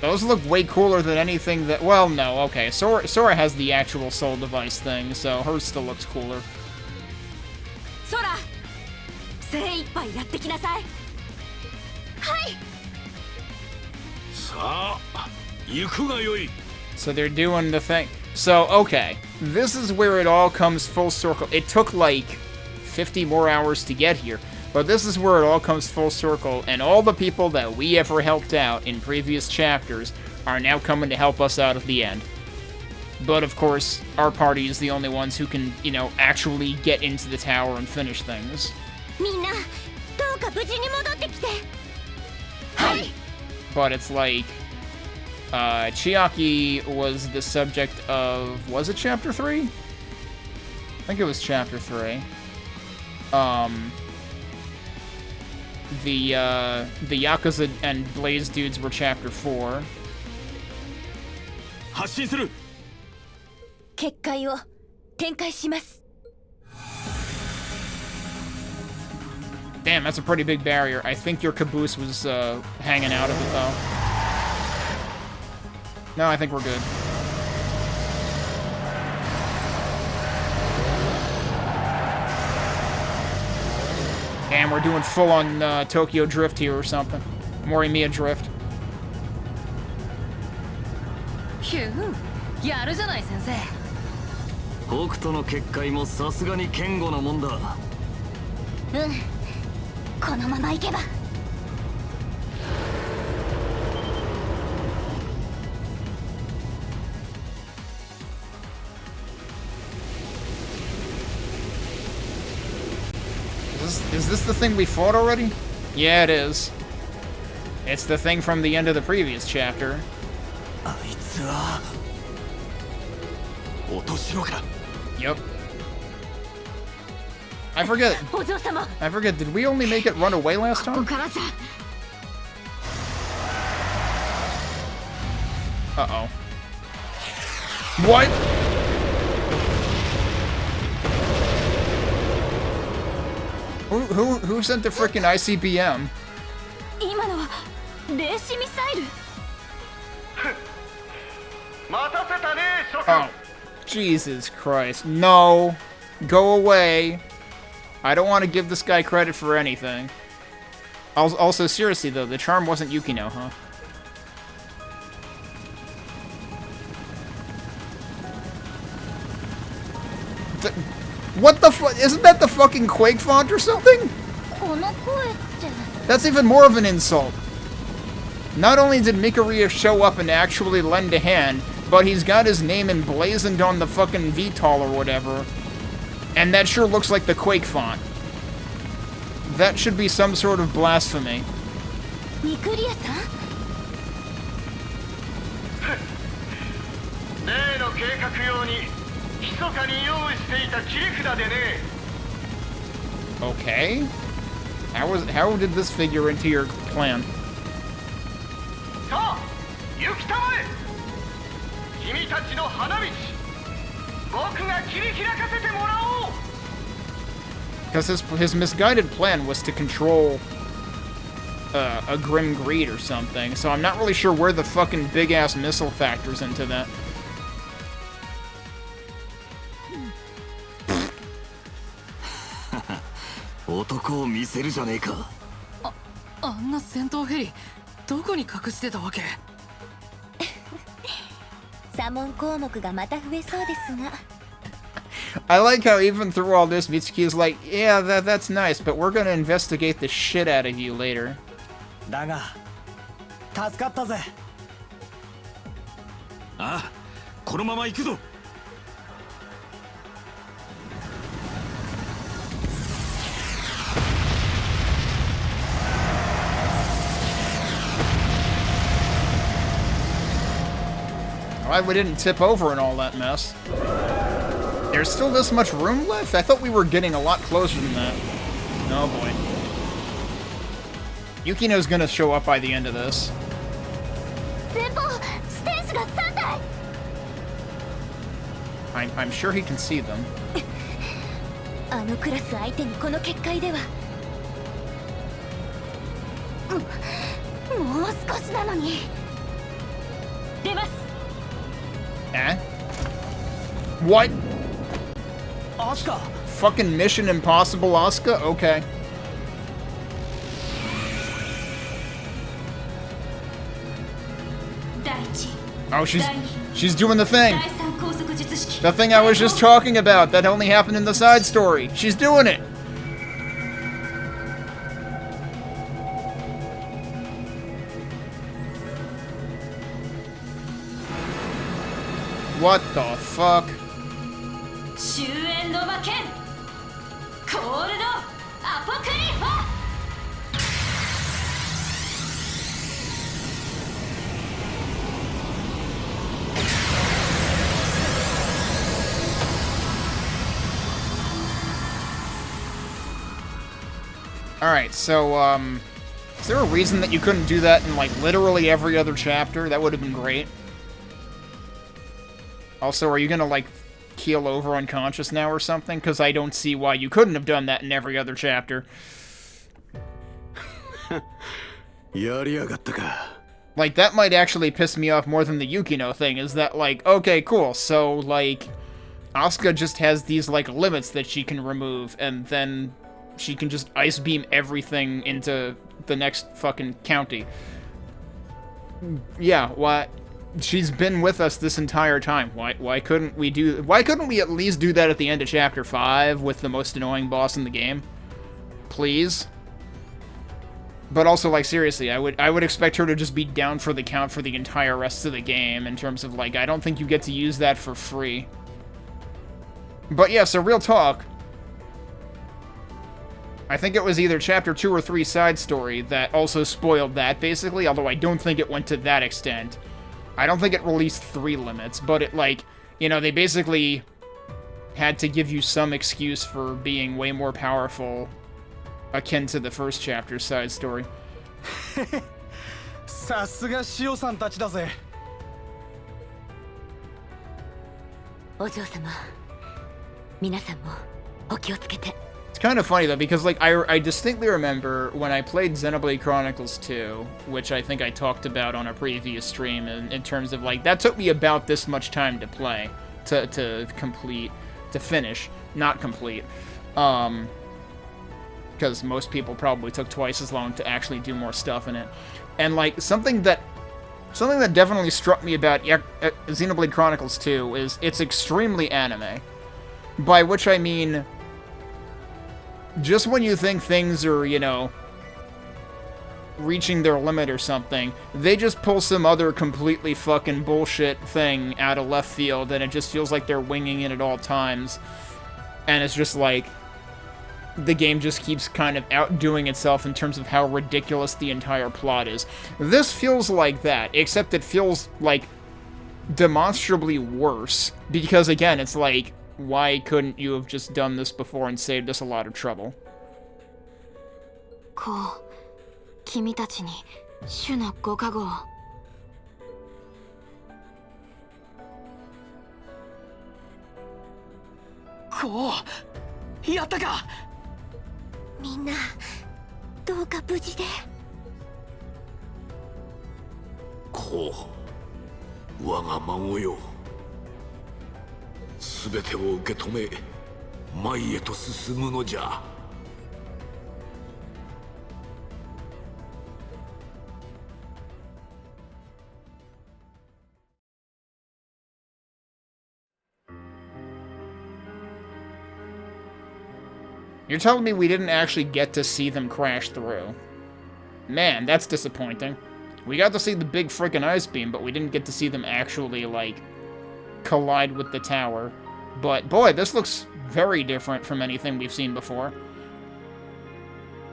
Those look way cooler than anything that... Well, no, okay. Sora has the actual soul device thing, so hers still looks cooler. ソラ、精一杯やってきなさい。はい。さあ、行くがよい。 So they're doing the thing. So, okay. This is where it all comes full circle. It took, like, 50 more hours to get here. But this is where it all comes full circle, and all the people that we ever helped out in previous chapters are now coming to help us out at the end. But, of course, our party is the only ones who can, you know, actually get into the tower and finish things. みんな、どうか無事に戻ってきて。はい。 But it's like... Chiaki was the subject of... Was it Chapter 3? I think it was Chapter 3. The Yakuza and Blaze dudes were Chapter 4. 発進する。結界を展開します。 Damn, that's a pretty big barrier. I think your caboose was hanging out of it, though. No, I think we're good. Damn, we're doing full-on Tokyo Drift here or something. Morimiya Drift. ひゅやるじゃない先生。北斗の結界もさすがに堅固なもんだ。このまま行けば。Is this the thing we fought already? Yeah, it is. It's the thing from the end of the previous chapter. Yep. I forget. I forget, did we only make it run away last time? Uh-oh. What? Who sent the frickin' ICBM? 今のは霊視ミサイル。待たせたね、諸君。 Oh, Jesus Christ. No. Go away. I don't want to give this guy credit for anything. Also, seriously though, the charm wasn't Yukino, huh? What the fuck? Isn't that the fucking Quake font or something? That's even more of an insult. Not only did Mikariya show up and actually lend a hand, but he's got his name emblazoned on the fucking VTOL or whatever. And that sure looks like the Quake font. That should be some sort of blasphemy. Mikariya-san? Okay. How did this figure into your plan? Because his misguided plan was to control a Grim Greed or something, so I'm not really sure where the fucking big-ass missile factors into that. 男を見せるじゃねえか。あんな戦闘ヘリどこに隠してたわけ？左門項目がまた増えそうですが。 I like how even through all this, Mitsuki is like, yeah, that's nice, but we're gonna investigate the shit out of you later. だが、助かったぜ。ああ、このまま行くぞ。 Glad we didn't tip over in all that mess. There's still this much room left? I thought we were getting a lot closer than that. Oh boy. Yukino's gonna show up by the end of this. I'm sure he can see them. あのクラス相手にこの結界ではもう少しなのに出ます Eh? What? Asuka! Fucking Mission Impossible Asuka? Okay. Oh, she's doing the thing. The thing I was just talking about that only happened in the side story. She's doing it. What the fuck? Alright, so, is there a reason that you couldn't do that in, like, literally every other chapter? That would have been great. Also, are you gonna, like, keel over unconscious now or something? Because I don't see why you couldn't have done that in every other chapter. Like, that might actually piss me off more than the Yukino thing, is that, like, okay, cool, so, like, Asuka just has these, like, limits that she can remove, and then she can just ice beam everything into the next fucking county. Yeah, why? She's been with us this entire time. Why couldn't we at least do that at the end of chapter 5 with the most annoying boss in the game? Please? But also, like, seriously, I would expect her to just be down for the count for the entire rest of the game in terms of, like, I don't think you get to use that for free. But yeah, so real talk. I think it was either chapter 2 or 3 side story that also spoiled that, basically, although I don't think it went to that extent. I don't think it released 3 limits, but it, like, you know, they basically had to give you some excuse for being way more powerful, akin to the first chapter side story. さすが塩さんたちだぜ。お嬢様、皆さんもお気をつけて。 It's kind of funny, though, because, like, I distinctly remember when I played Xenoblade Chronicles 2, which I think I talked about on a previous stream, in terms of, like, that took me about this much time to play, to complete, to finish, not complete, because most people probably took twice as long to actually do more stuff in it. And, like, something that definitely struck me about Xenoblade Chronicles 2 is it's extremely anime, by which I mean, just when you think things are, you know, reaching their limit or something, they just pull some other completely fucking bullshit thing out of left field, and it just feels like they're winging it at all times. And it's just like, the game just keeps kind of outdoing itself in terms of how ridiculous the entire plot is. This feels like that, except it feels, like, demonstrably worse. Because, again, it's like, why couldn't you have just done this before and saved us a lot of trouble? こう、君たちに主のご加護を。こう、やったか。みんな、どうか無事で。こう、我が孫よ。 全てを受け止め前へと進むのじゃ。You're telling me we didn't actually get to see them crash through? Man, that's disappointing. We got to see the big frickin' ice beam, but we didn't get to see them actually, like, collide with the tower. But boy, this looks very different from anything we've seen before.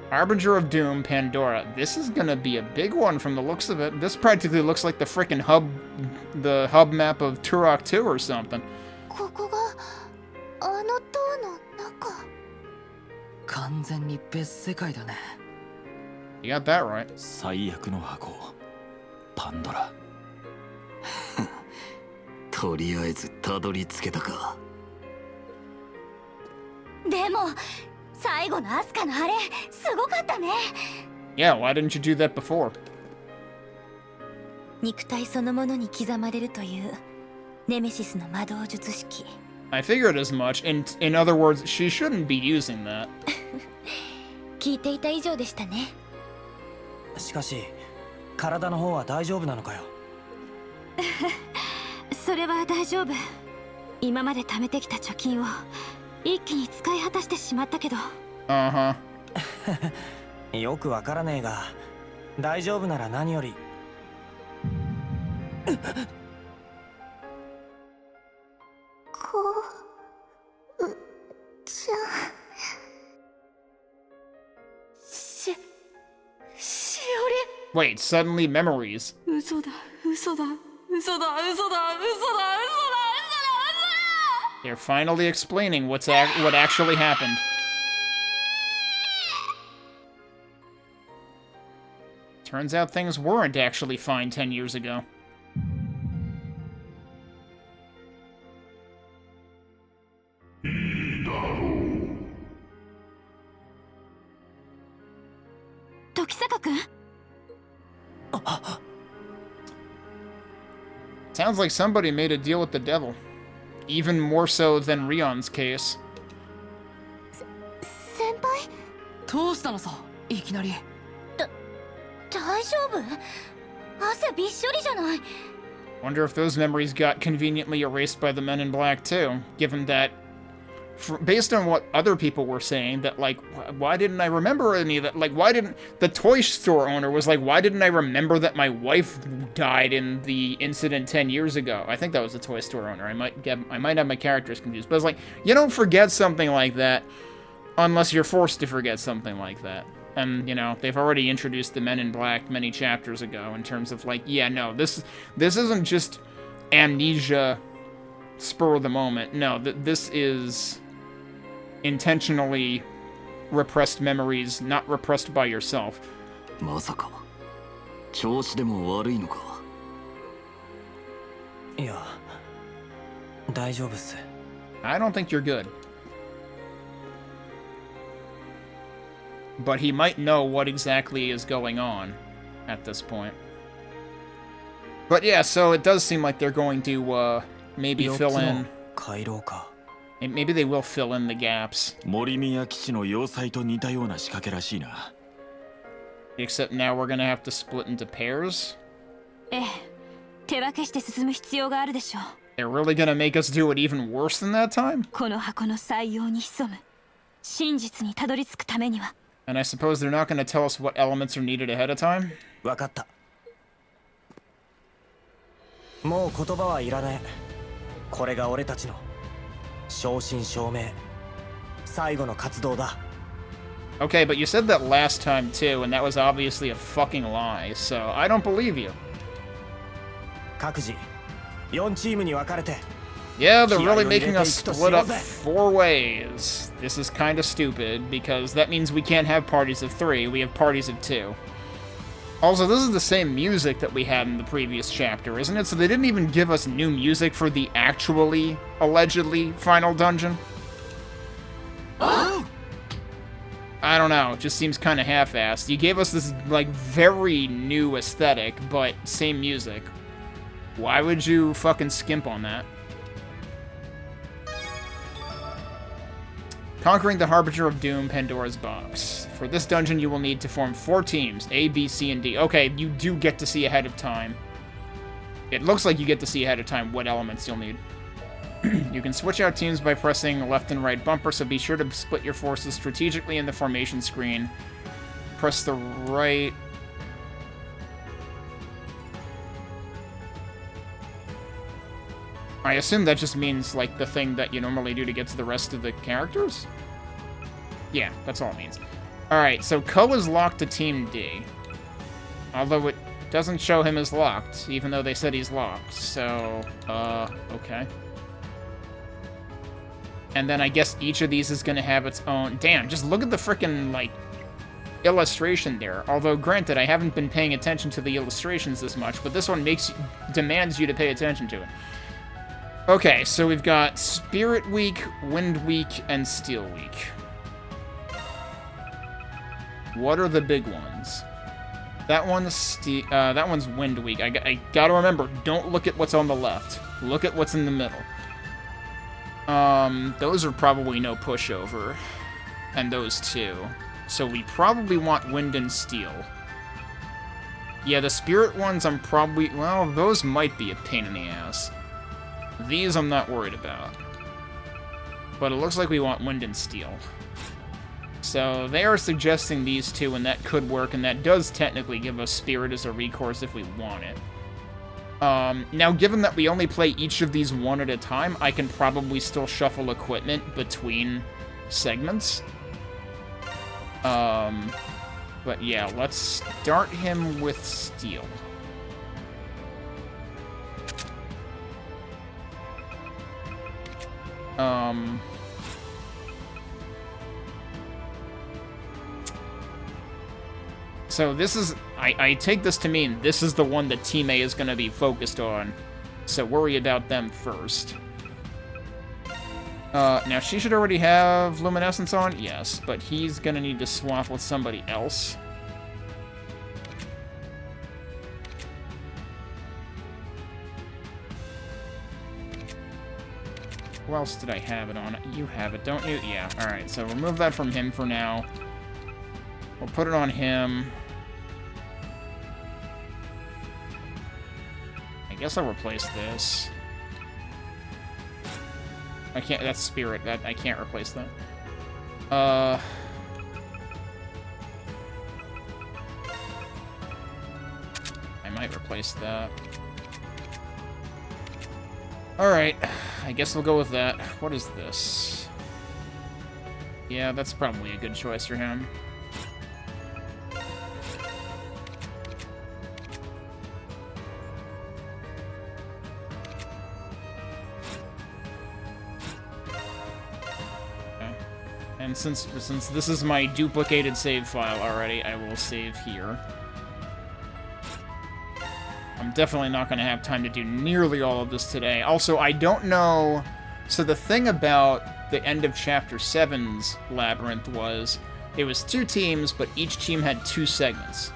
Harbinger of Doom, Pandora. This is gonna be a big one from the looks of it. This practically looks like the frickin' hub map of Turok 2 or something. ここがあの塔の中。完全に別世界だね。 You got that right. 最悪の箱パンドラ。とりあえずたどり着けたか。でも最後のアスカのあれすごかったね。 Yeah, why didn't you do that before? 肉体そのものに刻まれるというネメシスの魔導術式。 I figured as much. In other words, she shouldn't be using that. 聞いていた以上でしたね。しかし体の方は大丈夫なのかよ。それは大丈夫。今まで貯めてきた貯金を一気に使い果たしてしまったけど。よくわからねえが大丈夫なら何より。ちゃん。しおり。 Wait, suddenly memories. 嘘だ、嘘だ、嘘だ、嘘だ、嘘だ、嘘だ、嘘だ。 They're finally explaining what actually happened. Turns out things weren't actually fine 10 years ago. Sounds like somebody made a deal with the devil. Even more so than Rion's case. 先輩？どうしたのさ、いきなり。大丈夫？汗びっしょりじゃない。 Wonder if those memories got conveniently erased by the Men in Black too, given that, based on what other people were saying, that like, why didn't I remember any of that? Like, why didn't the toy store owner was like, why didn't I remember that my wife died in the incident 10 years ago? I think that was the toy store owner. I might have my characters confused, but it's like, you don't forget something like that unless you're forced to forget something like that. And, you know, they've already introduced the Men in Black many chapters ago in terms of, like, yeah, no, this isn't just amnesia spur of the moment. No, this is intentionally repressed memories, not repressed by yourself. まさか調子でも悪いのか。いや、大丈夫っす。 I don't think you're good. But he might know what exactly is going on at this point. But yeah, so it does seem like they're going to maybe fill in. Maybe they will fill in the gaps. Morimiya基地の要塞と似たような仕掛けらしいな。 Except now we're gonna have to split into pairs. ええ、手分けして進む必要があるでしょう。 They're really gonna make us do it even worse than that time? この箱の採用に潜む真実にたどり着くためには。 And I suppose they're not gonna tell us what elements are needed ahead of time? わかった。もう言葉はいらねえ。これが俺たちの正真正銘最後の活動だ。 Okay, but you said that last time too, and that was obviously a fucking lie, so I don't believe you. 各自4チームに分かれて。 Yeah, they're really making us split up 4 ways. This is kinda stupid, because that means we can't have parties of 3, we have parties of 2. Also, this is the same music that we had in the previous chapter, isn't it? So they didn't even give us new music for the actually, allegedly, final dungeon? I don't know, it just seems kinda half-assed. You gave us this, like, very new aesthetic, but same music. Why would you fucking skimp on that? Conquering the Harbinger of Doom, Pandora's Box. For this dungeon, you will need to form 4 teams, A, B, C, and D. Okay, you do get to see ahead of time. It looks like you get to see ahead of time what elements you'll need. You can switch out teams by pressing left and right bumper, so be sure to split your forces strategically in the formation screen. Press the right... I assume that just means, like, the thing that you normally do to get to the rest of the characters? Yeah, that's all it means. Alright, so Ko is locked to Team D. Although it doesn't show him as locked, even though they said he's locked. So, okay. And then I guess each of these is going to have its own... Damn, just look at the frickin', like, illustration there. Although, granted, I haven't been paying attention to the illustrations this much, but this one demands you to pay attention to it. Okay, so we've got Spirit Week, Wind Week, and Steel Week. What are the big ones? That one's Wind Week. I gotta remember, don't look at what's on the left. Look at what's in the middle. Those are probably no pushover. And those two. So we probably want Wind and Steel. Yeah, the Spirit ones I'm probably... Well, those might be a pain in the ass. These I'm not worried about. But it looks like we want Wind and Steel. So they are suggesting these two, and that could work, and that does technically give us Spirit as a recourse if we want it. Now, given that we only play each of these one at a time, I can probably still shuffle equipment between segments. But yeah, let's start him with Steel. So this is... I take this to mean this is the one that Team A is going to be focused on. So worry about them first. Now she should already have Luminescence on? Yes, but he's going to need to swap with somebody else. Who else did I have it on? You have it, don't you? Yeah, alright, so remove that from him for now. We'll put it on him. I guess I'll replace this. I can't, that's Spirit, I can't replace that. I might replace that. Alright, I guess we'll go with that. What is this? Yeah, that's probably a good choice for him. And since this is my duplicated save file already, I will save here. I'm definitely not going to have time to do nearly all of this today. Also, I don't know... So the thing about the end of Chapter 7's Labyrinth was, it was 2 teams, but each team had 2 segments.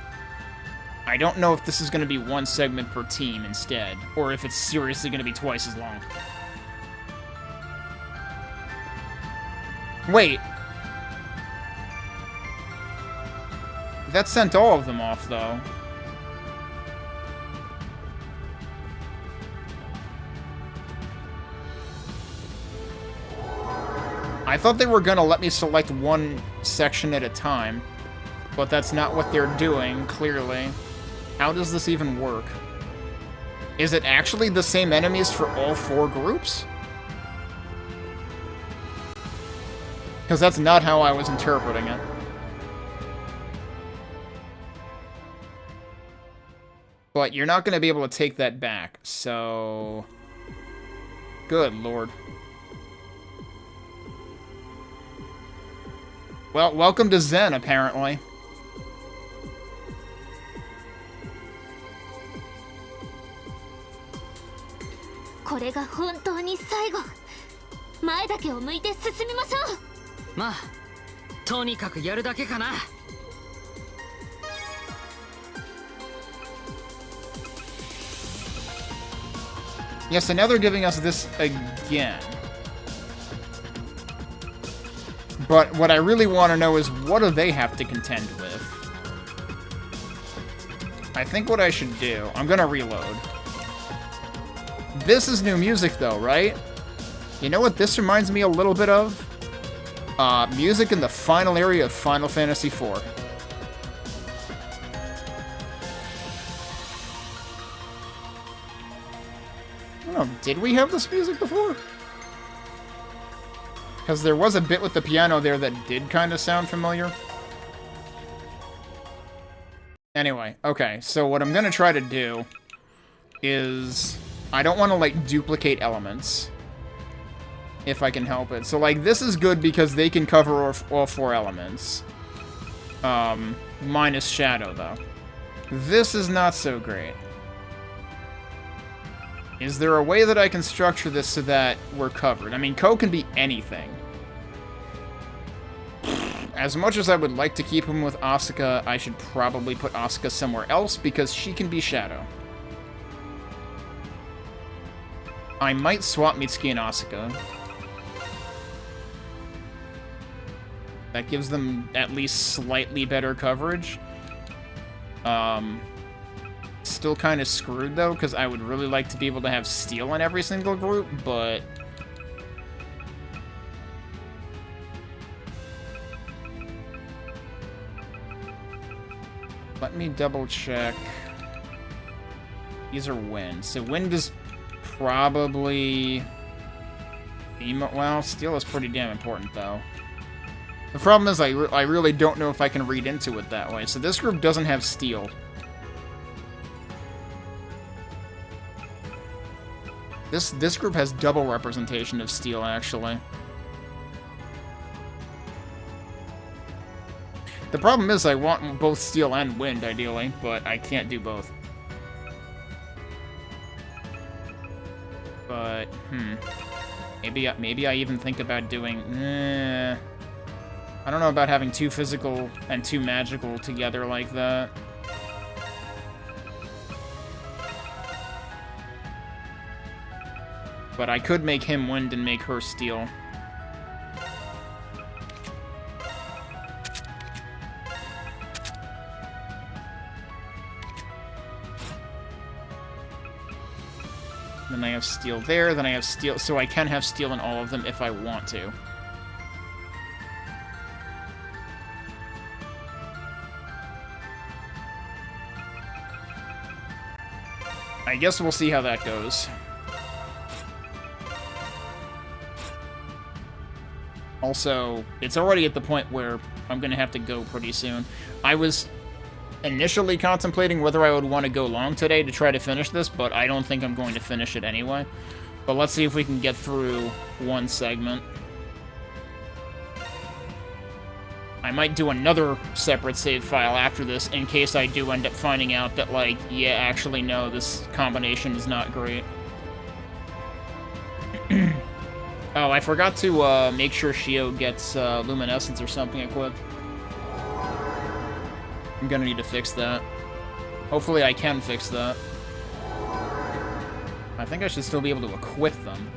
I don't know if this is going to be 1 segment per team instead, or if it's seriously going to be twice as long. Wait. That sent all of them off, though. I thought they were gonna let me select 1 section at a time, but that's not what they're doing, clearly. How does this even work? Is it actually the same enemies for all 4 groups? Because that's not how I was interpreting it. But you're not going to be able to take that back, so... Good lord. Well, welcome to Zen, apparently. Yeah, so now they're giving us this again. But what I really want to know is, what do they have to contend with? I think what I should do... I'm gonna reload. This is new music, though, right? You know what this reminds me a little bit of? Music in the final area of Final Fantasy IV. Oh, did we have this music before? Because there was a bit with the piano there that did kind of sound familiar. Anyway, okay, so what I'm going to try to do is... I don't want to, like, duplicate elements. if I can help it. So, like, this is good because they can cover all 4 elements. Minus Shadow, though. This is not so great. Is there a way that I can structure this so that we're covered? I mean, Ko can be anything. As much as I would like to keep him with Asuka, I should probably put Asuka somewhere else because she can be Shadow. I might swap Mitsuki and Asuka. That gives them at least slightly better coverage. Still kind of screwed, though, because I would really like to be able to have Steel in every single group, but... Let me double-check. These are Wind. So Wind is probably... Well, Steel is pretty damn important, though. The problem is I really don't know if I can read into it that way. So this group doesn't have Steel. This group has double representation of Steel, actually. The problem is I want both Steel and Wind, ideally, but I can't do both. But, maybe I even think about doing... I don't know about having 2 physical and 2 magical together like that. But I could make him Wind and make her Steel. Then I have Steel there, then I have Steel... So I can have Steel in all of them if I want to. I guess we'll see how that goes. Also, it's already at the point where I'm going to have to go pretty soon. I was initially contemplating whether I would want to go long today to try to finish this, but I don't think I'm going to finish it anyway. But let's see if we can get through one segment. I might do another separate save file after this in case I do end up finding out that, like, yeah, actually, no, this combination is not great. Oh, I forgot to make sure Shio gets Luminescence or something equipped. I'm gonna need to fix that. Hopefully I can fix that. I think I should still be able to equip them.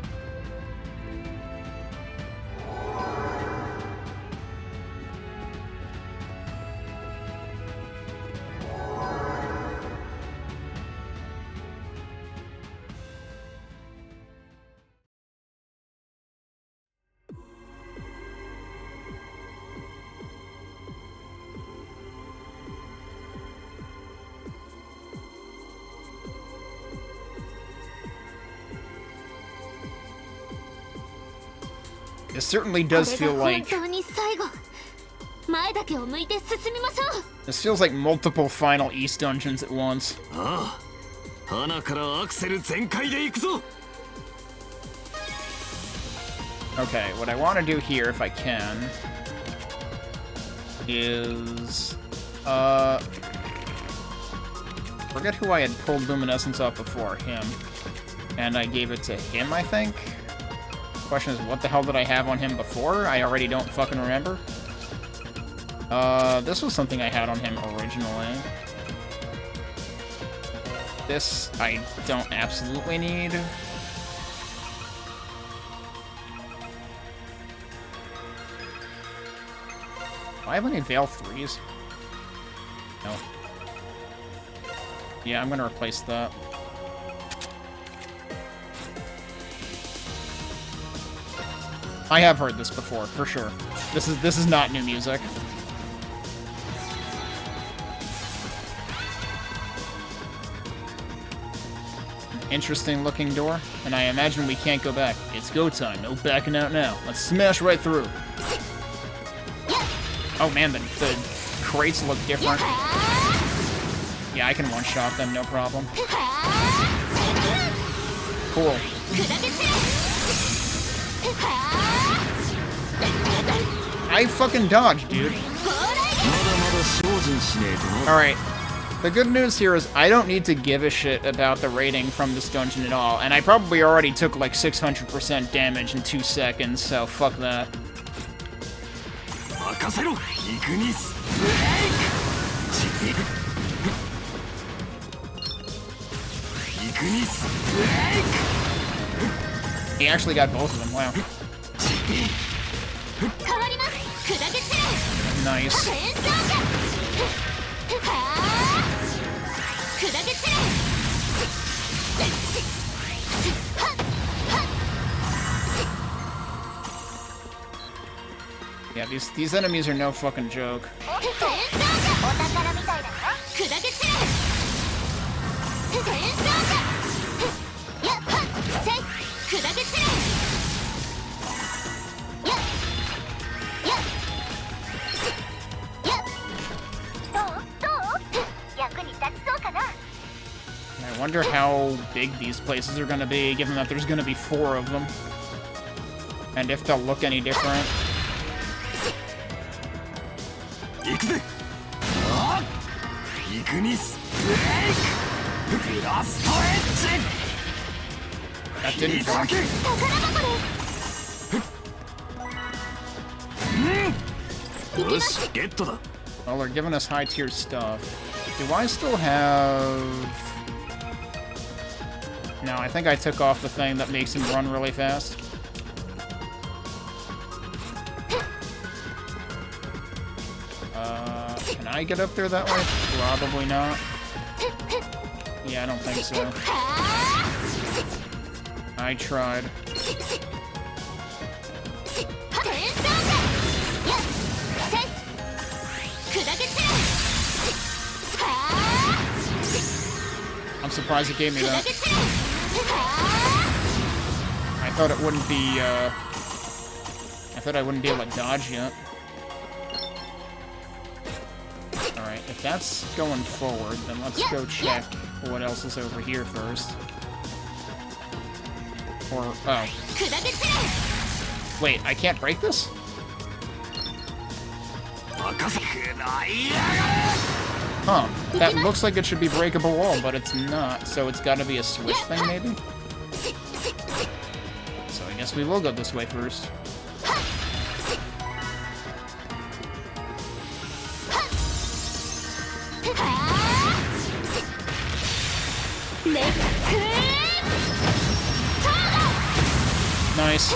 It certainly does feel like... This feels like multiple Final East dungeons at once. Okay, what I want to do here, if I can, is... forget who I had pulled Luminescence off before, him. And I gave it to him, I think? Question is, what the hell did I have on him before? I already don't fucking remember. This was something I had on him originally. This I don't absolutely need. Do I have any Veil 3s? No. Yeah, I'm gonna replace that. I have heard this before, for sure. This is not new music. Interesting looking door, and I imagine we can't go back. It's go time, no backing out now. Let's smash right through. Oh man, the crates look different. Yeah, I can one-shot them, no problem. Cool. I fucking dodged, dude. Alright. The good news here is I don't need to give a shit about the rating from this dungeon at all, and I probably already took like 600% damage in 2 seconds, so fuck that. He actually got both of them, wow. Nice. Yeah, these enemies are no fucking joke. I wonder how big these places are gonna be, given that there's gonna be 4 of them. And if they'll look any different. That didn't work. Well, they're giving us high-tier stuff. Do I still have... No, I think I took off the thing that makes him run really fast. Can I get up there that way? Probably not. Yeah, I don't think so. I tried. I'm surprised it gave me that. I thought it wouldn't be, I thought I wouldn't be able to dodge yet. Alright, if that's going forward, then let's go check what else is over here first. Or, oh. Wait, I can't break this? Huh. That looks like it should be breakable wall, but it's not, so it's gotta be a switch thing, maybe? So I guess we will go this way first. Nice.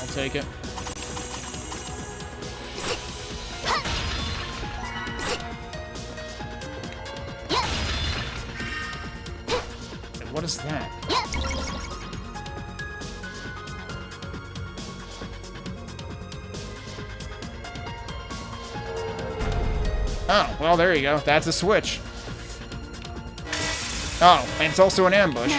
I'll take it. What is that? Oh, well, there you go. That's a switch. Oh, and it's also an ambush.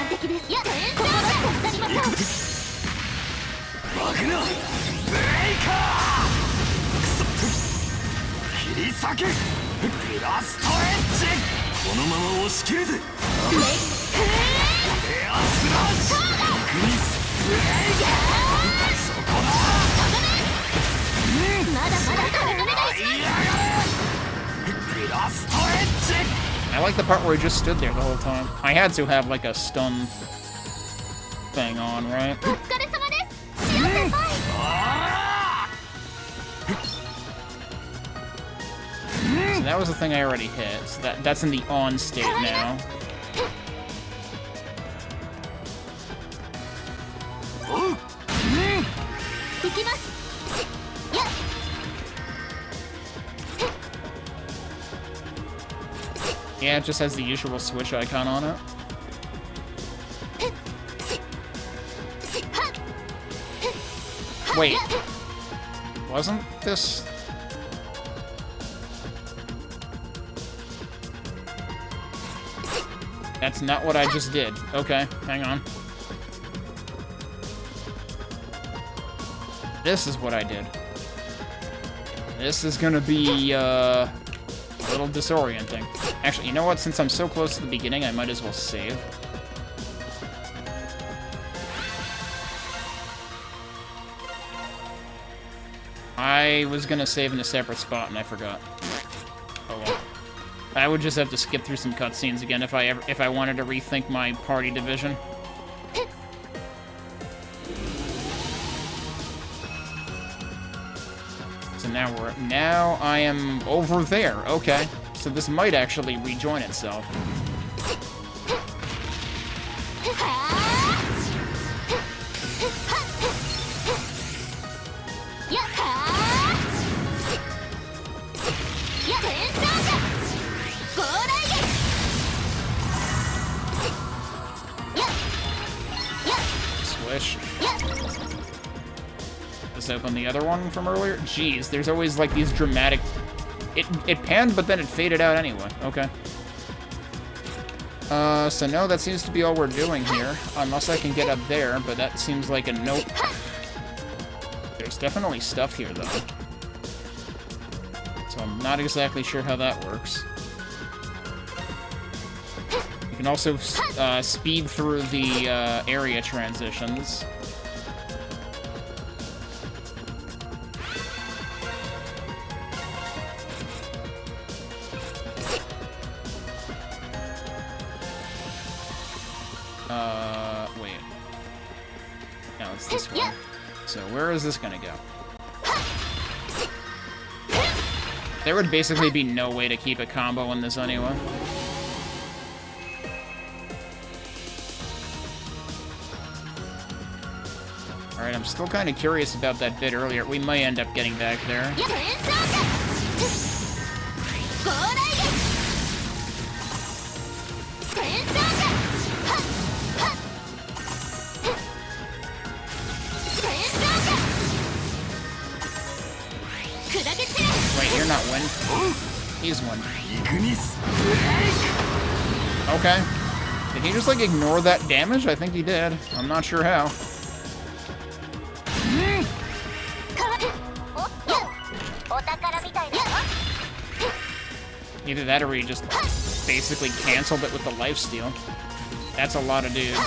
I like the part where he just stood there the whole time. I had to have like a stun thing on, right? So that was the thing I already hit. So that's in the on state now. Yeah, it just has the usual switch icon on it. Wait. Wasn't this... That's not what I just did. Okay, hang on. This is what I did. This is gonna be, a little disorienting. Actually, you know what? Since I'm so close to the beginning, I might as well save. I was gonna save in a separate spot and I forgot. Oh well. I would just have to skip through some cutscenes again if I wanted to rethink my party division. So now I am over there. Okay. So this might actually rejoin itself. Swish. Let's open the other one from earlier. Jeez, there's always like these dramatic... It panned, but then it faded out anyway. Okay. So no, that seems to be all we're doing here. Unless I can get up there, but that seems like a nope. There's definitely stuff here, though. So I'm not exactly sure how that works. You can also speed through the area transitions. Wait. No, it's this one. So where is this gonna go? There would basically be no way to keep a combo in this anyway. Alright, I'm still kind of curious about that bit earlier. We might end up getting back there. Wait, you're not Win. He's Win. Okay. Did he just, like, ignore that damage? I think he did. I'm not sure how. Either that or he just basically canceled it with the lifesteal. That's a lot of dudes.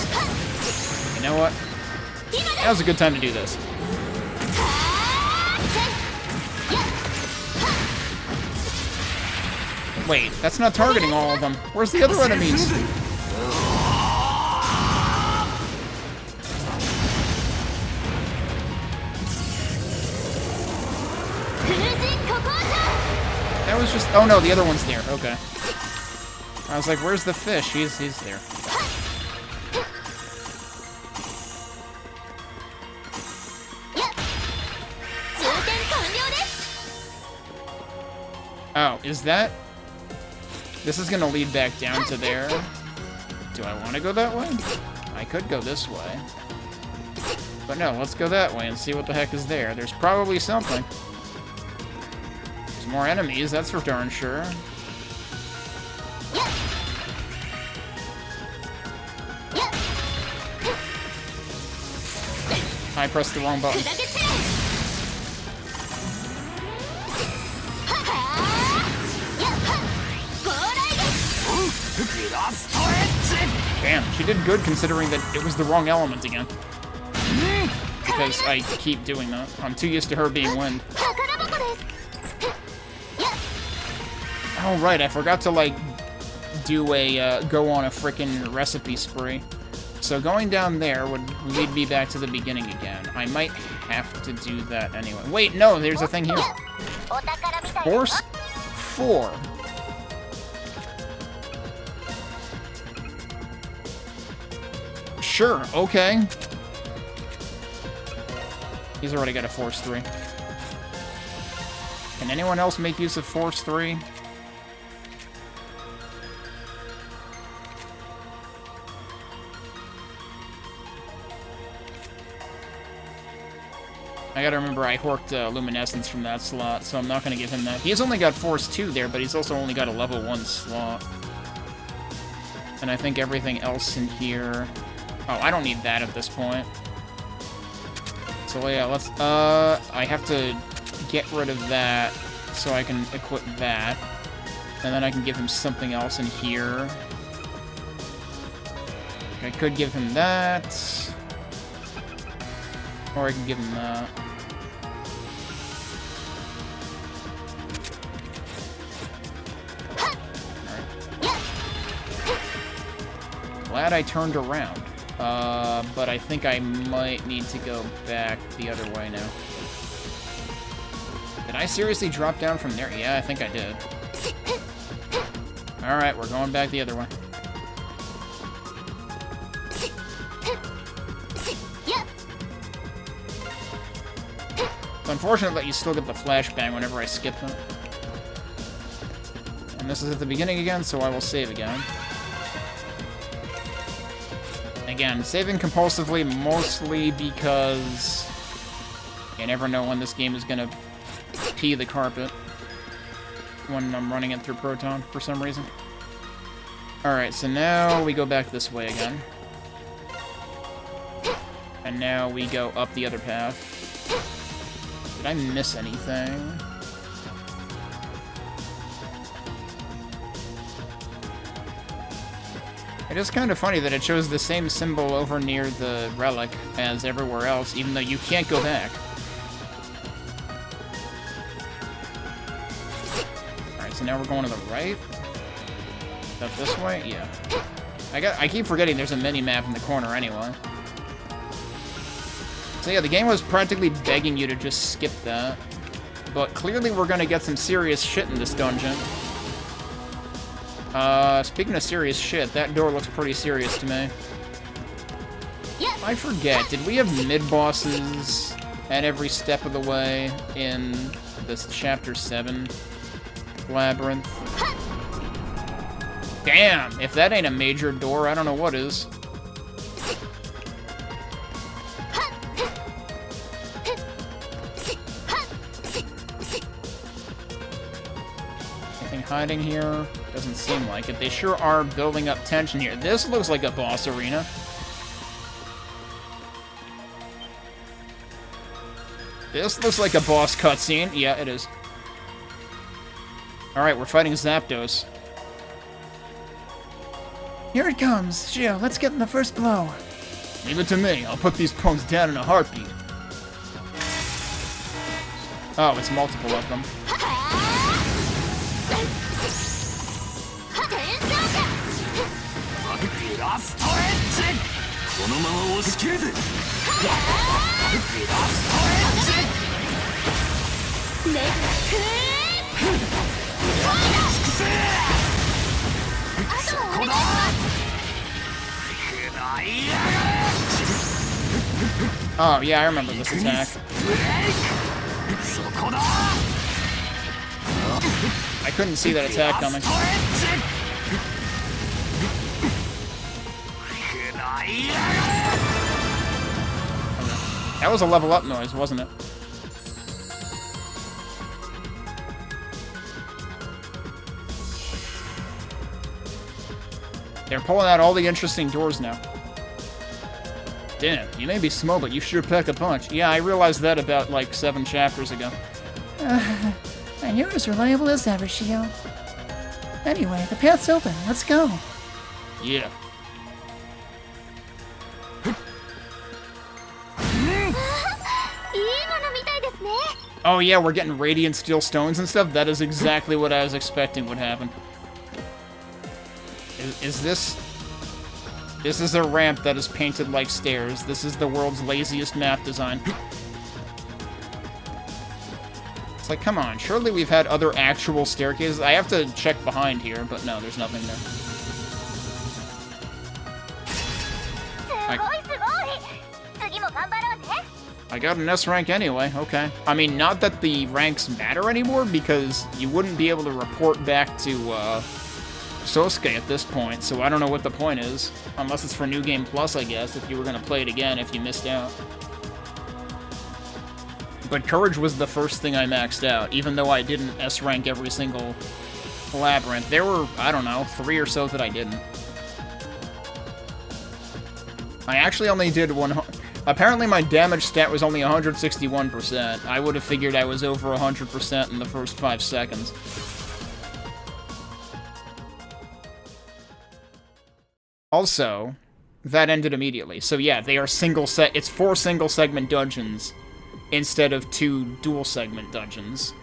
You know what? That was a good time to do this. Wait, that's not targeting all of them. Where's the other enemies? That was just... Oh no, the other one's there. Okay. I was like, where's the fish? He's there. Oh, is that... This is gonna lead back down to there. Do I want to go that way? I could go this way. But no, let's go that way and see what the heck is there. There's probably something. There's more enemies, that's for darn sure. I pressed the wrong button. Damn, she did good considering that it was the wrong element again. Because I keep doing that. I'm too used to her being Wind. Oh right, I forgot to like do a go on a frickin' recipe spree. So going down there would lead me back to the beginning again. I might have to do that anyway. Wait, no, there's a thing here. Horse 4. Sure, okay. He's already got a Force 3. Can anyone else make use of Force 3? I gotta remember I horked Luminescence from that slot, so I'm not gonna give him that. He's only got Force 2 there, but he's also only got a level 1 slot. And I think everything else in here... Oh, I don't need that at this point. So yeah, let's, I have to get rid of that so I can equip that. And then I can give him something else in here. I could give him that. Or I can give him that. glad I turned around. But I think I might need to go back the other way now. Did I seriously drop down from there? Yeah, I think I did. Alright, we're going back the other way. It's unfortunate that you still get the flashbang whenever I skip them. And this is at the beginning again, so I will save again. Again, saving compulsively mostly because you never know when this game is gonna pee the carpet when I'm running it through Proton for some reason. Alright, so now we go back this way again. And now we go up the other path. Did I miss anything? It is kind of funny that it shows the same symbol over near the relic as everywhere else, even though you can't go back. Alright, so now we're going to the right? Up this way? Yeah. I keep forgetting there's a mini-map in the corner anyway. So yeah, the game was practically begging you to just skip that. But clearly we're gonna get some serious shit in this dungeon. Speaking of serious shit, that door looks pretty serious to me. I forget, did we have mid-bosses at every step of the way in this Chapter 7 labyrinth? Damn, if that ain't a major door, I don't know what is. Anything hiding here? Doesn't seem like it. They sure are building up tension here. This looks like a boss arena. This looks like a boss cutscene. Yeah, it is. Alright, we're fighting Zapdos. Here it comes. Shio, let's get in the first blow. Leave it to me. I'll put these punks down in a heartbeat. Oh, it's multiple of them. Oh, yeah, I remember this attack. I couldn't see that attack coming. That was a level up noise, wasn't it? They're pulling out all the interesting doors now. Damn, you may be small, but you sure pack a punch. Yeah, I realized that about, like, 7 chapters ago. And you're as reliable as ever, Shio. Anyway, the path's open. Let's go. Yeah. Oh yeah, we're getting radiant steel stones and stuff. That is exactly what I was expecting would happen. Is this... This is a ramp that is painted like stairs. This is the world's laziest map design. It's like, come on, surely we've had other actual staircases. I have to check behind here, but no, there's nothing there. I got an S rank anyway, okay. I mean, not that the ranks matter anymore, because you wouldn't be able to report back to, Sosuke at this point, so I don't know what the point is. Unless it's for New Game Plus, I guess, if you were gonna play it again if you missed out. But Courage was the first thing I maxed out, even though I didn't S rank every single labyrinth. There were, I don't know, 3 or so that I didn't. I actually only did one... Apparently my damage stat was only 161%. I would have figured I was over 100% in the first 5 seconds. Also, that ended immediately. So yeah, they are it's 4 single segment dungeons instead of 2 dual segment dungeons.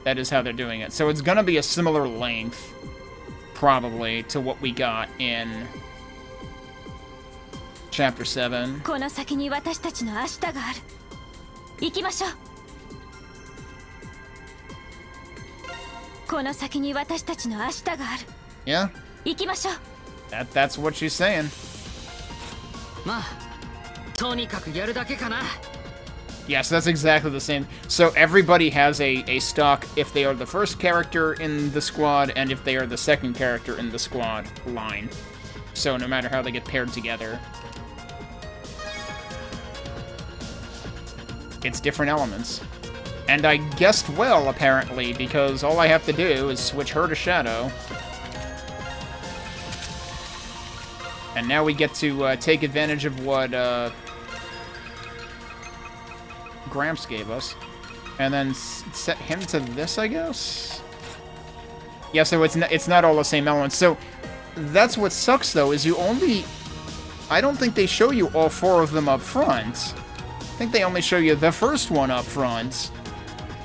That is how they're doing it. So it's gonna be a similar length, probably, to what we got in Chapter 7. この先に私たちの明日がある。行きましょう。この先に私たちの明日がある。 Yeah? 行きましょう。 That's what she's saying. まあとにかくやるだけかな。 Yes, that's exactly the same. So everybody has a stock if they are the first character in the squad and if they are the second character in the squad line. So no matter how they get paired together, it's different elements. And I guessed well, apparently, because all I have to do is switch her to Shadow. And now we get to take advantage of what Gramps gave us, and then set him to this, I guess? Yeah, so it's not all the same elements. So that's what sucks, though, is you only... I don't think they show you all 4 of them up front. I think they only show you the first one up front.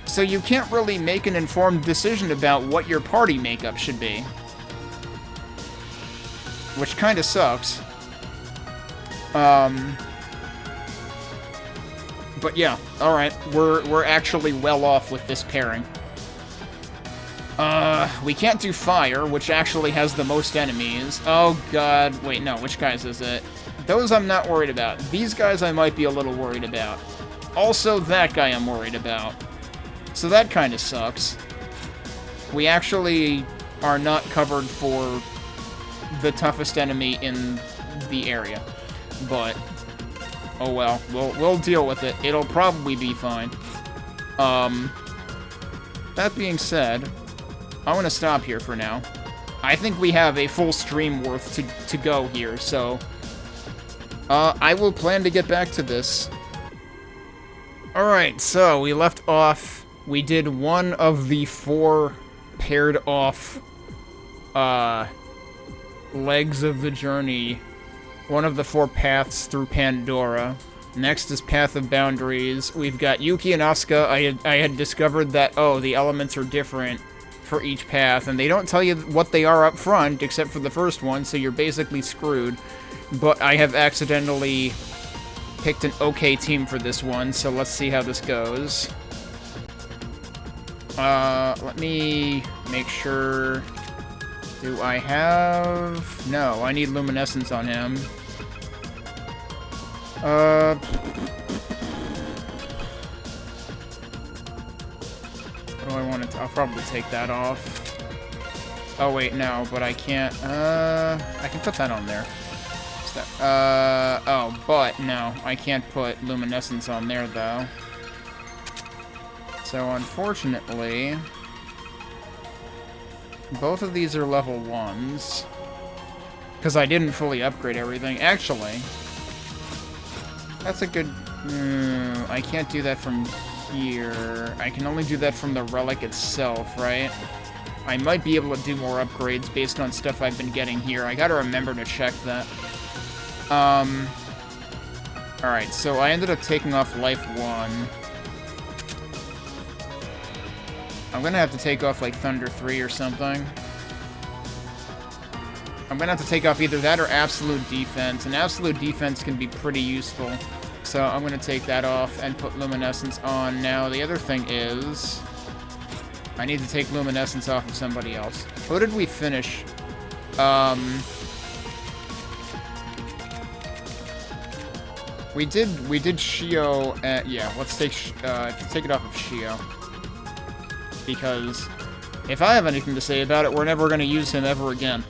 So you can't really make an informed decision about what your party makeup should be. Which kind of sucks. But yeah, alright, we're actually well off with this pairing. We can't do fire, which actually has the most enemies. Oh god, wait, no, which guys is it? Those I'm not worried about. These guys I might be a little worried about. Also, that guy I'm worried about. So that kind of sucks. We actually are not covered for the toughest enemy in the area. But... oh well, we'll deal with it. It'll probably be fine. That being said, I'm gonna stop here for now. I think we have a full stream worth to go here, so... I will plan to get back to this. Alright, so we left off... we did one of the 4 paired off... legs of the journey. One of the 4 paths through Pandora. Next is Path of Boundaries. We've got Yuki and Asuka. I had discovered that, oh, the elements are different for each path, and they don't tell you what they are up front, except for the first one, so you're basically screwed. But I have accidentally picked an okay team for this one, so let's see how this goes. Let me make sure... do I have... no, I need Luminescence on him. What do I want to... I'll probably take that off. Oh, wait, no, but I can't... I can put that on there. What's that? Oh, but, no, I can't put Luminescence on there, though. So, unfortunately... both of these are level 1s. Because I didn't fully upgrade everything. Actually, that's a good... I can't do that from here. I can only do that from the relic itself, right? I might be able to do more upgrades based on stuff I've been getting here. I gotta remember to check that. Alright, so I ended up taking off Life 1. I'm gonna have to take off, like, Thunder 3 or something. I'm gonna have to take off either that or Absolute Defense, and Absolute Defense can be pretty useful. So I'm gonna take that off and put Luminescence on. Now, the other thing is... I need to take Luminescence off of somebody else. Who did we finish? We did Shio, yeah, let's take it off of Shio. Because if I have anything to say about it, we're never going to use him ever again.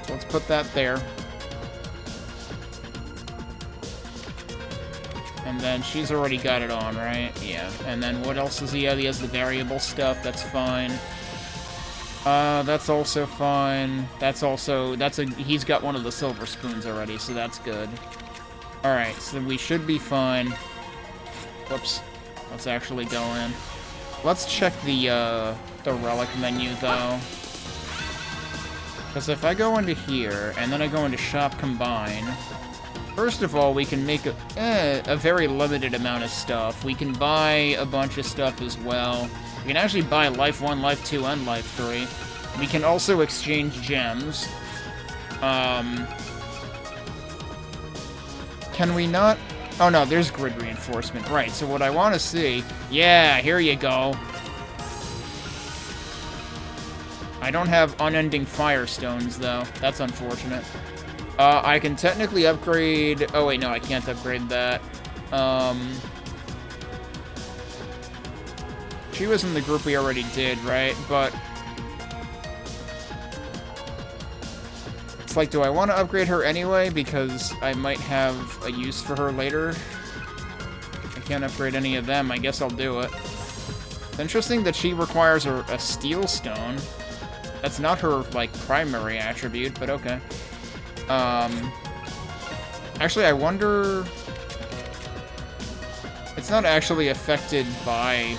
So let's put that there. And then she's already got it on, right? Yeah. And then what else does he have? He has the variable stuff. That's fine. That's also fine. He's got one of the silver spoons already, so that's good. Alright, so we should be fine. Whoops. Let's actually go in. Let's check the relic menu, though. Because if I go into here, and then I go into Shop Combine, first of all, we can make a very limited amount of stuff. We can buy a bunch of stuff as well. We can actually buy Life 1, Life 2, and Life 3. We can also exchange gems. Can we not? Oh no, there's grid reinforcement. Right, so what I want to see... Yeah, here you go. I don't have unending firestones, though. That's unfortunate. I can technically upgrade... Oh wait, no, I can't upgrade that. She was in the group we already did, right? But... It's like, do I want to upgrade her anyway? Because I might have a use for her later. I can't upgrade any of them. I guess I'll do it. It's interesting that she requires a steel stone. That's not her, like, primary attribute, but okay. Actually, I wonder... It's not actually affected by...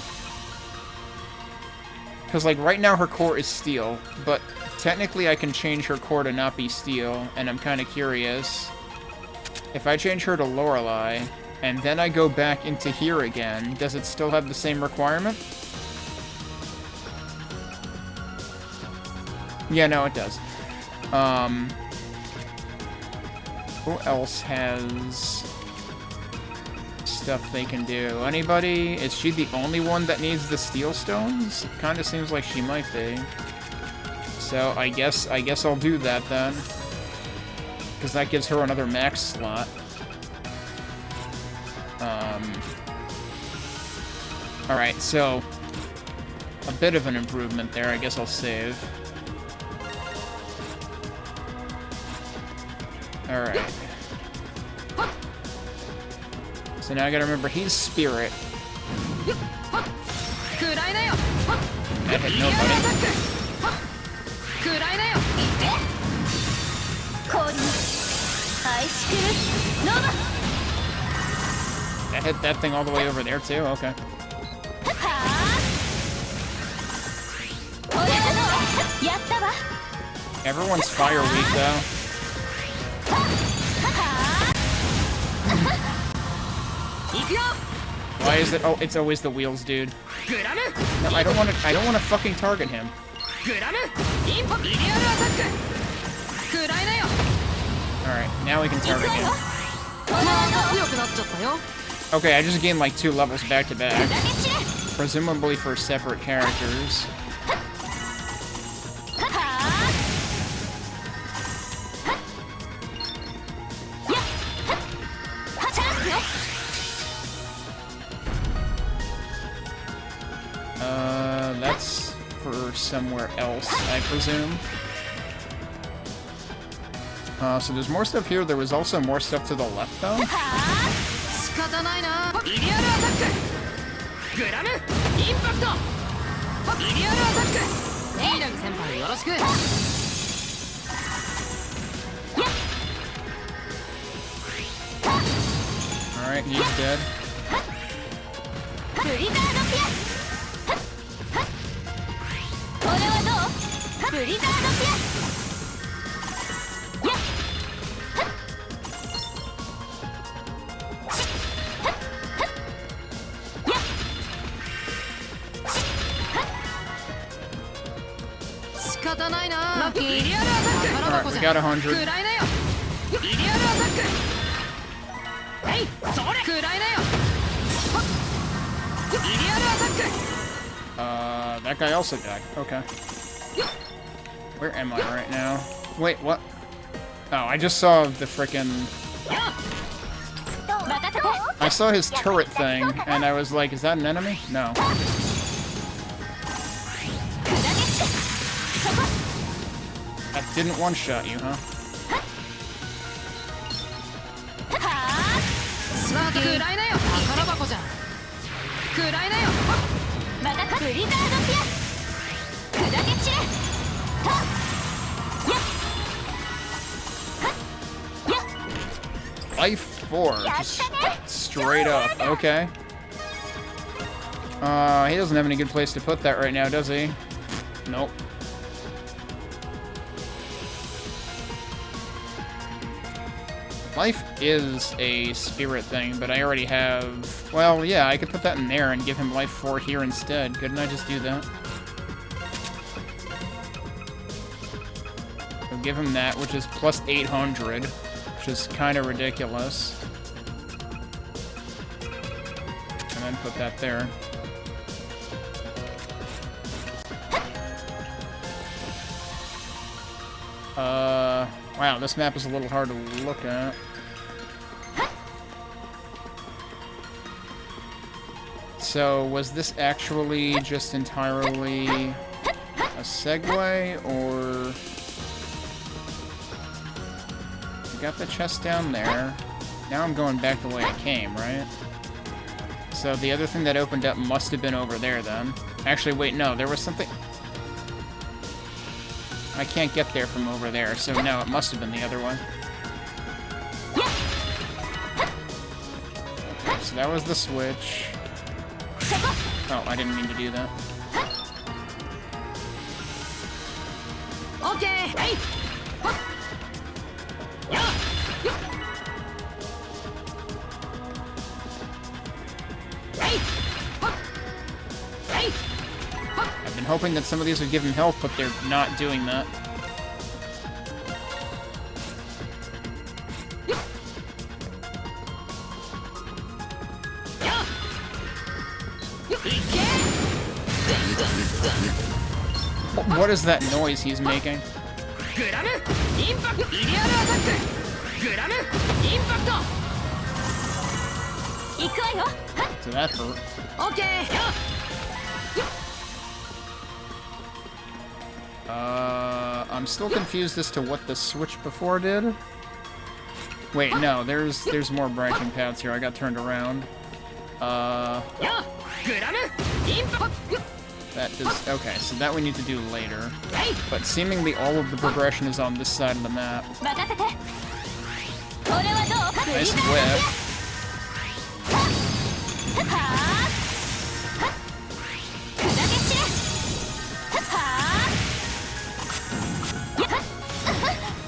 Because, like, right now her core is steel, but technically I can change her core to not be steel, and I'm kind of curious. If I change her to Lorelei, and then I go back into here again, does it still have the same requirement? Yeah, no, it does. Who else has stuff they can do? Anybody? Is she the only one that needs the steel stones? Kind of seems like she might be. So I guess I'll do that then, because that gives her another max slot. All right, so a bit of an improvement there. I guess I'll save. All right. So now I gotta remember he's spirit. That hit nobody. That hit that thing all the way over there too? Okay. Everyone's fire weak though. Why is it? Oh, it's always the wheels, dude. No, I don't want to fucking target him. Alright, now we can target him. Okay, I just gained like 2 levels back to back. Presumably for separate characters. That's for somewhere else, I presume. So there's more stuff here. There was also more stuff to the left, though. Alright, he's dead. Alright, we got 100. That guy also died. Okay. Where am I right now? Wait, what? Oh, I just saw the frickin'... I saw his turret thing, and I was like, is that an enemy? No. That didn't one-shot you, huh? Life 4, just straight up. Okay. He doesn't have any good place to put that right now, does he? Nope. Life is a spirit thing, but I already have... Well, yeah, I could put that in there and give him life 4 here instead. Couldn't I just do that? So give him that, which is plus 800, which is kind of ridiculous. and put that there. Wow, this map is a little hard to look at. So, was this actually just entirely a segue, or... I got the chest down there. Now I'm going back the way I came, right? So the other thing that opened up must have been over there, then. Actually, wait, no, there was something... I can't get there from over there, so no, it must have been the other one. Okay, so that was the switch. Oh, I didn't mean to do that. Okay. Hey. I've been hoping that some of these would give him health, but they're not doing that. What is that noise he's making? So that hurt. Okay. I'm still confused as to what the switch before did. Wait, no, there's more branching paths here. I got turned around. That does... Okay, so that we need to do later. But seemingly all of the progression is on this side of the map. Nice whiff.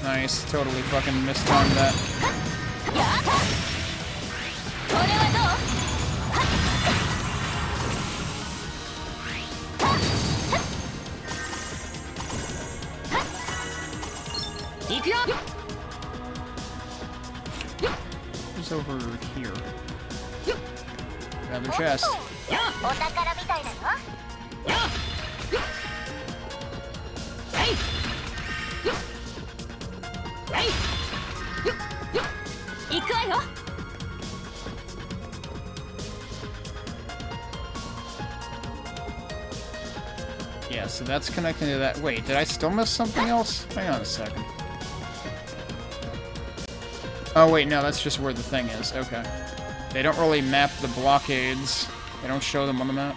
Nice, totally fucking mistimed that. Who's over here? Another chest. Yeah, so that's connecting to that. Wait, did I still miss something else? Hang on a second. Oh, wait, no, that's just where the thing is. Okay. They don't really map the blockades. They don't show them on the map.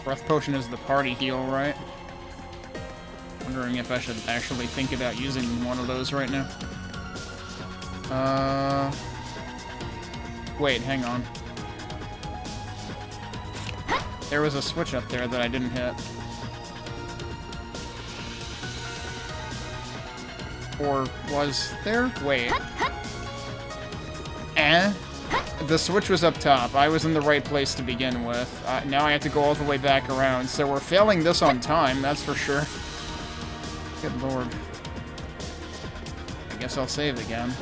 Breath potion is the party heal, right? Wondering if I should actually think about using one of those right now. Wait, hang on. There was a switch up there that I didn't hit. Or was there? Wait. The switch was up top. I was in the right place to begin with. Now I have to go all the way back around. So we're failing this on time, that's for sure. Good lord. I guess I'll save again.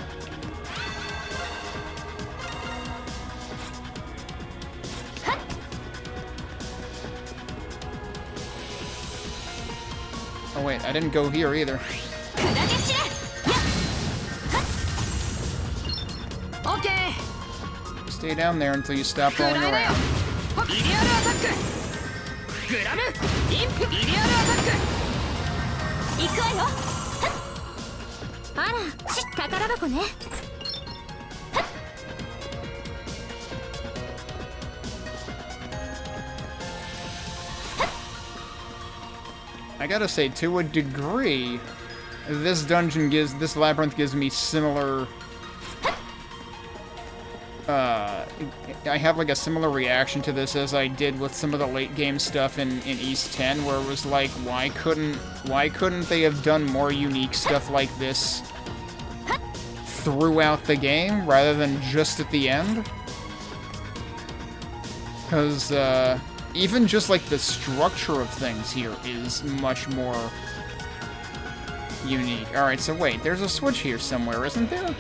Oh wait, I didn't go here either. Okay. Stay down there until you stop rolling around. I gotta say, to a degree, this labyrinth gives me similar... I have like a similar reaction to this as I did with some of the late game stuff in East 10, where it was like, why couldn't they have done more unique stuff like this throughout the game rather than just at the end? Because even just like the structure of things here is much more unique. Alright, so wait, there's a switch here somewhere, isn't there?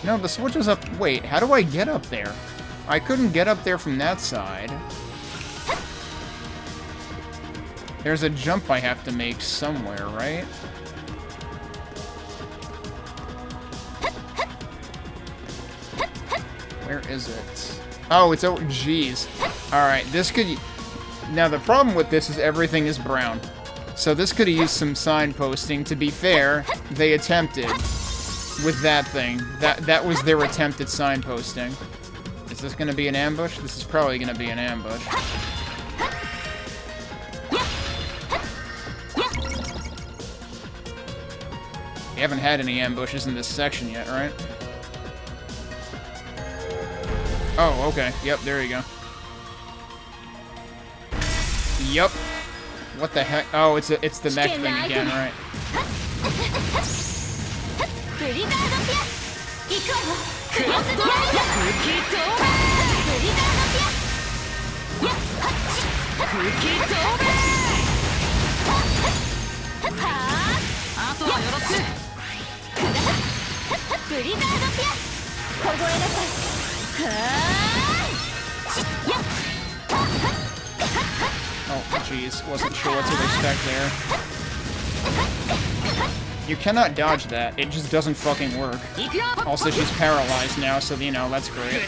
No, the switch is up... Wait, how do I get up there? I couldn't get up there from that side. There's a jump I have to make somewhere, right? Where is it? Oh, it's... Oh, jeez. Alright, this could... Now, the problem with this is everything is brown. So this could have used some signposting. To be fair, they attempted with that thing. That was their attempt at signposting. Is this going to be an ambush? This is probably going to be an ambush. We haven't had any ambushes in this section yet, right? Oh, okay. Yep, there you go. Yep. What the heck? Oh, it's the mech thing again, right? Oh, jeez. Wasn't sure what to expect there. You cannot dodge that. It just doesn't fucking work. Also, she's paralyzed now, so, you know, that's great.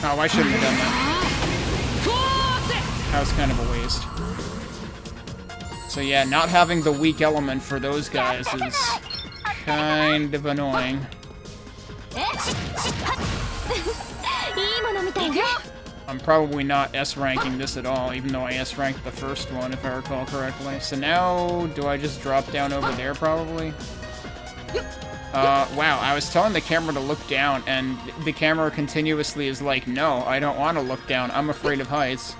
Oh, I shouldn't have done that. That was kind of a waste. So yeah, not having the weak element for those guys is kind of annoying. I'm probably not S-ranking this at all, even though I S-ranked the first one, if I recall correctly. So now, do I just drop down over there, probably? Wow, I was telling the camera to look down, and the camera continuously is like, no, I don't want to look down, I'm afraid of heights.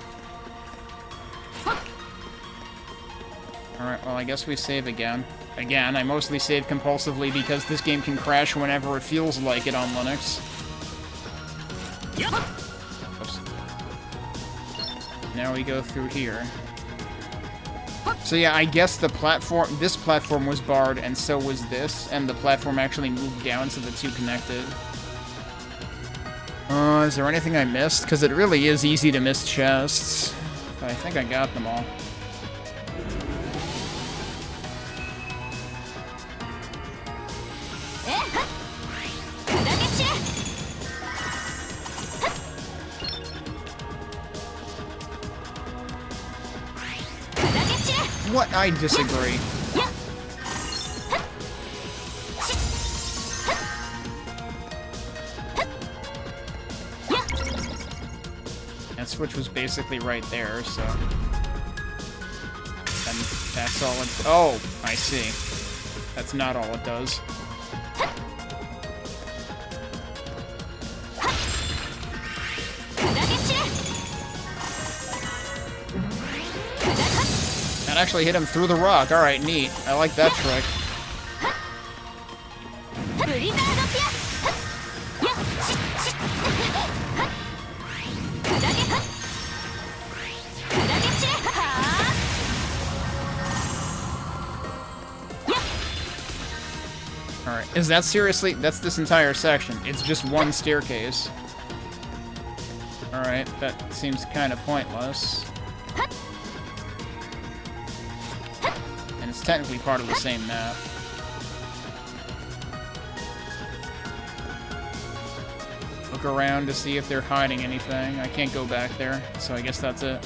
Alright, well, I guess we save again. Again, I mostly save compulsively because this game can crash whenever it feels like it on Linux. Oops. Now we go through here. So yeah, I guess this platform was barred, and so was this, and the platform actually moved down so the two connected. Is there anything I missed? Because it really is easy to miss chests. But I think I got them all. What? I disagree. That switch was basically right there, so... And that's all it... Oh, I see. That's not all it does. That actually hit him through the rock. Alright, neat. I like that trick. Alright, is that seriously? That's this entire section. It's just one staircase. Alright, that seems kind of pointless. And it's technically part of the same map. Look around to see if they're hiding anything. I can't go back there, so I guess that's it.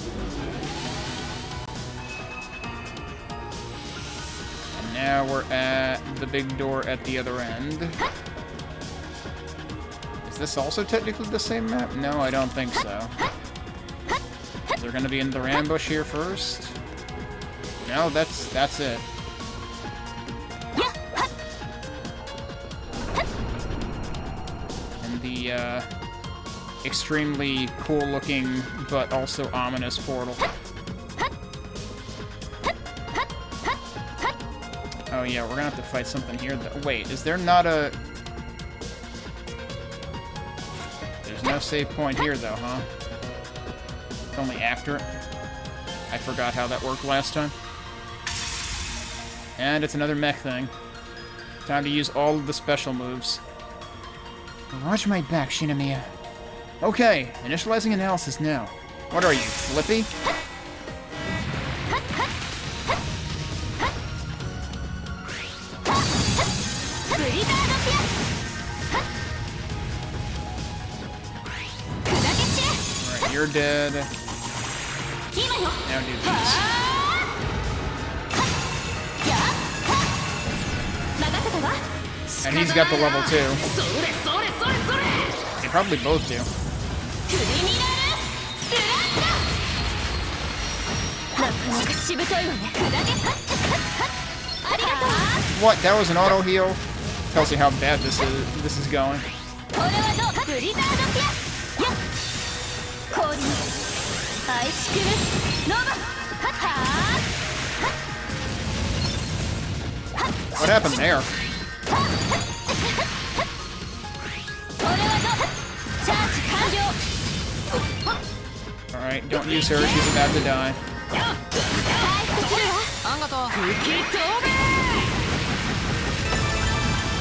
And now we're at the big door at the other end. Is this also technically the same map? No, I don't think so. Is there gonna be another ambush here first? No, that's it. And the extremely cool-looking but also ominous portal. Oh yeah, we're gonna have to fight something here. Wait, is there not a... There's no save point here though, huh? It's only after it. I forgot how that worked last time. And it's another mech thing. Time to use all of the special moves. Watch my back, Shinamiya. Okay, initializing analysis now. What are you, Flippy? Alright, you're dead. Now do these. And he's got the level 2. They probably both do. What? That was an auto heal? Tells you how bad this is going. What happened there? Alright, don't use her, she's about to die.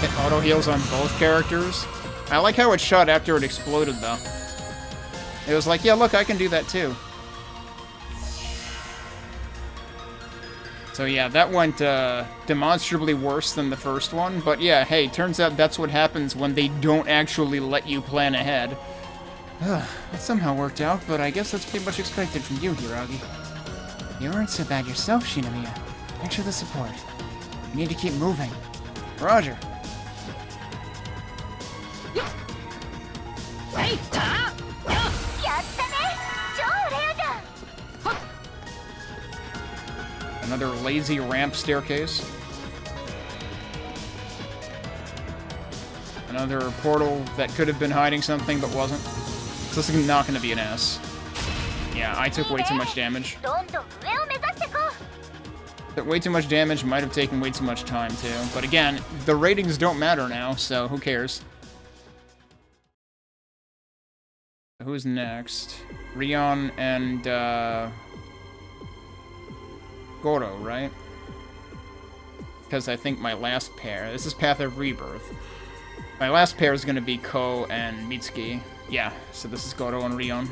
It auto heals on both characters. I like how it shot after it exploded though. It was like, yeah, look, I can do that too. So yeah, that went demonstrably worse than the first one, but yeah, hey, turns out that's what happens when they don't actually let you plan ahead. That somehow worked out, but I guess that's pretty much expected from you, Hiragi. You weren't so bad yourself, Shinamiya. Thanks for the support. We need to keep moving. Roger. Another lazy ramp staircase. Another portal that could have been hiding something but wasn't. So this is not going to be an S. Yeah, I took way too much damage. Took way too much damage, might have taken way too much time too. But again, the ratings don't matter now, so who cares? Who's next? Rion and Goro, right? Because I think my last pair... This is Path of Rebirth. My last pair is going to be Ko and Mitsuki. Yeah, so this is Goro and Rion.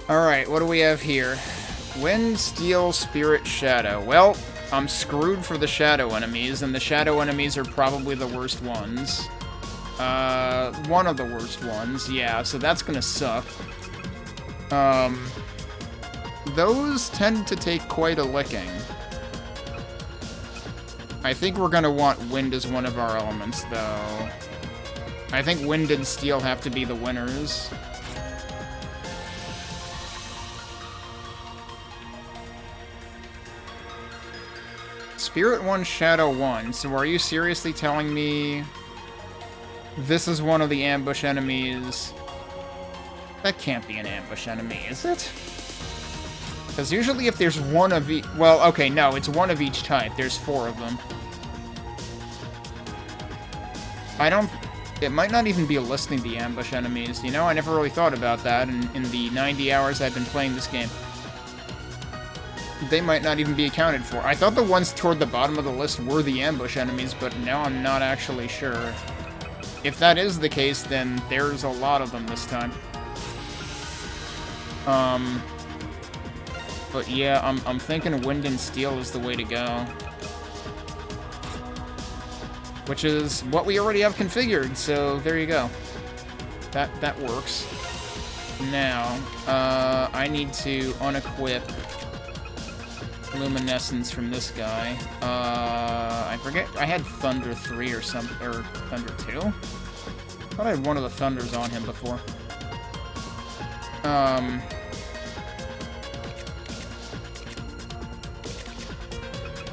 Alright, what do we have here? Wind, Steel, Spirit, Shadow. Well, I'm screwed for the Shadow enemies, and the Shadow enemies are probably the worst ones. One of the worst ones, yeah, so that's gonna suck. Those tend to take quite a licking. I think we're gonna want Wind as one of our elements, though. I think Wind and Steel have to be the winners. Spirit 1, Shadow 1. So are you seriously telling me this is one of the ambush enemies? That can't be an ambush enemy, is it? Because usually if there's one of each... Well, okay, no, it's one of each type. There's 4 of them. I don't... It might not even be listing the ambush enemies, you know? I never really thought about that in the 90 hours I've been playing this game. They might not even be accounted for. I thought the ones toward the bottom of the list were the ambush enemies, but now I'm not actually sure. If that is the case, then there's a lot of them this time. But yeah, I'm thinking Wind and Steel is the way to go. Which is what we already have configured, so there you go. That works. Now, I need to unequip Luminescence from this guy. I forget, I had Thunder 3 or something, or Thunder 2? I thought I had one of the Thunders on him before.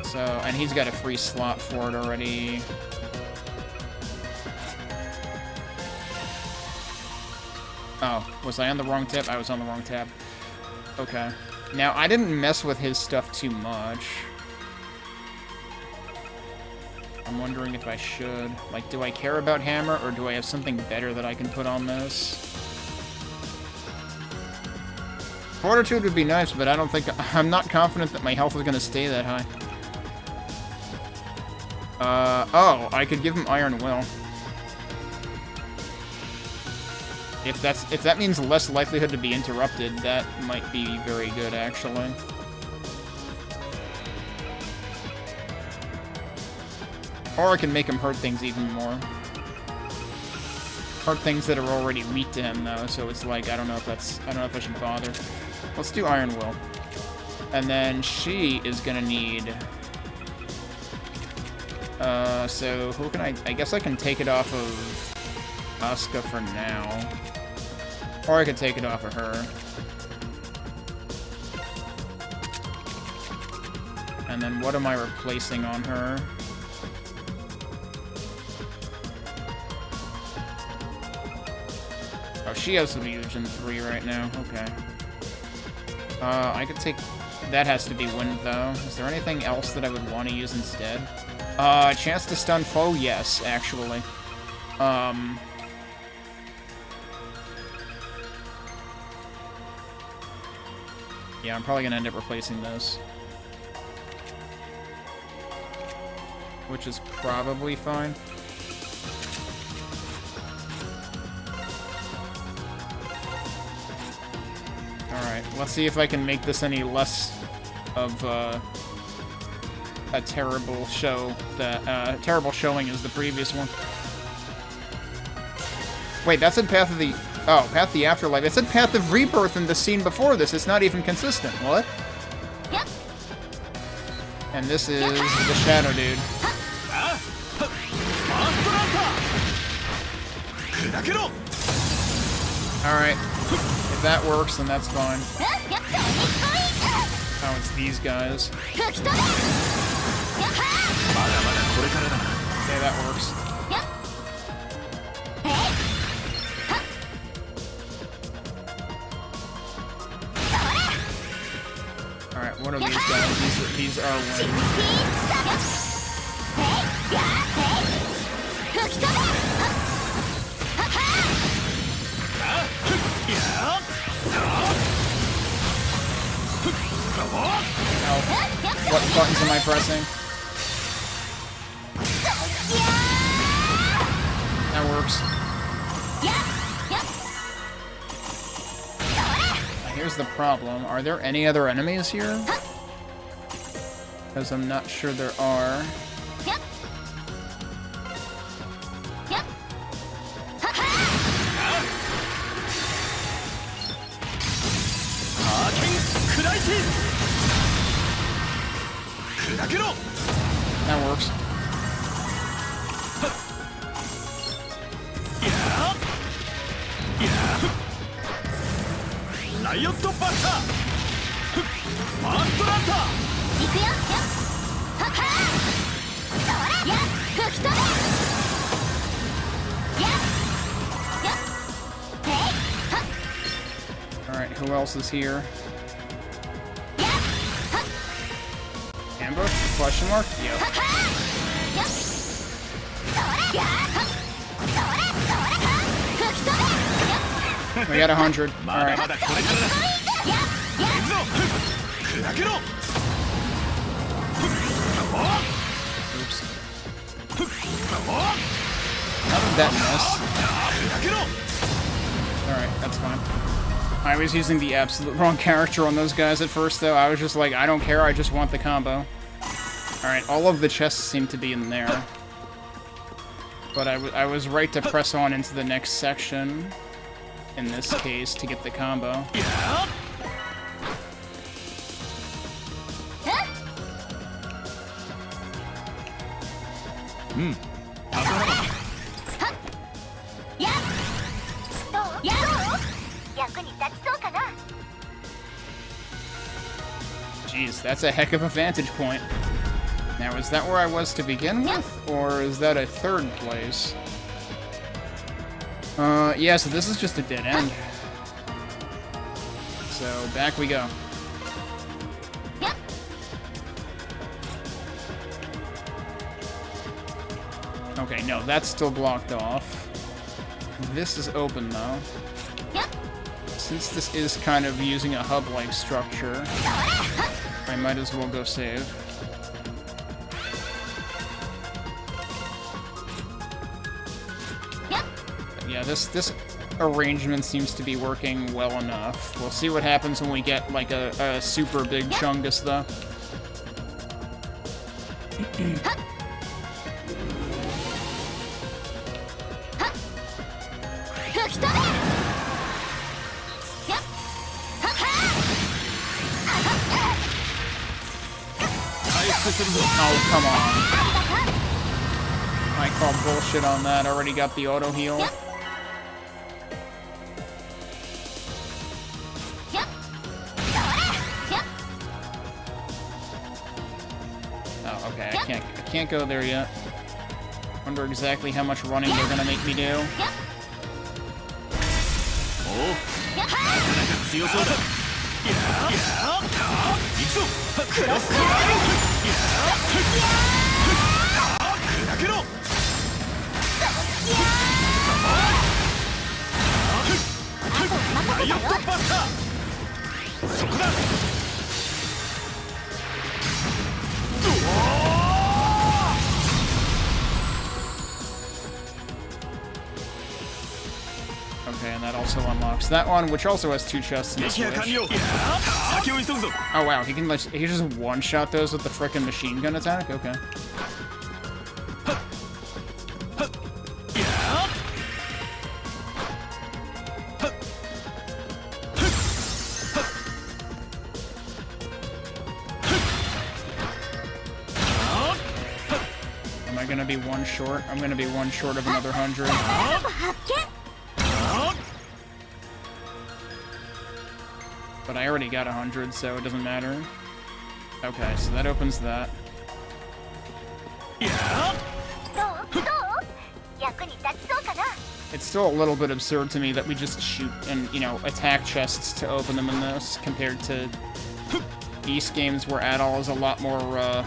So, and he's got a free slot for it already. Oh, was I on the wrong tab? I was on the wrong tab. Okay. Now, I didn't mess with his stuff too much. I'm wondering if I should. Like, do I care about Hammer, or do I have something better that I can put on this? Fortitude would be nice, but I don't think... I'm not confident that my health is going to stay that high. Oh, I could give him Iron Will. If that means less likelihood to be interrupted, that might be very good, actually. Or I can make him hurt things even more. Hurt things that are already weak to him, though, so it's like, I don't know if I should bother. Let's do Iron Will. And then she is gonna need... so who can I guess I can take it off of Asuka for now. Or I could take it off of her. And then what am I replacing on her? Oh, she has the Fusion 3 right now. Okay. I could take... That has to be Wind, though. Is there anything else that I would want to use instead? Chance to stun foe? Yes, actually. Yeah, I'm probably gonna end up replacing this. Which is probably fine. Alright, let's see if I can make this any less of a terrible show. Terrible showing as the previous one. Wait, that said Path of the... Oh, Path of the Afterlife. It said Path of Rebirth in the scene before this. It's not even consistent. What? Yep. And this is the Shadow Dude. Alright. If that works, then that's fine. Oh, it's these guys. Okay, that works. Alright, what are these guys? These are wings. What buttons am I pressing? That works. Now here's the problem. Are there any other enemies here? Because I'm not sure there are. That works. Alright, who else is here? Ambush? Question mark? Yep. We got 100. Alright. Oops. How did that miss? Alright, that's fine. I was using the absolute wrong character on those guys at first, though. I was just like, I don't care, I just want the combo. Alright, all of the chests seem to be in there. But I was right to press on into the next section, in this case, to get the combo. Jeez, that's a heck of a vantage point. Now, is that where I was to begin with, or is that a third place? Yeah, so this is just a dead end. So, back we go. Okay, no, that's still blocked off. This is open, though. Since this is kind of using a hub-like structure, I might as well go save. But yeah, this arrangement seems to be working well enough. We'll see what happens when we get, like, a super big Chungus, though. Oh, come on. I call bullshit on that. Already got the auto heal. Oh, okay. I can't go there yet. Wonder exactly how much running they're gonna make me do. Okay, and that also unlocks that one, which also has 2 chests in the switch. Oh wow, he can he just one-shot those with the frickin' machine gun attack? Okay. Am I gonna be one short? I'm gonna be one short of another 100. But I already got 100, so it doesn't matter. Okay, so that opens that. It's still a little bit absurd to me that we just shoot and, you know, attack chests to open them in this, compared to East games where Adol is a lot more,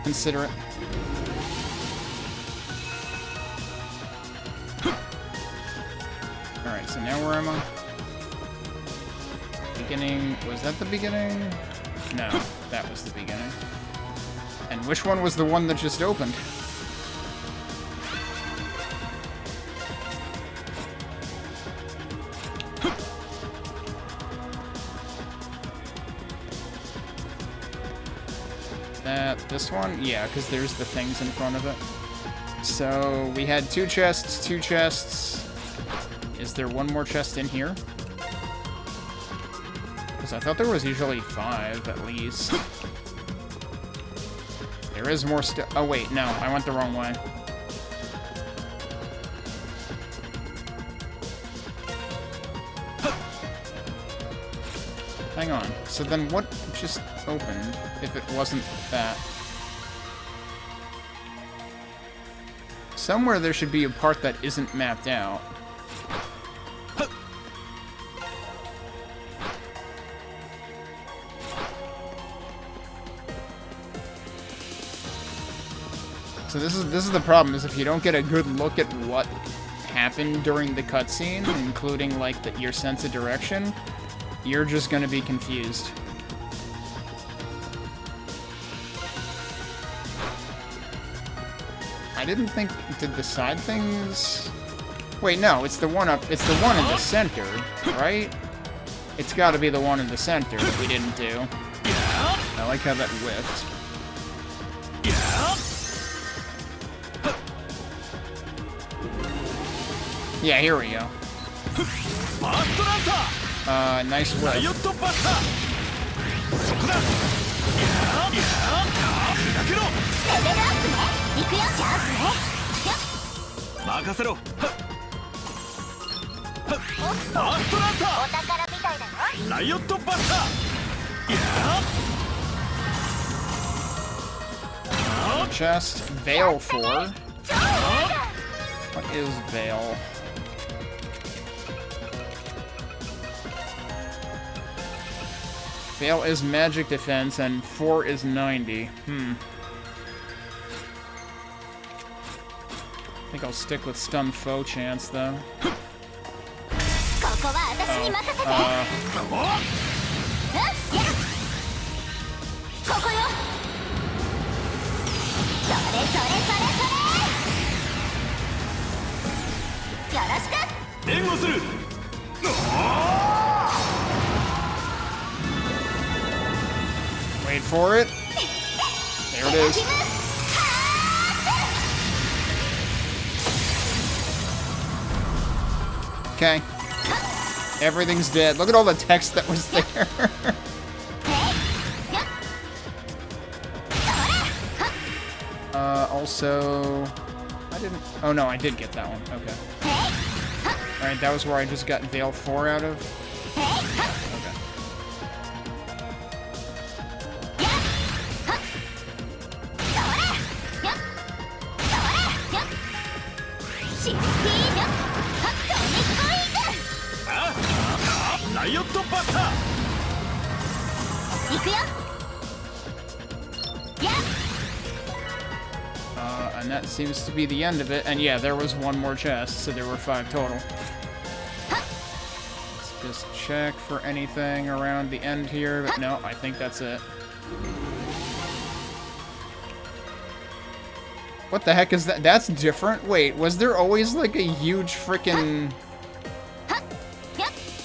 considerate. Alright, so now where am I? Beginning, was that the beginning? No, that was the beginning. And which one was the one that just opened? This one? Yeah, because there's the things in front of it. So, we had 2 chests, 2 chests. Is there one more chest in here? Because I thought there was usually 5, at least. There is more stuff. Oh, wait, no, I went the wrong way. Hang on. So then what just opened if it wasn't that? Somewhere there should be a part that isn't mapped out. So this is the problem, is if you don't get a good look at what happened during the cutscene, including like your sense of direction, you're just gonna be confused. I didn't think, did the side things... Wait, no, it's the one up, it's the one in the center, right? It's gotta be the one in the center that we didn't do. I like how that whiffed. Yeah, here we go. Nice whiff. Chest, Veil 4. What is Veil? Veil is magic defense, and 4 is 90. I think I'll stick with stun foe chance, though. Wait for it. There it is. Okay. Everything's dead. Look at all the text that was there. Also... I didn't... Oh no, I did get that one. Okay. Alright, that was where I just got Veil 4 out of. Okay. And that seems to be the end of it. And yeah, there was one more chest, so there were 5 total. Let's just check for anything around the end here, but no, I think that's it. What the heck is that? That's different? Wait, was there always like a huge frickin'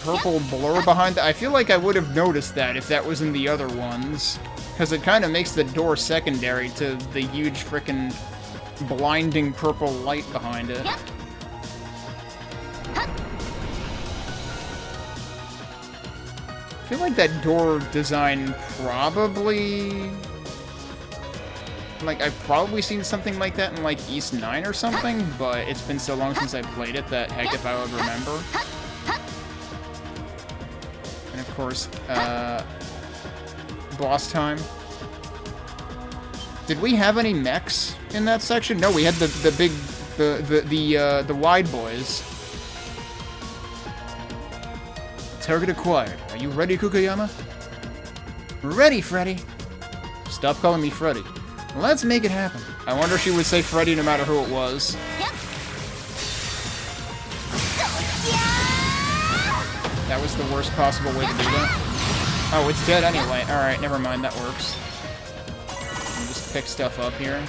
purple blur behind that? I feel like I would have noticed that if that was in the other ones. Because it kind of makes the door secondary to the huge frickin' blinding purple light behind it. I feel like that door design probably... Like, I've probably seen something like that in, like, East 9 or something, but it's been so long since I played it that, heck, if I would remember. And, of course, boss time. Did we have any mechs in that section? No, we had the big, the wide boys. Target acquired. Are you ready, Kukuyama? Ready, Freddy. Stop calling me Freddy. Let's make it happen. I wonder if she would say Freddy no matter who it was. That was the worst possible way to do that. Oh, it's dead anyway. Alright, never mind. That works. We'll just pick stuff up here.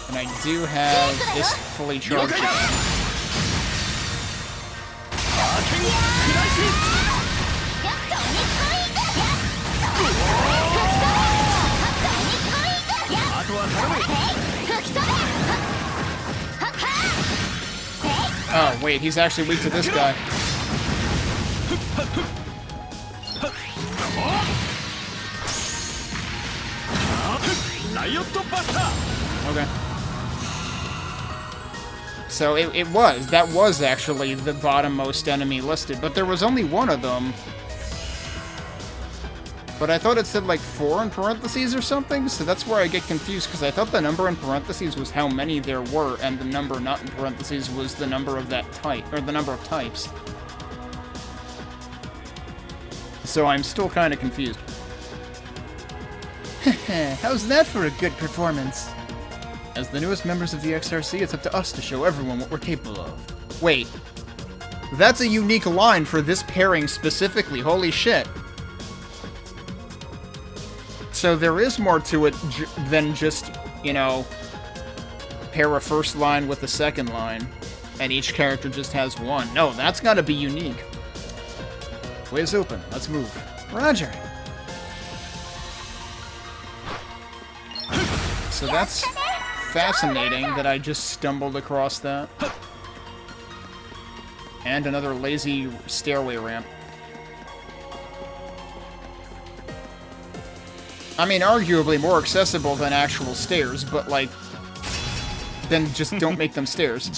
And I do have this fully charged. Oh, wait, he's actually weak to this guy. Okay. So that was actually the bottommost enemy listed, but there was only one of them. But I thought it said like 4 in parentheses or something, so that's where I get confused, because I thought the number in parentheses was how many there were, and the number not in parentheses was the number of that type, or the number of types. So I'm still kind of confused. How's that for a good performance? As the newest members of the XRC, it's up to us to show everyone what we're capable of. Wait. That's a unique line for this pairing specifically, holy shit. So there is more to it than just, you know, pair a first line with the second line, and each character just has one. No, that's gotta be unique. Way's open. Let's move. Roger. So that's fascinating that I just stumbled across that. And another lazy stairway ramp. I mean, arguably more accessible than actual stairs, but, like, then just don't make them stairs.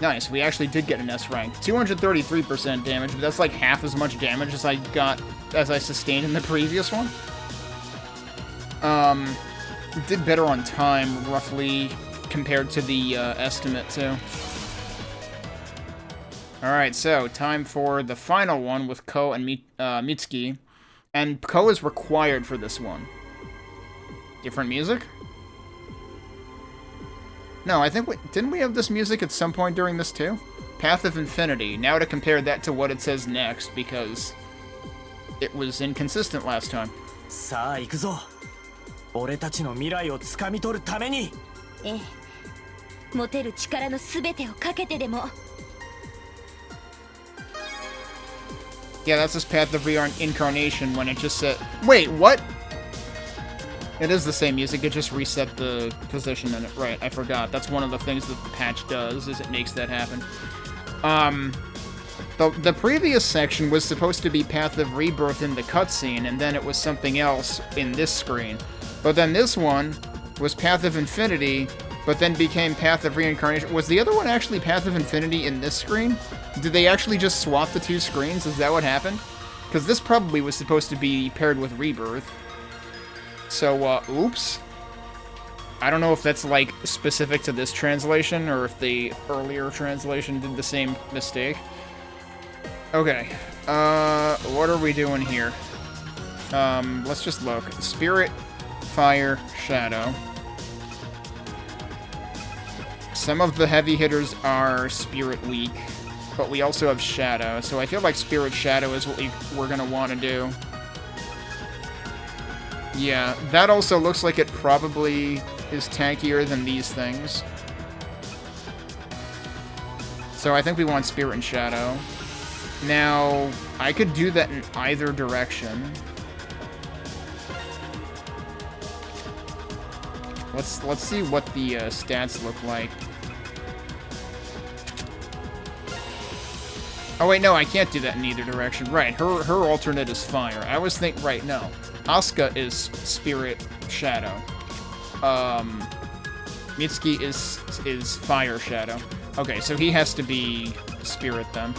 Nice, we actually did get an S rank. 233% damage, but that's like half as much damage as I sustained in the previous one. did better on time, roughly, compared to the estimate, too. Alright, so time for the final one with Ko and Mitsuki. And Ko is required for this one. Different music? No, I think didn't we have this music at some point during this too? Path of Infinity. Now to compare that to what it says next, because it was inconsistent last time. さあ行くぞ。俺たちの未来を掴み取るために。ええ。持てる力のすべてをかけてでも。Yeah, that's this Path of Reincarnation when it just said... Wait, what? It is the same music, it just reset the position in it. Right, I forgot. That's one of the things that the patch does, is it makes that happen. The previous section was supposed to be Path of Rebirth in the cutscene, and then it was something else in this screen. But then this one was Path of Infinity, but then became Path of Reincarnation. Was the other one actually Path of Infinity in this screen? Did they actually just swap the two screens? Is that what happened? Because this probably was supposed to be paired with Rebirth. So, oops. I don't know if that's, like, specific to this translation, or if the earlier translation did the same mistake. Okay. What are we doing here? Let's just look. Spirit, Fire, Shadow. Some of the heavy hitters are Spirit weak, but we also have Shadow, so I feel like Spirit Shadow is what we're gonna want to do. Yeah, that also looks like it probably is tankier than these things. So I think we want Spirit and Shadow. Now, I could do that in either direction. Let's see what the stats look like. Oh wait, no, I can't do that in either direction. Right, her alternate is Fire. I was thinking, right, no. Asuka is Spirit Shadow. Mitsuki is Fire Shadow. Okay, so he has to be Spirit then.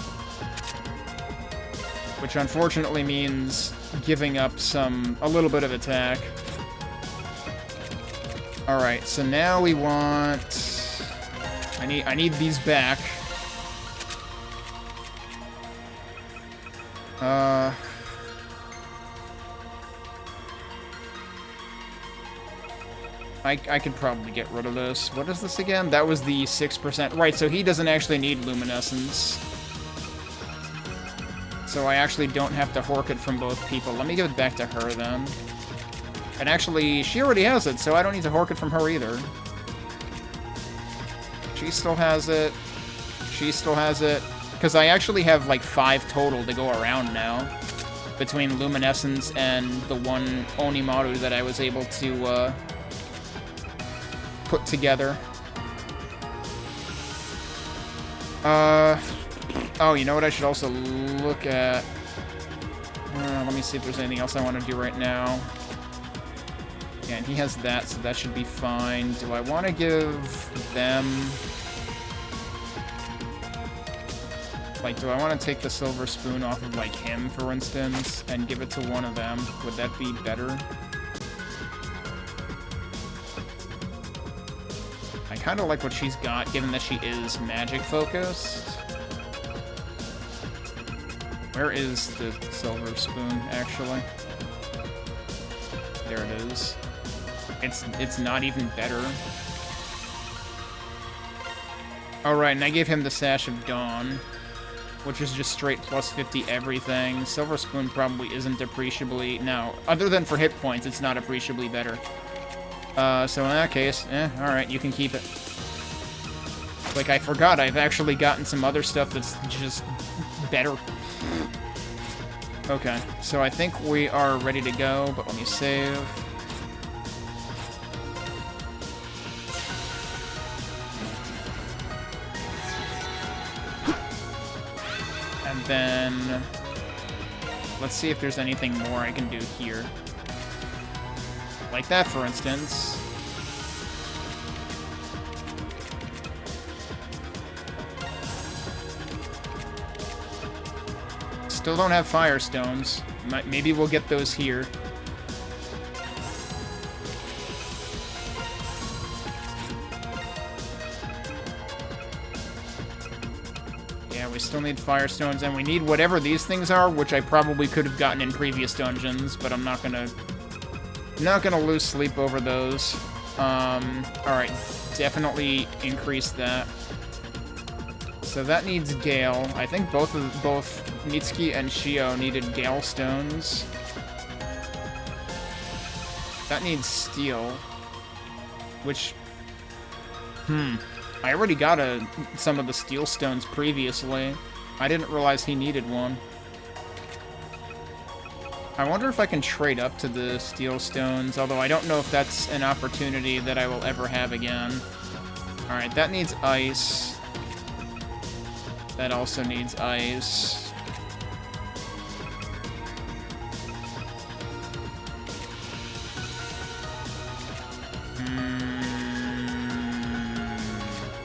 Which unfortunately means giving up a little bit of attack. Alright, so now we want... I need these back. I could probably get rid of this. What is this again? That was the 6%. Right, so he doesn't actually need Luminescence. So I actually don't have to hork it from both people. Let me give it back to her then. And actually, she already has it, so I don't need to hork it from her either. She still has it. She still has it. Because I actually have like 5 total to go around now. Between Luminescence and the one Onimaru that I was able to put together. Oh, you know what I should also look at? Let me see if there's anything else I want to do right now. Yeah, and he has that, so that should be fine. Do I want to give them... Like, do I want to take the silver spoon off of, like, him, for instance, and give it to one of them? Would that be better? I kind of like what she's got, given that she is magic-focused. Where is the silver spoon, actually? There it is. It's not even better. Alright, and I gave him the Sash of Dawn, which is just straight plus 50 everything. Silver Spoon probably isn't appreciably... No, other than for hit points, it's not appreciably better. So in that case, alright, you can keep it. Like, I forgot, I've actually gotten some other stuff that's just better. Okay, so I think we are ready to go, but let me save. And then... let's see if there's anything more I can do here. Like that, for instance. Still don't have Firestones. Maybe we'll get those here. Alright, we still need Firestones, and we need whatever these things are, which I probably could have gotten in previous dungeons, but I'm not gonna lose sleep over those. Alright, definitely increase that. So that needs Gale. I think both Mitsuki and Shio needed Gale Stones. That needs Steel. Which... I already got some of the Steel Stones previously. I didn't realize he needed one. I wonder if I can trade up to the Steel Stones, although I don't know if that's an opportunity that I will ever have again. Alright, that needs Ice. That also needs Ice.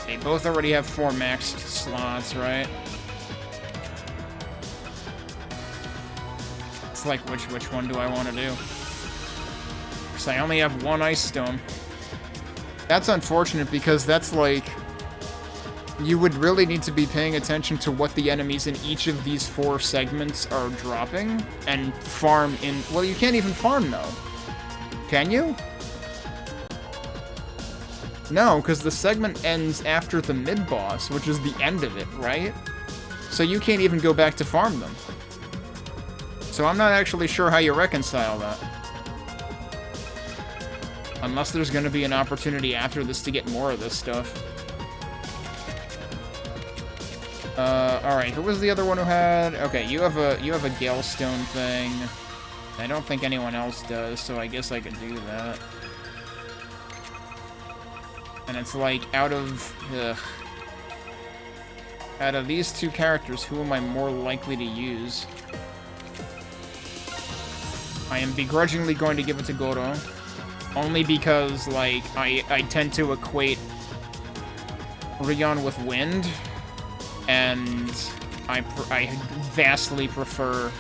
They both already have 4 maxed slots, right? It's like, which one do I want to do? Because I only have 1 Ice Stone. That's unfortunate, because that's like... You would really need to be paying attention to what the enemies in each of these 4 segments are dropping, and farm in... Well, you can't even farm, though. Can you? No, because the segment ends after the mid-boss, which is the end of it, right? So you can't even go back to farm them. So I'm not actually sure how you reconcile that. Unless there's going to be an opportunity after this to get more of this stuff. Alright, who was the other one who had... Okay, you have a Gale Stone thing. I don't think anyone else does, so I guess I could do that. And it's like, out of these 2 characters, who am I more likely to use? I am begrudgingly going to give it to Goro. Only because, like, I tend to equate Rion with Wind. And I vastly prefer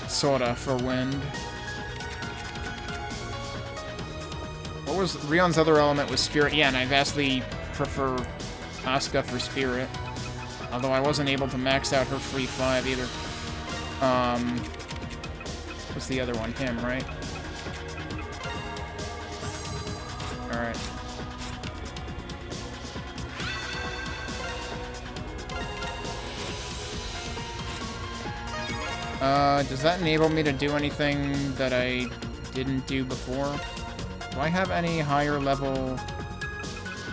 Sora for Wind. What was Rion's other element? Was Spirit? Yeah, and I vastly prefer Asuka for Spirit. Although I wasn't able to max out her free 5 either. What's the other one? Him, right? Alright. Does that enable me to do anything that I didn't do before? Do I have any higher level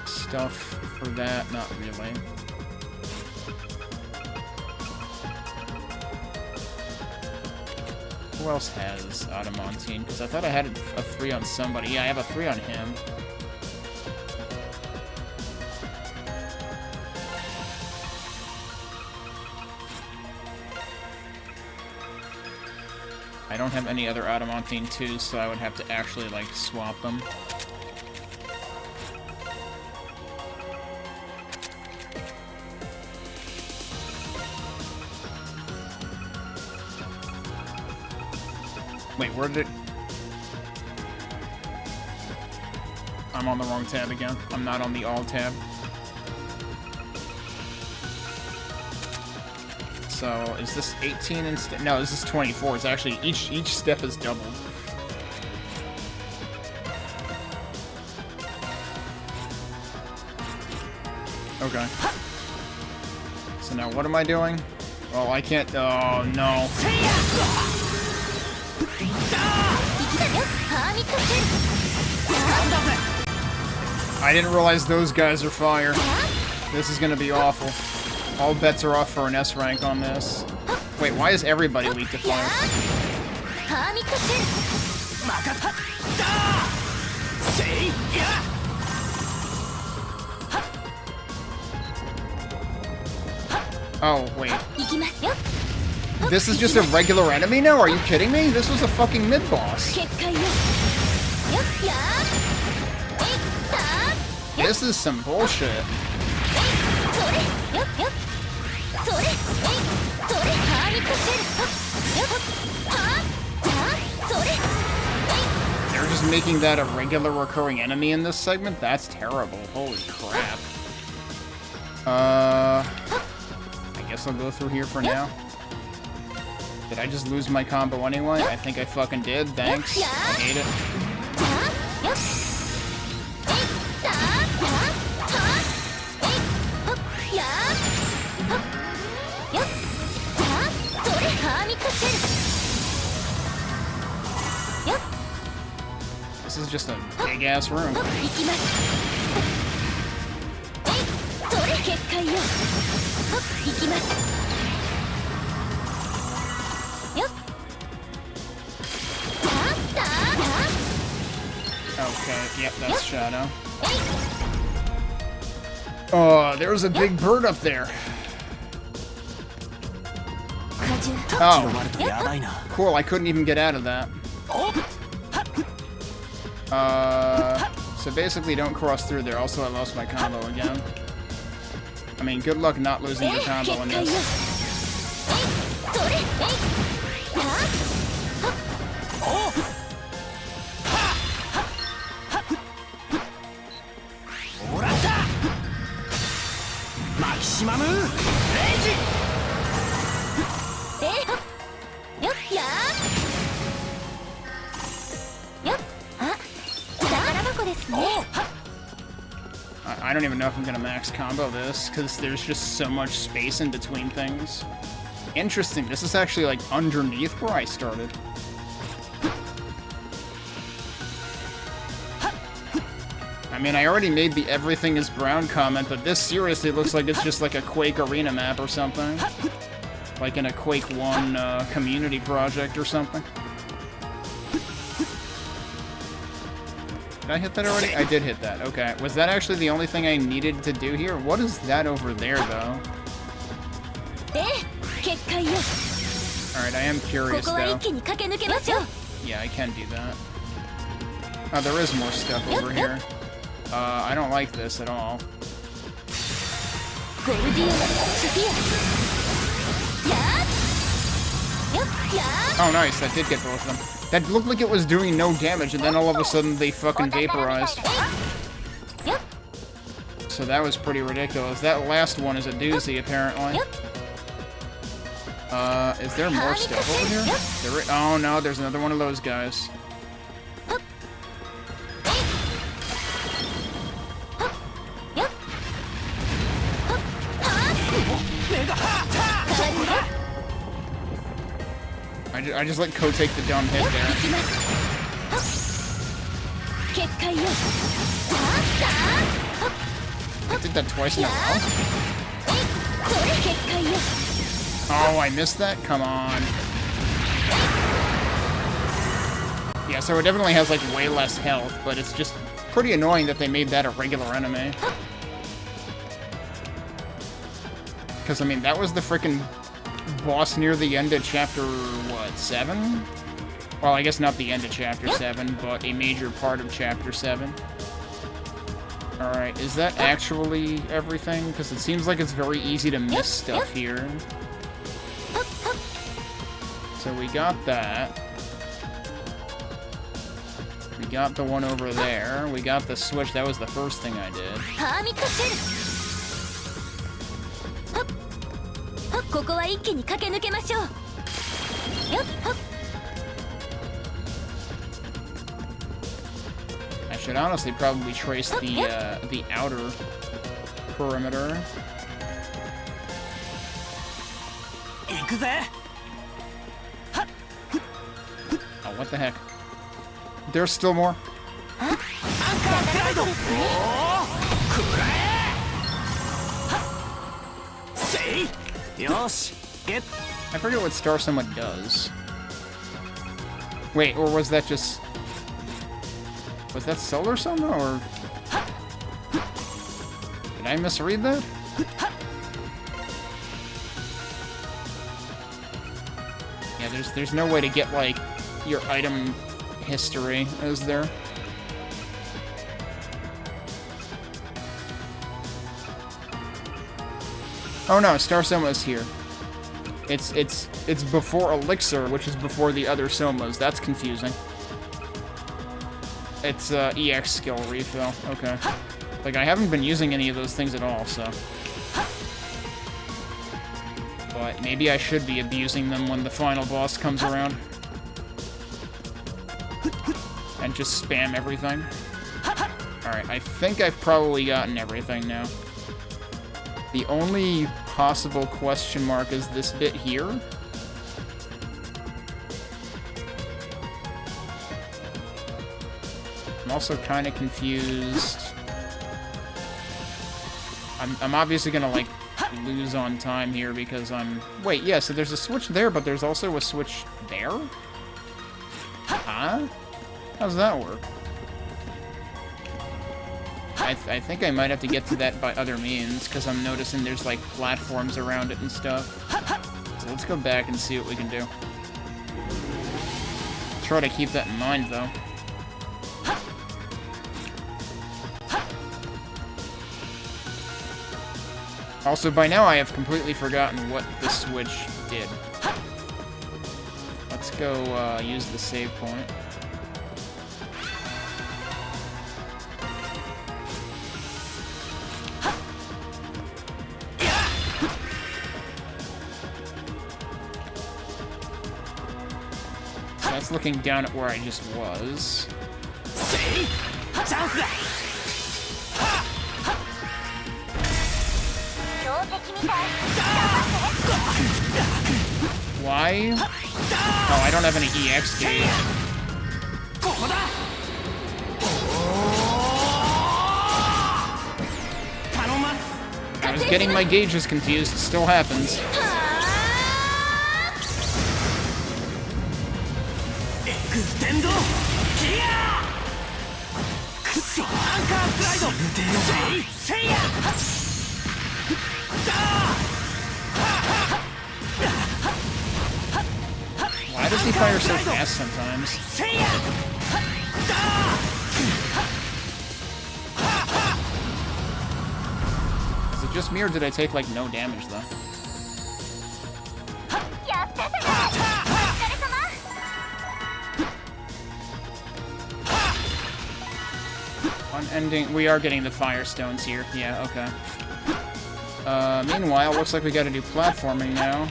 stuff for that? Not really. Who else has Adamantine? Because I thought I had a 3 on somebody. Yeah, I have a 3 on him. I don't have any other Adamantine 2s, so I would have to actually, like, swap them. Wait, where did it... I'm on the wrong tab again. I'm not on the all tab. So, is this 18 instead? No, this is 24. It's actually, each step is doubled. Okay. So now what am I doing? Oh, I can't... Oh, no. I didn't realize those guys are fire. This is gonna be awful. All bets are off for an S rank on this. Wait, why is everybody weak to fire? Oh, wait. This is just a regular enemy now? Are you kidding me? This was a fucking mid-boss. This is some bullshit. They're just making that a regular recurring enemy in this segment? That's terrible. Holy crap. guess I'll go through here for now. Did I just lose my combo anyway? I think I fucking did. Thanks. I hate it. This is just a big ass room. Okay, yep, that's Shadow. Oh, there's a big bird up there. Oh, cool, I couldn't even get out of that. So basically don't cross through there. Also, I lost my combo again. I mean, good luck not losing your combo in this. I don't even know if I'm gonna max combo this, because there's just so much space in between things. Interesting, this is actually like underneath where I started. I mean, I already made the everything is brown comment, but this seriously looks like it's just like a Quake arena map or something. Like in a Quake 1 community project or something. Did I hit that already? I did hit that, okay. Was that actually the only thing I needed to do here? What is that over there, though? Alright, I am curious, though. Yeah, I can do that. Oh, there is more stuff over here. I don't like this at all. Oh, nice, that did get both of them. That looked like it was doing no damage, and then all of a sudden they fucking vaporized. So that was pretty ridiculous. That last one is a doozy, apparently. Is there more stuff over here? Oh no, there's another one of those guys. I just let Ko take the dumb hit there. I did that twice in a row. Oh, I missed that? Come on. Yeah, so it definitely has like way less health, but it's just pretty annoying that they made that a regular enemy. Because, I mean, that was the frickin' boss near the end of chapter, what, 7? Well, I guess not the end of chapter 7, but a major part of chapter 7. Alright, is that actually everything? Because it seems like it's very easy to miss stuff here. So we got that. We got the one over there. We got the switch. That was the first thing I did. I should honestly probably trace the outer perimeter. Oh, what the heck? There's still more? I forget what Star Soma does. Wait, or was that just... Was that Solar Soma, or... Did I misread that? Yeah, there's no way to get, like, your item history, is there? Oh no, Star Soma is here. It's before Elixir, which is before the other Somas. That's confusing. It's EX skill refill. Okay. Like, I haven't been using any of those things at all, so... But maybe I should be abusing them when the final boss comes around. And just spam everything. Alright, I think I've probably gotten everything now. The only possible question mark is this bit here. I'm also kind of confused. I'm obviously gonna, like, lose on time here because I'm... Wait, yeah, so there's a switch there, but there's also a switch there? Huh? How does that work? I think I might have to get to that by other means, because I'm noticing there's, like, platforms around it and stuff. So let's go back and see what we can do. Try to keep that in mind, though. Also, by now I have completely forgotten what the switch did. Let's go use the save point. So that's looking down at where I just was. Why? Oh, I don't have any EX gauge. I was getting my gauges confused. It still happens. Why does he fire so fast sometimes? Is it just me, or did I take, like, no damage, though? Unending... We are getting the fire stones here. Yeah, okay. Meanwhile, looks like we gotta do platforming now.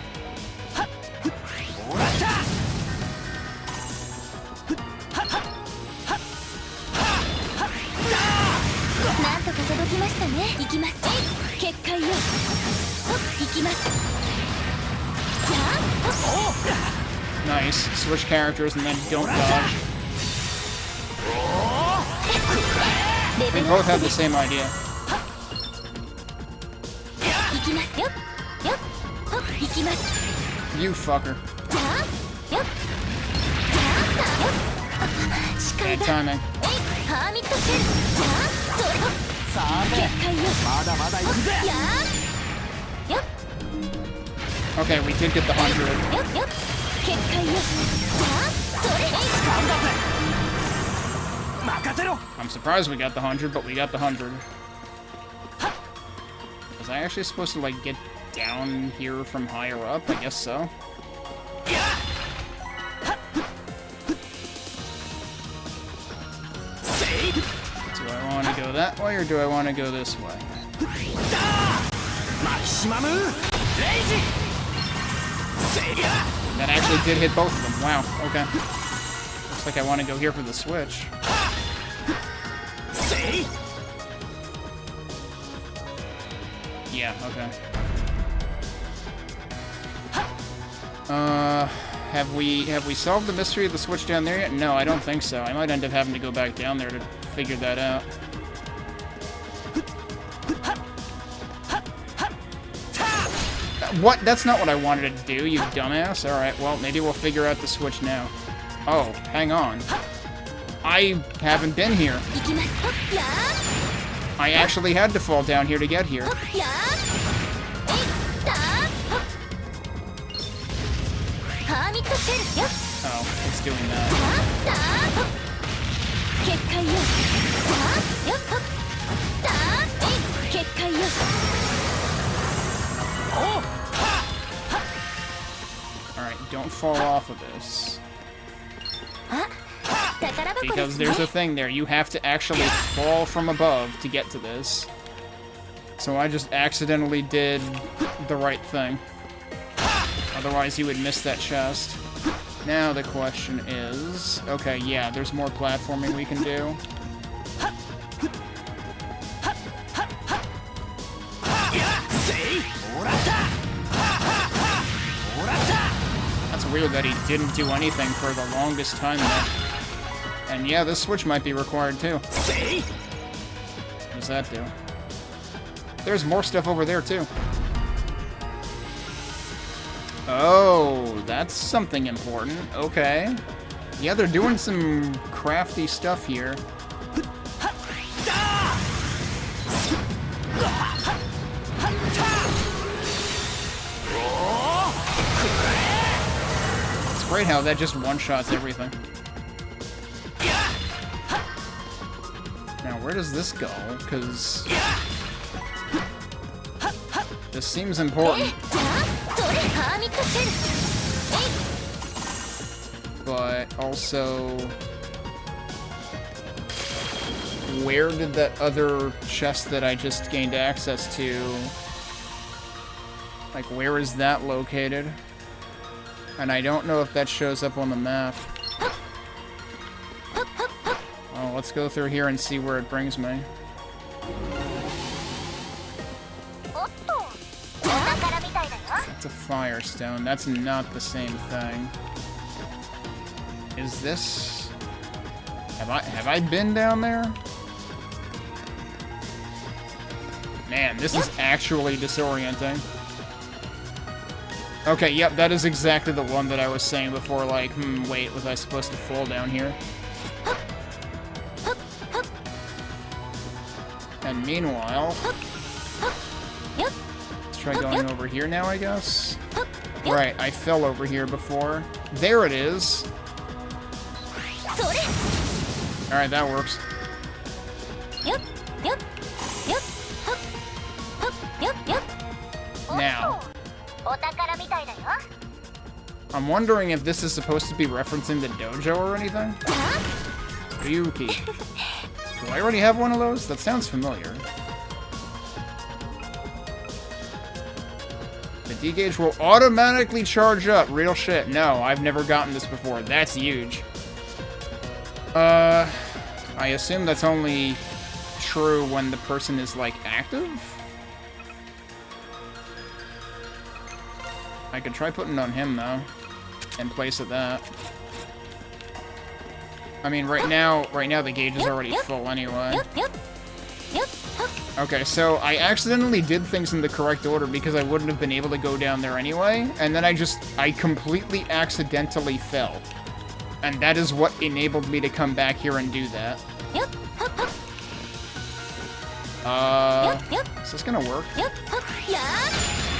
Nice. Switch characters and then don't dodge. We both have the same idea. You fucker. Bad timing. Okay, we did get the 100. I'm surprised we got the 100, but we got the 100. Was I actually supposed to, like, get down here from higher up? I guess so. Do I want to go that way, or do I want to go this way? That actually did hit both of them. Wow, okay. Looks like I want to go here for the switch. Yeah, okay. Have we solved the mystery of the switch down there yet? No, I don't think so. I might end up having to go back down there to figure that out. What? That's not what I wanted to do, you dumbass. Alright, well, maybe we'll figure out the switch now. Oh, hang on. I haven't been here. I actually had to fall down here to get here. Oh, it's doing that. Alright, don't fall off of this. Because there's a thing there. You have to actually fall from above to get to this. So I just accidentally did the right thing. Otherwise, you would miss that chest. Now the question is... Okay, yeah, there's more platforming we can do. That's weird that he didn't do anything for the longest time there. And yeah, this switch might be required too. What does that do? There's more stuff over there too. Oh, that's something important. Okay. Yeah, they're doing some crafty stuff here. It's great how that just one-shots everything. Now, where does this go? Because this seems important. But also, where did that other chest that I just gained access to, like, where is that located? And I don't know if that shows up on the map. Oh, let's go through here and see where it brings me. That's a firestone. That's not the same thing. Is this... Have I been down there? Man, this is actually disorienting. Okay, yep, that is exactly the one that I was saying before, like, wait, was I supposed to fall down here? And meanwhile... Let's try going over here now, I guess? Right, I fell over here before. There it is! Alright, that works. Now, I'm wondering if this is supposed to be referencing the dojo or anything? Ryuki. Do I already have one of those? That sounds familiar. The D-gauge will automatically charge up. Real shit. No, I've never gotten this before. That's huge. I assume that's only true when the person is, like, active? I could try putting it on him, though, in place of that. I mean, right now the gauge is already full anyway. Okay, so I accidentally did things in the correct order because I wouldn't have been able to go down there anyway, and then I completely accidentally fell. And that is what enabled me to come back here and do that. Is this gonna work? Yeah,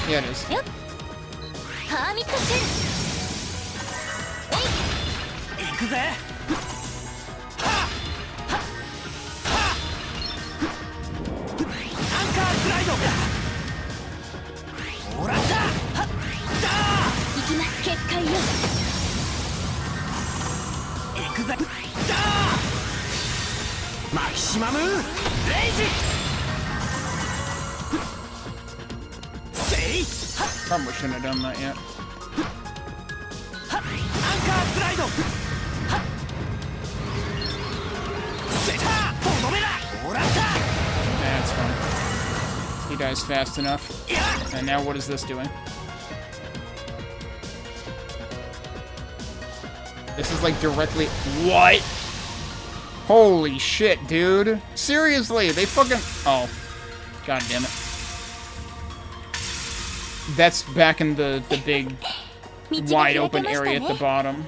it is. Probably shouldn't have done that yet. That's fine. He dies fast enough. And now what is this doing? This is like directly... What? Holy shit, dude. Seriously, they fucking... Oh. God damn it. That's back in the big, wide open area at the bottom.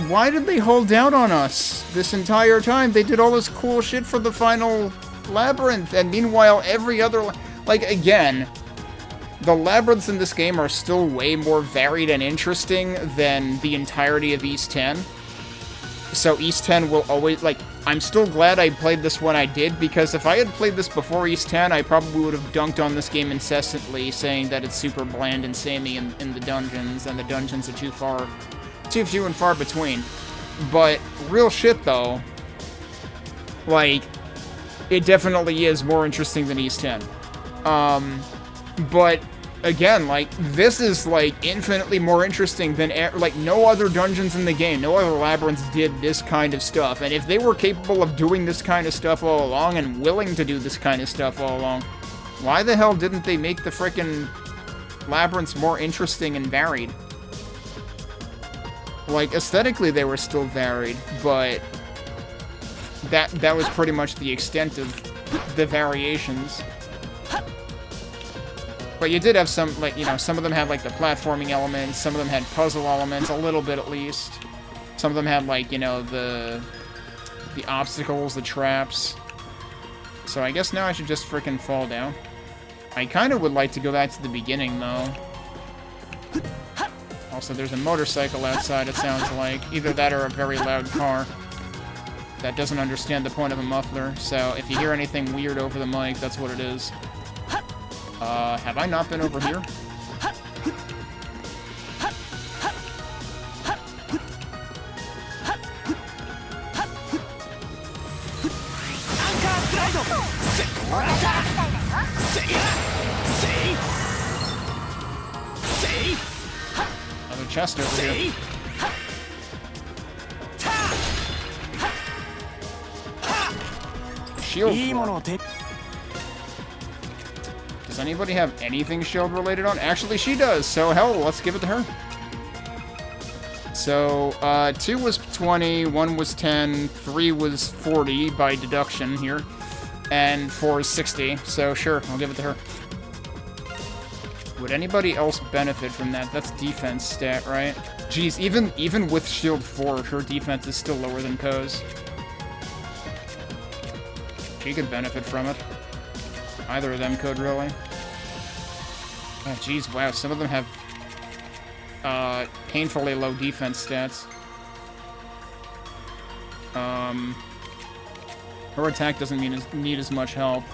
Why did they hold out on us this entire time? They did all this cool shit for the final labyrinth, and meanwhile every other... Like, again, the labyrinths in this game are still way more varied and interesting than the entirety of East 10. So East 10 will always... Like, I'm still glad I played this when I did, because if I had played this before East 10, I probably would have dunked on this game incessantly, saying that it's super bland and samey in the dungeons, and the dungeons are too few and far between. But, real shit though, like, it definitely is more interesting than East 10. But again, like, this is, like, infinitely more interesting than, like, no other dungeons in the game. No other labyrinths did this kind of stuff. And if they were capable of doing this kind of stuff all along and willing to do this kind of stuff all along, why the hell didn't they make the frickin' labyrinths more interesting and varied? Like, aesthetically they were still varied, but that was pretty much the extent of the variations. But you did have some, like, you know, some of them had, like, the platforming elements, some of them had puzzle elements, a little bit at least. Some of them had, like, you know, the obstacles, the traps. So I guess now I should just frickin' fall down. I kind of would like to go back to the beginning, though. Also, there's a motorcycle outside, it sounds like. Either that or a very loud car that doesn't understand the point of a muffler. So if you hear anything weird over the mic, that's what it is. Have I not been over here? Another chest over here. Shield. Does anybody have anything shield related on? Actually, she does, so hell, let's give it to her. So, 2 was 20, 1 was 10, 3 was 40 by deduction here, and 4 is 60, so sure, I'll give it to her. Would anybody else benefit from that? That's defense stat, right? Jeez, even with shield 4, her defense is still lower than Ko's. She could benefit from it. Either of them could, really. Oh, jeez, wow, some of them have painfully low defense stats. Her attack doesn't need as much help,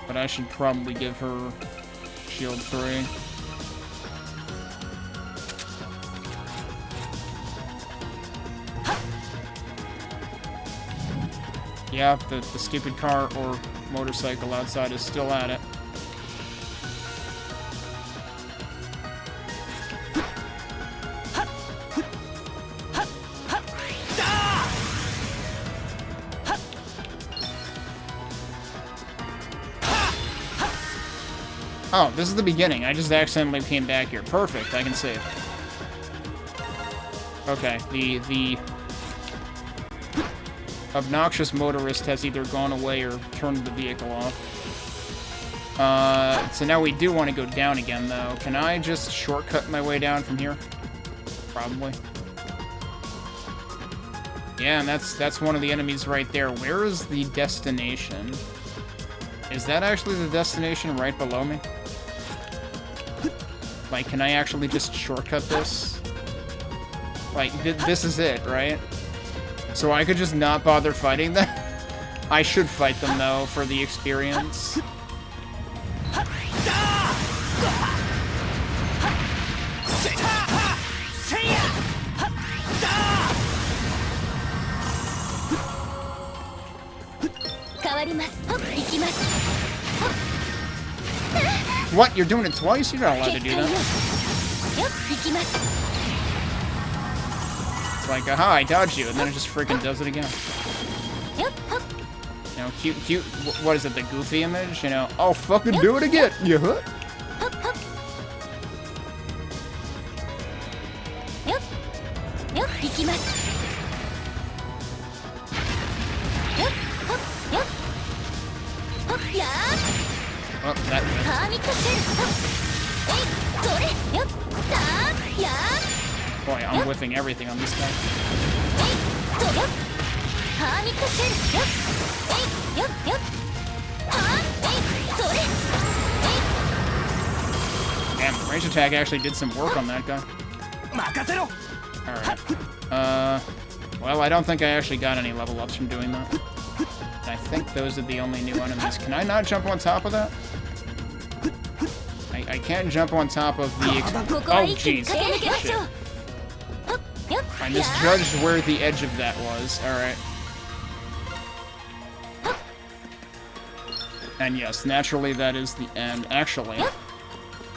but I should probably give her shield 3. Yeah, the stupid car or motorcycle outside is still at it. Oh, this is the beginning. I just accidentally came back here. Perfect, I can save. Okay, the obnoxious motorist has either gone away or turned the vehicle off. So now we do want to go down again, though. Can I just shortcut my way down from here? Probably. Yeah, and that's one of the enemies right there. Where is the destination? Is that actually the destination right below me? Like, can I actually just shortcut this? Like, this is it, right? So I could just not bother fighting them? I should fight them, though, for the experience. What? You're doing it twice? You're not allowed to do that. It's like, aha, I dodged you, and then it just freaking does it again. You know, cute, what is it, the goofy image? You know, I'll fucking do it again! Yeah. Oh, that boy, I'm whiffing everything on this guy. Damn, range attack actually did some work on that guy. Alright. Well, I don't think I actually got any level ups from doing that. I think those are the only new enemies. Can I not jump on top of that? I can't jump on top of the... Oh, jeez. Shit. I misjudged where the edge of that was. Alright. And yes, naturally that is the end. Actually,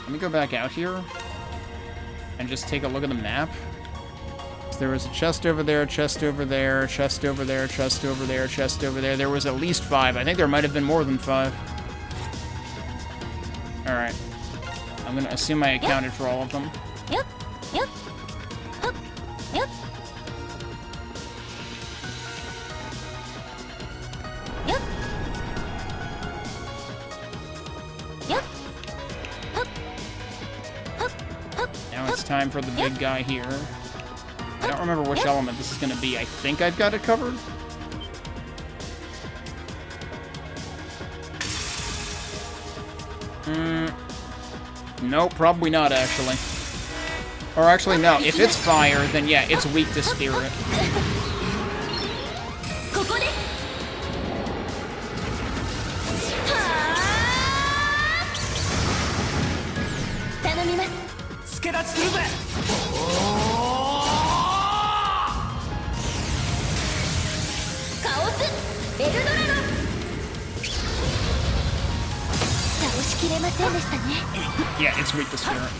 Let me go back out here and just take a look at the map. So there was a chest over there, chest over there, chest over there, chest over there, chest over there. There was at least 5. I think there might have been more than 5. Alright. I'm gonna assume I accounted for all of them. Yep. Yep. Hup. Yep. Yep. Yep. Hup. Hup. Hup. Now it's time for the big guy here. I don't remember which element this is gonna be. I think I've got it covered. Nope, probably not, actually. Or actually, no. If it's fire, then yeah, it's weak to spirit. Yeah, it's weak to spirit.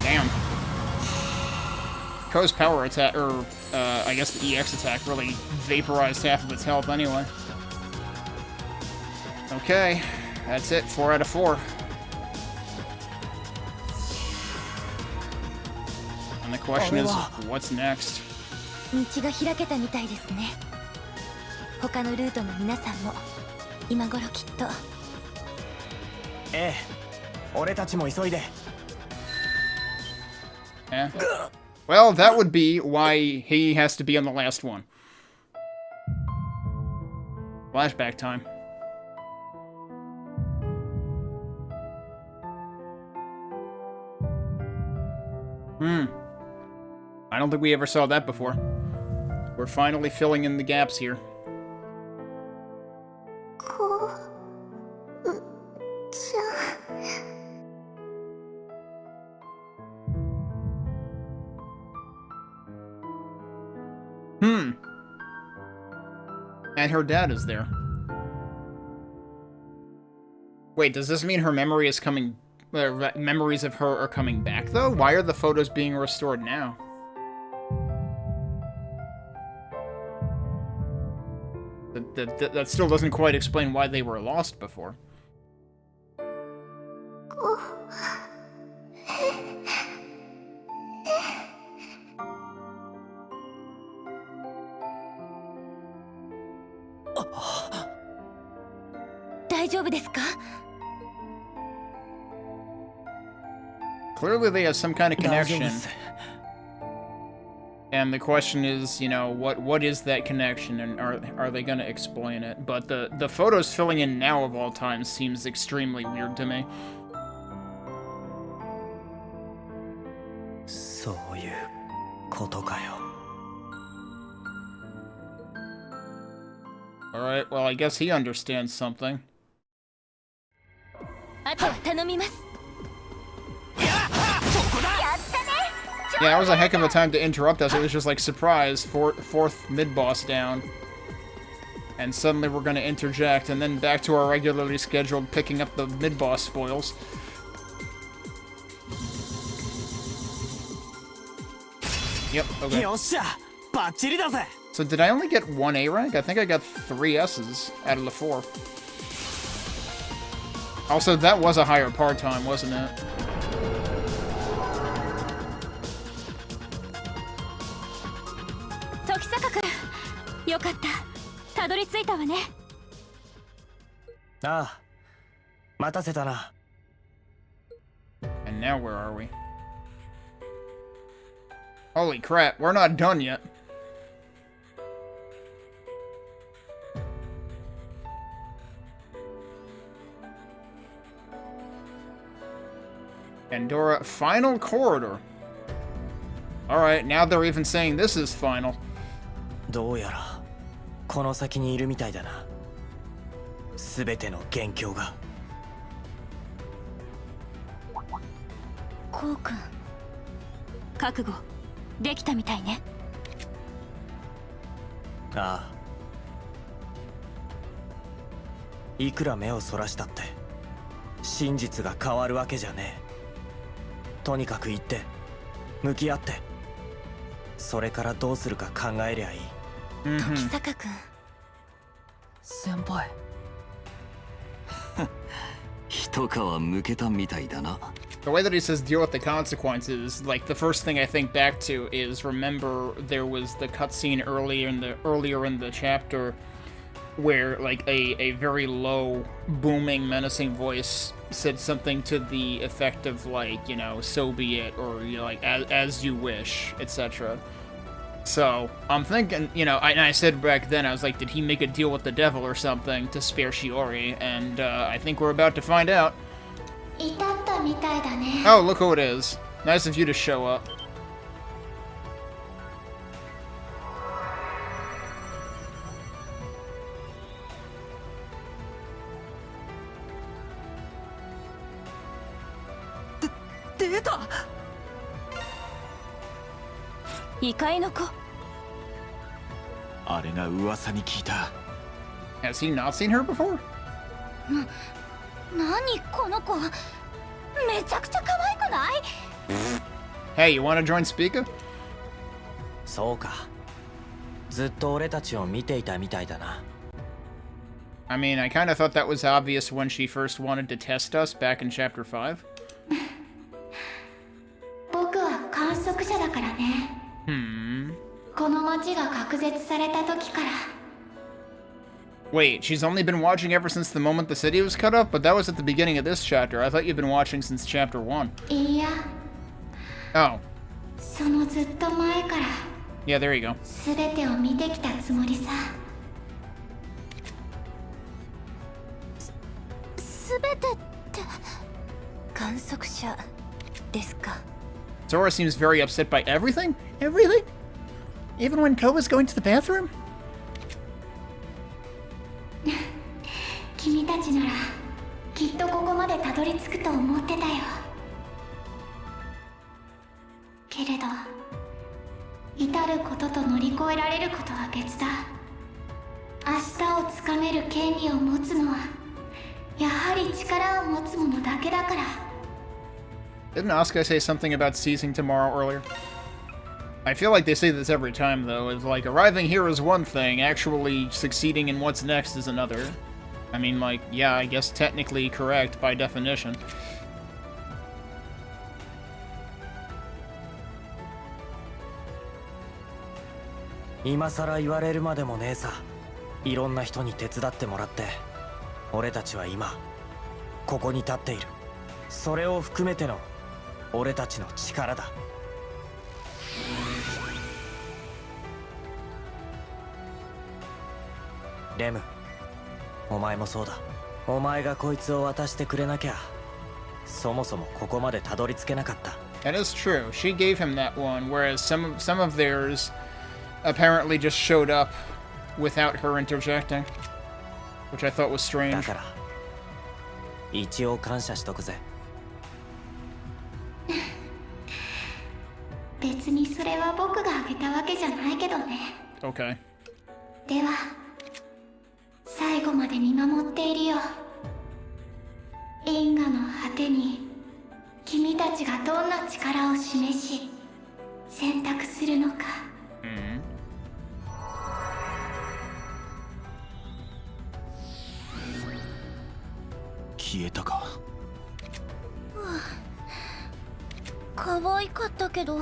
Damn. Ko's power attack, or I guess the EX attack, really vaporized half of its health anyway. Okay, that's it. 4 out of 4. And the question is, what's next? 道が開けたみたいですね。他のルートの皆さんも今頃きっと。ええ、俺たちも急いで。Eh. Well, that would be why he has to be on the last one. Flashback time. I don't think we ever saw that before. We're finally filling in the gaps here. And her dad is there. Wait, does this mean her memory is coming... memories of her are coming back, though? Why are the photos being restored now? That still doesn't quite explain why they were lost before. Clearly they have some kind of connection. And the question is, you know, what is that connection, and are they going to explain it? But the photos filling in now of all times seems extremely weird to me. Alright, well, I guess he understands something. Yeah, that was a heck of a time to interrupt us. It was just like, surprise, fourth mid-boss down. And suddenly we're gonna interject, and then back to our regularly scheduled picking up the mid-boss spoils. Yep, okay. So did I only get 1 A rank? I think I got 3 S's out of the 4. Also, that was a higher par time, wasn't it? And now where are we? Holy crap, we're not done yet. Pandora, final corridor. Alright, now they're even saying this is final. どうやらこの先にいるみたいだな。すべての元凶が。こうくん、覚悟できたみたいね。ああ。いくら目をそらしたって真実が変わるわけじゃねえ。とにかく行って向き合ってそれからどうするか考えりゃいい。時坂君。先輩。一皮むけたみたいだな。 The way that he says deal with the consequences, like the first thing I think back to is remember there was the cutscene earlier in the chapter where like a very low, booming, menacing voice said something to the effect of like, you know, so be it, or you know, like as you wish, etc. So I'm thinking, you know, I said back then, I was like, did he make a deal with the devil or something to spare Shiori? And I think we're about to find out. Oh, look who it is. Nice of you to show up. Has he not seen her before? 何この子、めちゃくちゃ可愛くない？ Hey, you wanna join Speaker? そうか。ずっと俺たちを見ていたみたいだな。I mean, I kind of thought that was obvious when she first wanted to test us back in Chapter 5. 僕は観測者だからね。この街が隔絶された時から。 Wait, she's only been watching ever since the moment the city was cut off? But that was at the beginning of this chapter. I thought you'd been watching since Chapter 1. いや。Oh. そのずっと前から。Yeah, there you go. すべてを見てきたつもりさ。すべてって。観測者ですか。 Zora seems very upset by everything? Everything? Even when Koba's going to the bathroom? 君たちならきっとここまでたどり着くと思ってたよ。けれど至ることと乗り越えられることは別だ。明日をつかめる権利を持つのはやはり力を持つ者だけだから。 Didn't Asuka say something about seizing tomorrow earlier? I feel like they say this every time, though. It's like, arriving here is one thing, actually succeeding in what's next is another. I mean, like, yeah, I guess technically correct by definition. 今さら言われるまでもねえさ。いろんな人に手伝ってもらって俺たちは今ここに立っている。それを含めての俺たちの力だ。レム、お前もそうだ。お前がこいつを渡してくれなきゃそもそもここまでたどり着けなかった。 That is true. She gave him that one, whereas some of theirs apparently just showed up without her interjecting, which I thought was strange. だから一応感謝しとくぜ。別にそれは僕があげたわけじゃないけどね。 Okay. では最後まで見守っているよ。因果の果てに君たちがどんな力を示し選択するのか。消えたか。可愛かったけど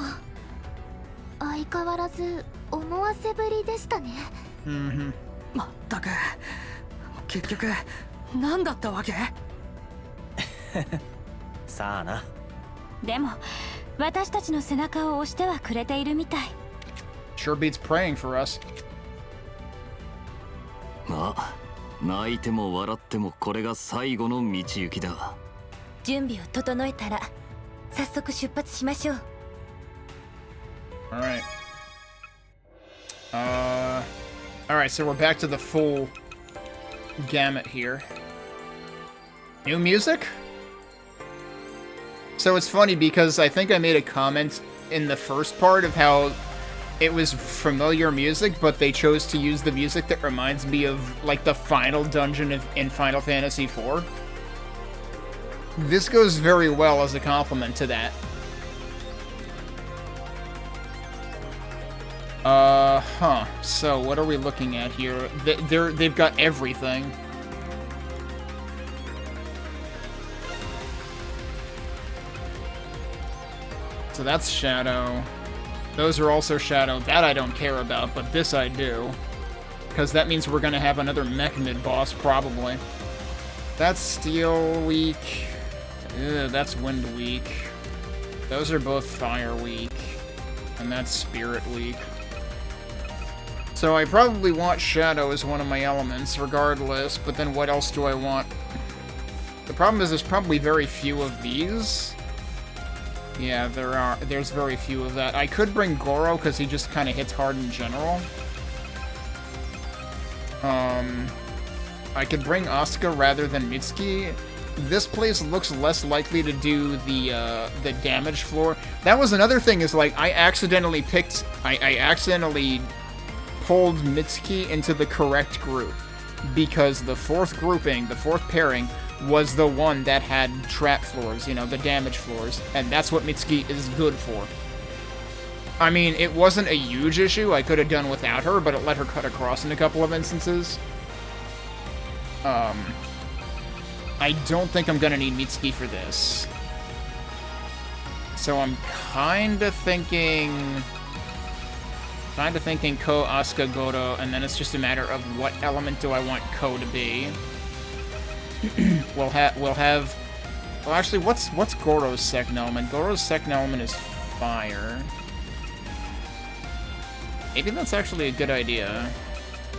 相変わらず思わせぶりでしたね。まったく結局何だったわけ？さあな。でも私たちの背中を押してはくれているみたい。 Sure beats praying for us. まあ泣いても笑ってもこれが最後の道行きだ。準備を整えたら早速出発しましょう。 Alright. Alright, so we're back to the full gamut here. New music? So it's funny because I think I made a comment in the first part of how it was familiar music, but they chose to use the music that reminds me of, like, the final dungeon in Final Fantasy IV. This goes very well as a compliment to that. So what are we looking at here? They've got everything. So that's Shadow. Those are also Shadow. That I don't care about, but this I do. Because that means we're gonna have another mech mid-boss, probably. That's Steel weak. Ew, that's Wind weak. Those are both Fire weak. And that's Spirit weak. So I probably want Shadow as one of my elements, regardless, but then what else do I want? The problem is there's probably very few of these. Yeah, there's very few of that. I could bring Goro, because he just kind of hits hard in general. I could bring Asuka rather than Mitsuki. This place looks less likely to do the damage floor. That was another thing, is like, I accidentally pulled Mitsuki into the correct group. Because the fourth grouping, the fourth pairing, was the one that had trap floors, you know, the damage floors. And that's what Mitsuki is good for. I mean, it wasn't a huge issue. I could have done without her, but it let her cut across in a couple of instances. I don't think I'm gonna need Mitsuki for this. So I'm kinda thinking Ko, Asuka, Goro, and then it's just a matter of what element do I want Ko to be. We'll have... Well, actually, what's Goro's second element? Goro's second element is fire. Maybe that's actually a good idea.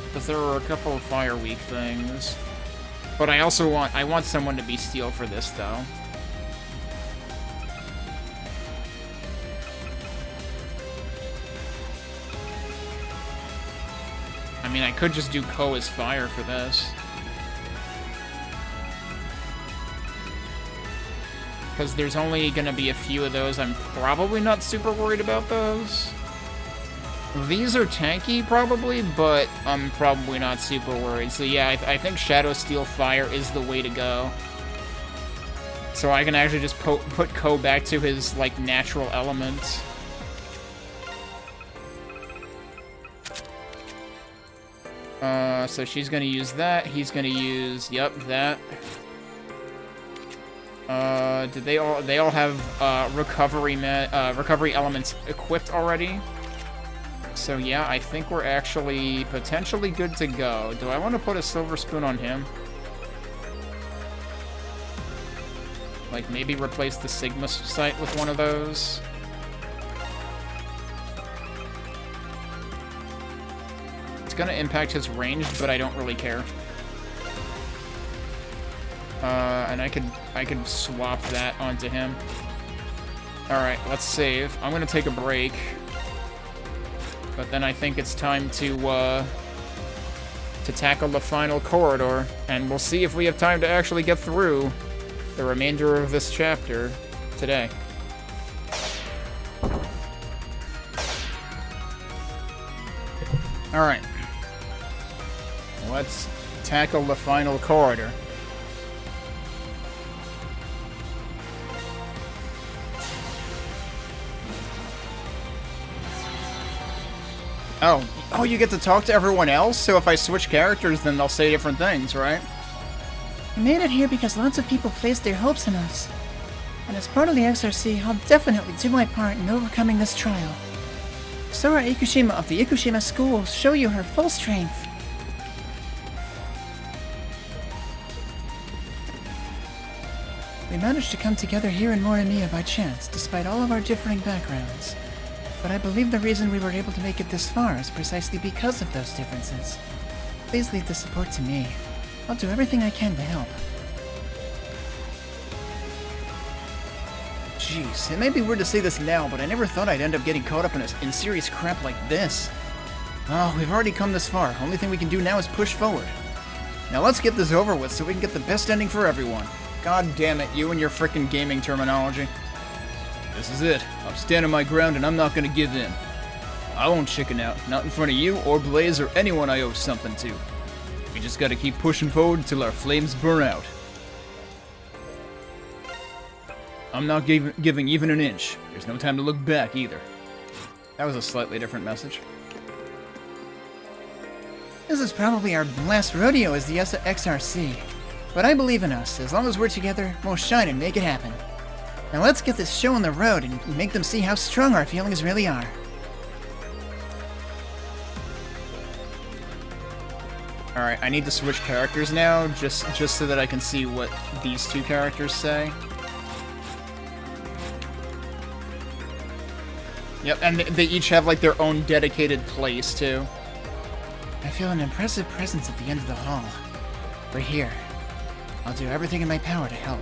Because there are a couple of fire weak things. But I also want someone to be steel for this, though. I mean, I could just do Ko as fire for this. Because there's only going to be a few of those. I'm probably not super worried about those. These are tanky, probably, but I'm probably not super worried. So yeah, I think Shadow, Steel, Fire is the way to go. So I can actually just put Ko back to his, like, natural element. So she's gonna use that. He's gonna use, yep, that. Did they all have recovery elements equipped already? So yeah, I think we're actually potentially good to go. Do I want to put a silver spoon on him? Like maybe replace the Sigma sight with one of those? It's gonna impact his range, but I don't really care. And I could swap that onto him. Alright, let's save. I'm gonna take a break. But then I think it's time to tackle the final corridor, and we'll see if we have time to actually get through the remainder of this chapter today. Alright. Let's tackle the final corridor. Oh, you get to talk to everyone else? So if I switch characters, then they'll say different things, right? We made it here because lots of people placed their hopes in us. And as part of the XRC, I'll definitely do my part in overcoming this trial. Sora Ikushima of the Ikushima School will show you her full strength. We managed to come together here in Morimiya by chance, despite all of our differing backgrounds. But I believe the reason we were able to make it this far is precisely because of those differences. Please leave the support to me. I'll do everything I can to help. Jeez, it may be weird to say this now, but I never thought I'd end up getting caught up in serious crap like this. Oh, we've already come this far. Only thing we can do now is push forward. Now let's get this over with so we can get the best ending for everyone. God damn it, you and your frickin' gaming terminology. This is it. I'm standing my ground and I'm not gonna give in. I won't chicken out, not in front of you or Blaze or anyone I owe something to. We just gotta keep pushing forward until our flames burn out. I'm not giving even an inch. There's no time to look back either. That was a slightly different message. This is probably our last rodeo as the XRC. But I believe in us. As long as we're together, we'll shine and make it happen. Now let's get this show on the road and make them see how strong our feelings really are. Alright, I need to switch characters now, just so that I can see what these two characters say. Yep, and they each have, like, their own dedicated place, too. I feel an impressive presence at the end of the hall. We're here. I'll do everything in my power to help.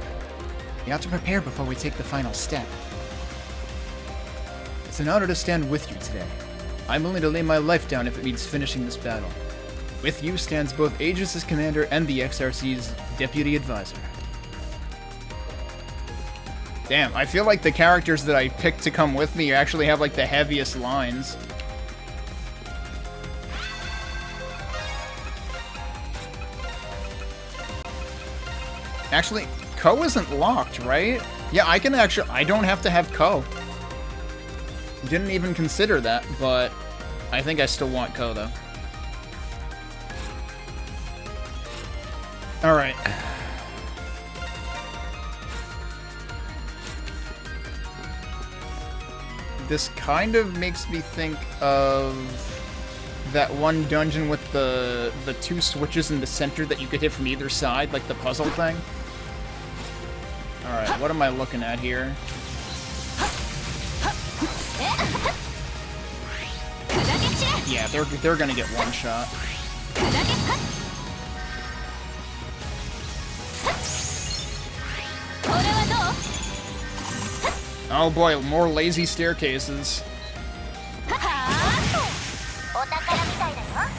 We have to prepare before we take the final step. It's an honor to stand with you today. I'm willing to lay my life down if it means finishing this battle. With you stands both Aegis' commander and the XRC's deputy advisor. Damn, I feel like the characters that I picked to come with me actually have, like, the heaviest lines. Actually, Ko isn't locked, right? Yeah, I can actually... I don't have to have Ko. Didn't even consider that, but I think I still want Ko, though. Alright. This kind of makes me think of that one dungeon with the two switches in the center that you could hit from either side, like the puzzle thing. Alright, what am I looking at here? Yeah, they're gonna get one shot. Oh boy, more lazy staircases.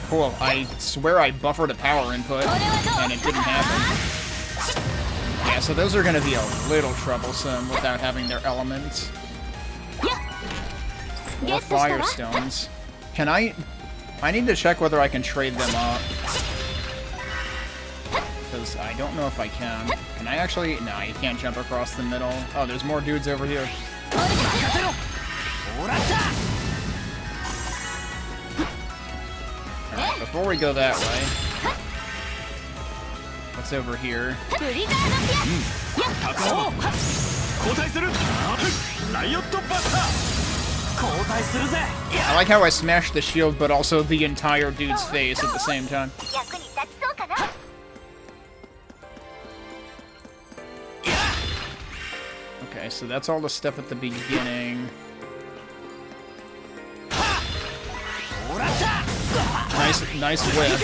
Cool, I swear I buffered a power input, and it didn't happen. Yeah, so those are gonna be a little troublesome without having their elements. More firestones. Can I need to check whether I can trade them up. Because I don't know if I can. Can I actually? No, you can't jump across the middle. Oh, there's more dudes over here. Alright, before we go that way, what's over here? I like how I smashed the shield, but also the entire dude's face at the same time. Okay, so that's all the stuff at the beginning. Nice whiff.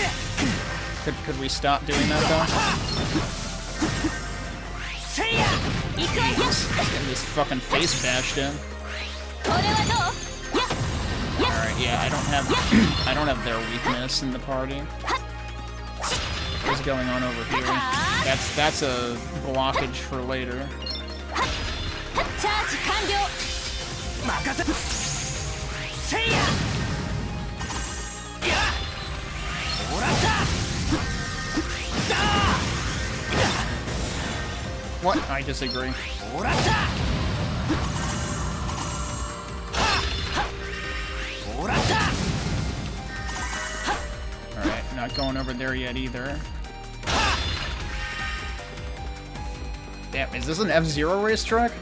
Could we stop doing that, though? Getting this fucking face bashed in. Alright, yeah, I don't have their weakness in the party. What's going on over here? That's a blockage for later. What? I disagree. Alright, not going over there yet either. Damn, is this an F-Zero racetrack?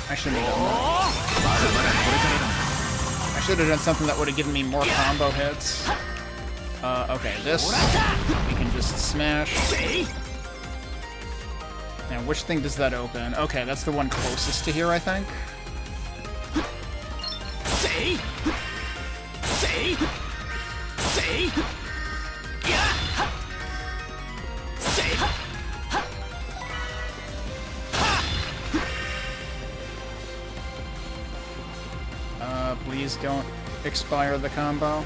I shouldn't have done that. I should have done something that would have given me more combo hits. Okay, this we can just smash. Now, which thing does that open? Okay, that's the one closest to here, I think. Please don't expire the combo.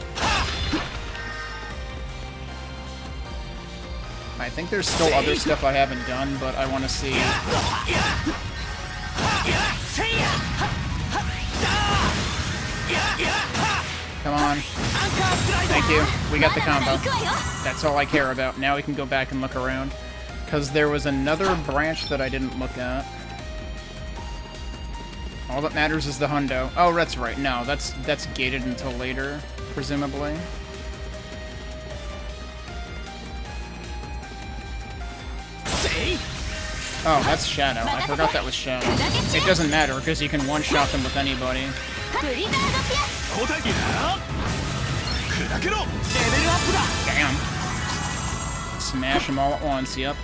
I think there's still other stuff I haven't done, but I want to see. Come on. Thank you. We got the combo. That's all I care about. Now we can go back and look around. Because there was another branch that I didn't look at. All that matters is the hundo. Oh, that's right. No, that's gated until later, presumably. Oh, that's Shadow. I forgot that was Shadow. It doesn't matter, because you can one-shot them with anybody. Damn. Smash them all at once, yep.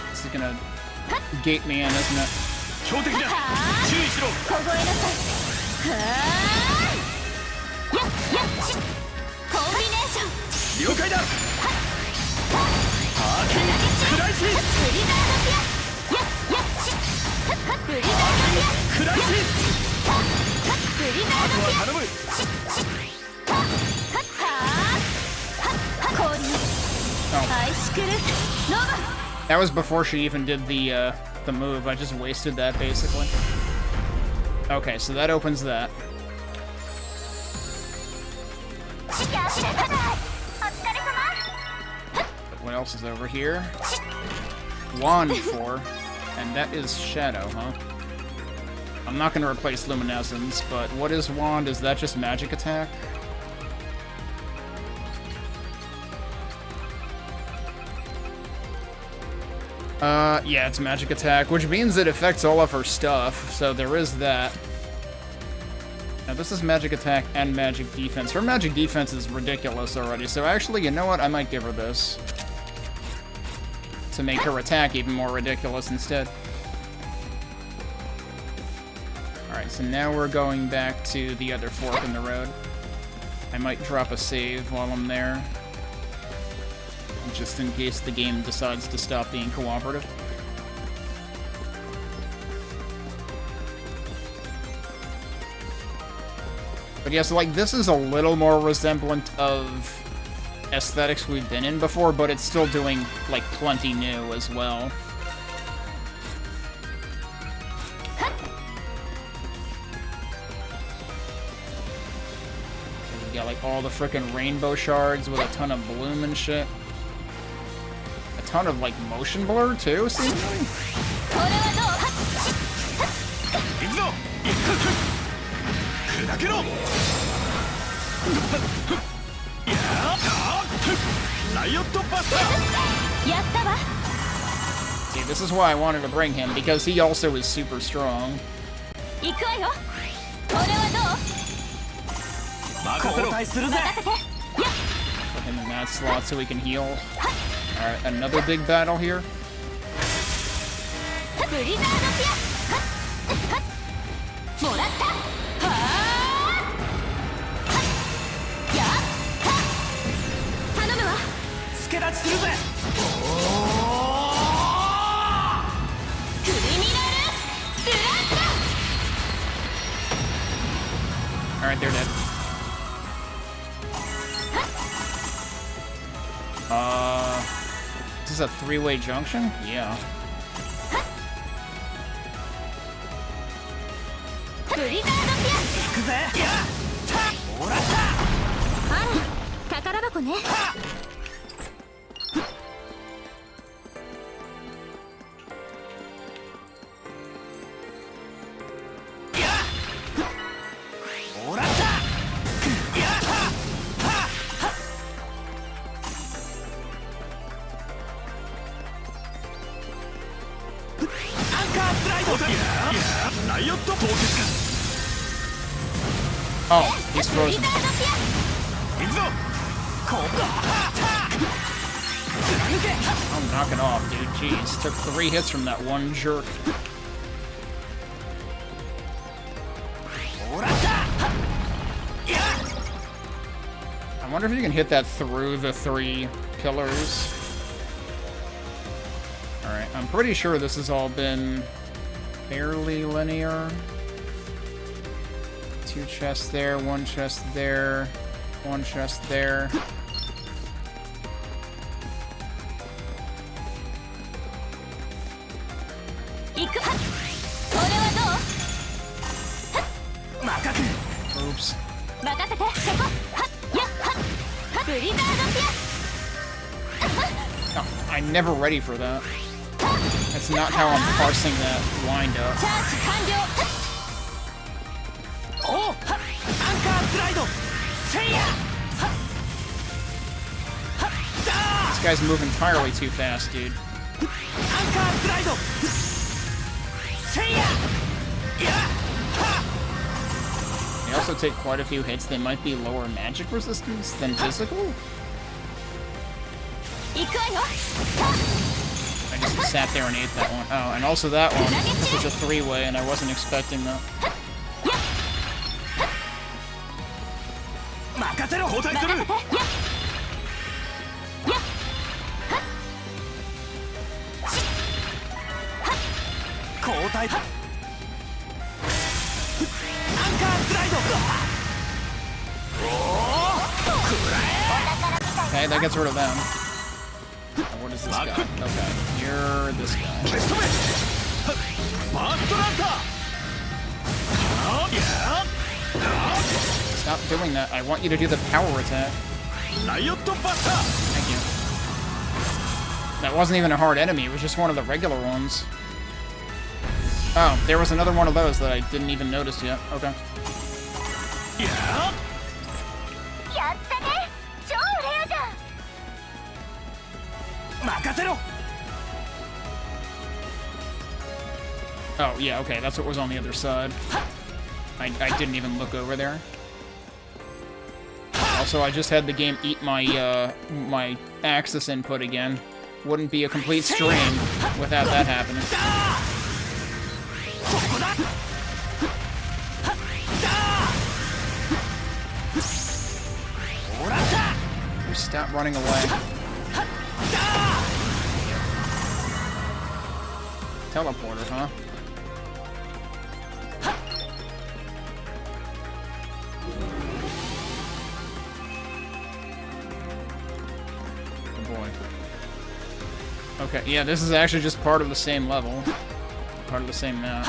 This is gonna gate me in, isn't it? That was before she even did the move. I just wasted that, basically. Okay, so that opens that. What else is over here? Wand 4. And that is Shadow, huh? I'm not gonna replace Luminescence, but what is Wand? Is that just magic attack? Yeah, it's magic attack, which means it affects all of her stuff, so there is that. Now, this is magic attack and magic defense. Her magic defense is ridiculous already, so actually, you know what? I might give her this. To make her attack even more ridiculous instead. Alright, so now we're going back to the other fork in the road. I might drop a save while I'm there. Just in case the game decides to stop being cooperative. But yeah, so like this is a little more resemblant of aesthetics we've been in before, but it's still doing like plenty new as well. We got like all the frickin' rainbow shards with a ton of bloom and shit. A ton of like motion blur too, seemingly. See, this is why I wanted to bring him, because he also is super strong. Put him in that slot so he can heal. Alright, another big battle here. Alright, they're dead. Is this a three-way junction? Yeah. Oh, he's frozen. I'm knocking off, dude. Jeez, took 3 hits from that one jerk. I wonder if you can hit that through the 3 pillars. Alright, I'm pretty sure this has all been fairly linear. 2 chests there, 1 chest there, 1 chest there. Oops. Oh, I'm never ready for that. That's not how I'm parsing that wind up. This guy's moving entirely too fast, dude. They also take quite a few hits. They might be lower magic resistance than physical. I just sat there and ate that one. Oh, and also that one. This is a 3-way, and I wasn't expecting that. Okay, that gets rid of them. What is this guy? Okay, you're this guy. Stop doing that. I want you to do the power attack. Thank you. That wasn't even a hard enemy. It was just one of the regular ones. Oh, there was another one of those that I didn't even notice yet. Okay. Oh, yeah, okay, that's what was on the other side. I didn't even look over there. Also, I just had the game eat my, my Axis input again. Wouldn't be a complete stream without that happening. Stop running away. Teleporter, huh? Oh boy. Okay, yeah, this is actually just part of the same level. Part of the same map.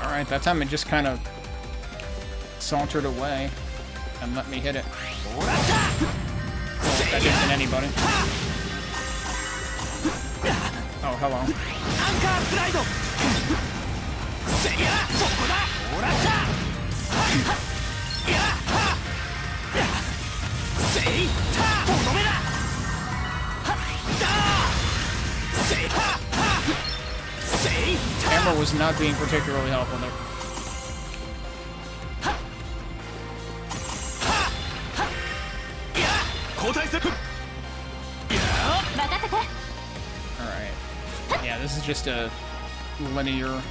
Alright, that time it just kind of sauntered away and let me hit it. That didn't hit anybody. Oh, hello. Camera was not being particularly helpful there. Alright. Yeah, this is just a linear...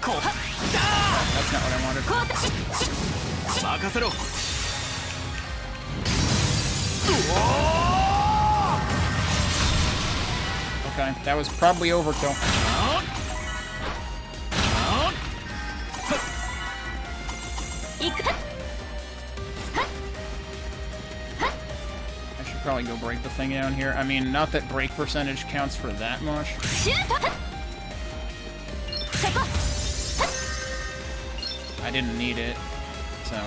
That's not what I wanted. Okay, that was probably overkill. I should probably go break the thing down here. I mean, not that break percentage counts for that much. I didn't need it, so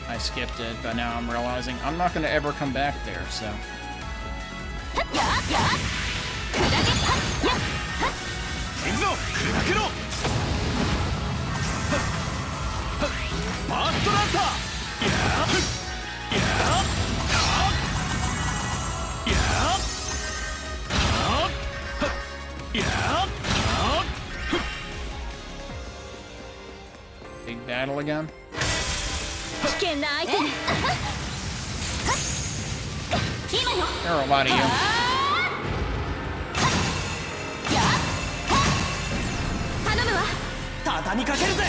I skipped it, but now I'm realizing I'm not going to ever come back there, so... Big battle again? There are a lot of you. 畳みかけるぜ。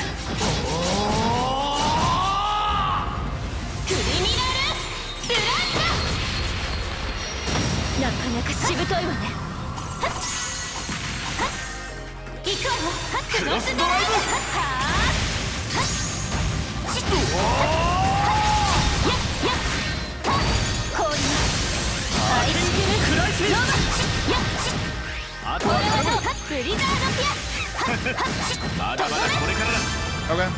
クリミナルブラッド。なかなかしぶといわね。行くわよ。クロスドライブ。あとは頼む。ブリザードピア。まだまだこれからだ。 Okay.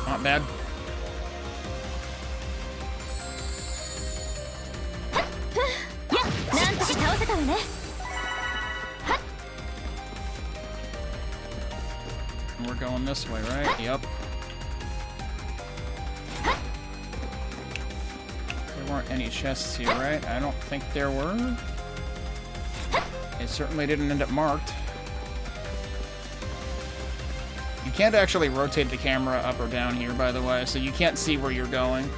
Not bad. We're going this way, right? Yep. There weren't any chests here, right? I don't think there were. It certainly didn't end up marked. You can't actually rotate the camera up or down here, by the way, so you can't see where you're going.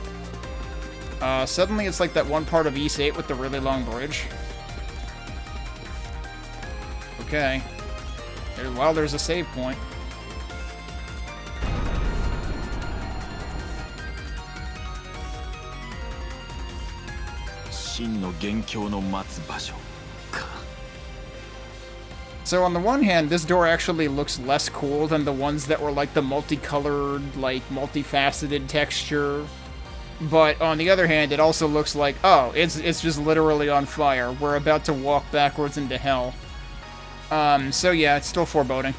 Suddenly it's like that one part of East 8 with the really long bridge. Okay. Well, there's a save point. So on the one hand, this door actually looks less cool than the ones that were like the multicolored, like multifaceted texture. But on the other hand, it also looks like, oh, it's just literally on fire. We're about to walk backwards into hell. So yeah, it's still foreboding.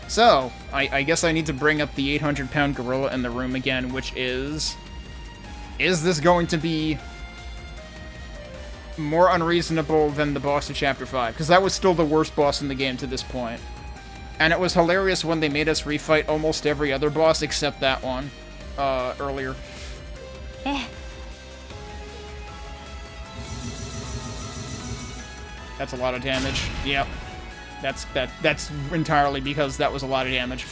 So, I guess I need to bring up the 800-pound gorilla in the room again, which is this going to be more unreasonable than the boss of Chapter 5? Because that was still the worst boss in the game to this point. And it was hilarious when they made us refight almost every other boss except that one, earlier. That's a lot of damage. Yep. That's entirely because that was a lot of damage.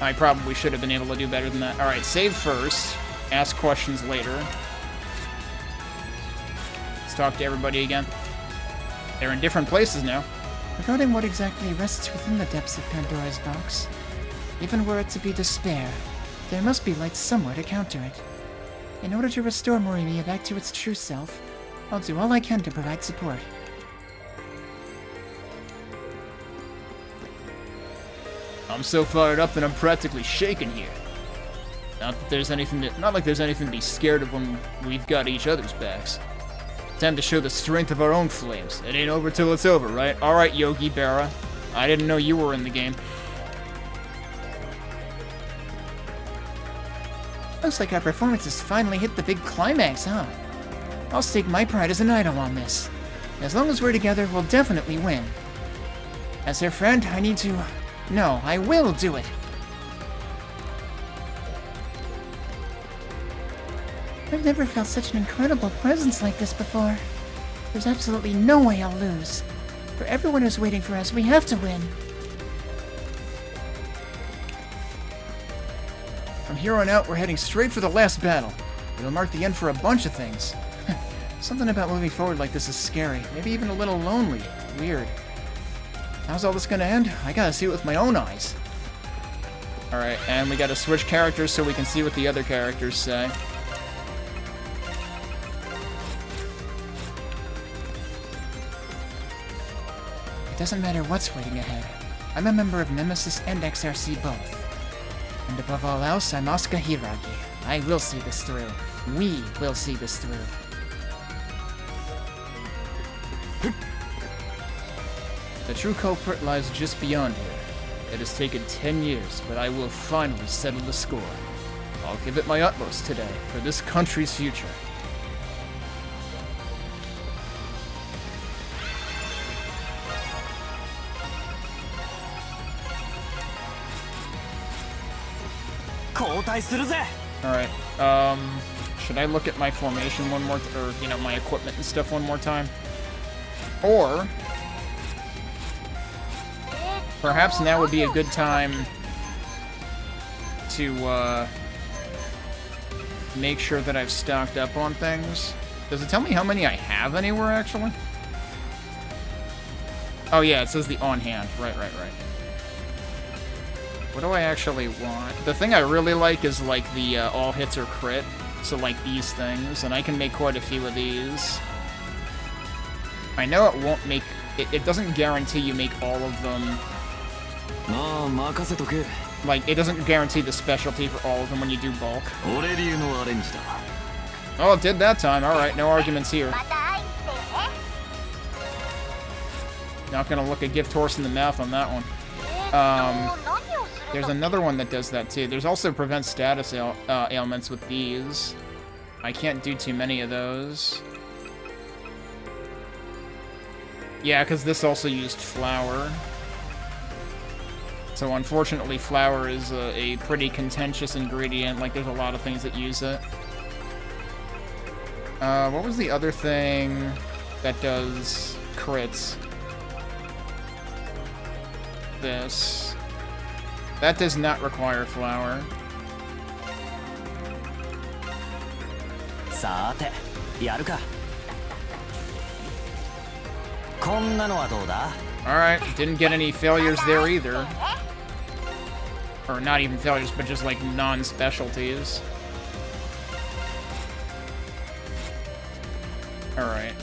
I probably should have been able to do better than that. Alright, save first. Ask questions later. Let's talk to everybody again. They're in different places now. Regarding what exactly rests within the depths of Pandora's box, even were it to be despair, there must be light somewhere to counter it. In order to restore Morimiya back to its true self, I'll do all I can to provide support. I'm so fired up that I'm practically shaking here. Not like there's anything to be scared of when we've got each other's backs. Time to show the strength of our own flames. It ain't over till it's over, right? Alright, Yogi Berra. I didn't know you were in the game. Looks like our performance has finally hit the big climax, huh? I'll stake my pride as an idol on this. As long as we're together, we'll definitely win. As her friend, I need to... No, I will do it! I've never felt such an incredible presence like this before. There's absolutely no way I'll lose. For everyone who's waiting for us, we have to win. From here on out, we're heading straight for the last battle. It'll mark the end for a bunch of things. Something about moving forward like this is scary, maybe even a little lonely. Weird. How's all this gonna end? I gotta see it with my own eyes. Alright, and we gotta switch characters so we can see what the other characters say. It doesn't matter what's waiting ahead. I'm a member of Nemesis and XRC both. And above all else, I'm Asuka Hiragi. I will see this through. We will see this through. The true culprit lies just beyond here. It has taken 10 years, but I will finally settle the score. I'll give it my utmost today for this country's future. Alright, should I look at my formation one more, or, you know, my equipment and stuff one more time? Or perhaps now would be a good time to make sure that I've stocked up on things. Does it tell me how many I have anywhere, actually? Oh yeah, it says the on-hand. Right. What do I actually want? The thing I really like is, like, the all hits or crit. So, like, these things. And I can make quite a few of these. I know it won't make... It doesn't guarantee you make all of them. Like, it doesn't guarantee the specialty for all of them when you do bulk. Oh, it did that time. Alright, no arguments here. Not gonna look a gift horse in the mouth on that one. There's another one that does that too. There's also prevent status ailments with these. I can't do too many of those. Yeah, because this also used flour. So unfortunately, flour is a pretty contentious ingredient. Like, there's a lot of things that use it. What was the other thing that does crits? This. That does not require flour. Alright, didn't get any failures there either. Or not even failures, but just like non-specialties. Alright.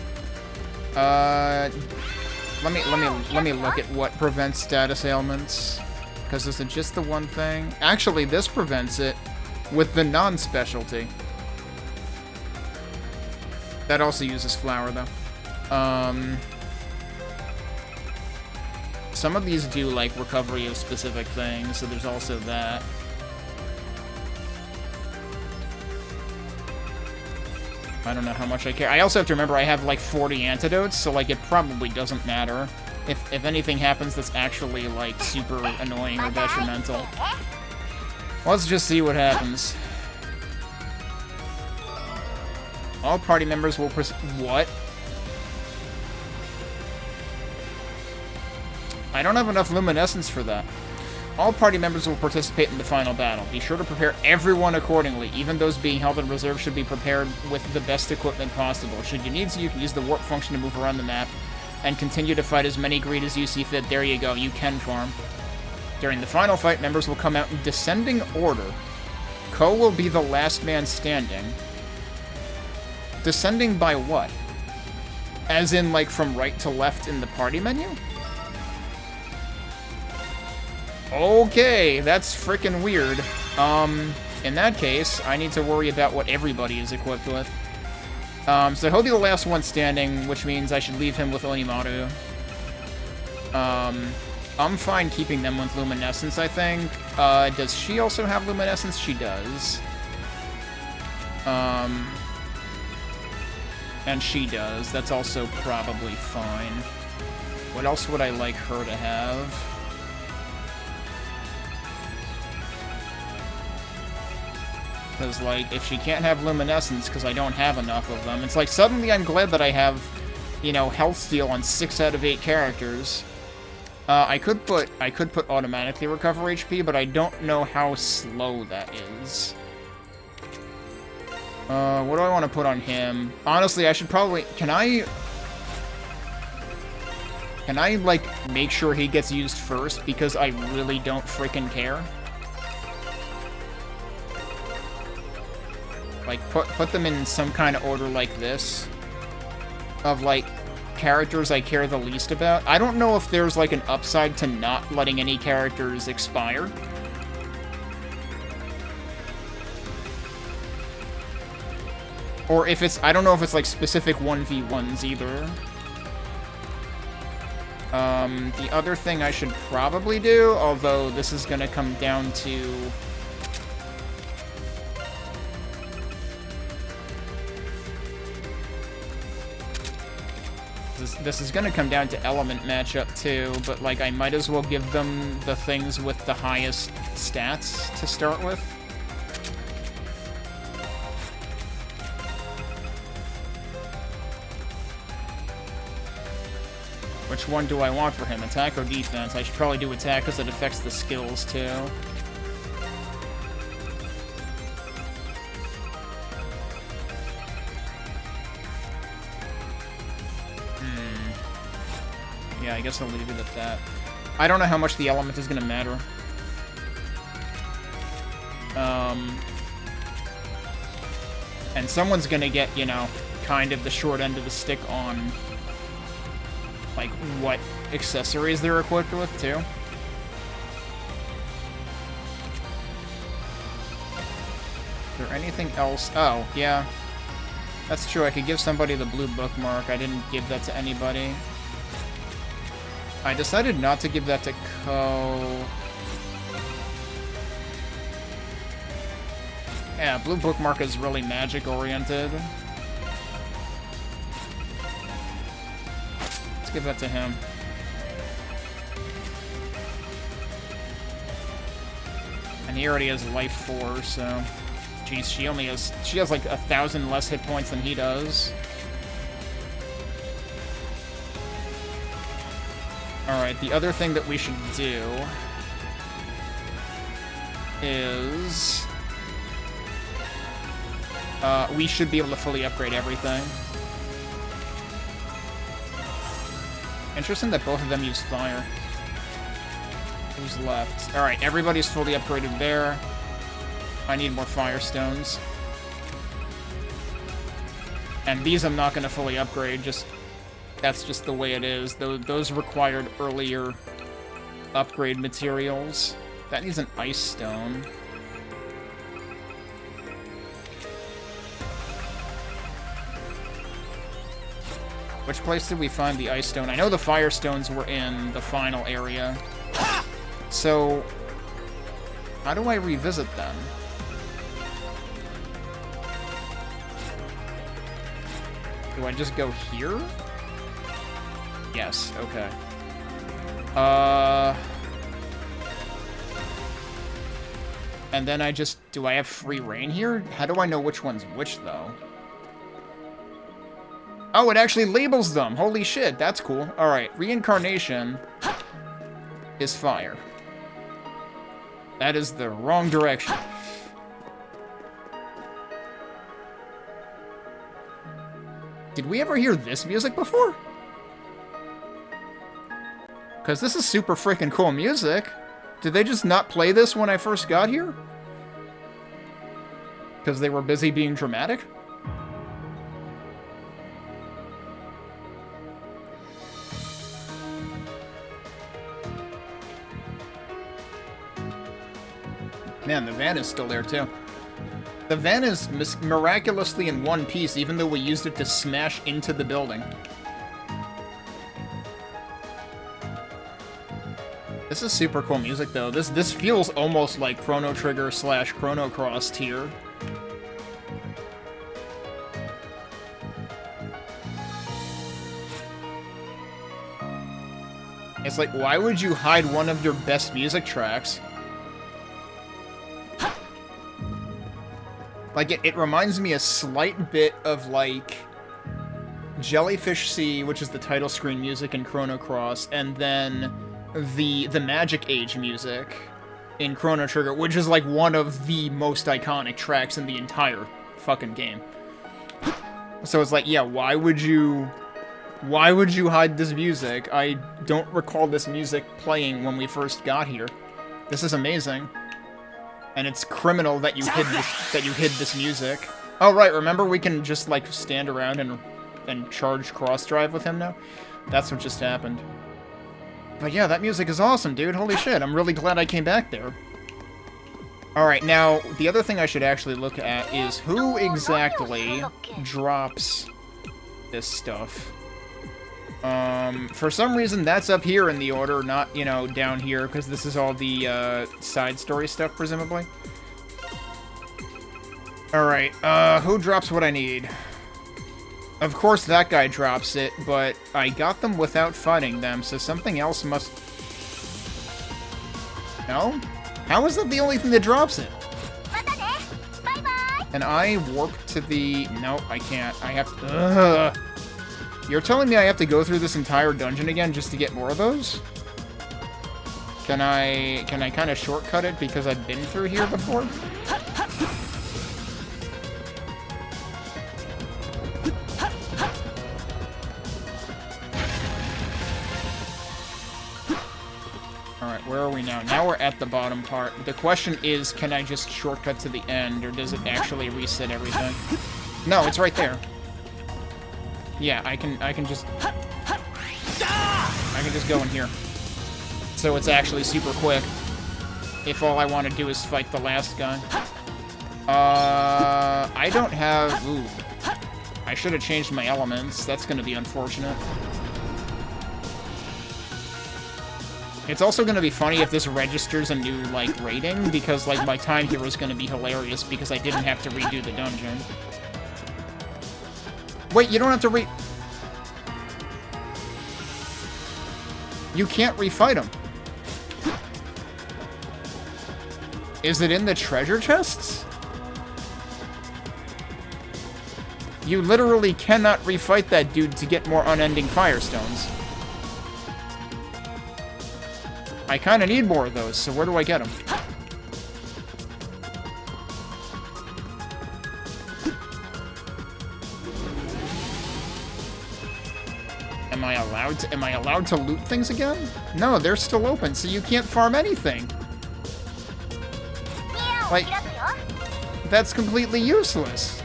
Let me look at what prevents status ailments. Because is it just the one thing? Actually, this prevents it with the non-specialty. That also uses flour, though. Some of these do, like, recovery of specific things, so there's also that. I don't know how much I care. I also have to remember I have, like, 40 antidotes, so, like, it probably doesn't matter. If anything happens that's actually, like, super annoying or detrimental. Let's just see what happens. All party members will what? I don't have enough luminescence for that. All party members will participate in the final battle. Be sure to prepare everyone accordingly. Even those being held in reserve should be prepared with the best equipment possible. Should you need to, you can use the warp function to move around the map and continue to fight as many greed as you see fit. There you go, you can farm. During the final fight, members will come out in descending order. Ko will be the last man standing. Descending by what? As in, like, from right to left in the party menu? Okay, that's frickin' weird. In that case, I need to worry about what everybody is equipped with. So he'll be the last one standing, which means I should leave him with Onimaru. I'm fine keeping them with Luminescence, I think. Does she also have Luminescence? She does. And she does. That's also probably fine. What else would I like her to have? Because, like, if she can't have Luminescence because I don't have enough of them, it's like suddenly I'm glad that I have, you know, Health Steal on 6 out of 8 characters. I could put automatically recover HP, but I don't know how slow that is. What do I want to put on him? Honestly, I should probably... Can I, like, make sure he gets used first? Because I really don't freaking care. Like, put them in some kind of order like this. Of, like, characters I care the least about. I don't know if there's, like, an upside to not letting any characters expire. Or if it's... I don't know if it's, like, specific 1v1s either. The other thing I should probably do, although this is gonna come down to... This is gonna come down to element matchup too, but like I might as well give them the things with the highest stats to start with. Which one do I want for him, attack or defense? I should probably do attack because it affects the skills, too. Yeah, I guess I'll leave it at that. I don't know how much the element is going to matter. And someone's going to get, you know, kind of the short end of the stick on, like, what accessories they're equipped with, too. Is there anything else? Oh, yeah. That's true, I could give somebody the blue bookmark. I didn't give that to anybody. I decided not to give that to Ko. Yeah, blue bookmark is really magic-oriented. Let's give that to him. And he already has life 4, so... Jeez, she has like 1,000 less hit points than he does. Alright, the other thing that we should do is... we should be able to fully upgrade everything. Interesting that both of them use fire. Who's left? Alright, everybody's fully upgraded there. I need more fire stones. And these I'm not going to fully upgrade, just... That's just the way it is. Those required earlier upgrade materials. That needs an ice stone. Which place did we find the ice stone? I know the fire stones were in the final area. So, how do I revisit them? Do I just go here? Yes, okay. And then I just... Do I have free reign here? How do I know which one's which, though? Oh, it actually labels them! Holy shit, that's cool. Alright, reincarnation is fire. That is the wrong direction. Did we ever hear this music before? Because this is super freaking cool music. Did they just not play this when I first got here? Because they were busy being dramatic? Man, the van is still there, too. The van is miraculously in one piece, even though we used it to smash into the building. This is super cool music, though. This feels almost like Chrono Trigger / Chrono Cross tier. It's like, why would you hide one of your best music tracks? Like, it reminds me a slight bit of, like, Jellyfish Sea, which is the title screen music in Chrono Cross, and then the Magic Age music in Chrono Trigger, which is, like, one of the most iconic tracks in the entire fucking game. So it's like, yeah, why would you hide this music? I don't recall this music playing when we first got here. This is amazing. And it's criminal that you hid this music. Oh right, remember we can just like stand around and charge cross drive with him now? That's what just happened. But yeah, that music is awesome, dude. Holy shit, I'm really glad I came back there. Alright, now, the other thing I should actually look at is who exactly drops this stuff. For some reason, that's up here in the order, not, you know, down here, because this is all the, side story stuff, presumably. Alright, who drops what I need? Of course that guy drops it, but I got them without fighting them, so something else must... No? How is that the only thing that drops it? Can I warp to the... No, I can't. I have to... Ugh. You're telling me I have to go through this entire dungeon again just to get more of those? Can I kind of shortcut it because I've been through here before? Alright, where are we now? Now we're at the bottom part. The question is, can I just shortcut to the end, or does it actually reset everything? No, it's right there. Yeah, I can just go in here. So it's actually super quick. If all I want to do is fight the last guy. I don't have... Ooh. I should have changed my elements. That's going to be unfortunate. It's also going to be funny if this registers a new, like, rating, because, like, my time here is going to be hilarious because I didn't have to redo the dungeon. Wait, you don't have to You can't refight him. Is it in the treasure chests? You literally cannot refight that dude to get more unending firestones. I kind of need more of those, so where do I get them? Am I allowed to loot things again? No, they're still open, so you can't farm anything. Like, that's completely useless.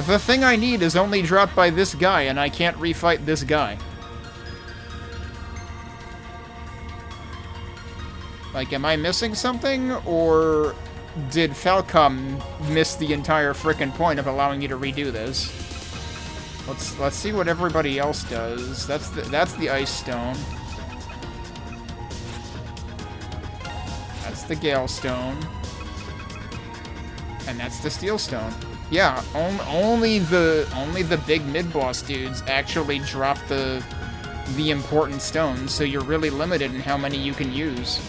The thing I need is only dropped by this guy, and I can't refight this guy. Like, am I missing something, or did Falcom miss the entire frickin' point of allowing you to redo this? Let's see what everybody else does. That's the ice stone. That's the gale stone. And that's the steel stone. Yeah, only the big mid-boss dudes actually drop the important stones, so you're really limited in how many you can use.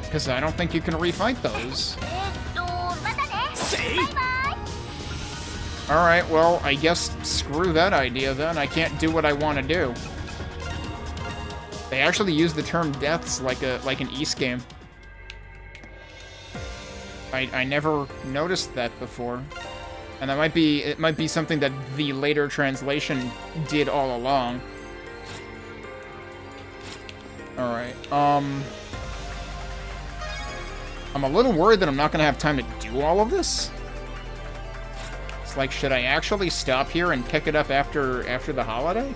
Because I don't think you can refight those. Alright, well, I guess screw that idea then. I can't do what I want to do. They actually use the term deaths like an East game. I never noticed that before. And that it might be something that the later translation did all along. Alright, I'm a little worried that I'm not going to have time to do all of this. It's like, should I actually stop here and pick it up after the holiday?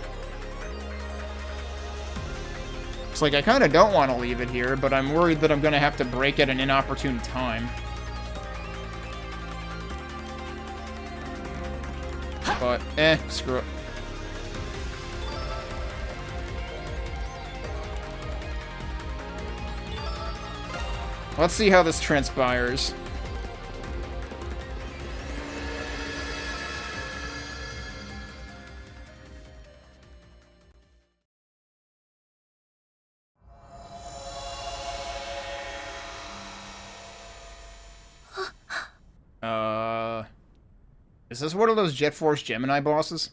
It's like, I kind of don't want to leave it here, but I'm worried that I'm going to have to break at an inopportune time. But, screw it. Let's see how this transpires. Is this one of those Jet Force Gemini bosses?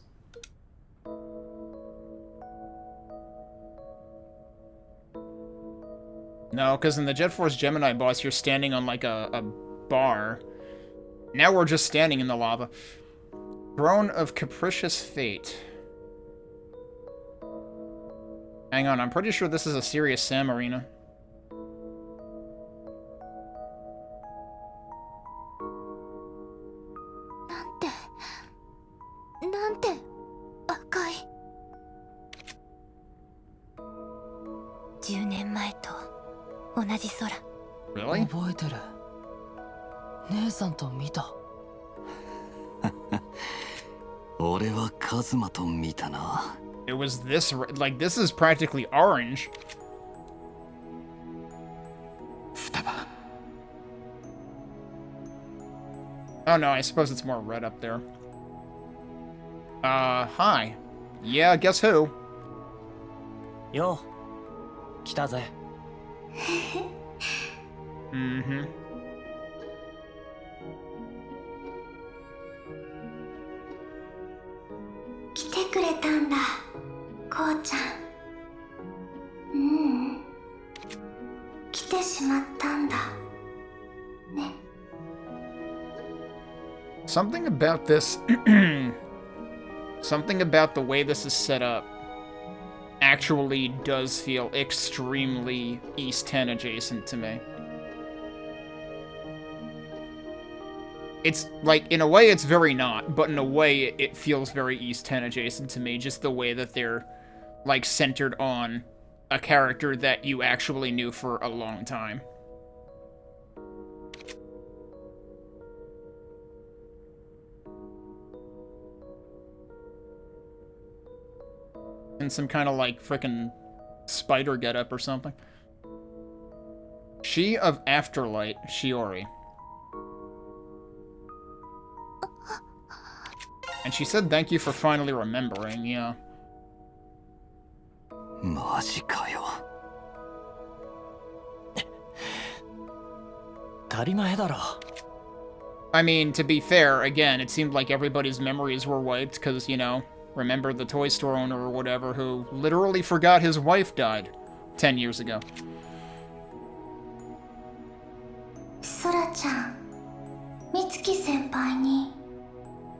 No, because in the Jet Force Gemini boss, you're standing on, like, a bar. Now we're just standing in the lava. Throne of Capricious Fate. Hang on, I'm pretty sure this is a serious Sam arena. Really? It was this, like, this is practically orange. Oh no, I suppose it's more red up there. Hi. Yeah, guess who? Yo, 来たぜ. Mm-hmm. くれたんだ、こうちゃん。来てしまったんだね。 Something about this something about the way this is set up actually does feel extremely East 10 adjacent to me. It's, like, in a way it's very not, but in a way it feels very East 10 adjacent to me, just the way that they're, like, centered on a character that you actually knew for a long time. In some kind of, like, frickin' spider getup or something. She of Afterlight, Shiori. And she said thank you for finally remembering, yeah. マジかよ。当たり前だろ。I mean, to be fair, again, it seemed like everybody's memories were wiped because, you know, remember the toy store owner or whatever who literally forgot his wife died 10 years ago. ソラちゃん、美月先輩に、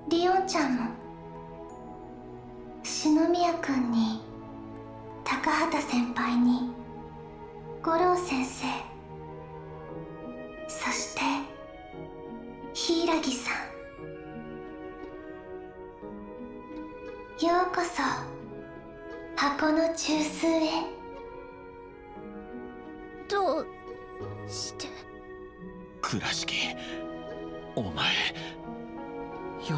リオンちゃんも、篠宮くんに、高畑先輩に、五郎先生、そして柊さん、ようこそ箱の中枢へ。どうして？倉敷、お前。予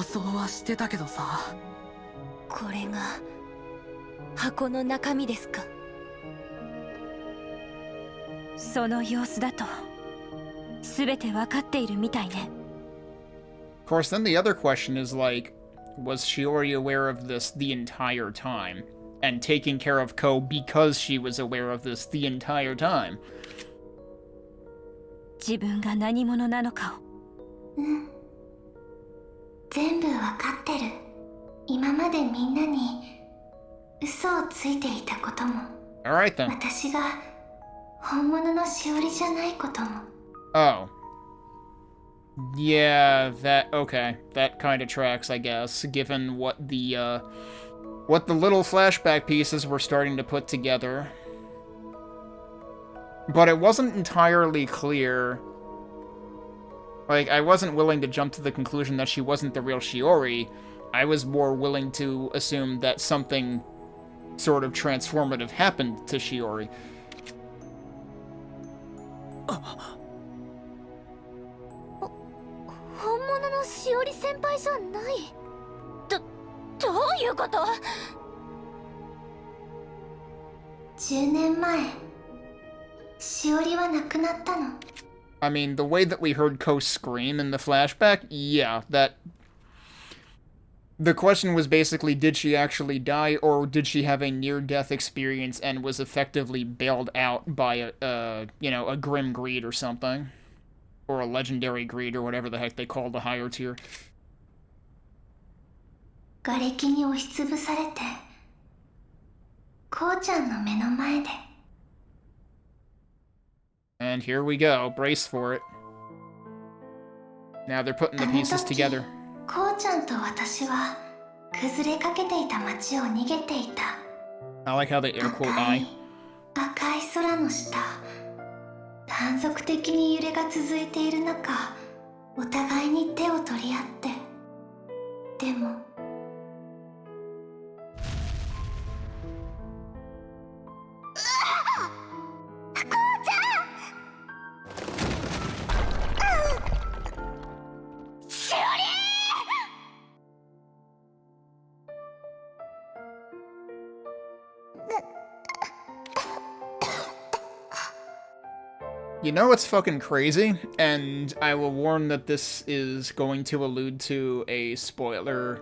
想はしてたけどさ。これが箱の中身ですか？その様子だと全て分かっているみたいね。Of course, then the other question is, like, was Shiori aware of this the entire time? And taking care of Ko because she was aware of this the entire time? 自分が何者なのかを。全部分かってる。今までみんなに嘘をついていたことも、 Alright then. 私が本物のしおりじゃないことも。 Oh. Yeah, okay. That kind of tracks, I guess, given what the little flashback pieces were starting to put together. But it wasn't entirely clear. Like, I wasn't willing to jump to the conclusion that she wasn't the real Shiori. I was more willing to assume that something sort of transformative happened to Shiori. 本物のしおり先輩じゃない。どういうこと？ 10年前、しおりは亡くなったの。 I mean, the way that we heard Ko scream in the flashback, yeah, that... The question was basically, did she actually die, or did she have a near-death experience and was effectively bailed out by you know, a grim greed or something? Or a legendary greed, or whatever the heck they call the higher tier. 瓦礫に押しつぶされて、こうちゃんの目の前で。 And here we go, brace for it. Now they're putting the pieces together. こうちゃんと私は崩れかけていた街を逃げていた。 I like how they air quote I. 赤い空の下、断続的に揺れが続いている中、お互いに手を取り合って。でも、You know what's fucking crazy? And I will warn that this is going to allude to a spoiler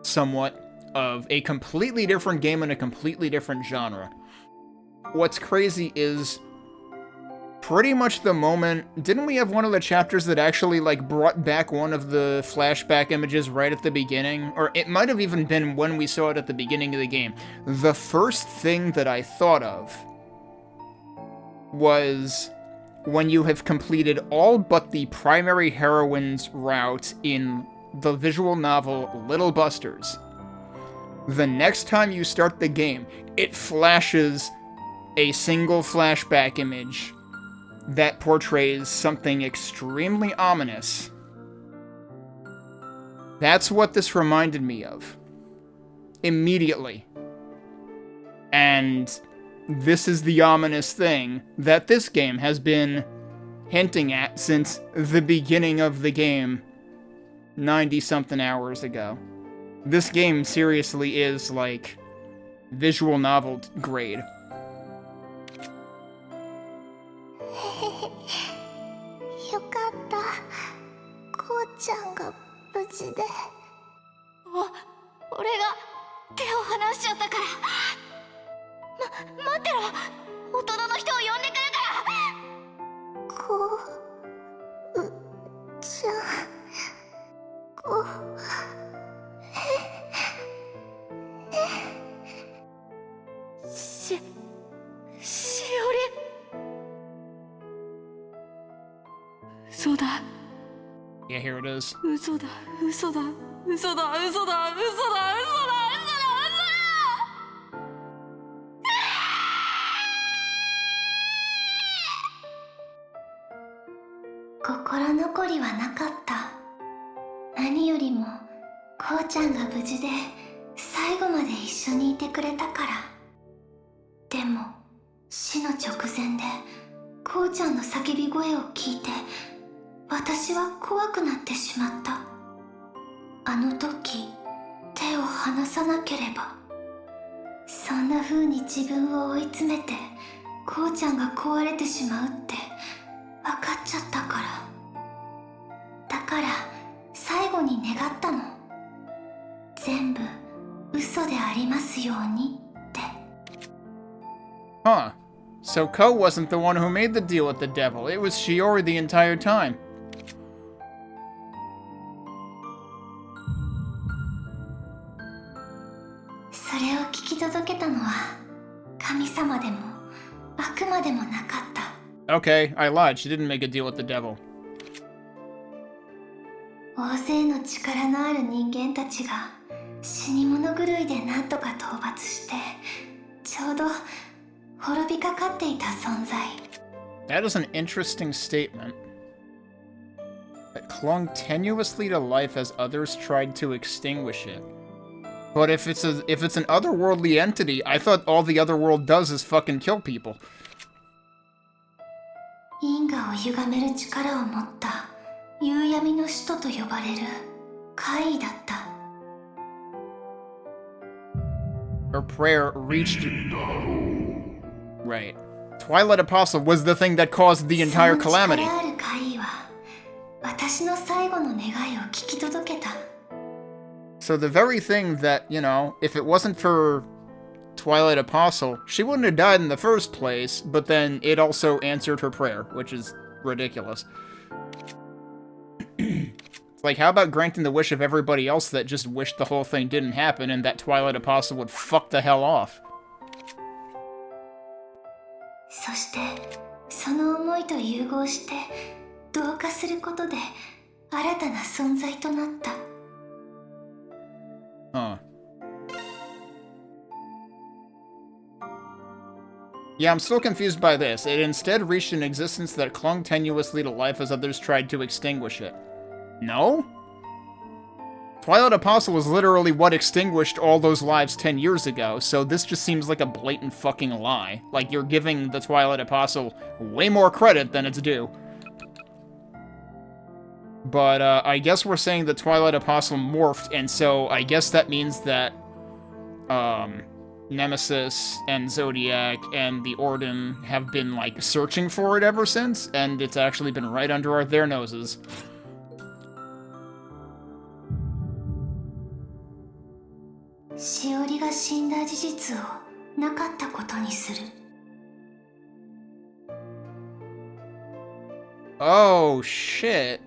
somewhat of a completely different game and a completely different genre. What's crazy is pretty much the moment... Didn't we have one of the chapters that actually, like, brought back one of the flashback images right at the beginning? Or it might have even been when we saw it at the beginning of the game. The first thing that I thought of was when you have completed all but the primary heroine's route in the visual novel Little Busters. The next time you start the game, it flashes a single flashback image that portrays something extremely ominous. That's what this reminded me of. Immediately. And this is the ominous thing that this game has been hinting at since the beginning of the game 90-something hours ago. This game seriously is, like, visual novel grade. よかった。こうちゃんが無事で。俺が手を離しちゃったから。待ってろ。大人の人を呼んでくるから。こうちゃん。しおり。嘘だ。Yeah, here it is. 嘘だ。嘘だ。嘘だ。嘘だ。嘘だ。嘘だ。心残りはなかった。何よりもこうちゃんが無事で最後まで一緒にいてくれたから。でも死の直前でこうちゃんの叫び声を聞いて私は怖くなってしまった。あの時手を離さなければ。そんな風に自分を追い詰めてこうちゃんが壊れてしまうって分かっちゃったから。だから最後に願ったの。全部嘘でありますようにって。Huh. So Ko wasn't the one who made the deal with the devil. It was Shiori the entire time. それを聞き届けたのは神様でも悪魔でもなかった。Okay, I lied. She didn't make a deal with the devil. 大勢の力のある人間たちが死に物狂いで何とか討伐してちょうど滅びかかっていた存在。That is an interesting statement. That clung tenuously to life as others tried to extinguish it. But if it's an otherworldly entity, I thought all the otherworld does is fucking kill people. 因果を歪める力を持った夕闇の使徒と呼ばれる怪異だった。Her prayer reached... Right. Twilight Apostle was the thing that caused the entire calamity. その力ある怪異は私の最後の願いを聞き届けた。So the very thing that, you know, if it wasn't for Twilight Apostle, she wouldn't have died in the first place, but then it also answered her prayer, which is ridiculous. Like, how about granting the wish of everybody else that just wished the whole thing didn't happen and that Twilight Apostle would fuck the hell off? そしてその思いと融合して同化することで新たな存在となった。Huh. Yeah, I'm still confused by this. It instead reached an existence that clung tenuously to life as others tried to extinguish it. No? Twilight Apostle was literally what extinguished all those lives 10 years ago, so this just seems like a blatant fucking lie. Like, you're giving the Twilight Apostle way more credit than it's due. But, I guess we're saying the Twilight Apostle morphed, and so I guess that means that, Nemesis and Zodiac and the Orden have been, like, searching for it ever since, and it's actually been right under their noses. しおりが死んだ事実をなかったことにする。Oh, shit.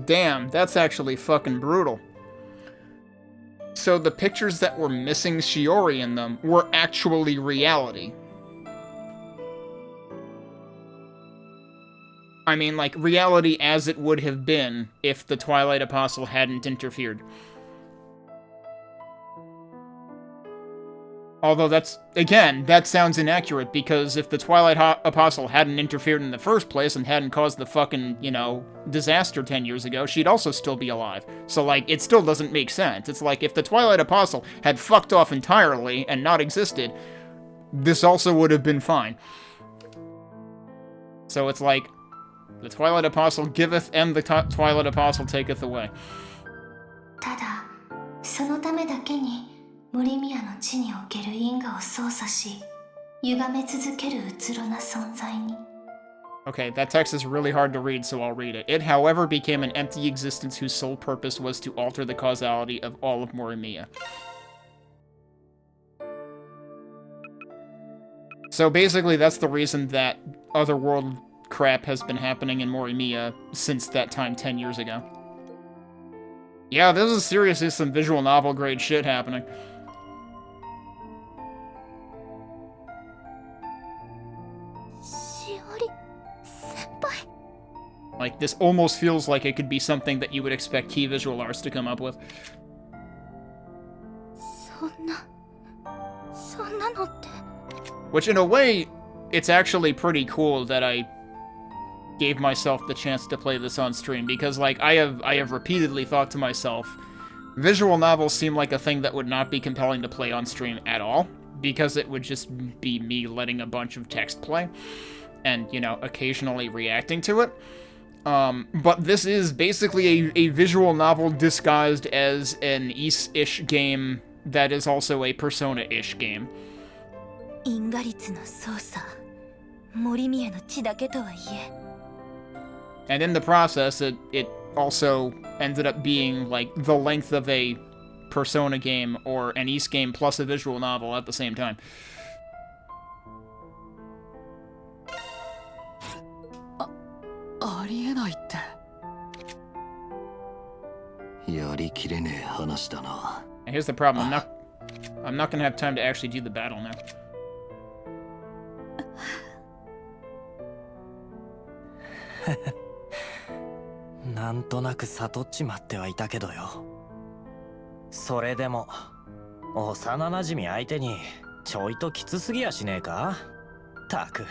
Damn, that's actually fucking brutal. So the pictures that were missing Shiori in them were actually reality. I mean, like, reality as it would have been if the Twilight Apostle hadn't interfered. Although that's, again, that sounds inaccurate, because if the Twilight Apostle hadn't interfered in the first place and hadn't caused the fucking, you know, disaster 10 years ago, she'd also still be alive. So, like, it still doesn't make sense. It's like, if the Twilight Apostle had fucked off entirely and not existed, this also would have been fine. So it's like, the Twilight Apostle giveth, and the Twilight Apostle taketh away. ただ、そのためだけにモリミヤの地における因果を操作し、歪め続けるうつろな存在に。 Okay, that text is really hard to read, so I'll read it. It, however, became an empty existence whose sole purpose was to alter the causality of all of Morimiya. So basically, that's the reason that otherworld crap has been happening in Morimiya since that time 10 years ago. Yeah, this is seriously some visual novel grade shit happening. Like, this almost feels like it could be something that you would expect Key Visual Arts to come up with. Which, in a way, it's actually pretty cool that I gave myself the chance to play this on stream, because, like, I have repeatedly thought to myself, visual novels seem like a thing that would not be compelling to play on stream at all, because it would just be me letting a bunch of text play, and, you know, occasionally reacting to it. But this is basically a visual novel disguised as an Ys-ish game that is also a Persona-ish game. 因果律の操作、森宮の地だけとはいえ。And in the process, it also ended up being, like, the length of a Persona game or an Ys game plus a visual novel at the same time. ありえないって。やりきれねえ話だな。 And here's the problem, I'm not gonna have time to actually do the battle now. なんとなく悟っちまってはいたけどよ。それでも幼なじみ相手にちょいときつすぎやしねえか。たく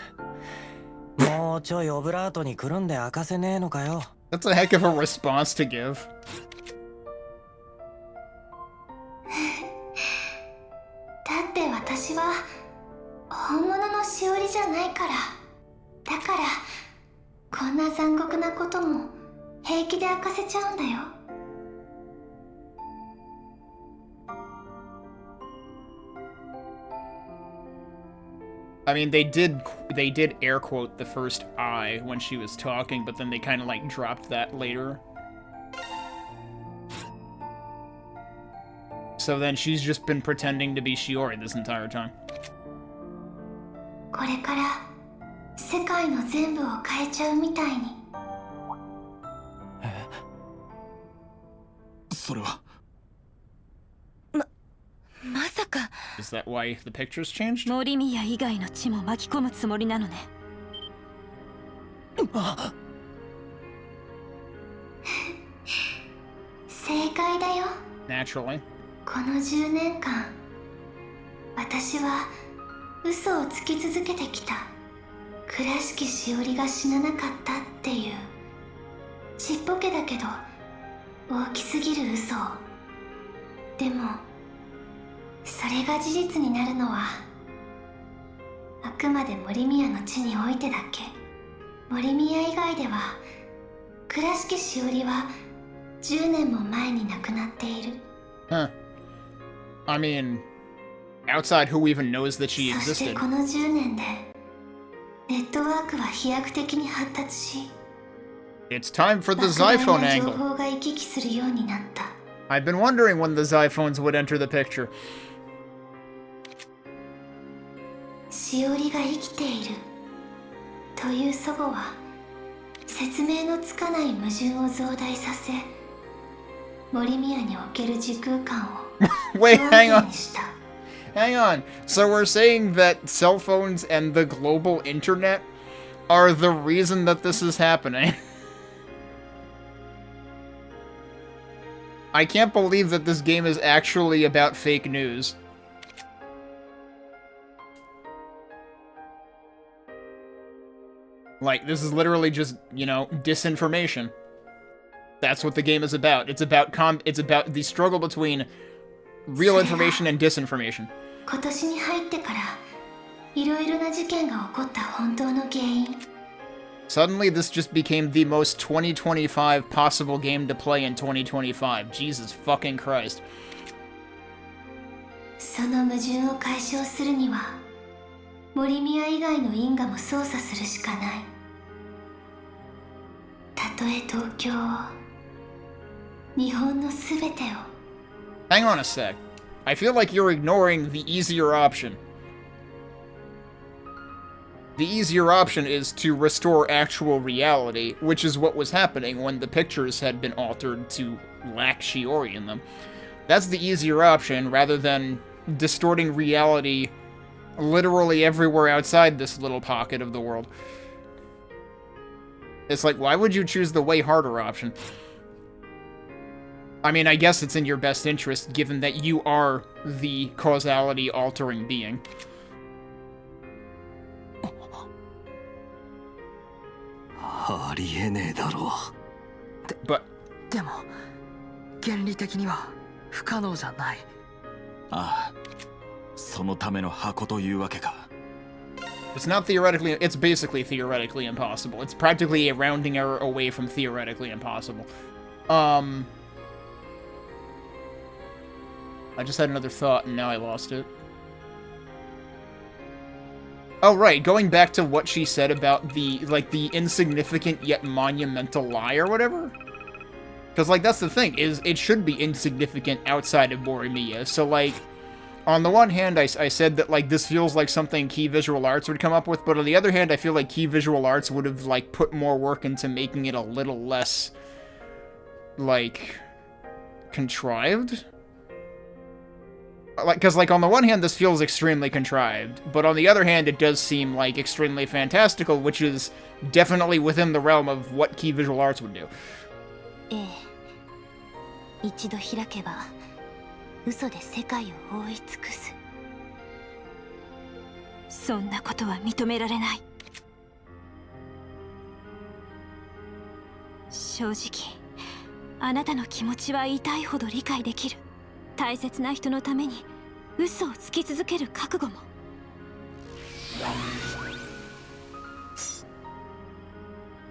もうちょいオブラートにくるんで明かせねえのかよ。 That's a heck of a response to give. だって私は本物のしおりじゃないから。だからこんな残酷なことも平気で明かせちゃうんだよ。I mean, they did air quote the first I when she was talking, but then they kind of like dropped that later. So then she's just been pretending to be Shiori this entire time. これから世界の全部を変えちゃうみたいに。それは。まさか。 Is that why the pictures changed? 森宮以外の地も巻き込むつもりなのね。正解だよ。 Naturally. この10年間、私は嘘をつき続けてきた。倉敷しおりが死ななかったっていうちっぽけだけど大きすぎる嘘を。でもそれが事実になるのはあくまで森宮の地においてだけ。森宮以外では倉敷しおりは10年も前に亡くなっている。 Huh. I mean, outside who even knows that she そして existed. この10年でネットワークは飛躍的に発達し、 It's time for the 莫大 Xiphone な情 angle. 報が行き来するようになった。 I've been wondering when the Xiphones would enter the picture. しおりが生きている。という祖母は説明のつかない矛盾を増大させ、森宮における時空間を Wait, hang on. Hang on. So we're saying that cell phones and the global internet are the reason that this is happening. I can't believe that this game is actually about fake news. Like, this is literally just, you know, disinformation. That's what the game is about. It's about the struggle between real information and disinformation. 今年に入ってからいろいろな事件が起こった本当の原因。 Suddenly, this just became the most 2025 possible game to play in 2025. Jesus fucking Christ. その矛盾を解消するには、森宮以外の因果も操作するしかない。たとえ東京を、日本のすべてを。 Hang on a sec. I feel like you're ignoring the easier option. The easier option is to restore actual reality, which is what was happening when the pictures had been altered to lack Shiori in them. That's the easier option, rather than distorting reality literally everywhere outside this little pocket of the world. It's like, why would you choose the way harder option? I mean, I guess it's in your best interest, given that you are the causality-altering being. But でも原理的には不可能じゃない。ああ、そのための箱というわけか。 It's not theoretically, it's basically theoretically impossible. It's practically a rounding error away from theoretically impossible. I just had another thought and now I lost it. Oh, right, going back to what she said about the, like, the insignificant yet monumental lie or whatever? Because, like, that's the thing, is it should be insignificant outside of Morimiya. So, like, on the one hand, I said that, like, this feels like something Key Visual Arts would come up with, but on the other hand, I feel like Key Visual Arts would have, like, put more work into making it a little less, like, contrived? Like, because, like, on the one hand, this feels extremely contrived, but on the other hand, it does seem, like, extremely fantastical, which is definitely within the realm of what Key Visual Arts would do. 一度開けば嘘で世界を覆い尽くす。そんなことは認められない。正直、あなたの気持ちは痛いほど理解できる。大切な人のために嘘をつき続ける覚悟も。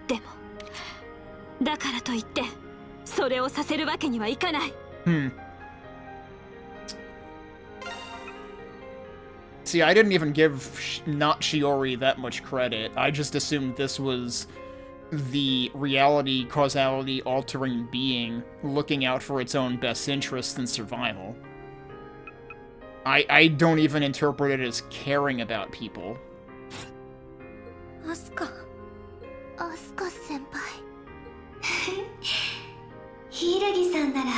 でも、だからといってそれをさせるわけにはいかない。See, I didn't even give not Shiori that much credit. I just assumed this was the reality causality altering being looking out for its own best interests and survival. I don't even interpret it as caring about people. アスカ先輩。柊さんなら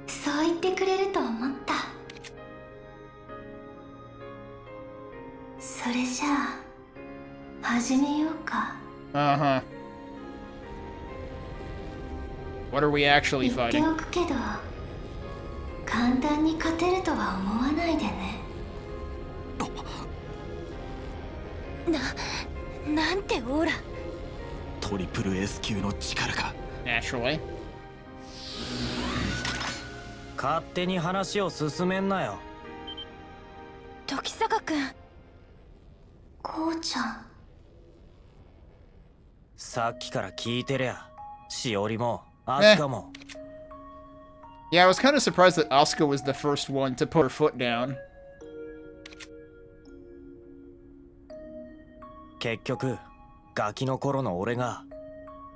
そう言ってくれると思った。それじゃあ始めようか。Uh-huh. What are we actually 言って fighting? おくけど、簡単に勝てるとは思わないでね。なんてオーラ。トリプル S 級の力か。Naturally. 勝手に話を進めんなよ。時坂君。こうちゃん。さっきから聞いてりゃ、しおりもアスカも。Yeah, I was kind of surprised that Asuka was the first one to put her foot down. 結局、ガキの頃の俺が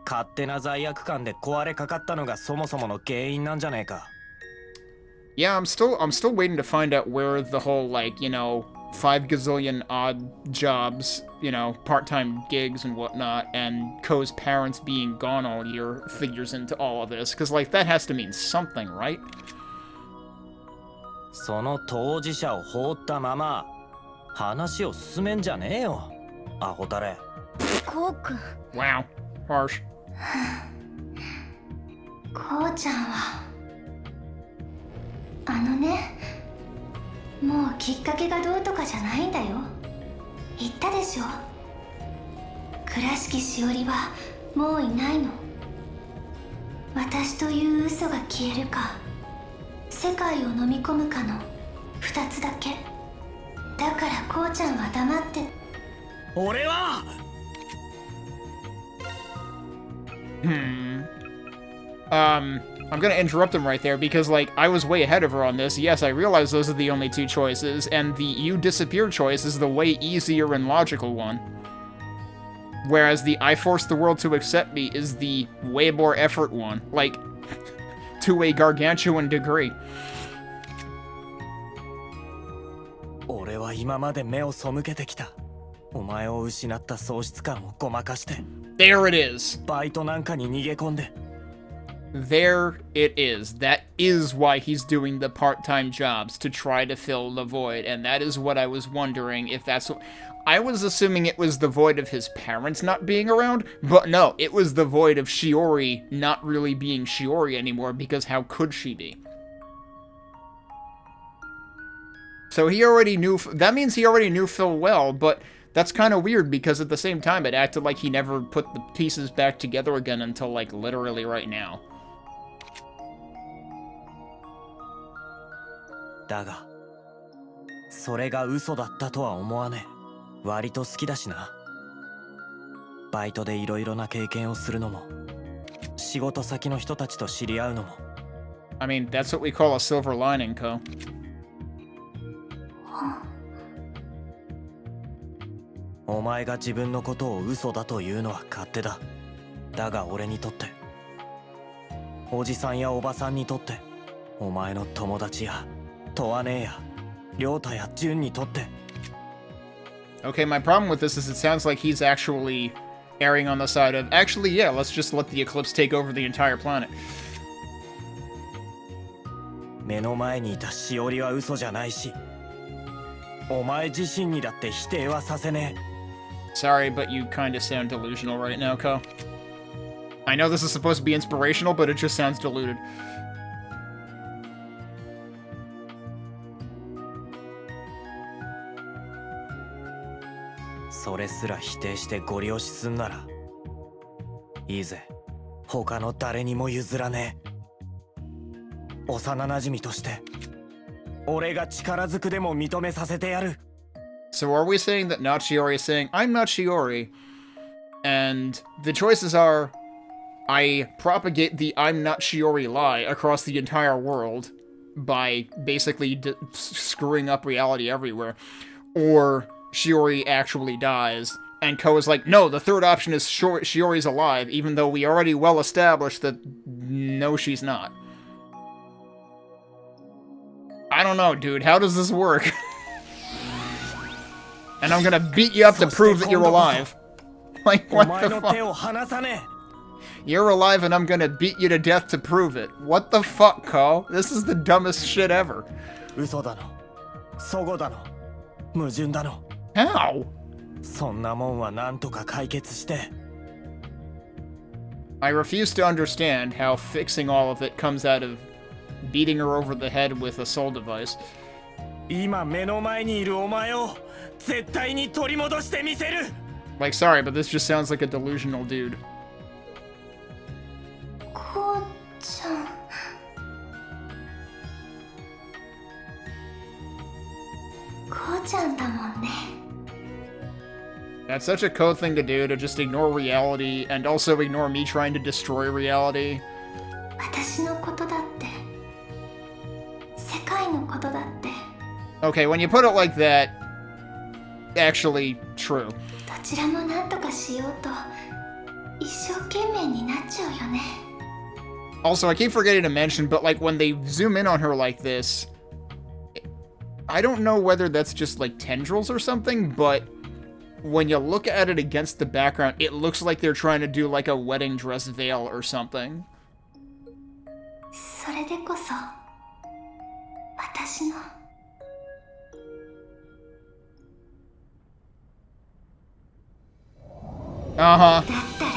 勝手な罪悪感で壊れかかったのがそもそもの原因なんじゃねえか。Yeah, I'm still waiting to find out where the whole, like, you know, 5 gazillion odd jobs, you know, part-time gigs and whatnot, and Ko's parents being gone all year figures into all of this, because, like, that has to mean something, right? その当事者を放ったまま話を進めんじゃねえよ、アホタレ。こうくん。 Wow, harsh. こうちゃんはあのね、もうきっかけがどうとかじゃないんだよ。言ったでしょ。倉敷しおりはもういないの。私という嘘が消えるか、世界を飲み込むかの2つだけ。だからこうちゃんは黙って。俺はI'm gonna interrupt him right there because, like, I was way ahead of her on this. Yes, I realize those are the only 2 choices, and the you disappear choice is the way easier and logical one. Whereas the I force the world to accept me is the way more effort one. Like, to a gargantuan degree. 俺は今まで目を背けてきた。お前を失った喪失感をごまかして。There it is. バイトなんかに逃げ込んで。There it is. That is why he's doing the part-time jobs, to try to fill the void, and that is what I was wondering if that's what... I was assuming it was the void of his parents not being around, but no, it was the void of Shiori not really being Shiori anymore, because how could she be? So he already knew... That means he already knew Phil well, but that's kind of weird, because at the same time it acted like he never put the pieces back together again until, like, literally right now. だが、それが嘘だったとは思わねえ。割と好きだしな。バイトでいろいろな経験をするのも、仕事先の人たちと知り合うのも。I mean, that's what we call a silver lining, Ko. お前が自分のことを嘘だというのは勝手だ。だが俺にとって、おじさんやおばさんにとって、お前の友達やとわねえや亮太や純にとって。 Okay, my problem with this is it sounds like he's actually erring on the side of, actually, yeah, let's just let the eclipse take over the entire planet. 目の前にいたしおりは嘘じゃないし、お前自身にだって否定はさせねえ。 Sorry, but you kind of sound delusional right now, Ko. I know this is supposed to be inspirational, but it just sounds deluded. それすら否定してゴリ押しすんならいいぜ。他の誰にも譲らねえ。幼馴染として俺が力ずくでも認めさせてやる。 So are we saying that not Shiori is saying, I'm not Shiori, and the choices are, I propagate the I'm not Shiori lie across the entire world by basically screwing up reality everywhere, or Shiori actually dies, and Ko is like, no, the third option is Shiori's alive, even though we already well established that no, she's not. I don't know, dude, how does this work? And I'm gonna beat you up to prove that you're alive. Like, what the fuck? You're alive and I'm gonna beat you to death to prove it. What the fuck, Ko? This is the dumbest shit ever. How? I refuse to understand how fixing all of it comes out of beating her over the head with a soul device. 今目の前にいるお前を絶対に取り戻してみせる。 Like, sorry, but this just sounds like a delusional dude. こうちゃん。こうちゃんだもんね。 That's such a Ko thing to do, to just ignore reality, and also ignore me trying to destroy reality. 私のことだって。世界のことだって。 Okay, when you put it like that, actually true. どちらも何とかしようと一生懸命になっちゃうよね。 Also, I keep forgetting to mention, but like when they zoom in on her like this, I don't know whether that's just like tendrils or something, but when you look at it against the background, it looks like they're trying to do like a wedding dress veil or something. それでこそ私の Uh-huh. だったら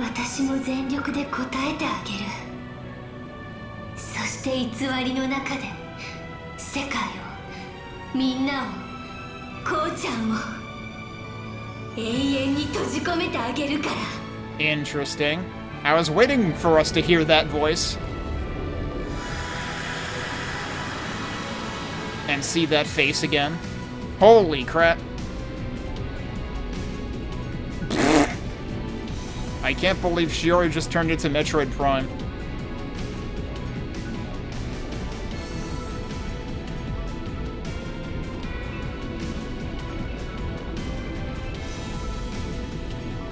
私も全力で応えてあげる。そして偽りの中で世界を、みんなを、こうちゃんを永遠に閉じ込めてあげるから。 Interesting. I was waiting for us to hear that voice. And see that face again. Holy crap. I can't believe Shiori just turned into Metroid Prime.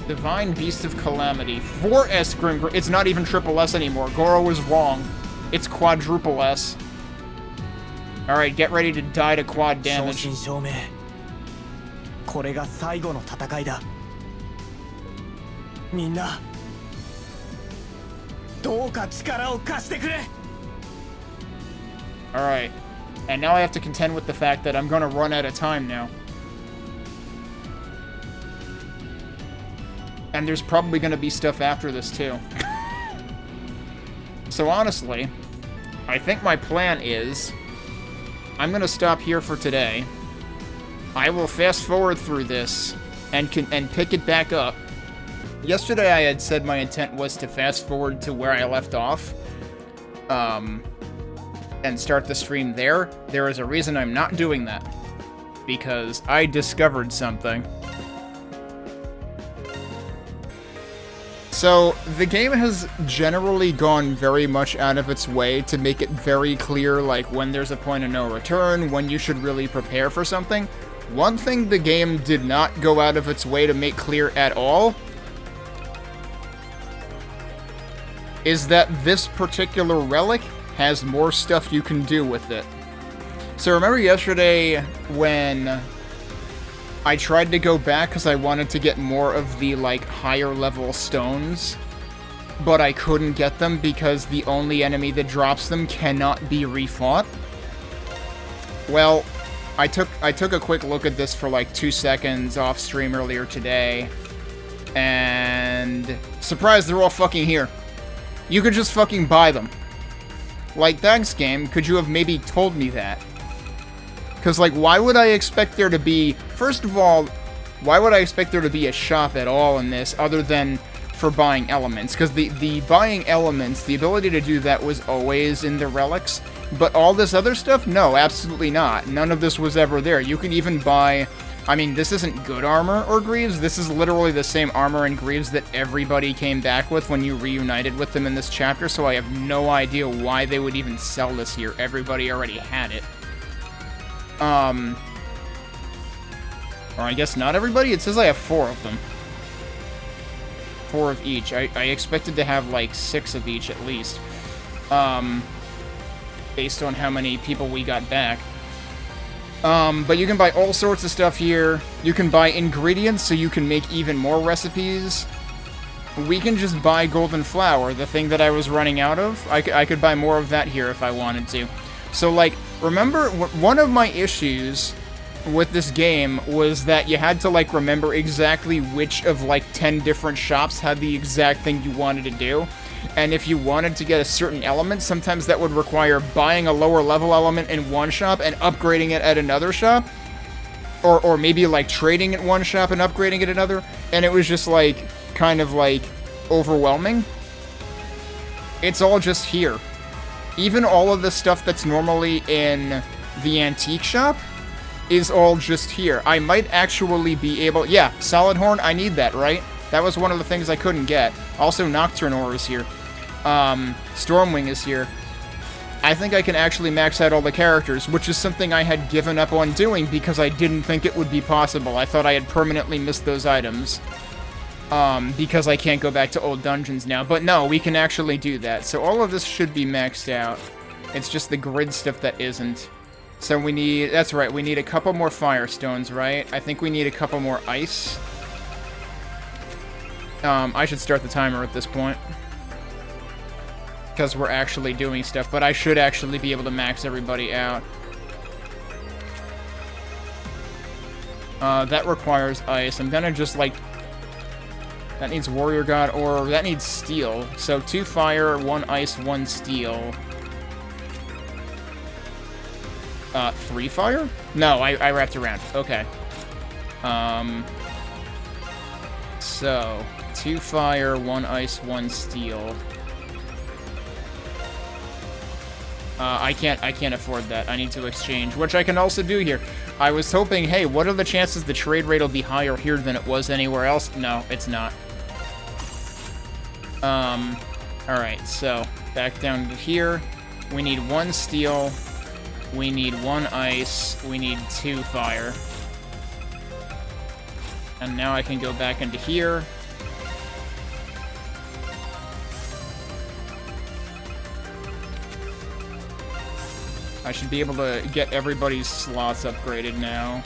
Divine Beast of Calamity. 4S Grim... It's not even triple S anymore. Goro was wrong. It's quadruple S. Alright, get ready to die to quad damage. これが最後の戦いだ。みんな、どうか力を貸してくれ。 Alright. And now I have to contend with the fact that I'm gonna run out of time now. And there's probably gonna be stuff after this too. So honestly, I think my plan is I'm gonna stop here for today. I will fast forward through this and pick it back up. Yesterday I had said my intent was to fast forward to where I left off, and start the stream there. There is a reason I'm not doing that, because I discovered something. So, the game has generally gone very much out of its way to make it very clear, like, when there's a point of no return, when you should really prepare for something. One thing the game did not go out of its way to make clear at all is that this particular relic has more stuff you can do with it. So remember yesterday when I tried to go back because I wanted to get more of the, like, higher level stones, but I couldn't get them because the only enemy that drops them cannot be refought? Well, I took a quick look at this for like 2 seconds off stream earlier today, and surprise, they're all fucking here. You could just fucking buy them. Like, thanks game, could you have maybe told me that? Because, like, why would I expect there to be... First of all, why would I expect there to be a shop at all in this, other than for buying elements? Because the buying elements, the ability to do that was always in the relics. But all this other stuff? No, absolutely not. None of this was ever there. You can even buy... I mean, this isn't good armor or greaves. This is literally the same armor and greaves that everybody came back with when you reunited with them in this chapter, so I have no idea why they would even sell this here. Everybody already had it. Or I guess not everybody? It says I have 4 of them. 4 of each. I expected to have, like, 6 of each at least. Based on how many people we got back. But you can buy all sorts of stuff here. You can buy ingredients so you can make even more recipes. We can just buy golden flour, the thing that I was running out of. I could buy more of that here if I wanted to. So, like, remember, one of my issues with this game was that you had to, like, remember exactly which of, like, 10 different shops had the exact thing you wanted to do. And if you wanted to get a certain element, sometimes that would require buying a lower level element in one shop and upgrading it at another shop. Or maybe, like, trading at one shop and upgrading at another. And it was just, like, kind of, like, overwhelming. It's all just here. Even all of the stuff that's normally in the antique shop is all just here. I might actually be able... Yeah, Solid Horn, I need that, right? That was one of the things I couldn't get. Also, Nocturne Ore is here. Stormwing is here. I think I can actually max out all the characters, which is something I had given up on doing because I didn't think it would be possible. I thought I had permanently missed those items. Because I can't go back to old dungeons now. But no, we can actually do that. So all of this should be maxed out. It's just the grid stuff that isn't. So we need... That's right, we need a couple more Firestones, right? I think we need a couple more Ice. I should start the timer at this point. Because we're actually doing stuff, but I should actually be able to max everybody out. That requires Ice. I'm gonna just, like... That needs Warrior God, or that needs Steel. So 2 Fire, 1 Ice, 1 Steel. 3 Fire? No, I wrapped around. Okay. So... 2 Fire, 1 Ice, 1 Steel. I can't afford that. I need to exchange, which I can also do here. I was hoping, hey, what are the chances the trade rate will be higher here than it was anywhere else? No, it's not. Alright, so, back down to here. We need 1 Steel. We need 1 Ice. We need 2 Fire. And now I can go back into here. I should be able to get everybody's slots upgraded now.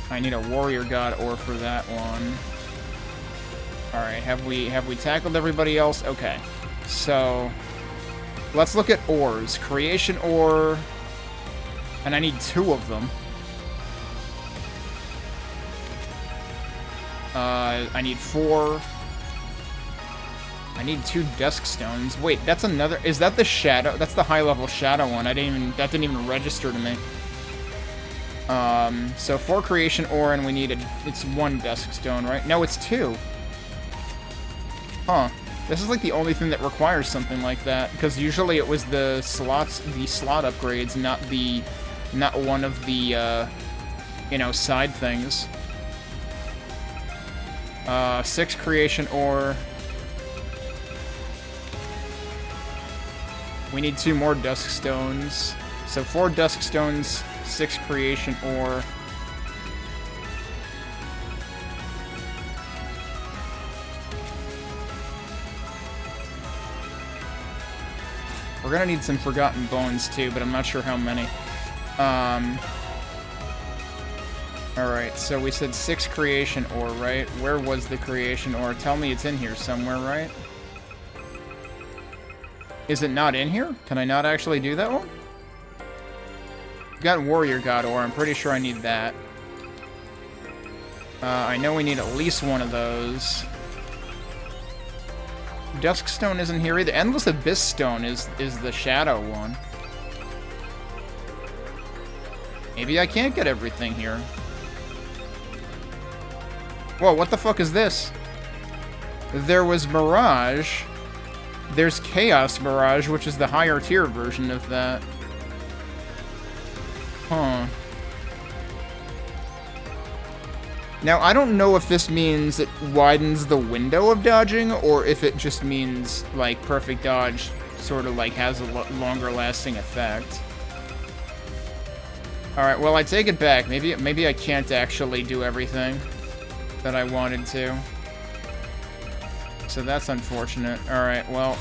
I need a Warrior God ore for that one. Alright, have we tackled everybody else? Okay. So let's look at ores. Creation ore. And I need 2 of them. I need 4. I need 2 Dusk Stones. Wait, that's another... Is that the Shadow? That's the high-level Shadow one. That didn't even register to me. So 4 Creation Ore, and we need it's 1 Dusk Stone, right? No, it's 2. Huh. This is like the only thing that requires something like that, because usually it was the slot upgrades, not one of the, you know, side things. 6 Creation Ore. We need 2 more Dusk Stones. So 4 Dusk Stones, 6 Creation Ore. We're gonna need some Forgotten Bones too, but I'm not sure how many. Alright, so we said 6 Creation Ore, right? Where was the Creation Ore? Tell me it's in here somewhere, right? Is it not in here? Can I not actually do that one? Got Warrior God Ore. I'm pretty sure I need that. I know we need at least one of those. Duskstone isn't here either. Endless Abyss Stone is the Shadow one. Maybe I can't get everything here. Whoa, what the fuck is this? There was Mirage. There's Chaos Mirage, which is the higher tier version of that. Huh. Now, I don't know if this means it widens the window of dodging, or if it just means, like, perfect dodge sort of, like, has a longer lasting effect. Alright, well, I take it back. Maybe I can't actually do everything that I wanted to. So that's unfortunate. Alright, well,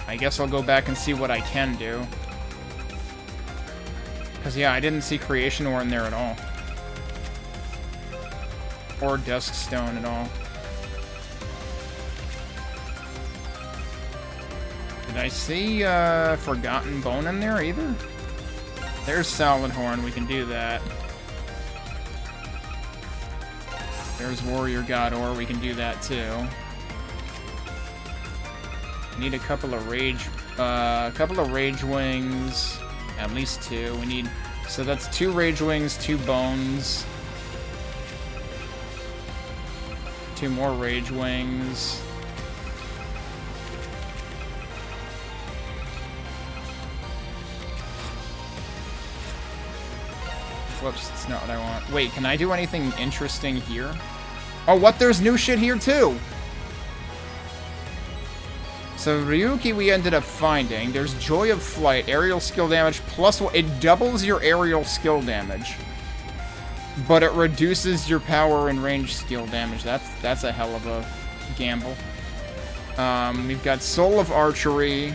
I guess I'll go back and see what I can do. Because, yeah, I didn't see Creation Ore in there at all. Or Dusk Stone at all. Did I see Forgotten Bone in there either? There's Solid Horn, we can do that. There's Warrior God Ore, we can do that too. Need a couple of Rage Wings, at least 2. We need, so that's 2 Rage Wings, 2 Bones. 2 more Rage Wings. Whoops, it's not what I want. Wait, can I do anything interesting here? Oh, what? There's new shit here, too! So, Ryuki we ended up finding. There's Joy of Flight, aerial skill damage, plus... It doubles your aerial skill damage. but it reduces your power and range skill damage. That's a hell of a gamble. We've got Soul of Archery.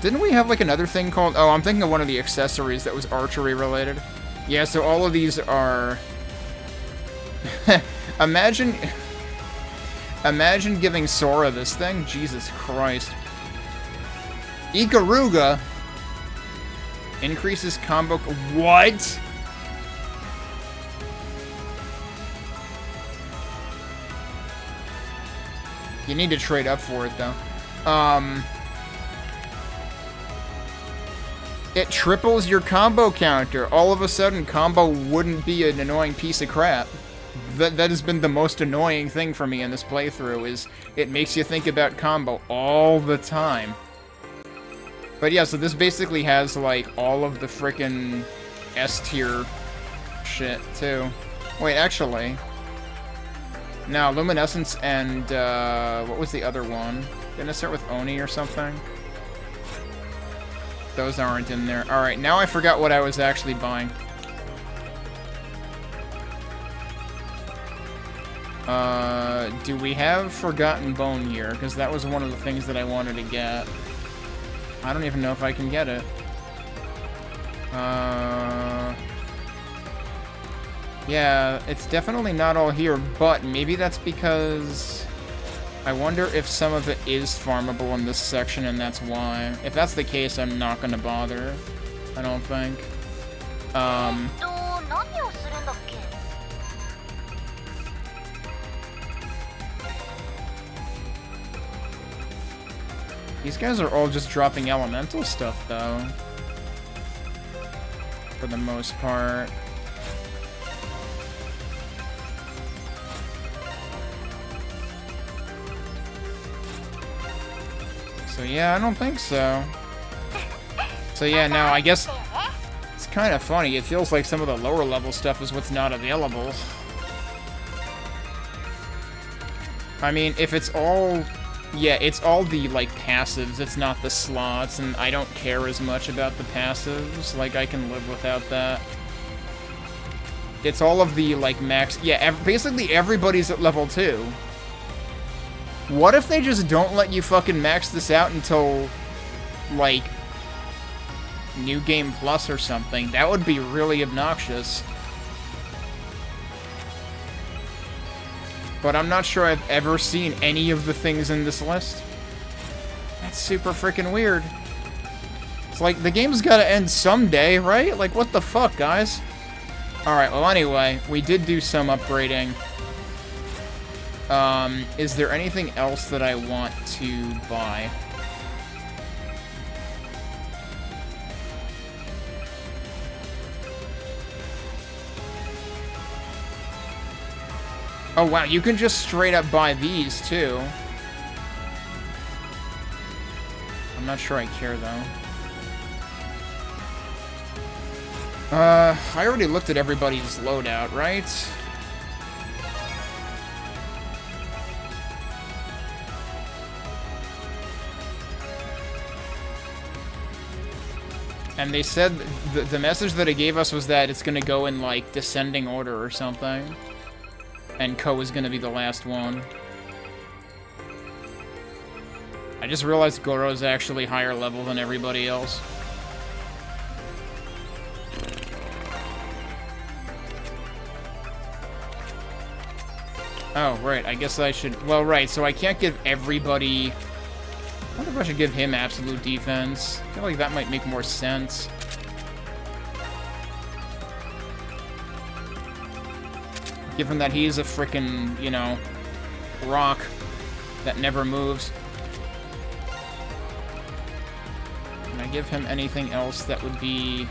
Didn't we have like another thing called... Oh, I'm thinking of one of the accessories that was archery related. Yeah, so all of these are... Imagine giving Sora this thing. Jesus Christ. Ikaruga increases combo... What? You need to trade up for it, though. It triples your combo counter. All of a sudden, combo wouldn't be an annoying piece of crap. That has been the most annoying thing for me in this playthrough, is it makes you think about combo all the time. But yeah, so this basically has, like, all of the frickin' S-tier shit, too. Wait, actually... No, Luminescence and, what was the other one? Didn't it start with Oni or something? Those aren't in there. Alright, now I forgot what I was actually buying. Do we have Forgotten Bone here? Because that was one of the things that I wanted to get. I don't even know if I can get it. Yeah, it's definitely not all here, but maybe that's because... I wonder if some of it is farmable in this section, and that's why. If that's the case, I'm not gonna bother. I don't think. These guys are all just dropping elemental stuff, though. For the most part. So yeah, I don't think so. So yeah, now I guess it's kind of funny. It feels like some of the lower level stuff is what's not available. I mean, if it's all... Yeah, it's all the, like, passives. It's not the slots, and I don't care as much about the passives. Like, I can live without that. It's all of the, like, max... Yeah, basically everybody's at level 2. What if they just don't let you fucking max this out until, like, New Game Plus or something? That would be really obnoxious. But I'm not sure I've ever seen any of the things in this list. That's super freaking weird. It's like, the game's gotta end someday, right? Like, what the fuck, guys? Alright, well, anyway, we did do some upgrading. Is there anything else that I want to buy? Oh wow, you can just straight up buy these too. I'm not sure I care though. I already looked at everybody's loadout, right? And they said the message that it gave us was that it's gonna go in, like, descending order or something. And Ko is gonna be the last one. I just realized Goro's actually higher level than everybody else. Oh, right, I guess I should... Well, right, so I can't give everybody... I wonder if I should give him absolute defense. I feel like that might make more sense. Given that he's a frickin', you know, rock that never moves. Can I give him anything else that would be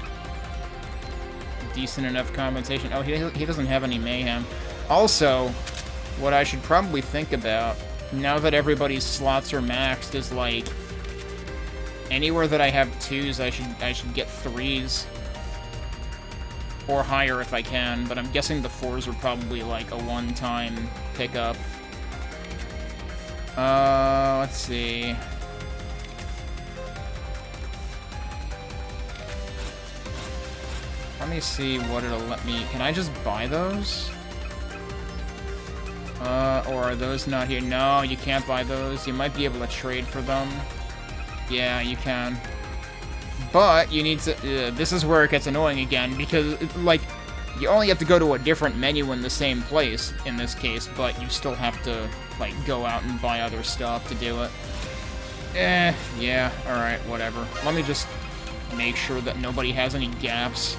decent enough compensation? Oh, he doesn't have any mayhem. Also, what I should probably think about, now that everybody's slots are maxed, is like anywhere that I have 2s, I should get 3s. Or higher if I can, but I'm guessing the 4s are probably like a one-time pickup. Let's see. Let me see what it'll let me... Can I just buy those? Or are those not here? No, you can't buy those. You might be able to trade for them. Yeah, you can. But you need to... this is where it gets annoying again, because, like, you only have to go to a different menu in the same place, in this case, but you still have to, like, go out and buy other stuff to do it. Yeah, alright, whatever. Let me just make sure that nobody has any gaps.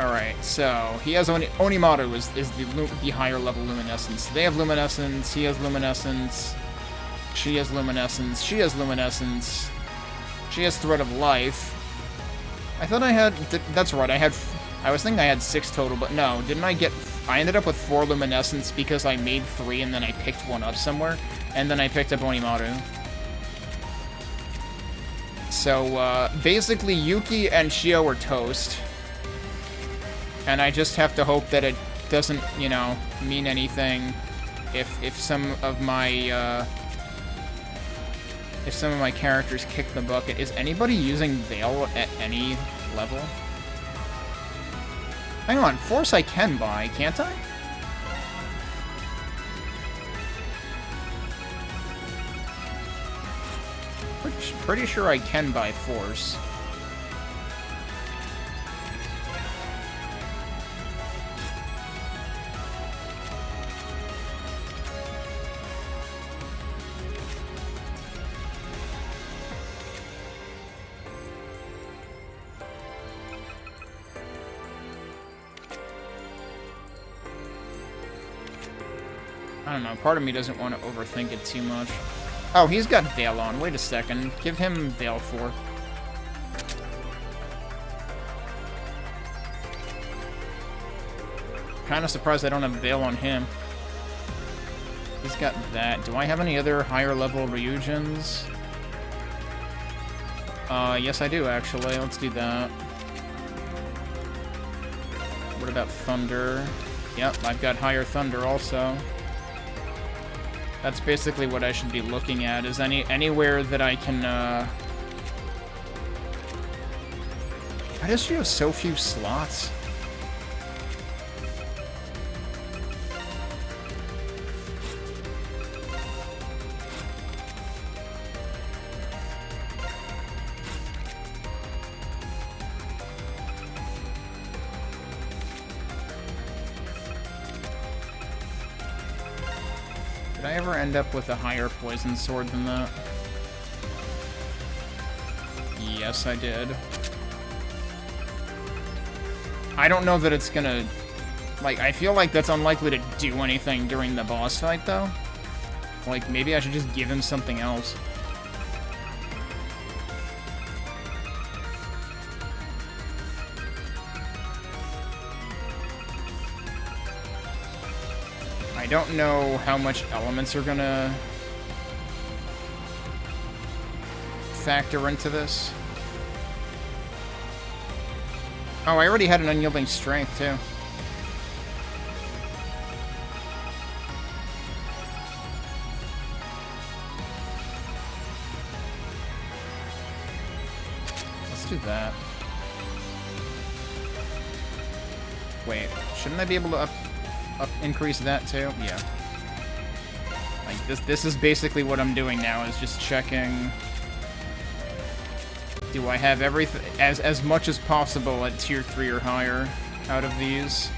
Alright, so he has Onimaru is the higher level luminescence. They have luminescence, he has luminescence, she has luminescence, she has luminescence, she has thread of life. I thought I had, that's right, I was thinking I had 6 total, but no, didn't I ended up with 4 luminescence because I made 3 and then I picked one up somewhere, and then I picked up Onimaru. So, basically Yuki and Shio are toast. And I just have to hope that it doesn't, you know, mean anything if some of my characters kick the bucket. Is anybody using Veil at any level? Hang on, Force I can buy, can't I? Pretty sure I can buy Force. I don't know, part of me doesn't want to overthink it too much. Oh, he's got Veil on. Wait a second. Give him Veil 4. Kinda surprised I don't have Veil on him. He's got that. Do I have any other higher level Ryujins? Yes I do, actually. Let's do that. What about Thunder? Yep, I've got higher Thunder also. That's basically what I should be looking at, is anywhere that I can, Why does she have so few slots? Did I ever end up with a higher poison sword than that? Yes, I did. I don't know that it's gonna... Like, I feel like that's unlikely to do anything during the boss fight, though. Like, maybe I should just give him something else. I don't know how much elements are gonna factor into this. Oh, I already had an unyielding strength, too. Let's do that. Wait, shouldn't I be able to increase that too? Yeah. Like this is basically what I'm doing now, is just checking. Do I have everything as much as possible at tier 3 or higher out of these?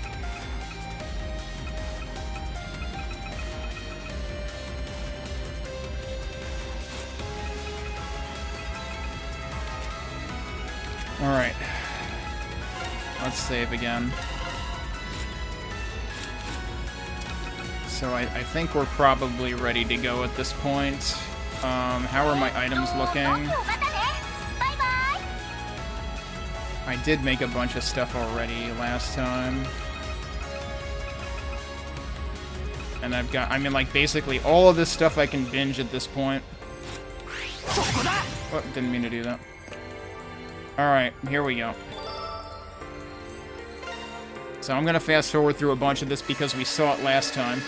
All right. Let's save again. So I think we're probably ready to go at this point. How are my items looking? I did make a bunch of stuff already last time. And I've got, I mean, like, basically all of this stuff I can binge at this point. Oh, didn't mean to do that. Alright, here we go. So I'm gonna fast forward through a bunch of this because we saw it last time.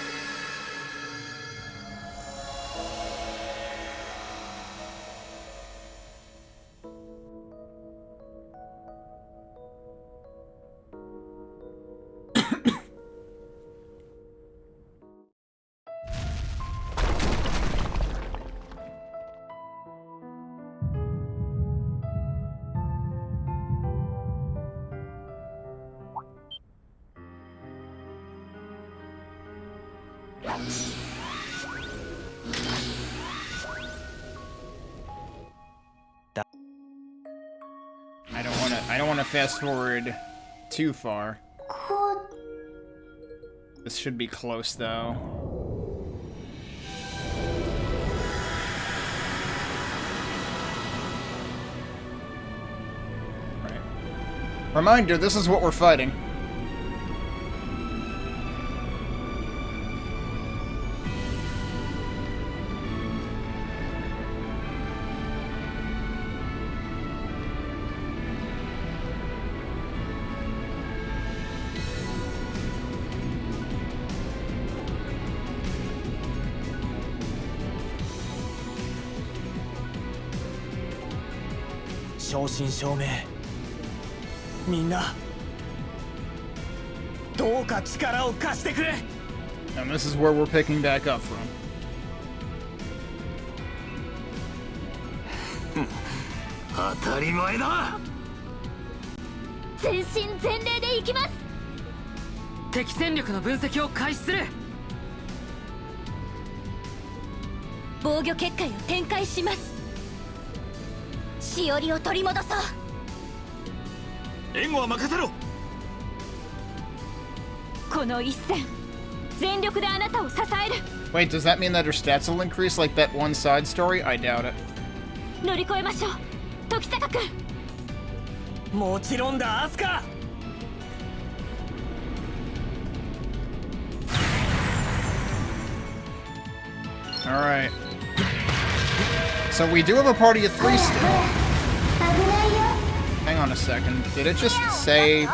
I don't wanna fast forward too far. This should be close though. Right. Reminder, this is what we're fighting. And this is where we're picking back up from. 当たり前だ。全身全霊で行きます。敵戦力の分析を開始する。防御結界を展開します。しおりを取り戻そう。援護は任せろ。この一戦、全力であなたを支える。 Wait, does that mean that her stats will increase like that one side story? I doubt it. 乗り越えましょう、時坂君。もちろんだ、アスカ。All right. So we do have a party of 3 still. Hang on a second. Did it just say?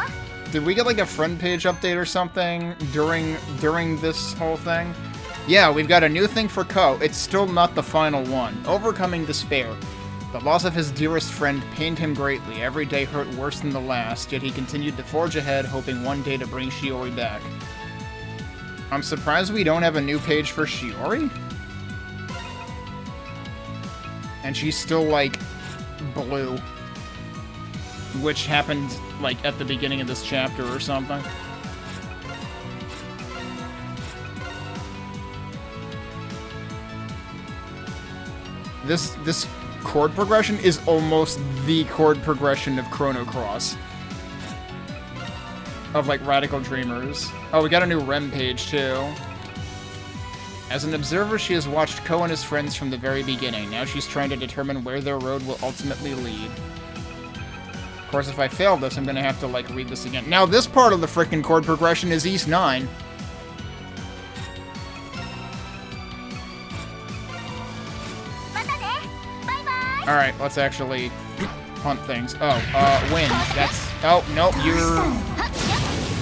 Did we get like a friend page update or something during this whole thing? Yeah, we've got a new thing for Ko. It's still not the final one. Overcoming despair. The loss of his dearest friend pained him greatly. Every day hurt worse than the last, yet he continued to forge ahead, hoping one day to bring Shiori back. I'm surprised we don't have a new page for Shiori? And she's still, like, blue. Which happened, like, at the beginning of this chapter or something. This chord progression is almost the chord progression of Chrono Cross. Of, like, Radical Dreamers. Oh, we got a new REM page, too. As an observer, she has watched Ko and his friends from the very beginning. Now she's trying to determine where their road will ultimately lead. Of course, if I fail this, I'm gonna have to, like, read this again. Now, this part of the frickin' chord progression is East 9. Alright, let's actually hunt things. Oh, wind. That's... Oh, nope,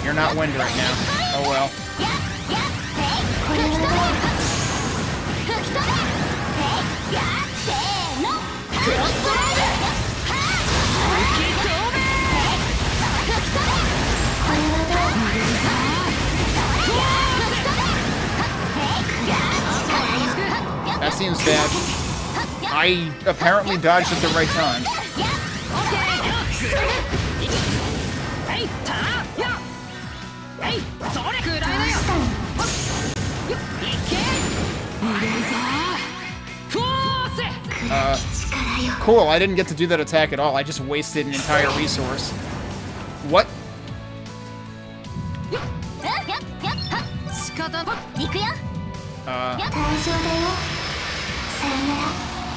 you're not wind right now. Oh well. That seems bad. I apparently dodged at the right time. Cool, I didn't get to do that attack at all. I just wasted an entire resource. What?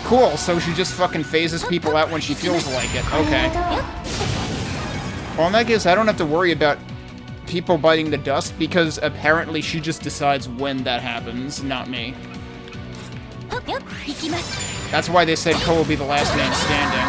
Cool, so she just fucking phases people out when she feels like it. Okay. Well, in that case, I don't have to worry about people biting the dust, because apparently she just decides when that happens, not me. That's why they said Ko will be the last man standing.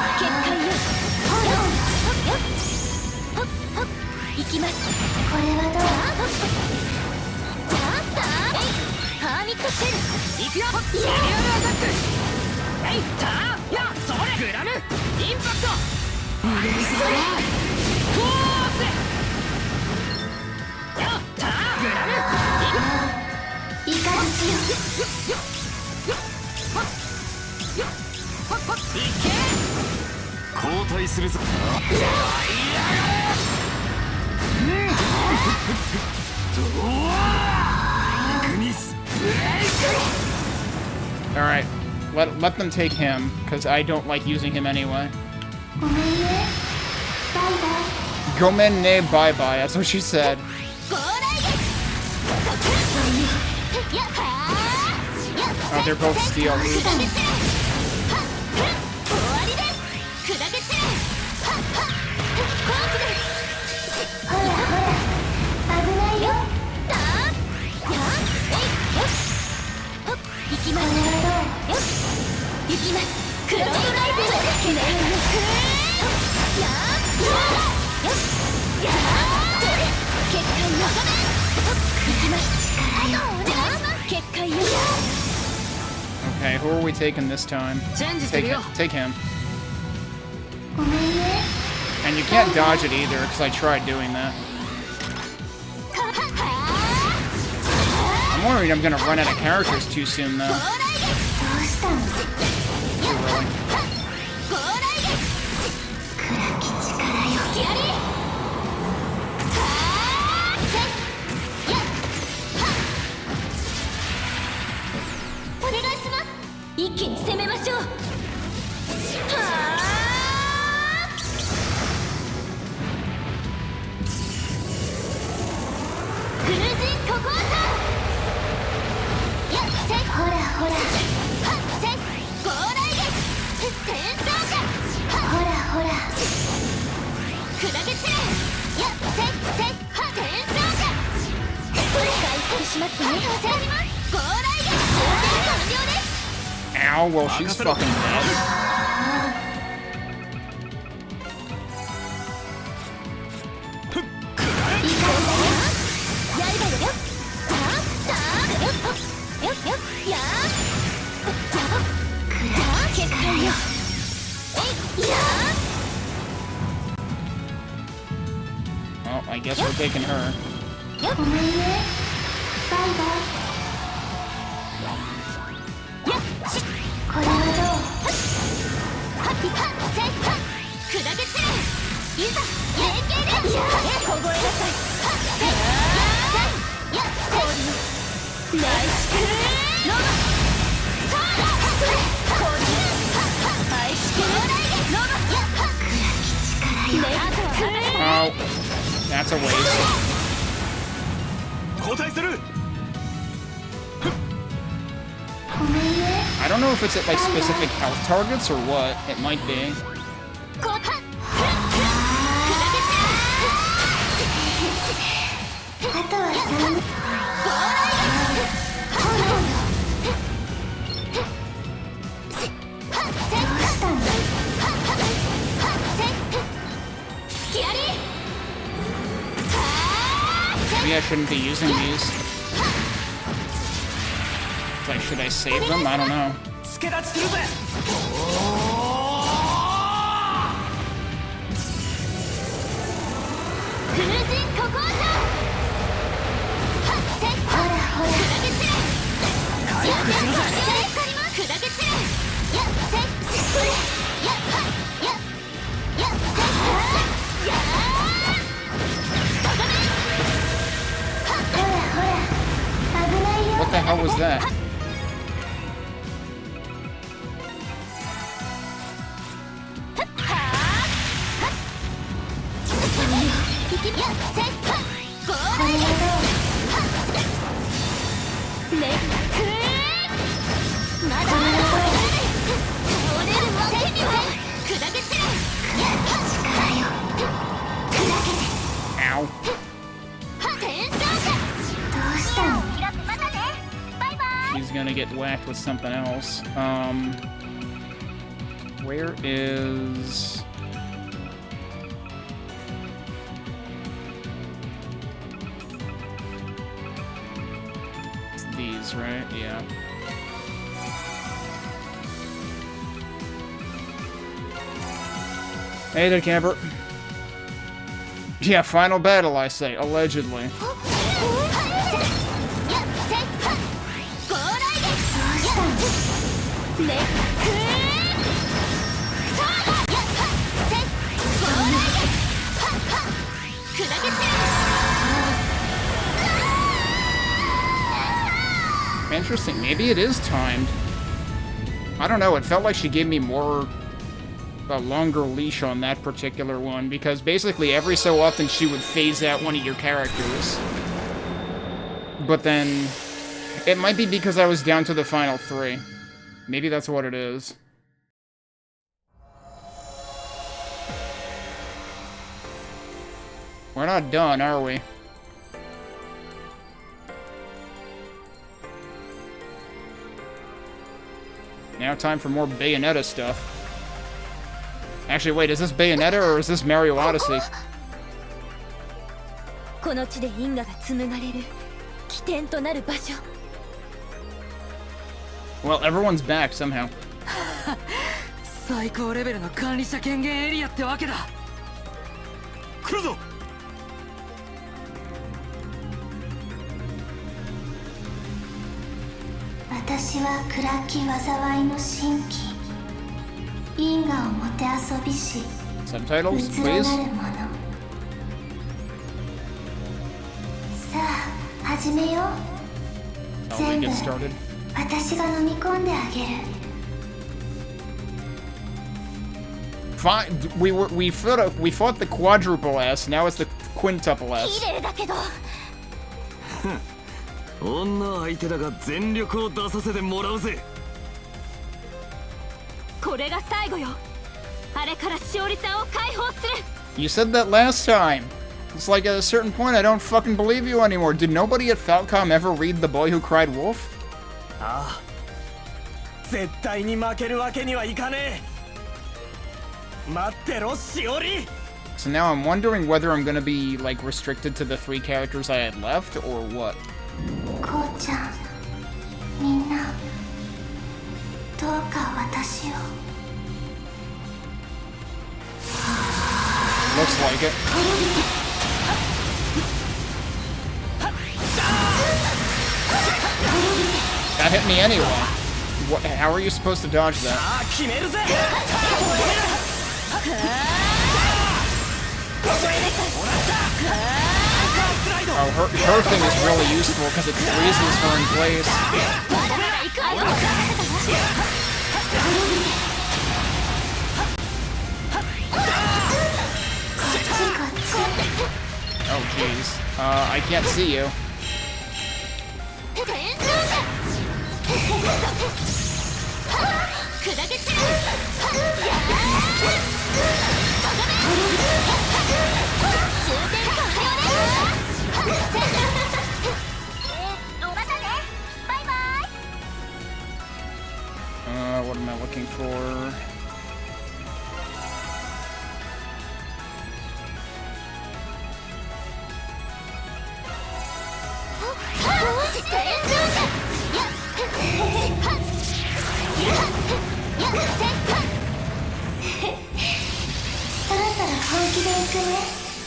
let them take him, because I don't like using him anyway. Gomen ne bye bye, that's what she said. Oh, they're both steel moves. Okay, who are we taking this time? Take him. And you can't dodge it either, because I tried doing that. I'm worried I'm gonna run out of characters too soon, though. Too early. Ow, well, she's fucking dead. Well, I guess we're taking her. Oh, that's a waste. I don't know if it's at like specific health targets or what. It might be. Maybe I shouldn't be using these. Like, should I save them? I don't know. What the hell was that? Ow. He's gonna get whacked with something else. Where is... It's these, right? Yeah. Hey there, camper. Yeah, final battle, I say, allegedly. Interesting, maybe it is timed. I don't know, it felt like she gave me a longer leash on that particular one, because basically every so often she would phase out one of your characters. But then, it might be because I was down to the final 3. Maybe that's what it is. We're not done, are we? Now time for more Bayonetta stuff. Actually, wait, is this Bayonetta or is this Mario Odyssey? この地で因果が紡がれる起点となる場所。 Well, everyone's back somehow. 最高レベルの管理者権限エリアってわけだ。来るぞ。私は暗き災いの神器因果をもてあそびし Subtitles, 器 please. なるものさあ始めよう Oh, 全 we 部 get started. 私が飲み込んであげる We fought the quadruple S, now it's the quintuple S. 綺麗だけど。女相手だが全力を出させてもらうぜ。これが最後よ。あれからしおりさんを解放する。 You said that last time. It's like at a certain point I don't fucking believe you anymore. Did nobody at Falcom ever read The Boy Who Cried Wolf? ああ。絶対に負けるわけにはいかねえ。待ってろ、しおり。 So now I'm wondering whether I'm gonna be, like, restricted to the 3 characters I had left, or what? こうちゃんみんなどうか私を Looks like it. That hit me anyway. What, how are you supposed to dodge that? Oh, her thing is really useful because it freezes her in place. Oh, jeez. I can't see you. What am I looking for?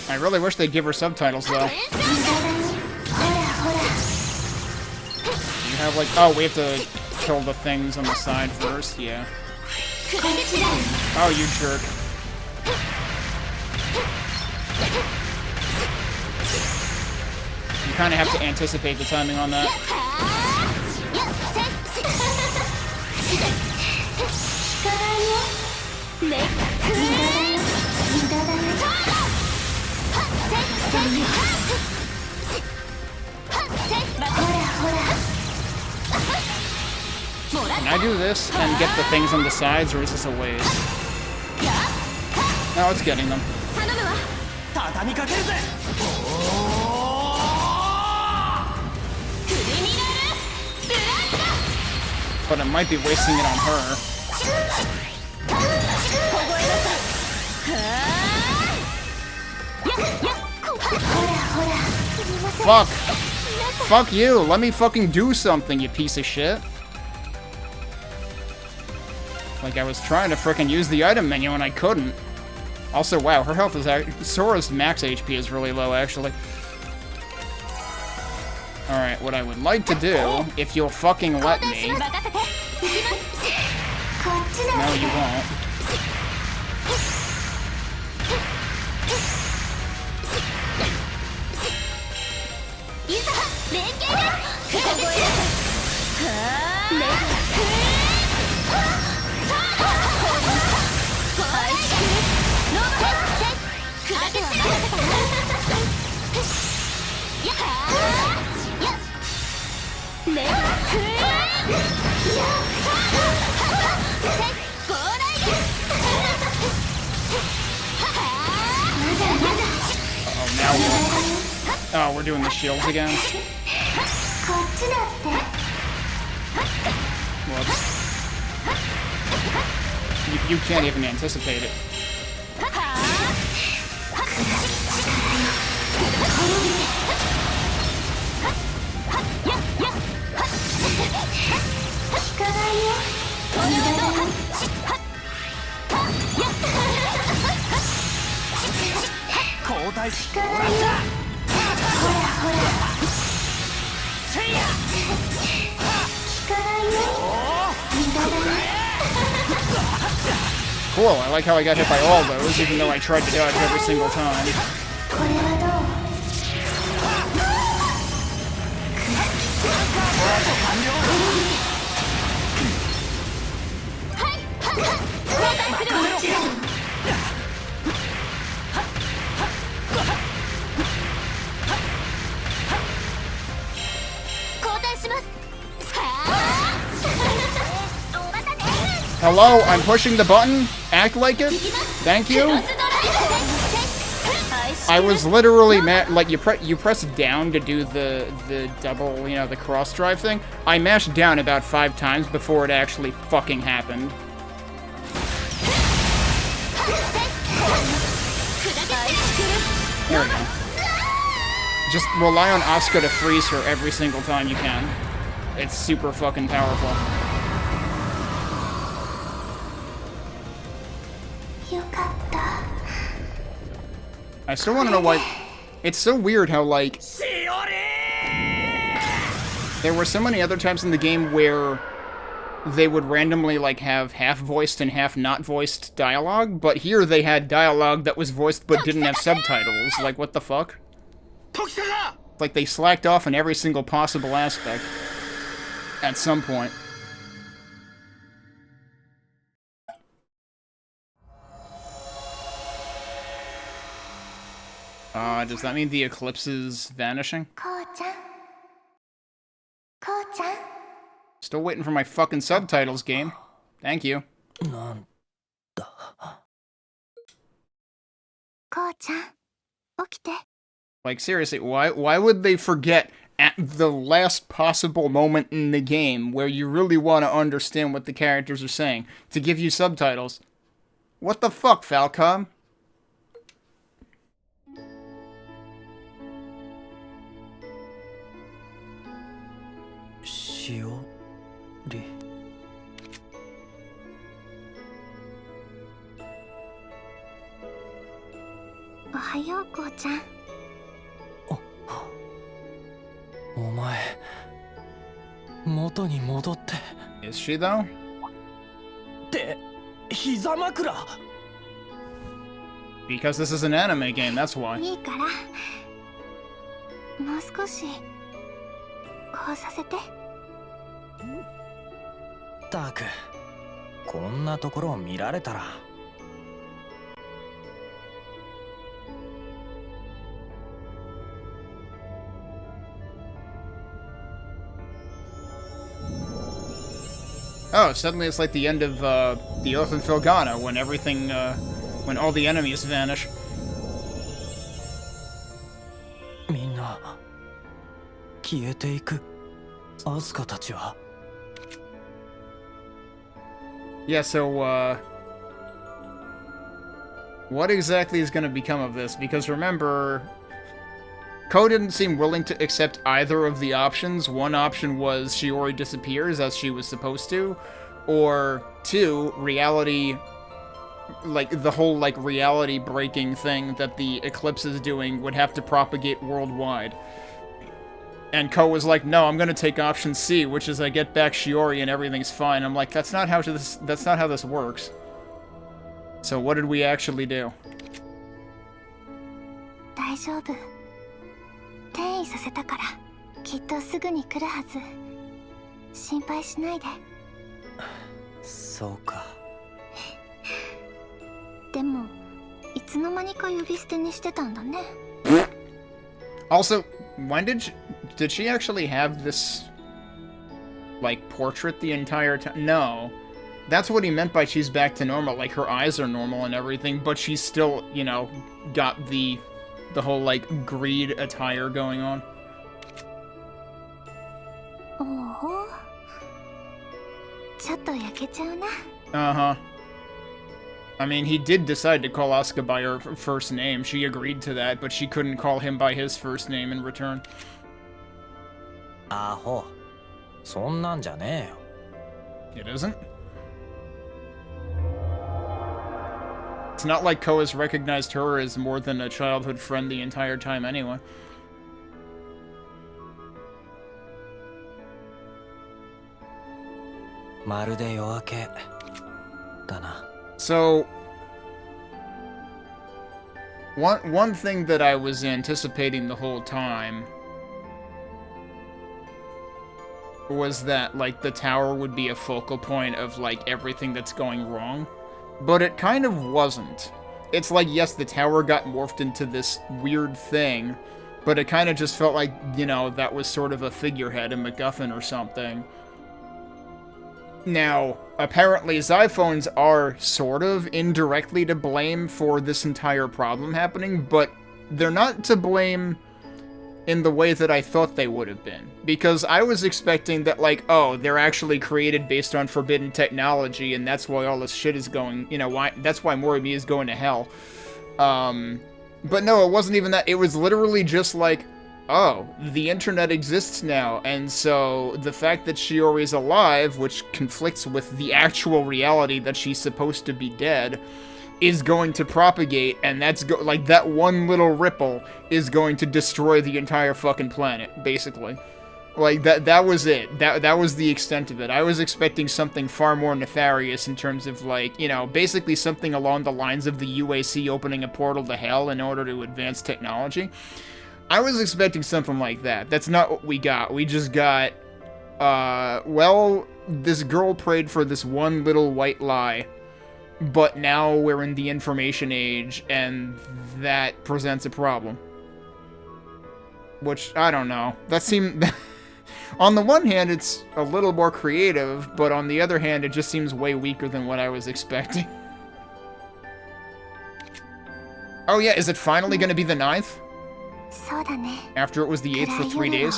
I really wish they'd give her subtitles, though. You have, like... Oh, we have to kill the things on the side first? Yeah. Oh, you jerk. You kind of have to anticipate the timing on that. Can I do this and get the things on the sides, or is this a waste? No, it's getting them. But it might be wasting it on her. Fuck! Fuck you! Let me fucking do something, you piece of shit! Like I was trying to frickin' use the item menu and I couldn't. Also, wow, her health is Sora's max HP is really low, actually. Alright, what I would like to do, if you'll fucking let me... No, you won't. Oh, we're doing the shields again. Whoops. You can't even anticipate it. Cool, I like how I got hit by all those, even though I tried to dodge every single time. Hello, I'm pushing the button. Act like it. Thank you. I was literally like you press down to do the double, you know, the cross drive thing. I mashed down about 5 times before it actually fucking happened. There we go. Just rely on Asuka to freeze her every single time you can. It's super fucking powerful. I still want to know why. It's so weird how, like, there were so many other times in the game where they would randomly, like, have half-voiced and half-not-voiced dialogue, but here they had dialogue that was voiced but didn't have subtitles. Like, what the fuck? Like, they slacked off in every single possible aspect at some point. Does that mean the eclipse is vanishing? Still waiting for my fucking subtitles, game. Thank you. Like, seriously, why would they forget at the last possible moment in the game where you really want to understand what the characters are saying to give you subtitles? What the fuck, Falcom? Is she though? Because this is an anime game, that's why. Oh, suddenly it's like the end of the Oath in Filgana, when everything, when all the enemies vanish. Yeah, so, what exactly is going to become of this? Because remember, Ko didn't seem willing to accept either of the options. One option was Shiori disappears as she was supposed to, or 2, reality, like, the whole, like, reality-breaking thing that the Eclipse is doing would have to propagate worldwide. And Ko was like, no, I'm gonna take option C, which is I get back Shiori and everything's fine. I'm like, that's not how this works. So what did we actually do? Also, when did she actually have this, like, portrait the entire time? No. That's what he meant by she's back to normal. Like, her eyes are normal and everything, but she's still, you know, got the the whole, like, greed attire going on. Oh. ちょっと焼けちゃうな。 Uh-huh. I mean, he did decide to call Asuka by her first name. She agreed to that, but she couldn't call him by his first name in return. アホ。そんなんじゃねえよ。 It isn't? It's not like Koa's recognized her as more than a childhood friend the entire time anyway. So, one thing that I was anticipating the whole time was that, like, the tower would be a focal point of, like, everything that's going wrong. But it kind of wasn't. It's like, yes, the tower got morphed into this weird thing, but it kind of just felt like, you know, that was sort of a figurehead, a MacGuffin or something. Now, apparently Xiphones are sort of indirectly to blame for this entire problem happening, but they're not to blame in the way that I thought they would have been. Because I was expecting that, like, oh, they're actually created based on forbidden technology, and that's why all this shit is going, you know, that's why Morimiya is going to hell. But no, it wasn't even that. It was literally just like, oh, the internet exists now, and so the fact that Shiori's alive, which conflicts with the actual reality that she's supposed to be dead, is going to propagate, and that's like that one little ripple is going to destroy the entire fucking planet, basically. Like that was it. That was the extent of it. I was expecting something far more nefarious in terms of, like, you know, basically something along the lines of the UAC opening a portal to hell in order to advance technology. I was expecting something like that. That's not what we got. We just got, well, this girl prayed for this one little white lie, but now we're in the information age, and that presents a problem. Which, I don't know. That seemed... On the one hand, it's a little more creative, but on the other hand, it just seems way weaker than what I was expecting. Oh yeah, is it finally going to be the 9th? After it was the 8th for 3 days?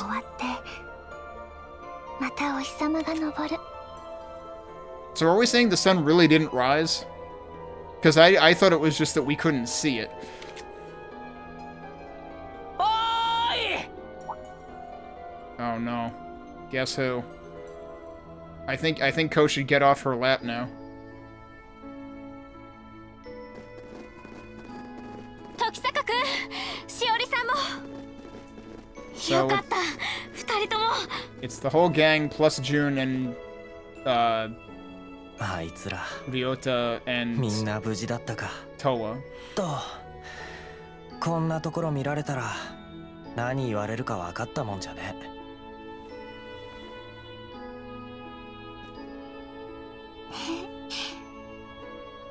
So are we saying the sun really didn't rise? Because I thought it was just that we couldn't see it. Oh no. Guess who? I think Ko should get off her lap now. So it's the whole gang plus June and Ryota and Toa. こんなところ見られたら何言われるか分かったもんじゃね。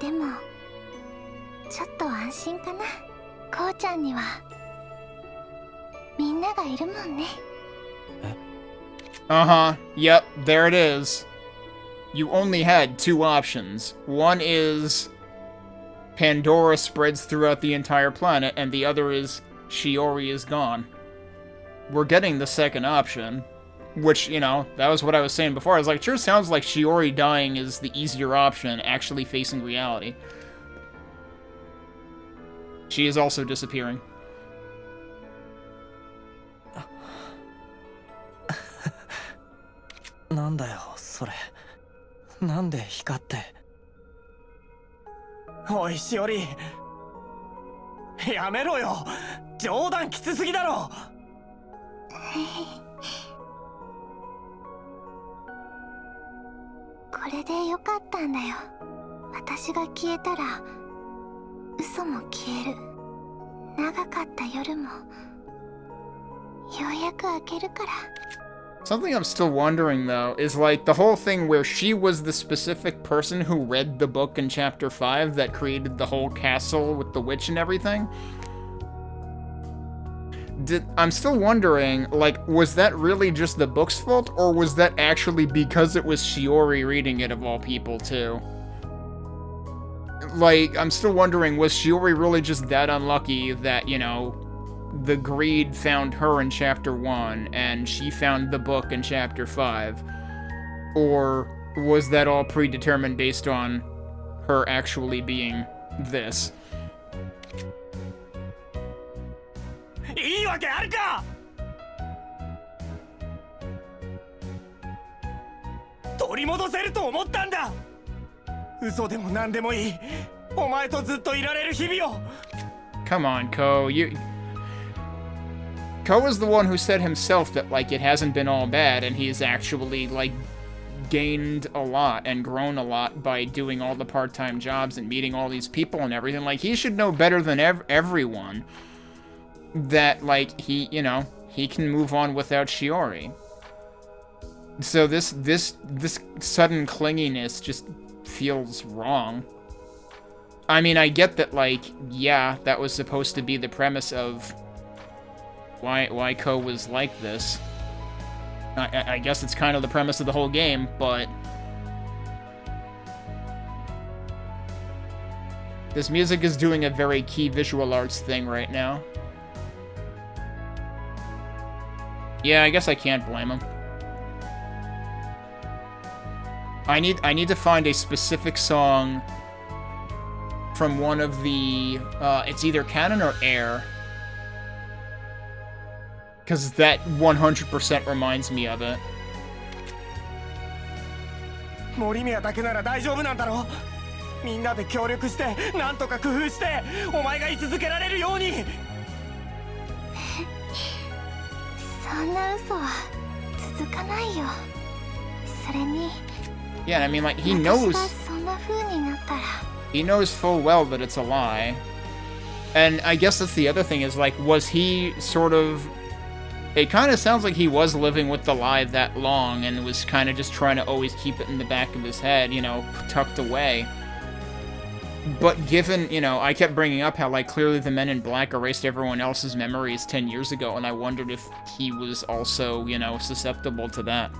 でもちょっと安心かな。こうちゃんにはみんながいるもんね。Uh-huh. Yep, there it is. You only had 2 options. One is Pandora spreads throughout the entire planet, and the other is Shiori is gone. We're getting the second option, which, you know, that was what I was saying before. I was like, sure sounds like Shiori dying is the easier option, actually facing reality. She is also disappearing. なんだよそれ。なんで光って。おいしおり。やめろよ。冗談きつすぎだろ。これでよかったんだよ。私が消えたら嘘も消える。長かった夜もようやく明けるから。 Something I'm still wondering, though, is, like, the whole thing where she was the specific person who read the book in Chapter 5 that created the whole castle with the witch and everything. I'm still wondering, like, was that really just the book's fault, or was that actually because it was Shiori reading it of all people, too? Like, I'm still wondering, was Shiori really just that unlucky that, you know, the greed found her in chapter 1 and she found the book in chapter 5? Or was that all predetermined based on her actually being this? いいわけあるか。取り戻せると思ったんだ。嘘でも何でもいい。お前とずっといられる日々を。Come on, Ko. Ko is the one who said himself that, like, it hasn't been all bad, and he's actually, like, gained a lot and grown a lot by doing all the part-time jobs and meeting all these people and everything. Like, he should know better than everyone that, like, he, you know, he can move on without Shiori. So this sudden clinginess just feels wrong. I mean, I get that, like, yeah, that was supposed to be the premise of why Ko was like this. I guess it's kind of the premise of the whole game, but this music is doing a very key visual arts thing right now. Yeah, I guess I can't blame him. I need to find a specific song from one of the, it's either Canon or Air, because that 100% reminds me of it. Morimiya だけなら大丈夫なんだろう。みんなで協力して、なんとか工夫して、お前が居続けられるように。そんな嘘は続かないよ。それに。Yeah, I mean, like, he knows full well that it's a lie. And I guess that's the other thing is, like, was he sort of... It kind of sounds like he was living with the lie that long and was kind of just trying to always keep it in the back of his head, you know, tucked away. But given, you know, I kept bringing up how, like, clearly the Men in Black erased everyone else's memories 10 years ago, and I wondered if he was also, you know, susceptible to that.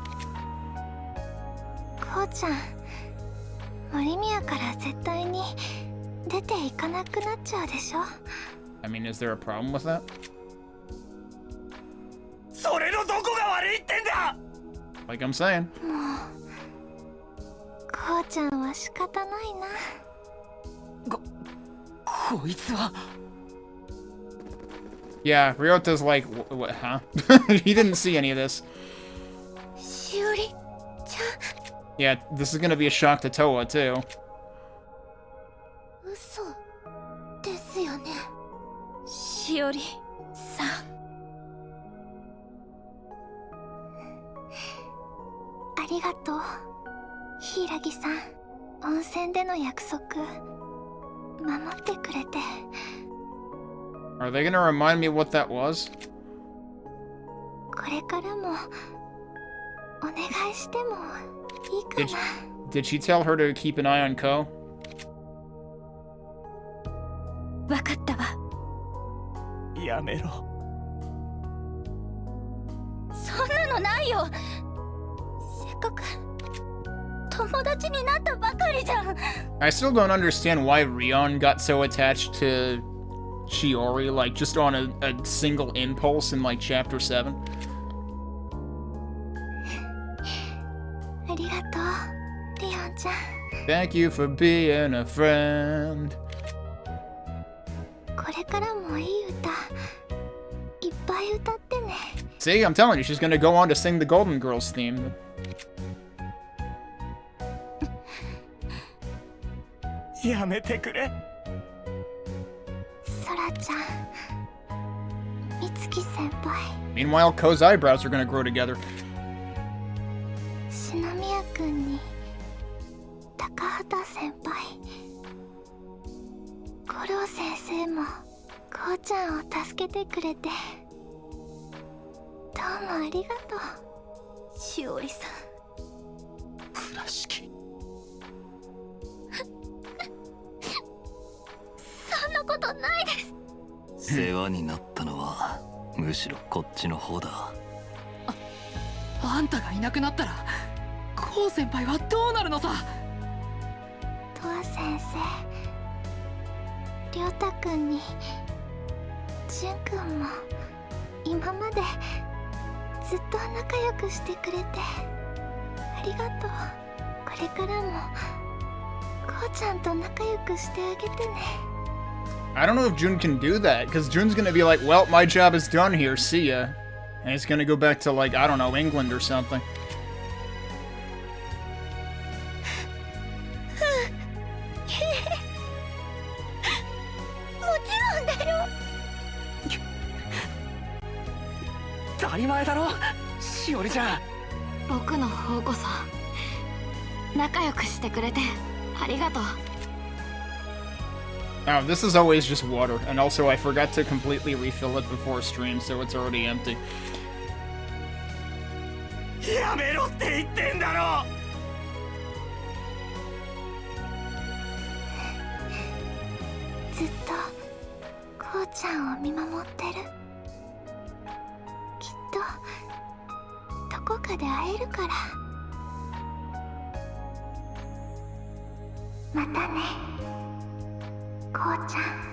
こうちゃん、森宮から絶対に出ていかなくなっちゃうでしょ。I mean, is there a problem with that? それのどこが悪いってんだ。 Like I'm saying. もう、こうちゃんは仕方ないな。こいつは。Yeah, Ryota's like, what, huh? He didn't see any of this. しおりちゃん。Yeah, this is gonna be a shock to Toa, too. 嘘ですよね。しおりさん。ありがとう、柊さん。温泉での約束、守ってくれて。Are they gonna remind me what that was? これからもお願いしてもいいかな。Did she tell her to keep an eye on Ko? わかったわ。やめろ。そんなのないよ。せっかく友達になったばかりじゃん。I still don't understand why Rion got so attached to Shiori, like, just on a single impulse in, like, Chapter 7. ありがとう、リオンちゃん。Thank you for being a friend. これからもいい歌、いっぱい歌ってね。See, I'm telling you, she's gonna go on to sing the Golden Girls theme. やめてくれ。ソラちゃん、美月先輩。 Meanwhile, Ko's eyebrows are gonna grow together. 篠宮君に高畑先輩、五郎先生もこうちゃんを助けてくれてどうもありがとう、しおりさん。倉敷。そんなことないです。世話になったのはむしろこっちの方だ。あんたがいなくなったらコウ先輩はどうなるのさ。トア先生、りょうたくんにジュン君も今までずっと仲良くしてくれてありがとう。これからもこうちゃんと仲良くしてあげてね。 I don't know if Jun can do that, because Jun's gonna be like, well, my job is done here, see ya. And he's gonna go back to, like, I don't know, England or something. もちろんだよ。当たり前だろ、しおりちゃん。僕の方こそ仲良くしてくれてありがとう。Oh, this is always just water, and also I forgot to completely refill it before stream, so it's already empty. やめろって言ってんだろ。ずっとこうちゃんを見守ってる。きっとどこかで会えるから。またね、こうちゃん。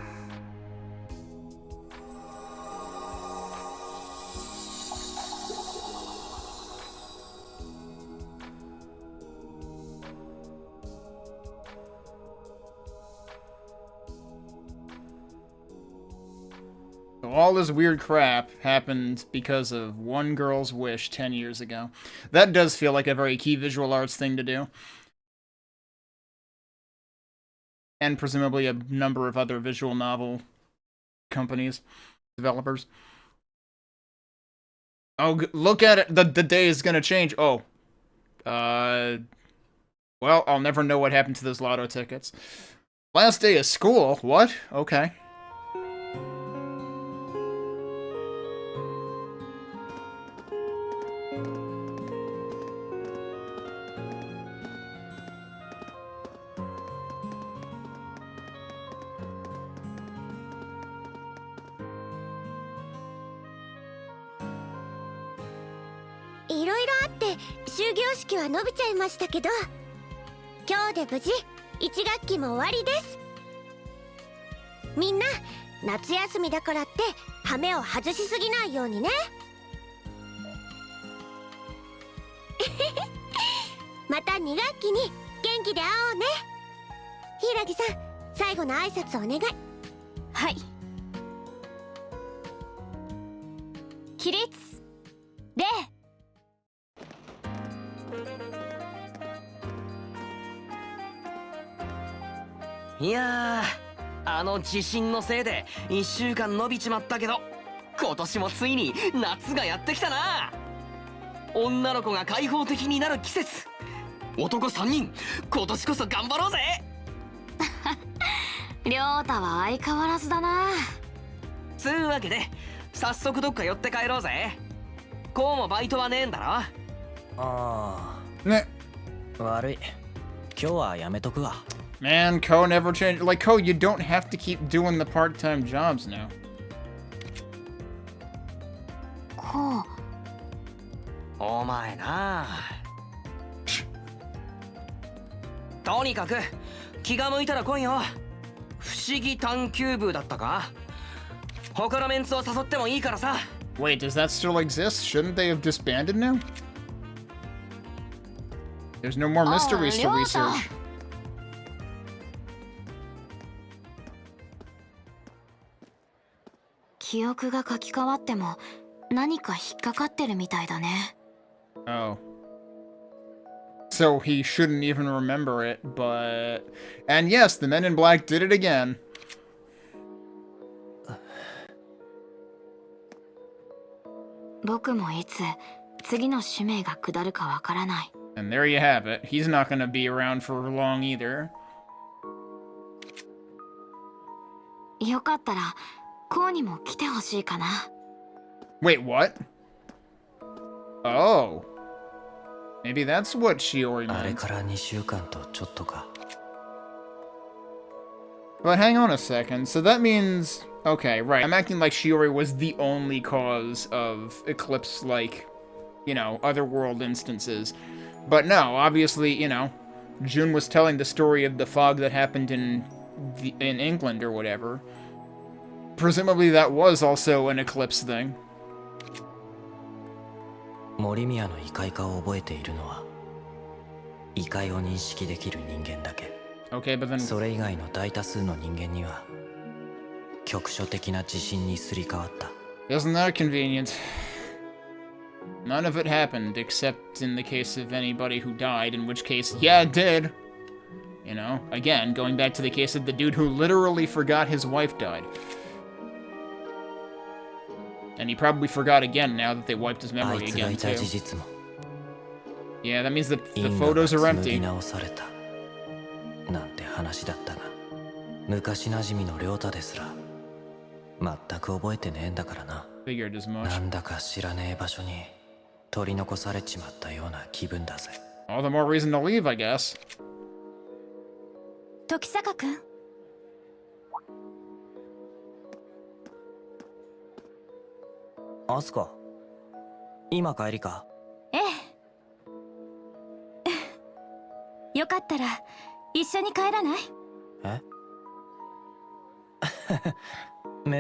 So all this weird crap happened because of one girl's wish 10 years ago. That does feel like a very key visual arts thing to do. And presumably a number of other visual novel companies, developers. Oh, look at it. The day is gonna change. Oh. Well, I'll never know what happened to those lotto tickets. Last day of school? What? Okay.いろいろあって終業式は伸びちゃいましたけど、今日で無事1学期も終わりです。みんな夏休みだからって羽目を外しすぎないようにね。また2学期に元気で会おうね。柊さん、最後の挨拶お願い。はい。起立礼。いやー、あの地震のせいで1週間延びちまったけど、今年もついに夏がやってきたな。女の子が開放的になる季節。男3人、今年こそ頑張ろうぜ。亮太は相変わらずだな。つうわけで早速どっか寄って帰ろうぜ。こうもバイトはねえんだろ。ああ。ね。悪い。今日はやめとくわ。Man, Ko never changed. Like, Ko, you don't have to keep doing the part-time jobs now. こう。お前な。とにかく気が向いたら来いよ。不思議探求部だったか。他のメンツを誘ってもいいからさ。Wait, does that still exist? Shouldn't they have disbanded now? There's no more mysteries to research. 記憶が書き換わっても何か引っかかってるみたいだね。Oh. So he shouldn't even remember it, but... And yes, the Men in Black did it again. 僕もいつ次の使命が下るかわからない。And there you have it. He's not gonna be around for long either. よかったらこうにも来てほしいかな。Wait, what? Oh. Maybe that's what Shiori meant. あれから2週間とちょっとか。But hang on a second. So that means... Okay, right. I'm acting like Shiori was the only cause of Eclipse, like, you know, otherworld instances. But no, obviously, you know, Jun was telling the story of the fog that happened in England or whatever. presumably that was also an eclipse thing. 森宮の異界化を覚えているのは異界を認識できる人間だけ。Okay, but then... それ以外の大多数の人間には局所的な地震にすり替わった。 Isn't that convenient? None of it happened, except in the case of anybody who died, in which case, yeah, it did. You know, again, going back to the case of the dude who literally forgot his wife died. And he probably forgot again now that they wiped his memory again, too. Yeah, that means that the photos are empty. なんて話だったが、昔馴染みの亮太ですら全く覚えてねえんだからな。Figured as much. なんだか知らねえ場所に取り残されちまったような気分だぜ。 All the more reason to leave, I guess. 時坂くん。アスカ、今帰りか？ええ。よかったら一緒に帰らない？え？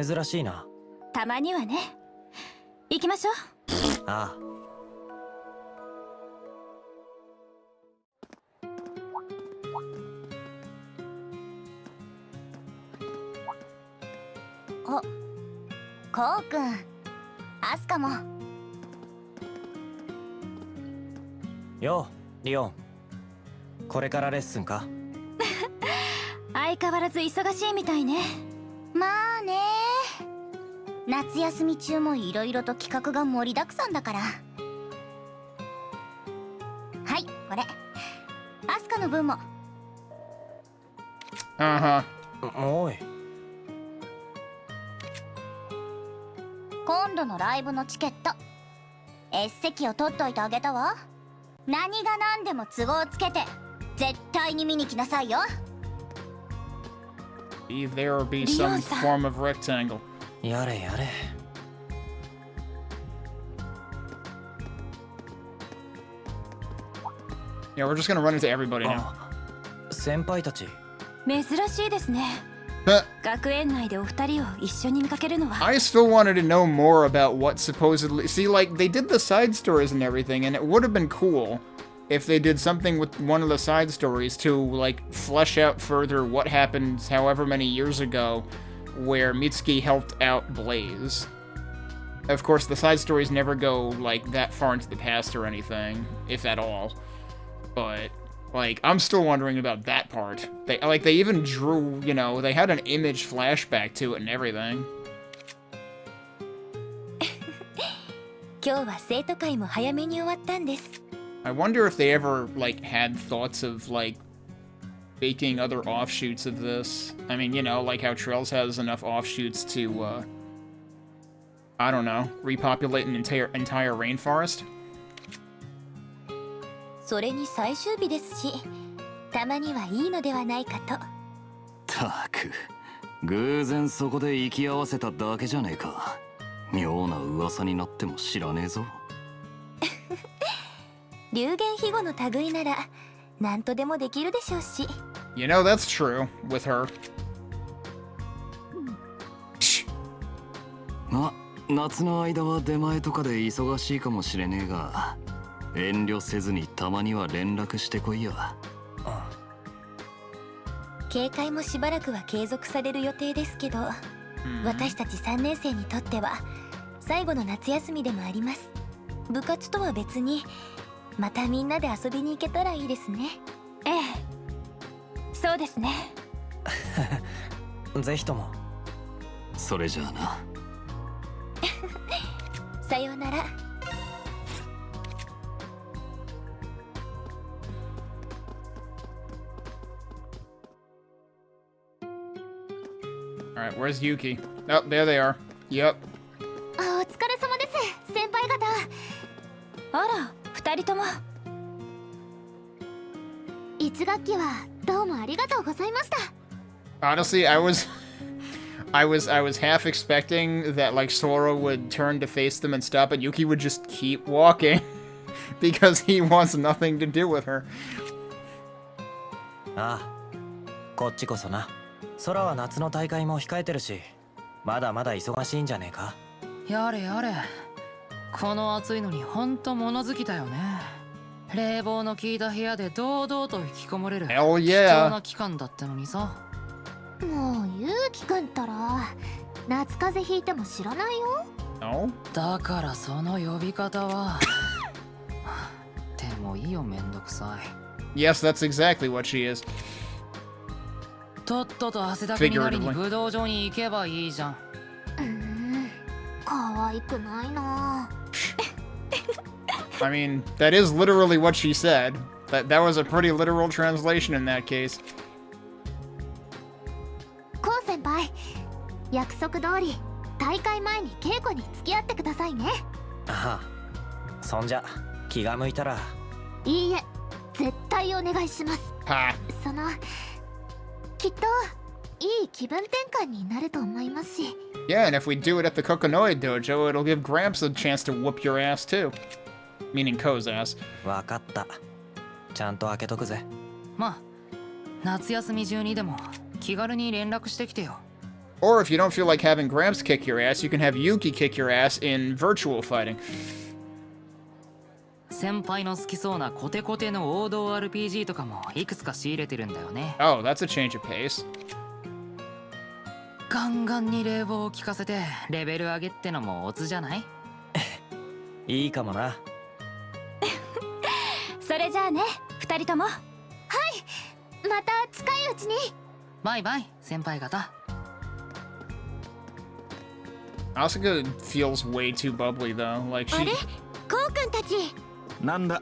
珍しいな。たまにはね。行きましょう。ああ。お、こうくん、アスカも。よう、リオン。これからレッスンか？相変わらず忙しいみたいね。まあね。夏休み中もいろいろと企画が盛りだくさんだから。はい、これ。アスカの分も。おい。今度のライブのチケット S 席を取っといてあげたわ。何が何でも都合つけて絶対に見に来なさいよ。 Be there or be some form of rectangle. やれやれ。Yeah, we're just gonna run into everybody now. 先輩たち。珍しいですね。学園内でお二人を一緒に見かけるのは。 I still wanted to know more about what supposedly... See, like, they did the side stories and everything, and it would have been cool if they did something with one of the side stories to, like, flesh out further what happened however many years ago where Mitsuki helped out Blaze. Of course, the side stories never go, like, that far into the past or anything, if at all. But... like, I'm still wondering about that part. They even drew, you know, they had an image flashback to it and everything. 今日は生徒会も早めに終わったんです。 I wonder if they ever, like, had thoughts of, like, making other offshoots of this. I mean, you know, like how Trails has enough offshoots to, I don't know, repopulate an entire rainforest? それに最終日ですし、たまにはいいのではないかと。たく、偶然そこで行き合わせただけじゃねえか。妙な噂になっても知らねえぞ。流言飛語の類なら何とでもできるでしょうし。You know, that's true with her. ま、夏の間は出前とかで忙しいかもしれねえが。遠慮せずにたまには連絡してこいや。警戒もしばらくは継続される予定ですけど、私たち3年生にとっては最後の夏休みでもあります。部活とは別にまたみんなで遊びに行けたらいいですね。ええ、そうですね。ぜひとも。それじゃあな。さようなら。Alright, where's Yuki? Oh, there they are. Yep. お疲れ様です、先輩方。あら、二人とも。1学期はどうもありがとうございました。 Honestly, I was half expecting that, like, Sora would turn to face them and stop, but Yuki would just keep walking because he wants nothing to do with her. ああ、こっちこそな。空は夏の大会も控えてるし、まだまだ忙しいんじゃねえか。やれやれ、この暑いのにほんと物好きだよね。冷房の効いた部屋で堂々と引きこもれる Hell 貴 yeah 重な期間だったのにさ。もうゆうきくんったら夏風邪ひいても知らないよ。No? だからその呼び方はでもいいよ、めんどくさい。 Yes, that's exactly what she is. とっとと汗だくになりに武道場に行けばいいじゃん。可愛くないな。I mean, that is literally what she said. That was a pretty literal translation in that case. コウ先輩、約束通り大会前に稽古に付き合ってくださいね。ああ、そんじゃ気が向いたら。いいえ、絶対お願いします。そのきっといい気分転換になると思いますし。Yeah, and if we do it at the Kokonoi dojo, it'll give Gramps a chance to whoop your ass too. Meaning Ko's ass. わかった。ちゃんと開けとくぜ。まあ、夏休み中にでも気軽に連絡してきてよ。Or if you don't feel like having Gramps kick your ass, you can have Yuki kick your ass in virtual fighting. 先輩の好きそうなコテコテの王道 RPG とかもいくつか仕入れてるんだよね。Oh, that's a change of pace. ガンガンに冷房を効かせてレベル上げってのもオツじゃない？いいかもな。それじゃあね、二人とも。はい、また近いうちに。バイバイ、先輩方。Asuka feels way too bubbly though. Like she. あれ、コウくんたち。なんだ、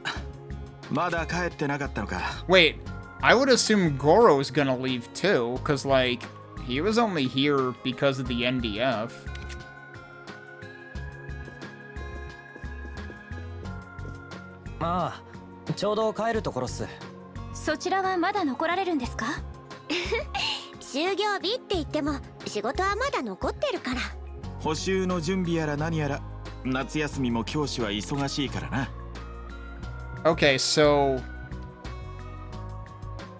まだ帰ってなかったのか。Wait, I would assume Goro's gonna leave too, cause like he was only here because of the NDF. ああ、ちょうど帰るところっす。そちらはまだ残られるんですか？就業日って言っても仕事はまだ残ってるから。補習の準備やら何やら、夏休みも教師は忙しいからな。Okay, so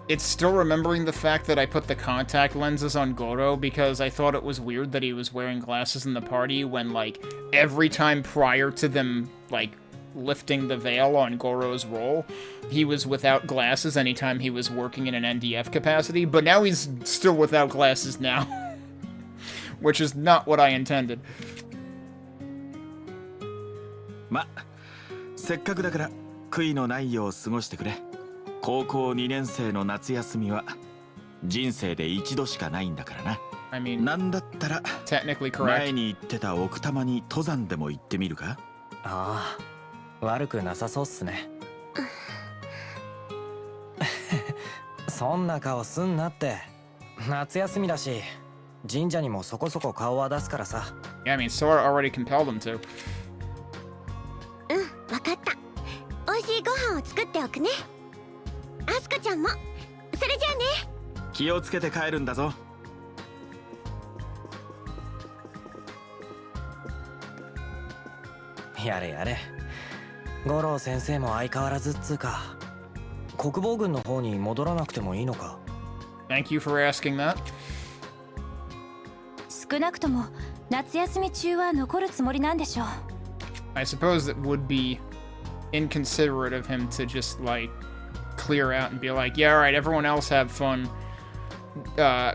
it's still remembering the fact that I put the contact lenses on Goro because I thought it was weird that he was wearing glasses in the party when, like, every time prior to them, like, lifting the veil on Goro's role, he was without glasses anytime he was working in an NDF capacity, but now he's still without glasses now. Which is not what I intended. ま、せっかくだから悔いのないよう過ごしてくれ。高校2年生の夏休みは人生で一度しかないんだからな。I mean, なんだったら technically correct. 前に行ってた奥多摩に登山でも行ってみるか？ああ、悪くなさそうっすね。そんな顔すんなって。夏休みだし、神社にもそこそこ顔は出すからさ。Yeah, I mean, Sora already compelled him to. わかった。美味しいご飯を作っておくね。アスカちゃんも。それじゃあね。気をつけて帰るんだぞ。やれやれ。五郎先生も相変わらずっつうか。国防軍の方に戻らなくてもいいのか？ Thank you for asking that. 少なくとも夏休み中は残るつもりなんでしょう。I suppose it would be inconsiderate of him to just, like, clear out and be like, yeah, alright, everyone else have fun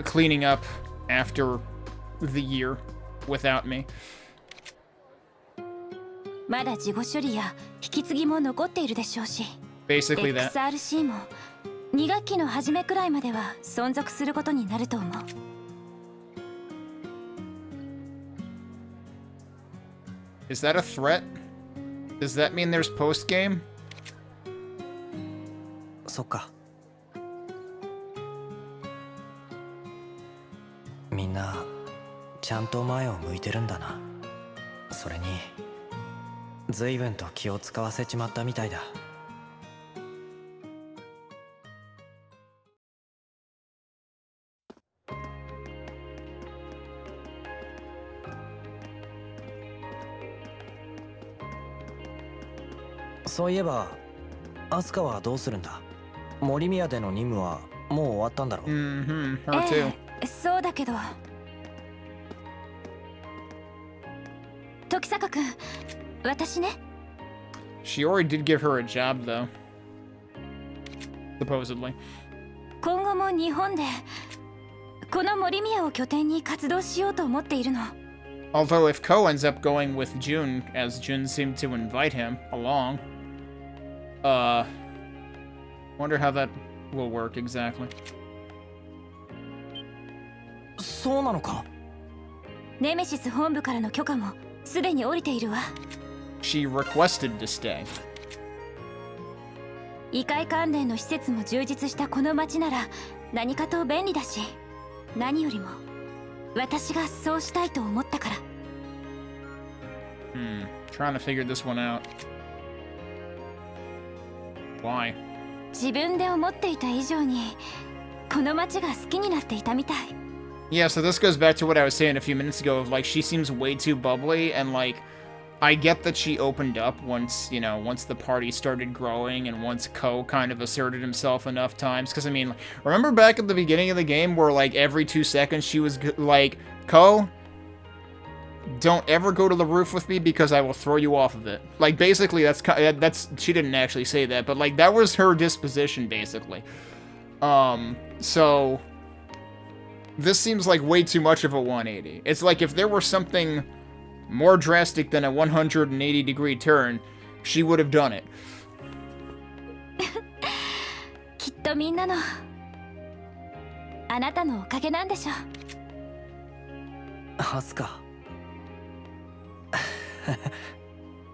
cleaning up after the year without me. まだ事後処理や引き継ぎも残っているでしょうし、 Basically that. XRC も2学期の初めくらいまでは存続することになると思う。Is that a threat? Does that mean there's post-game? そっか。みんなちゃんと前を向いてるんだな。それに随分と気を使わせちまったみたいだ。そういえばアスカはどうするんだ？森宮での任務はもう終わったんだろう？そうだけど。中君、私ね。She already did give her a job, though. Supposedly. 今後も日本でこの森宮を拠点に活動しようと思っているの。Although if Ko ends up going with Jun, as Jun seemed to invite him along, wonder how that will work exactly. そうなのか。ネメシス本部からの許可もすでに下りているわ。She requested to stay. 異界関連の施設も充実したこの町なら何かと便利だし、何よりも私がそうしたいと思ったから。Trying to figure this one out. Why? 自分で思っていた以上にこの町が好きになっていたみたい。Yeah, so this goes back to what I was saying a few minutes ago of like she seems way too bubbly and like I get that she opened up once, you know, once the party started growing and once Ko kind of asserted himself enough times. Because, I mean, remember back at the beginning of the game where, like, every 2 seconds she was like, Ko, don't ever go to the roof with me because I will throw you off of it. Like, basically, that's she didn't actually say that, but, like, that was her disposition, basically. So, this seems like way too much of a 180. It's like if there were something more drastic than a 180-degree turn, she would have done it. きっとみんなのあなたのおかげなんでしょ。アスカ。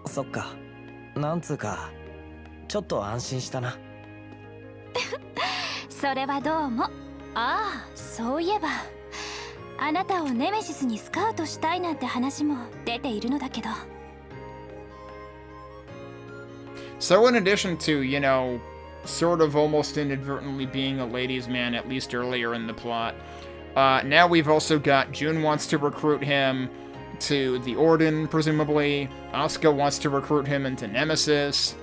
そっか。なんつうか、ちょっと安心したな。それはどうも。ああ、そういえば。あなたをネメシスにスカウトしたいなんて話も出ているのだけど。So in addition to, you know, sort of almost inadvertently being a ladies' man, at least earlier in the plot, now we've also got Jun wants to recruit him to the Orden, presumably. Asuka wants to recruit him into Nemesis.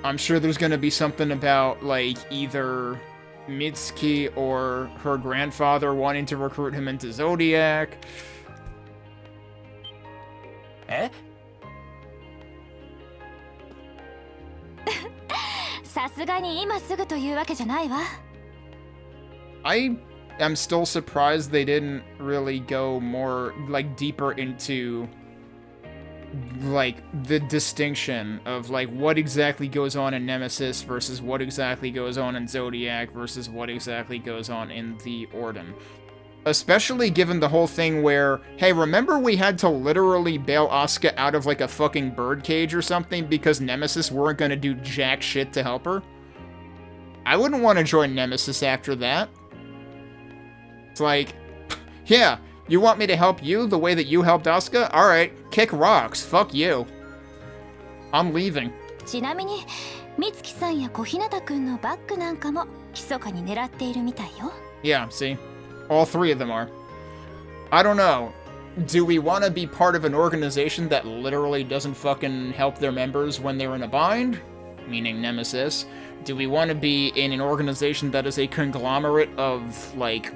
I'm sure there's going to be something about, like, either Mitsuki or her grandfather wanting to recruit him into Zodiac. さすがに今すぐというわけじゃないわ。I am still surprised they didn't really go more, like, deeper into, like, the distinction of, like, what exactly goes on in Nemesis versus what exactly goes on in Zodiac versus what exactly goes on in the Orden. Especially given the whole thing where, hey, remember we had to literally bail Asuka out of, like, a fucking birdcage or something because Nemesis weren't gonna do jack shit to help her? I wouldn't want to join Nemesis after that. It's like, yeah, you want me to help you the way that you helped Asuka? Alright, kick rocks, fuck you. I'm leaving. ちなみに、美月さんや小日向くんのバッグなんかも密かに狙っているみたいよ。Yeah, see? All three of them are. I don't know. Do we want to be part of an organization that literally doesn't fucking help their members when they're in a bind? Meaning Nemesis. Do we want to be in an organization that is a conglomerate of, like,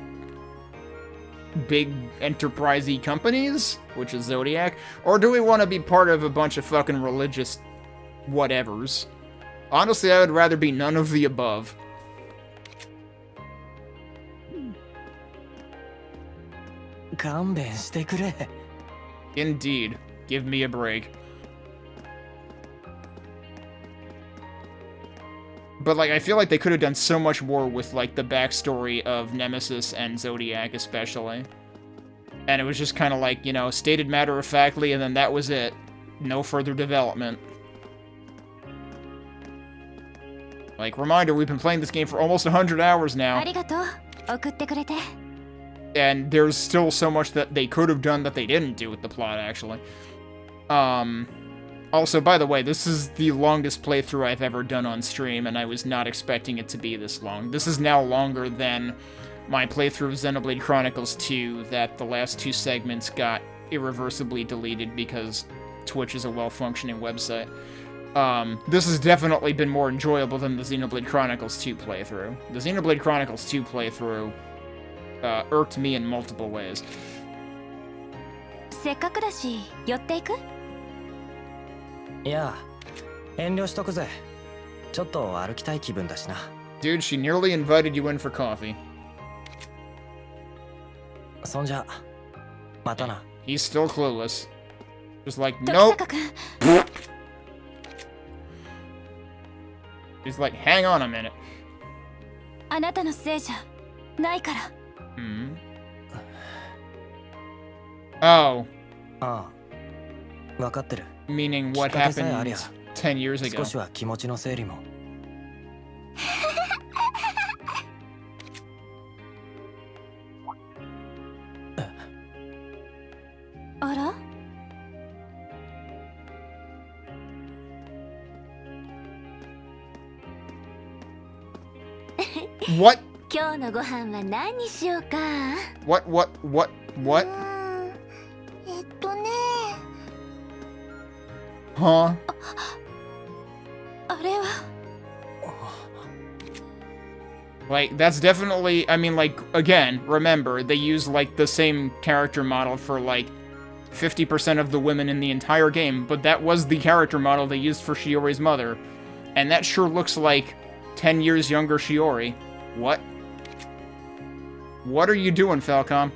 big enterprisey companies, which is Zodiac? Or do we want to be part of a bunch of fucking religious whatevers? Honestly, I would rather be none of the above. Indeed. Give me a break. But, like, I feel like they could have done so much more with, like, the backstory of Nemesis and Zodiac, especially. And it was just kind of like, you know, stated matter-of-factly, and then that was it. No further development. Like, reminder, we've been playing this game for almost 100 hours now. And there's still so much that they could have done that they didn't do with the plot, actually. Also, by the way, this is the longest playthrough I've ever done on stream, and I was not expecting it to be this long. This is now longer than my playthrough of Xenoblade Chronicles 2, that the last 2 segments got irreversibly deleted because Twitch is a well-functioning website. This has definitely been more enjoyable than the Xenoblade Chronicles 2 playthrough. The Xenoblade Chronicles 2 playthrough irked me in multiple ways. せっかくだし、寄っていく?いや、遠慮しとくぜ。ちょっと歩きたい気分だしな。Dude, she nearly invited you in for coffee. そんじゃ、またな。He's still clueless. Just like, nope. He's like, hang on a minute. あなたのせいじゃないから。Hmm. Oh. ああ、わかってる。Meaning what happened 10 years ago. 少しは気持ちの整理も。あら？What? 今日のご飯は何にしようか。What? ね。Huh? あれは。Like, that's definitely, I mean, like, again, remember, they use, like, the same character model for, like, 50% of the women in the entire game, but that was the character model they used for Shiori's mother. And that sure looks like 10 years younger Shiori. What? What are you doing, Falcom?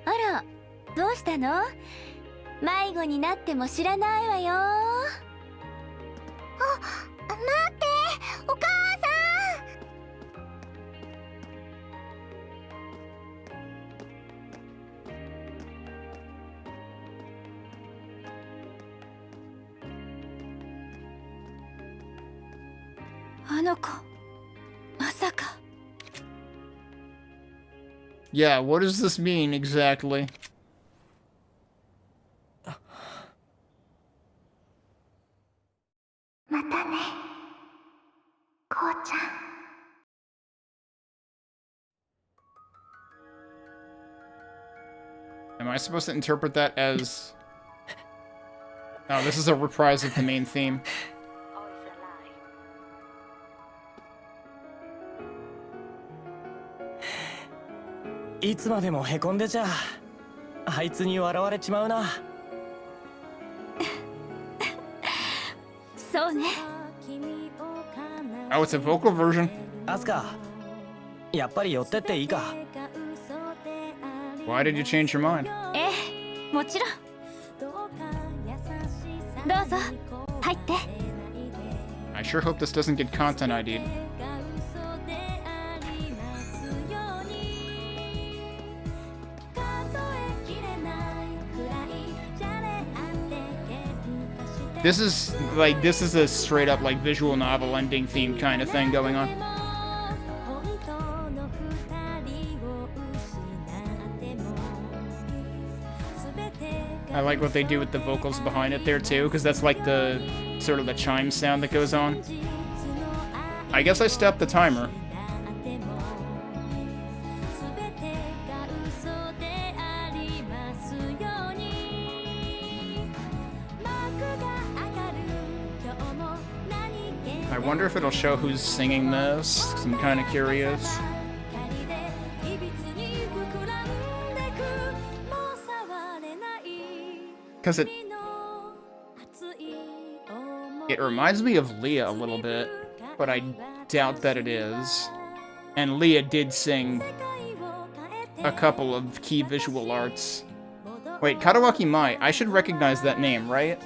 Ara, どうしたの？迷子になっても知らないわよ。あ、待って、お母さん。あの子、まさか。Yeah, what does this mean exactly? またね、こうちゃん。 Am I supposed to interpret that as... Oh, this is a reprise of the main theme. いつまでもへこんでちゃあいつに笑われちまうな。そうね。Oh, it's a vocal version. アスカ、やっぱり寄ってっていいか。 Why did you change your mind? ええ、もちろん。どうぞ、入って。I sure hope this doesn't get content ID'd. This is a straight up like visual novel ending theme kind of thing going on. I like what they do with the vocals behind it there too, because that's like the sort of the chime sound that goes on. I guess I stopped the timer. I wonder if it'll show who's singing this, 'cause I'm kind of curious. Because it reminds me of Leah a little bit, but I doubt that it is. And Leah did sing a couple of key visual arts. Wait, Kadawaki Mai, I should recognize that name, right?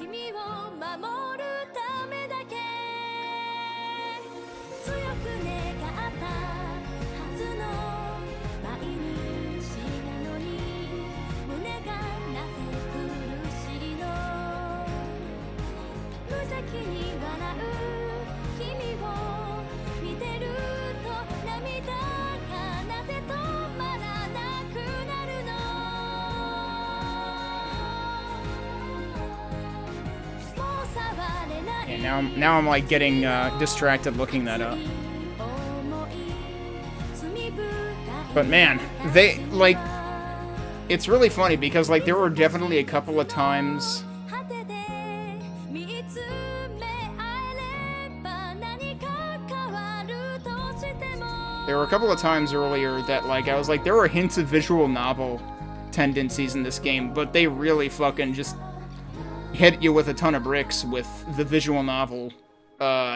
Now I'm like getting distracted looking that up. But man, they like it's really funny because like there were definitely a couple of times There were a couple of times earlier that, like, I was like, there were hints of visual novel tendencies in this game, but they really fucking just hit you with a ton of bricks with the visual novel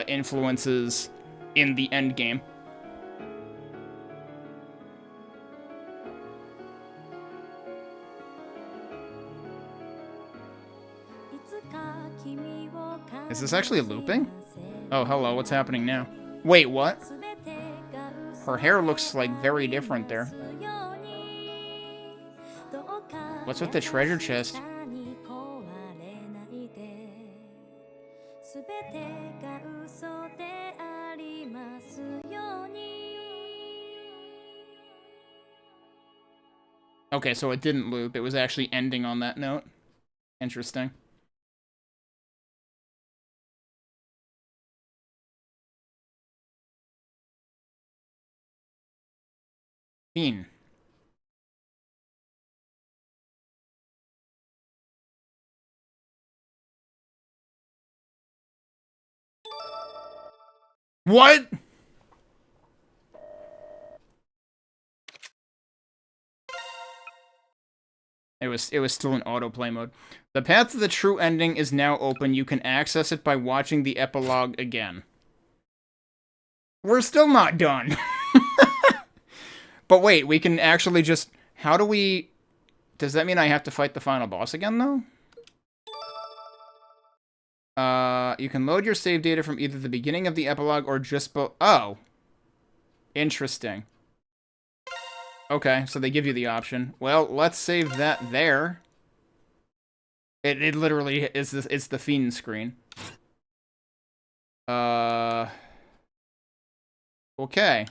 influences in the end game. Is this actually looping? Oh, hello, what's happening now? Wait, what? Her hair looks, like, very different there. What's with the treasure chest? Okay, so it didn't loop. It was actually ending on that note. Interesting. Bean. What? It was still in autoplay mode. The path to the true ending is now open. You can access it by watching the epilogue again. We're still not done. But wait, we can actually just... How do we... Does that mean I have to fight the final boss again, though? You can load your save data from either the beginning of the epilogue or just oh. Interesting. Okay, so they give you the option. Well, let's save that there. It literally is this. It's the Fiend screen. Okay.